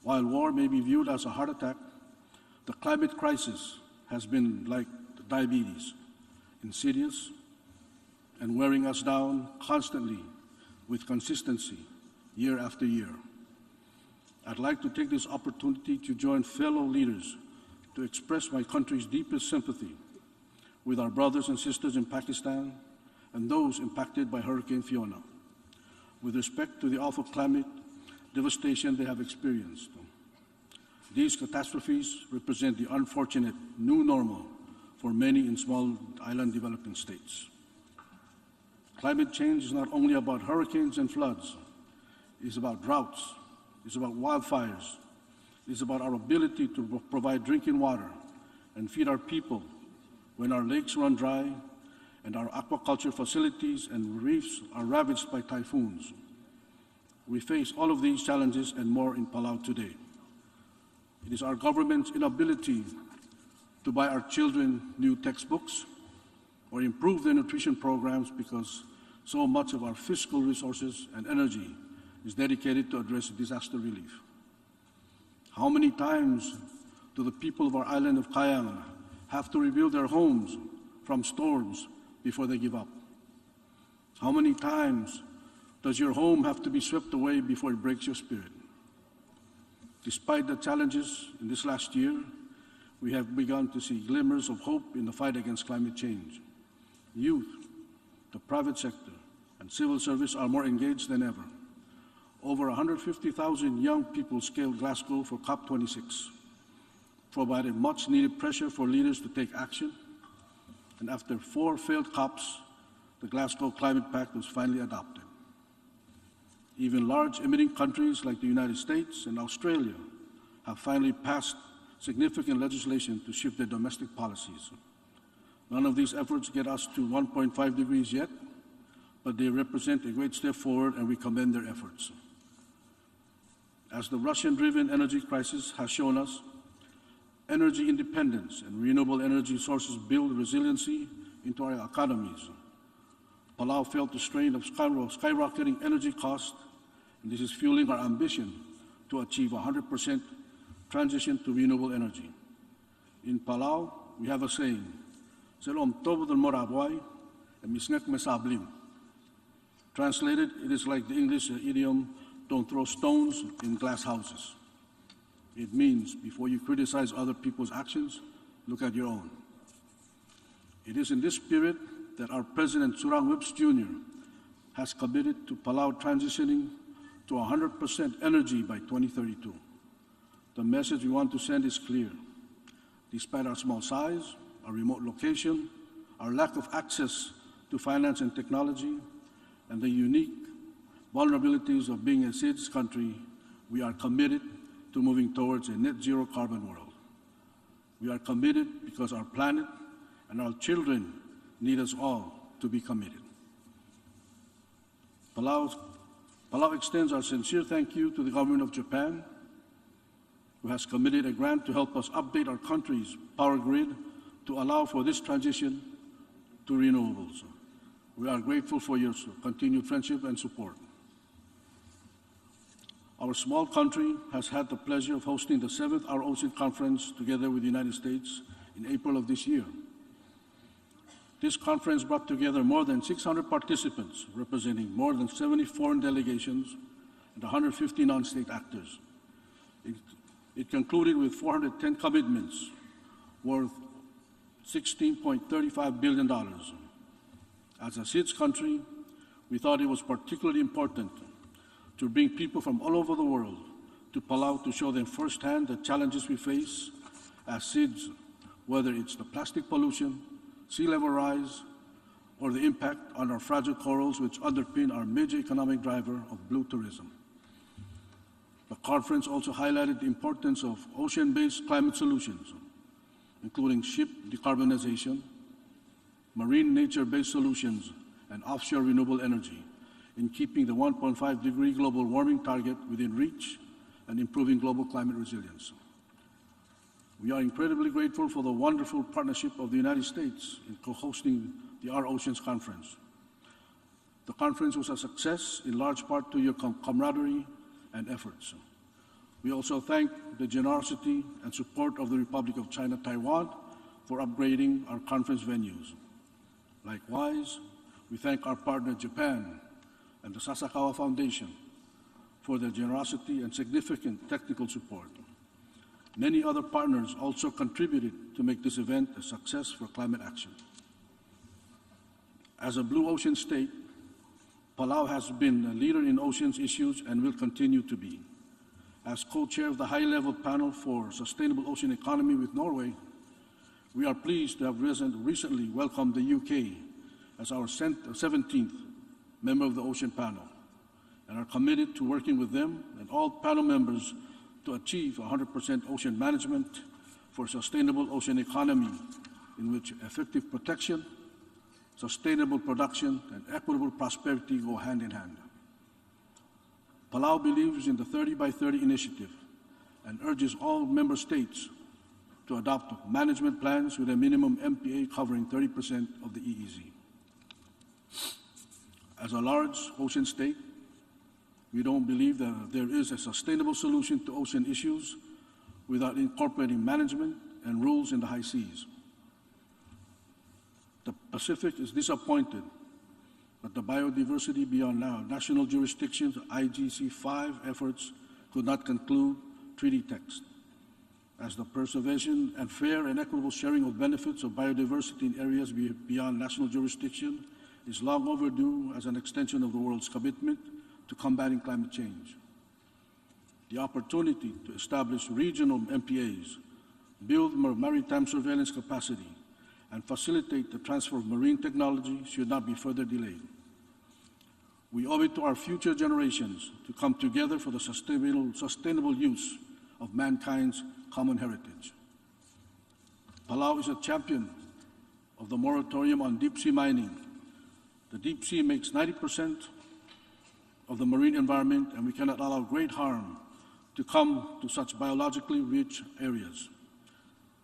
While war may be viewed as a heart attack, the climate crisis has been like diabetes, insidious and wearing us down constantly with consistency year after year. I'd like to take this opportunity to join fellow leaders to express my country's deepest sympathy with our brothers and sisters in Pakistan and those impacted by Hurricane Fiona, with respect to the awful climate devastation they have experienced. These catastrophes represent the unfortunate new normal for many in small island developing states. Climate change is not only about hurricanes and floods, it's about droughts, it's about wildfires, it's about our ability to provide drinking water and feed our people when our lakes run dry and our aquaculture facilities and reefs are ravaged by typhoons. We face all of these challenges and more in Palau today. It is our government's inability to buy our children new textbooks or improve their nutrition programs because so much of our fiscal resources and energy is dedicated to address disaster relief. How many times do the people of our island of Guyana have to rebuild their homes from storms before they give up? How many times does your home have to be swept away before it breaks your spirit? Despite the challenges in this last year, we have begun to see glimmers of hope in the fight against climate change. Youth, the private sector, and civil service are more engaged than ever. Over 150,000 young people scaled Glasgow for COP26, provided much needed pressure for leaders to take action, and after 4 failed COPs, the Glasgow Climate Pact was finally adopted. Even large emitting countries like the United States and Australia have finally passed significant legislation to shift their domestic policies. None of these efforts get us to 1.5 degrees yet, but they represent a great step forward and we commend their efforts. As the Russian-driven energy crisis has shown us, energy independence and renewable energy sources build resiliency into our economies. Palau felt the strain of skyrocketing energy costs, and this is fueling our ambition to achieve 100% transition to renewable energy. In Palau, we have a saying, "Selom tobo del morabuay, emisnek mesablim." Translated, it is like the English idiom, "Don't throw stones in glass houses." It means, before you criticize other people's actions, look at your own. It is in this spirit that our President Surang Whips Jr. has committed to Palau transitioning to 100% energy by 2032. The message we want to send is clear. Despite our small size, our remote location, our lack of access to finance and technology, and the unique vulnerabilities of being a SIDS country, we are committed to moving towards a net zero carbon world. We are committed because our planet and our children need us all to be committed. Palau extends our sincere thank you to the government of Japan, who has committed a grant to help us update our country's power grid to allow for this transition to renewables. We are grateful for your continued friendship and support. Our small country has had the pleasure of hosting the 7th ROC conference together with the United States in April of this year. This conference brought together more than 600 participants representing more than 70 foreign delegations and 150 non-state actors. It concluded with 410 commitments worth $16.35 billion. As a SIDS country, we thought it was particularly important to bring people from all over the world to Palau to show them firsthand the challenges we face as SIDS, whether it's the plastic pollution, sea level rise, or the impact on our fragile corals which underpin our major economic driver of blue tourism. The conference also highlighted the importance of ocean-based climate solutions, including ship decarbonization, marine nature-based solutions, and offshore renewable energy, in keeping the 1.5-degree global warming target within reach and improving global climate resilience. We are incredibly grateful for the wonderful partnership of the United States in co-hosting the Our Oceans Conference. The conference was a success in large part to your camaraderie and efforts. We also thank the generosity and support of the Republic of China, Taiwan for upgrading our conference venues. Likewise, we thank our partner Japan and the Sasakawa Foundation for their generosity and significant technical support. Many other partners also contributed to make this event a success for climate action. As a blue ocean state, Palau has been a leader in oceans issues and will continue to be. As co-chair of the high-level panel for sustainable ocean economy with Norway, we are pleased to have recently welcomed the UK as our 17th member of the ocean panel, and are committed to working with them and all panel members to achieve 100% ocean management for sustainable ocean economy in which effective protection, sustainable production, and equitable prosperity go hand in hand. Palau believes in the 30 by 30 initiative and urges all member states to adopt management plans with a minimum MPA covering 30% of the EEZ. As a large ocean state, we don't believe that there is a sustainable solution to ocean issues without incorporating management and rules in the high seas. The Pacific is disappointed that the biodiversity beyond national jurisdictions, IGC-5 efforts could not conclude treaty text, as the preservation and fair and equitable sharing of benefits of biodiversity in areas beyond national jurisdiction is long overdue as an extension of the world's commitment to combating climate change. The opportunity to establish regional MPAs, build maritime surveillance capacity, and facilitate the transfer of marine technology should not be further delayed. We owe it to our future generations to come together for the sustainable use of mankind's common heritage. Palau is a champion of the moratorium on deep-sea mining. The deep sea makes 90% of the marine environment, and we cannot allow great harm to come to such biologically rich areas.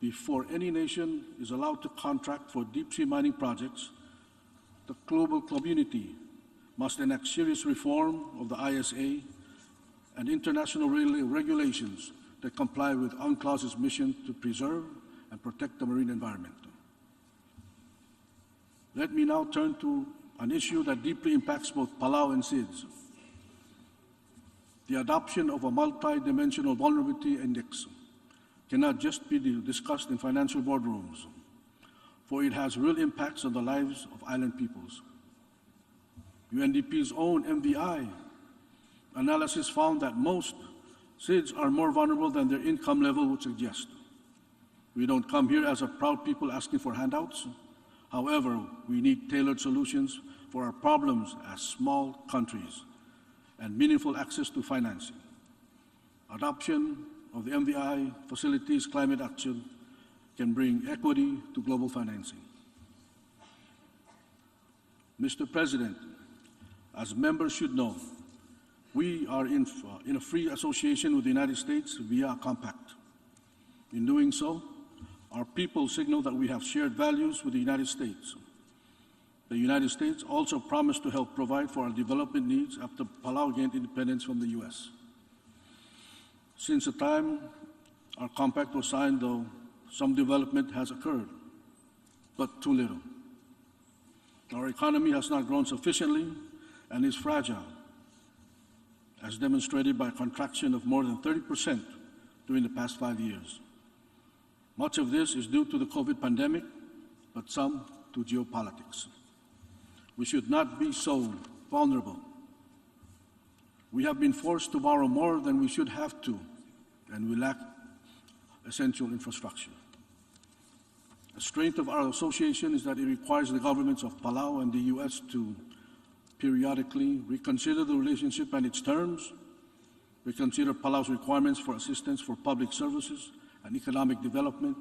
Before any nation is allowed to contract for deep-sea mining projects, the global community must enact serious reform of the ISA and international regulations that comply with UNCLOS's mission to preserve and protect the marine environment. Let me now turn to an issue that deeply impacts both Palau and SIDS. The adoption of a multi-dimensional vulnerability index cannot just be discussed in financial boardrooms, for it has real impacts on the lives of island peoples. UNDP's own MVI analysis found that most SIDS are more vulnerable than their income level would suggest. We don't come here as a proud people asking for handouts. However, we need tailored solutions for our problems as small countries and meaningful access to financing. Adoption of the MVI facilitates climate action can bring equity to global financing. Mr. President, as members should know, we are in a free association with the United States via a compact. In doing so, our people signal that we have shared values with the United States. The United States also promised to help provide for our development needs after Palau gained independence from the US. Since the time our compact was signed, though, some development has occurred, but too little. Our economy has not grown sufficiently and is fragile, as demonstrated by a contraction of more than 30% during the past 5 years. Much of this is due to the COVID pandemic, but some to geopolitics. We should not be so vulnerable. We have been forced to borrow more than we should have to, and we lack essential infrastructure. The strength of our association is that it requires the governments of Palau and the U.S. to periodically reconsider the relationship and its terms, reconsider Palau's requirements for assistance for public services and economic development,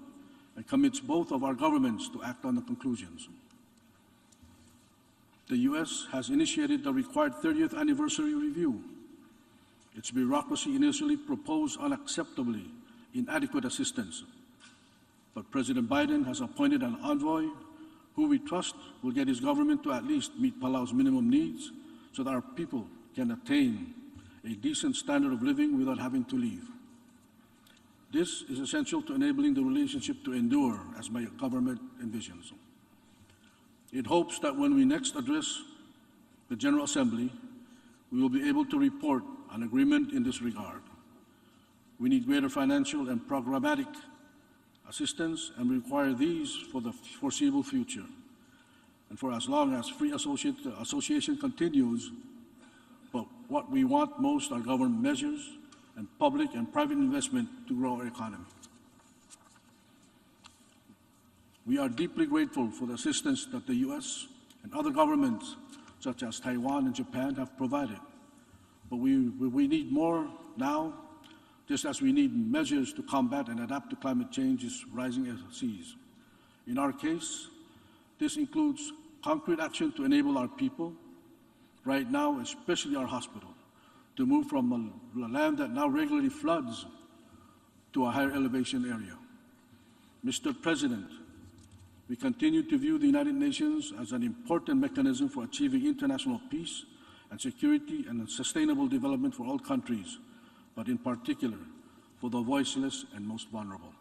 and commits both of our governments to act on the conclusions. The U.S. has initiated the required 30th anniversary review. Its bureaucracy initially proposed unacceptably inadequate assistance, but President Biden has appointed an envoy who we trust will get his government to at least meet Palau's minimum needs so that our people can attain a decent standard of living without having to leave. This is essential to enabling the relationship to endure as my government envisions. It hopes that when we next address the General Assembly, we will be able to report an agreement in this regard. We need greater financial and programmatic assistance and require these for the foreseeable future. And for as long as free association continues, but what we want most are government measures and public and private investment to grow our economy. We are deeply grateful for the assistance that the U.S. and other governments, such as Taiwan and Japan, have provided. But we need more now, just as we need measures to combat and adapt to climate change's rising seas. In our case, this includes concrete action to enable our people, right now, especially our hospital, to move from a land that now regularly floods to a higher elevation area. Mr. President, we continue to view the United Nations as an important mechanism for achieving international peace and security and sustainable development for all countries, but in particular for the voiceless and most vulnerable.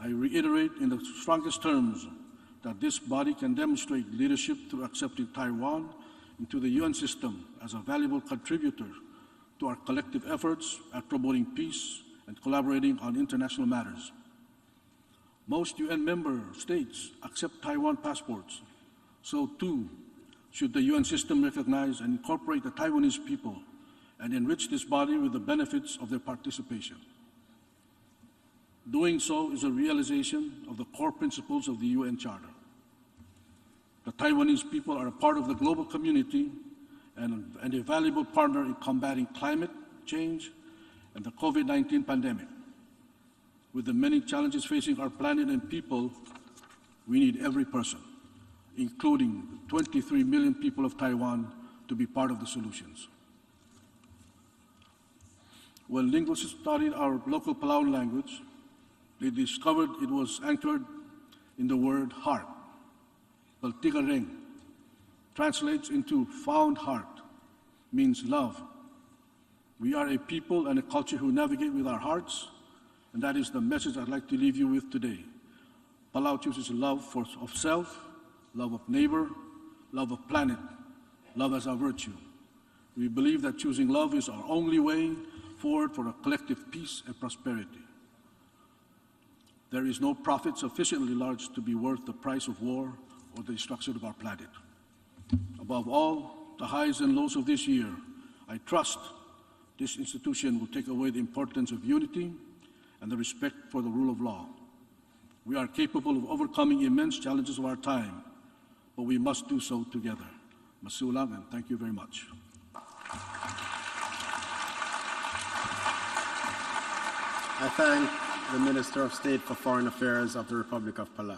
I reiterate in the strongest terms that this body can demonstrate leadership through accepting Taiwan into the UN system as a valuable contributor to our collective efforts at promoting peace and collaborating on international matters. Most UN member states accept Taiwan passports, so too should the UN system recognize and incorporate the Taiwanese people and enrich this body with the benefits of their participation. Doing so is a realization of the core principles of the UN Charter. The Taiwanese people are a part of the global community and a valuable partner in combating climate change and the COVID-19 pandemic. With the many challenges facing our planet and people, we need every person, including the 23 million people of Taiwan, to be part of the solutions. When linguists studied our local Palau language, they discovered it was anchored in the word heart. Baltigareng translates into found heart, means love. We are a people and a culture who navigate with our hearts, and that is the message I'd like to leave you with today. Palau chooses love of self, love of neighbor, love of planet, love as our virtue. We believe that choosing love is our only way forward for a collective peace and prosperity. There is no profit sufficiently large to be worth the price of war or the destruction of our planet. Above all, the highs and lows of this year, I trust this institution will take away the importance of unity and the respect for the rule of law. We are capable of overcoming immense challenges of our time, but we must do so together. Masulang, and thank you very much. I thank the Minister of State for Foreign Affairs of the Republic of Palau.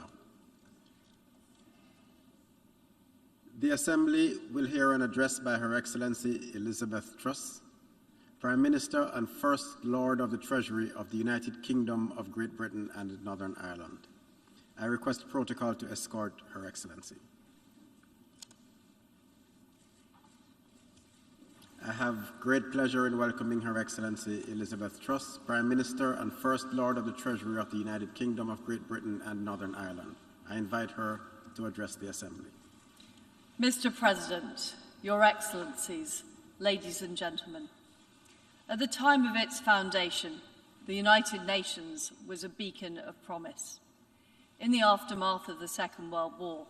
The Assembly will hear an address by Her Excellency Elizabeth Truss, Prime Minister and First Lord of the Treasury of the United Kingdom of Great Britain and Northern Ireland. I request protocol to escort Her Excellency. I have great pleasure in welcoming Her Excellency Elizabeth Truss, Prime Minister and First Lord of the Treasury of the United Kingdom of Great Britain and Northern Ireland. I invite her to address the Assembly. Mr. President, Your Excellencies, ladies and gentlemen, at the time of its foundation, the United Nations was a beacon of promise. In the aftermath of the Second World War,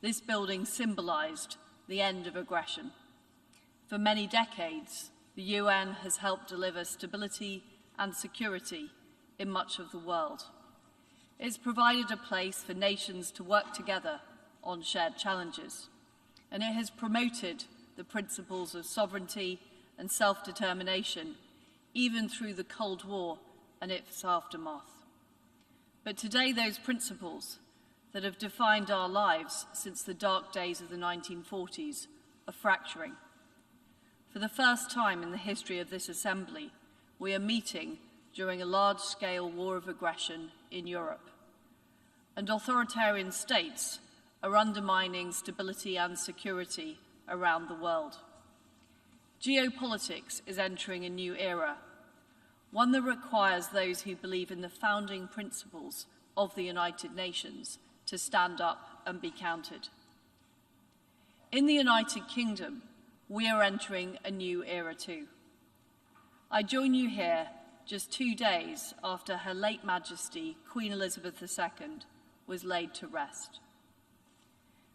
this building symbolized the end of aggression. For many decades, the UN has helped deliver stability and security in much of the world. It's provided a place for nations to work together on shared challenges, and it has promoted the principles of sovereignty and self-determination, even through the Cold War and its aftermath. But today, those principles that have defined our lives since the dark days of the 1940s are fracturing. For the first time in the history of this Assembly, we are meeting during a large-scale war of aggression in Europe. And authoritarian states are undermining stability and security around the world. Geopolitics is entering a new era, one that requires those who believe in the founding principles of the United Nations to stand up and be counted. In the United Kingdom, we are entering a new era too. I join you here just 2 days after Her late Majesty, Queen Elizabeth II, was laid to rest.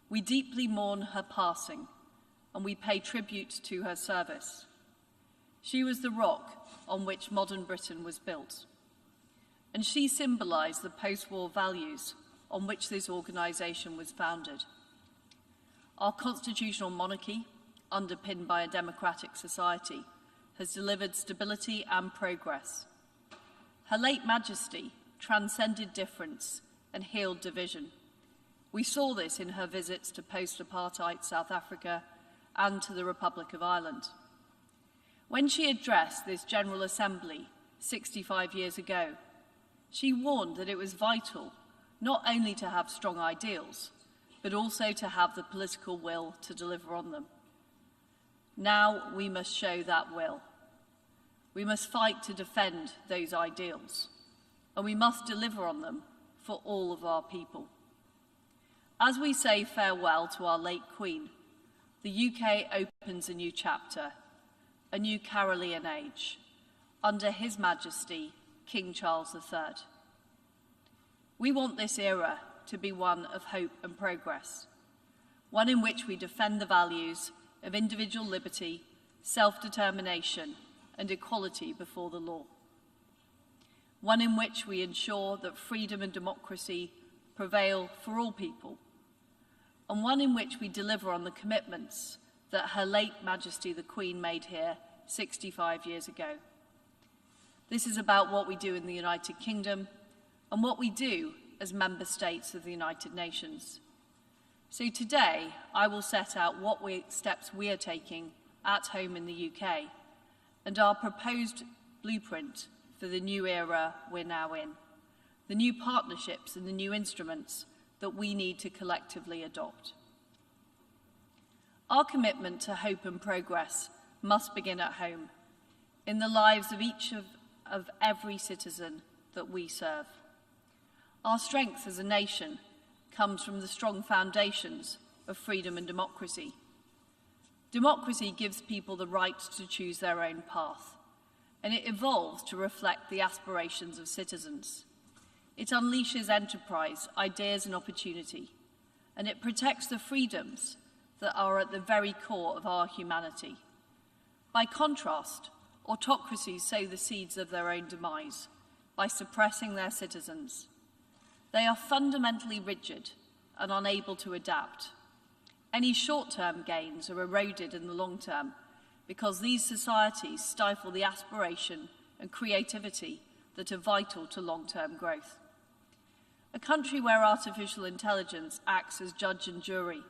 We deeply mourn her passing, and we pay tribute to her service. She was the rock on which modern Britain was built, and she symbolised the post-war values on which this organisation was founded. Our constitutional monarchy, underpinned by a democratic society, has delivered stability and progress. Her late Majesty transcended difference and healed division. We saw this in her visits to post-apartheid South Africa and to the Republic of Ireland. When she addressed this General Assembly 65 years ago, she warned that it was vital not only to have strong ideals, but also to have the political will to deliver on them. Now we must show that will. We must fight to defend those ideals, and we must deliver on them for all of our people. As we say farewell to our late Queen, the UK opens a new chapter, a new Carolean age, under His Majesty, King Charles III. We want this era to be one of hope and progress, one in which we defend the values of individual liberty, self-determination, and equality before the law. One in which we ensure that freedom and democracy prevail for all people, and one in which we deliver on the commitments that Her late Majesty the Queen made here 65 years ago. This is about what we do in the United Kingdom and what we do as member states of the United Nations. So today, I will set out what steps we are taking at home in the UK and our proposed blueprint for the new era we're now in, the new partnerships and the new instruments that we need to collectively adopt. Our commitment to hope and progress must begin at home, in the lives of each of every citizen that we serve. Our strength as a nation comes from the strong foundations of freedom and democracy. Democracy gives people the right to choose their own path, and it evolves to reflect the aspirations of citizens. It unleashes enterprise, ideas and opportunity, and it protects the freedoms that are at the very core of our humanity. By contrast, autocracies sow the seeds of their own demise by suppressing their citizens. They are fundamentally rigid and unable to adapt. Any short-term gains are eroded in the long term because these societies stifle the aspiration and creativity that are vital to long-term growth. A country where artificial intelligence acts as judge and jury,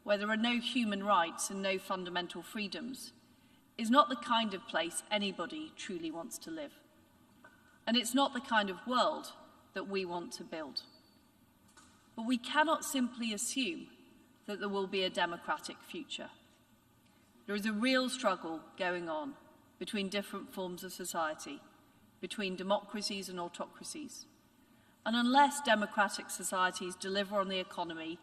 where there are no human rights and no fundamental freedoms, is not the kind of place anybody truly wants to live. And it's not the kind of world that we want to build. But we cannot simply assume that there will be a democratic future. There is a real struggle going on between different forms of society, between democracies and autocracies. And unless democratic societies deliver on the economy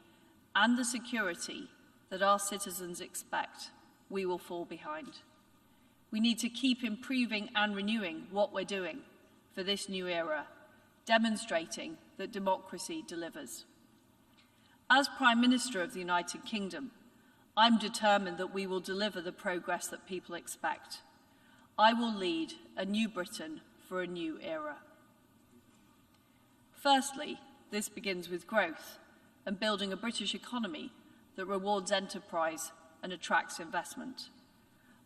and the security that our citizens expect, we will fall behind. We need to keep improving and renewing what we're doing for this new era, demonstrating that democracy delivers. As Prime Minister of the United Kingdom, I'm determined that we will deliver the progress that people expect. I will lead a new Britain for a new era. Firstly, this begins with growth and building a British economy that rewards enterprise and attracts investment.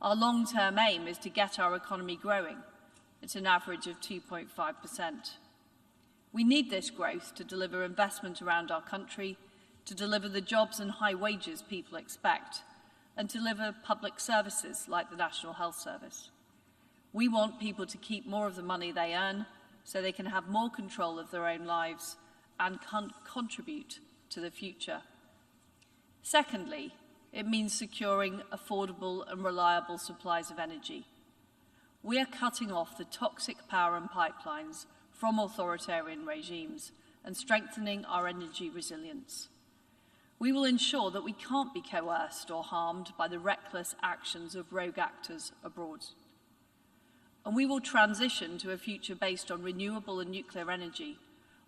Our long-term aim is to get our economy growing at an average of 2.5%. We need this growth to deliver investment around our country, to deliver the jobs and high wages people expect, and to deliver public services like the National Health Service. We want people to keep more of the money they earn so they can have more control of their own lives and contribute to the future. Secondly, it means securing affordable and reliable supplies of energy. We are cutting off the toxic power and pipelines from authoritarian regimes and strengthening our energy resilience. We will ensure that we can't be coerced or harmed by the reckless actions of rogue actors abroad. And we will transition to a future based on renewable and nuclear energy,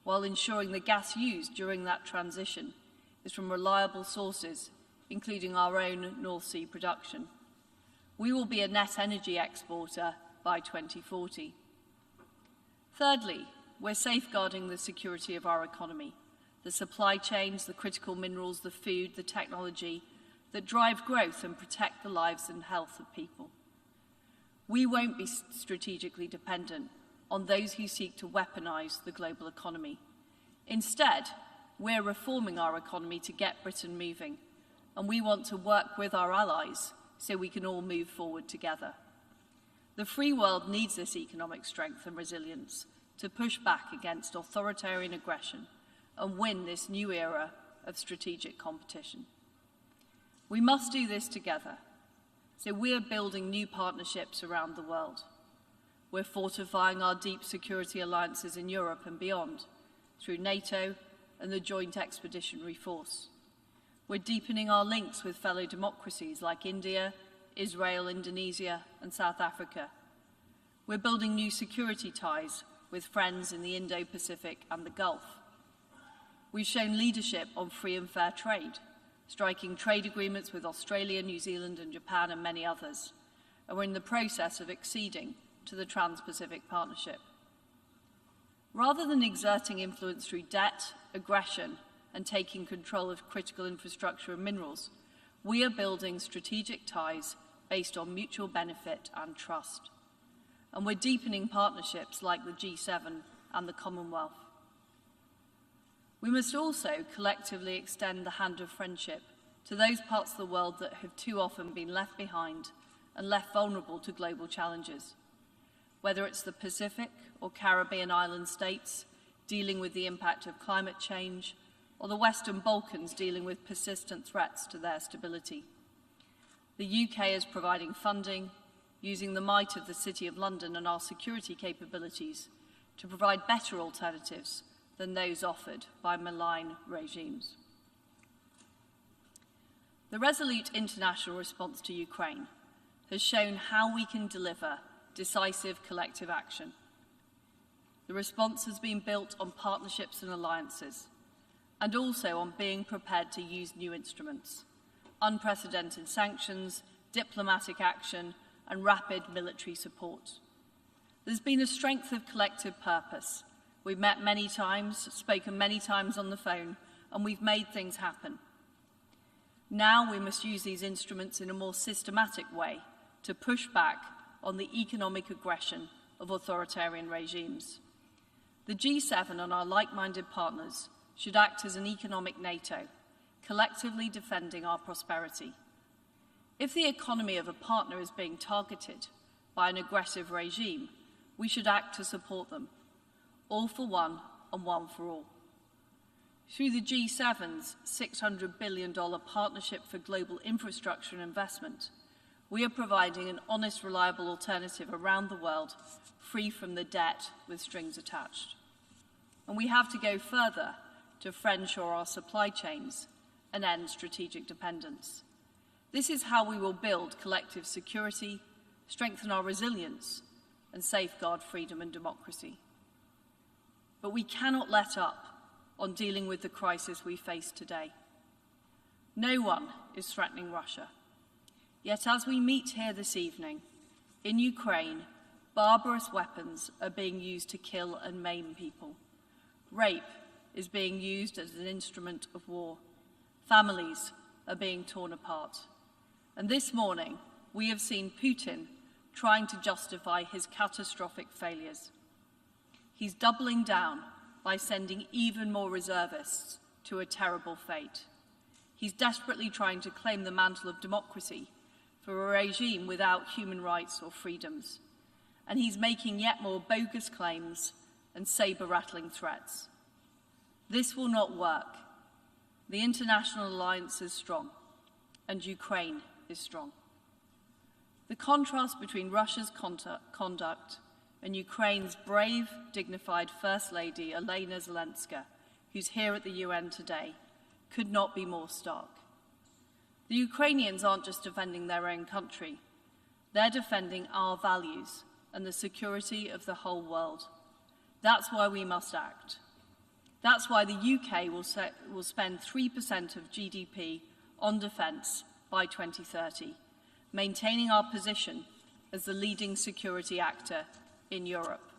while ensuring the gas used during that transition is from reliable sources, including our own North Sea production. We will be a net energy exporter by 2040. Thirdly, we're safeguarding the security of our economy, the supply chains, the critical minerals, the food, the technology that drive growth and protect the lives and health of people. We won't be strategically dependent on those who seek to weaponize the global economy. Instead, we're reforming our economy to get Britain moving, and we want to work with our allies so we can all move forward together. The free world needs this economic strength and resilience to push back against authoritarian aggression and win this new era of strategic competition. We must do this together. So we're building new partnerships around the world. We're fortifying our deep security alliances in Europe and beyond through NATO and the Joint Expeditionary Force. We're deepening our links with fellow democracies like India, Israel, Indonesia, and South Africa. We're building new security ties with friends in the Indo-Pacific and the Gulf. We've shown leadership on free and fair trade, striking trade agreements with Australia, New Zealand, and Japan, and many others, and we're in the process of acceding to the Trans-Pacific Partnership. Rather than exerting influence through debt, aggression, and taking control of critical infrastructure and minerals, we are building strategic ties based on mutual benefit and trust. And we're deepening partnerships like the G7 and the Commonwealth. We must also collectively extend the hand of friendship to those parts of the world that have too often been left behind and left vulnerable to global challenges. Whether it's the Pacific or Caribbean island states dealing with the impact of climate change, or the Western Balkans dealing with persistent threats to their stability. The UK is providing funding, using the might of the City of London and our security capabilities to provide better alternatives than those offered by malign regimes. The resolute international response to Ukraine has shown how we can deliver decisive collective action. The response has been built on partnerships and alliances, and also on being prepared to use new instruments, unprecedented sanctions, diplomatic action, and rapid military support. There's been a strength of collective purpose. We've met many times, spoken many times on the phone, and we've made things happen. Now we must use these instruments in a more systematic way to push back on the economic aggression of authoritarian regimes. The G7 and our like-minded partners should act as an economic NATO, collectively defending our prosperity. If the economy of a partner is being targeted by an aggressive regime, we should act to support them, all for one and one for all. Through the G7's $600 billion Partnership for Global Infrastructure and Investment, we are providing an honest, reliable alternative around the world, free from the debt with strings attached. And we have to go further to friendshore our supply chains and end strategic dependence. This is how we will build collective security, strengthen our resilience, and safeguard freedom and democracy. But we cannot let up on dealing with the crisis we face today. No one is threatening Russia. Yet as we meet here this evening, in Ukraine, barbarous weapons are being used to kill and maim people. Rape is being used as an instrument of war. Families are being torn apart. And this morning, we have seen Putin trying to justify his catastrophic failures. He's doubling down by sending even more reservists to a terrible fate. He's desperately trying to claim the mantle of democracy for a regime without human rights or freedoms. And he's making yet more bogus claims and saber-rattling threats. This will not work. The international alliance is strong, and Ukraine is strong. The contrast between Russia's conduct and Ukraine's brave, dignified First Lady, Elena Zelenska, who's here at the UN today, could not be more stark. The Ukrainians aren't just defending their own country. They're defending our values and the security of the whole world. That's why we must act. That's why the UK will spend 3% of GDP on defence by 2030, maintaining our position as the leading security actor in Europe.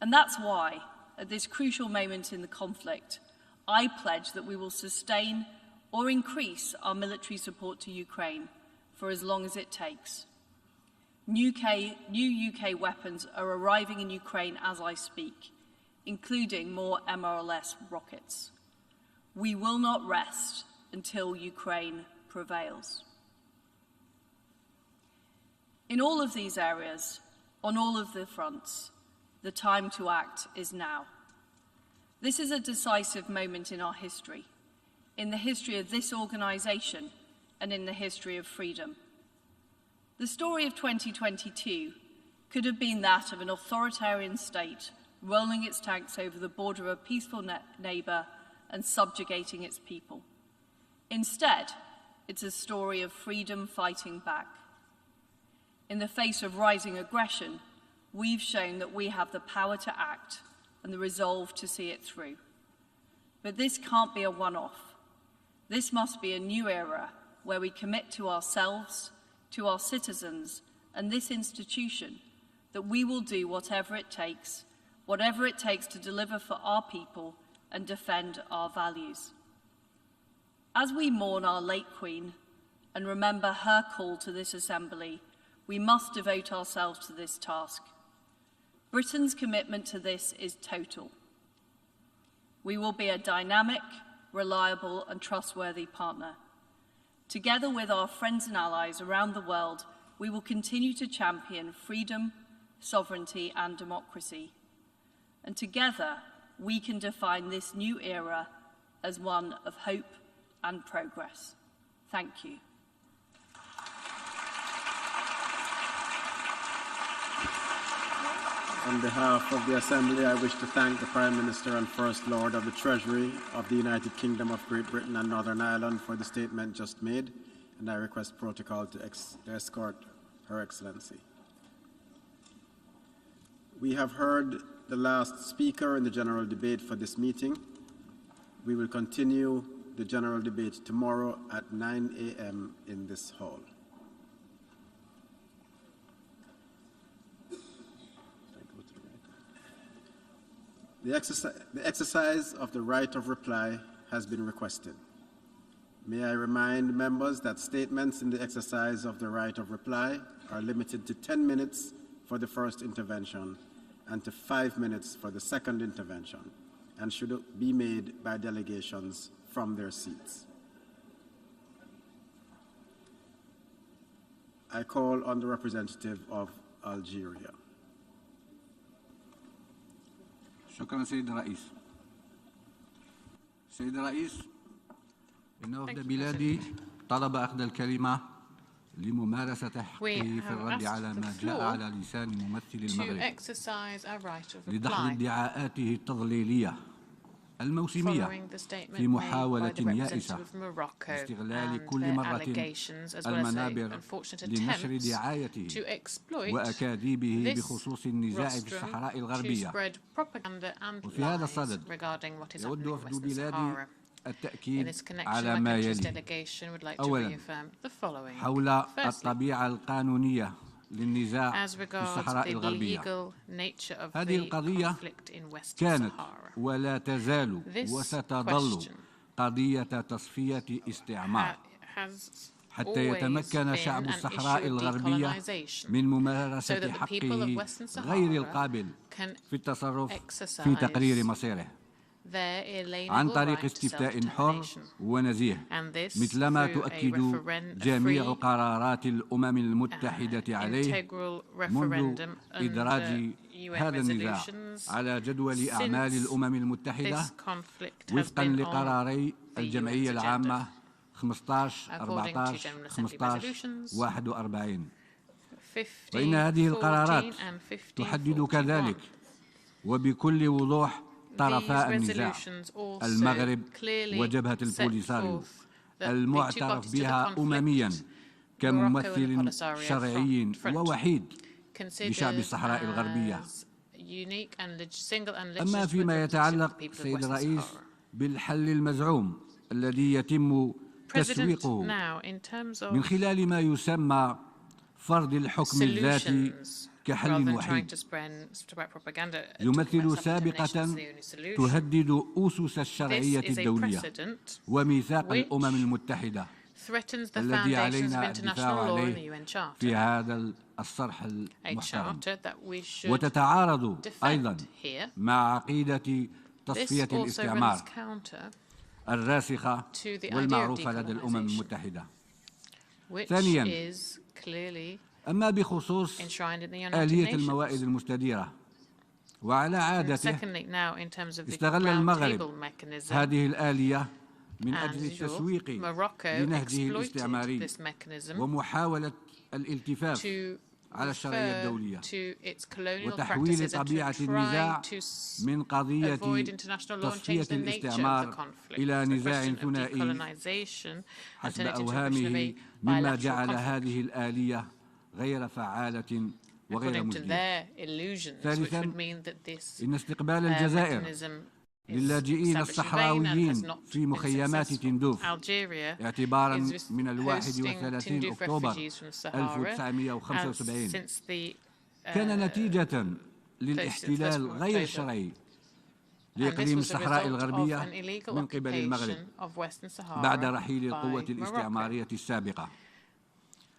And that's why, at this crucial moment in the conflict, I pledge that we will sustain or increase our military support to Ukraine for as long as it takes. New UK weapons are arriving in Ukraine as I speak, including more MRLS rockets. We will not rest until Ukraine prevails. In all of these areas, on all of the fronts, the time to act is now. This is a decisive moment in our history, in the history of this organisation and in the history of freedom. The story of 2022 could have been that of an authoritarian state rolling its tanks over the border of a peaceful neighbour and subjugating its people. Instead, it's a story of freedom fighting back. In the face of rising aggression, we've shown that we have the power to act and the resolve to see it through. But this can't be a one-off. This must be a new era where we commit to ourselves, to our citizens, and this institution that we will do whatever it takes to deliver for our people and defend our values. As we mourn our late Queen and remember her call to this Assembly, we must devote ourselves to this task. Britain's commitment to this is total. We will be a dynamic, reliable and trustworthy partner. Together with our friends and allies around the world, we will continue to champion freedom, sovereignty and democracy. And together, we can define this new era as one of hope and progress. Thank you. On behalf of the Assembly, I wish to thank the Prime Minister and First Lord of the Treasury of the United Kingdom of Great Britain and Northern Ireland for the statement just made, and I request protocol to escort Her Excellency. We have heard the last speaker in the general debate for this meeting. We will continue the general debate tomorrow at 9 a.m. in this hall. The exercise of the right of reply has been requested. May I remind members that statements in the exercise of the right of reply are limited to 10 minutes for the first intervention and to 5 minutes for the second intervention, and should be made by delegations from their seats. I call on the representative of Algeria. شكرا سيد الرئيس. سيد الرئيس، إن وفد بلادي طلب أخذ الكلمة لممارسة حقه في الرد على ما جاء على لسان ممثل المغرب لدحض ادعاءاته التضليلية الموسمية في محاولة يائسة لاستغلال كل مرة المنابر لنشر دعايته وأكاذيبه بخصوص النزاع في الصحراء الغربية. وفي هذا الصدد يود وفد بلادي التأكيد على ما يلي. أولاً، حول الطبيعة القانونية للنزاع في الصحراء الغربية. هذه القضية كانت ولا تزال وستظل قضية تصفية استعمار حتى يتمكن شعب الصحراء الغربية من ممارسة حقه غير القابل في التصرف في تقرير مصيره عن طريق استفتاء حر ونزيه، مثلما تؤكد جميع قرارات الأمم المتحدة عليه منذ إدراج هذا النزاع على جدول أعمال الأمم المتحدة وفقا لقراري الجمعية العامة 15 14 15 41. وإن هذه القرارات تحدد كذلك وبكل وضوح طرفا النزاع المغرب وجبهة البوليساريو المعترف بها أمميا كممثل شرعي ووحيد لشعب الصحراء الغربية. أما فيما يتعلق سيد الرئيس بالحل المزعوم الذي يتم تسويقه من خلال ما يسمى فرض الحكم الذاتي كحل وحيد، يمثل سابقة تهدد أسس الشرعية الدولية وميثاق الأمم المتحدة الذي علينا الدفاع عليه في هذا الصرح المحترم، وتتعارض أيضا مع عقيدة تصفية الاستعمار الراسخة والمعروفة لدى الأمم المتحدة. ثانيا، أما بخصوص آلية الموائد المستديرة، وعلى عادته استغل المغرب هذه الآلية من أجل التسويق لنهجه الاستعماري ومحاولة الالتفاف على الشرعية الدولية وتحويل طبيعة النزاع من قضية تصفية الاستعمار إلى نزاع ثنائي حسب أوهامه، مما جعل هذه الآلية غير فعالة وغير مجدية. ثالثاً، إن استقبال الجزائر للاجئين الصحراويين في مخيمات تندوف اعتباراً من 31 أكتوبر 1975 كان نتيجة للاحتلال غير الشرعي لإقليم الصحراء الغربية من قبل المغرب بعد رحيل القوة الاستعمارية السابقة.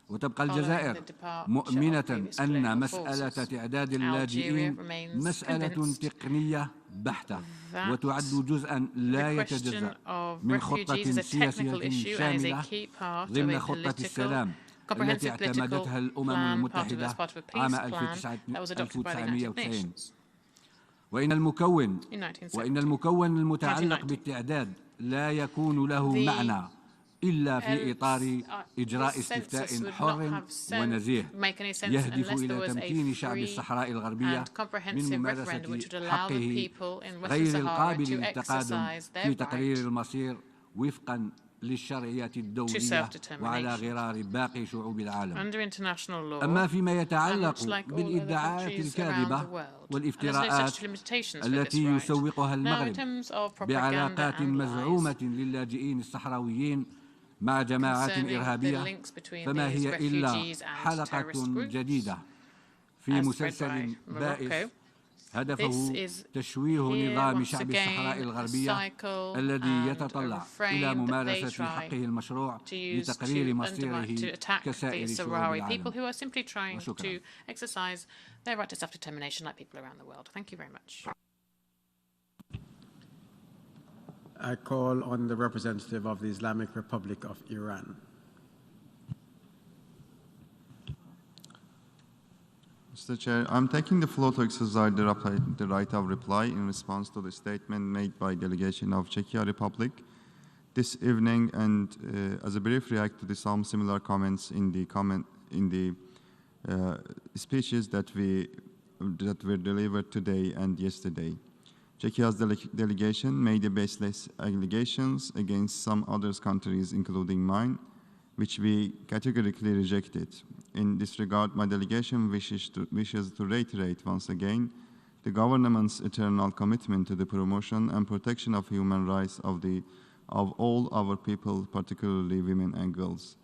وتبقى الجزائر مؤمنة أن مسألة تعداد اللاجئين مسألة تقنية بحتة وتعد جزءاً لا يتجزأ من خطة سياسية شاملة ضمن خطة السلام التي اعتمدتها الأمم المتحدة عام 1990. وإن المكون المتعلق بالتعداد لا يكون له معنى إلا في إطار إجراء استفتاء حر ونزيه يهدف إلى تمكين شعب الصحراء الغربية من ممارسة حقه غير القابل للتقادم في تقرير المصير وفقاً للشرعية الدولية وعلى غرار باقي شعوب العالم. أما فيما يتعلق بالادعاءات الكاذبة والافتراءات التي يسوقها المغرب بعلاقات مزعومة للاجئين الصحراويين مع جماعات إرهابية، فما هي إلا حلقة جديدة في مسلسل بائس هدفه تشويه نظام شعب الصحراء الغربية الذي يتطلع إلى ممارسة حقه المشروع لتقرير مصيره كسائر شعوب العالم. وشكرا. I call on the representative of the Islamic Republic of Iran. Mr. Chair, I'm taking the floor to exercise the right of reply in response to the statement made by delegation of Czechia Republic this evening, and as a brief react to some similar comments in the speeches that were delivered today and yesterday. Czechia's delegation made baseless allegations against some other countries, including mine, which we categorically rejected. In this regard, my delegation wishes to reiterate once again the government's eternal commitment to the promotion and protection of human rights of the of all our people, particularly women and girls.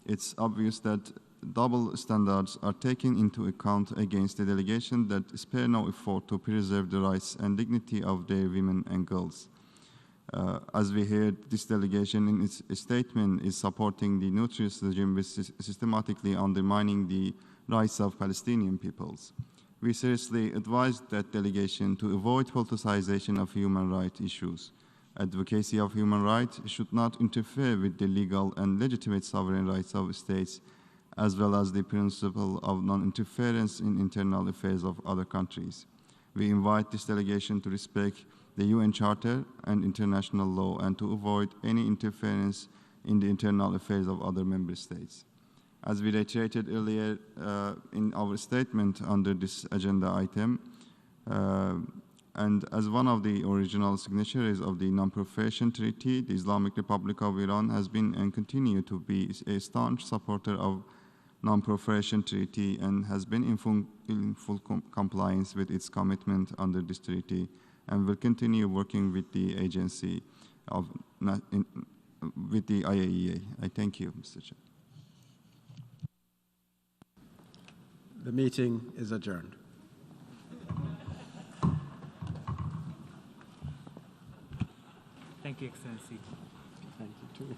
It's obvious that double standards are taken into account against the delegation that spare no effort to preserve the rights and dignity of their women and girls. As we heard, this delegation in its statement is supporting the nutritious regime with systematically undermining the rights of Palestinian peoples. We seriously advise that delegation to avoid politicization of human rights issues. Advocacy of human rights should not interfere with the legal and legitimate sovereign rights of states, as well as the principle of non-interference in internal affairs of other countries. We invite this delegation to respect the UN Charter and international law and to avoid any interference in the internal affairs of other member states. As we reiterated earlier in our statement under this agenda item, and as one of the original signatories of the Non-Proliferation Treaty, the Islamic Republic of Iran has been and continue to be a staunch supporter of Non-Proliferation Treaty and has been in full compliance with its commitment under this treaty, and will continue working with the agency with the IAEA. I thank you, Mr. Chair. The meeting is adjourned. Thank you, Excellency. Thank you, too.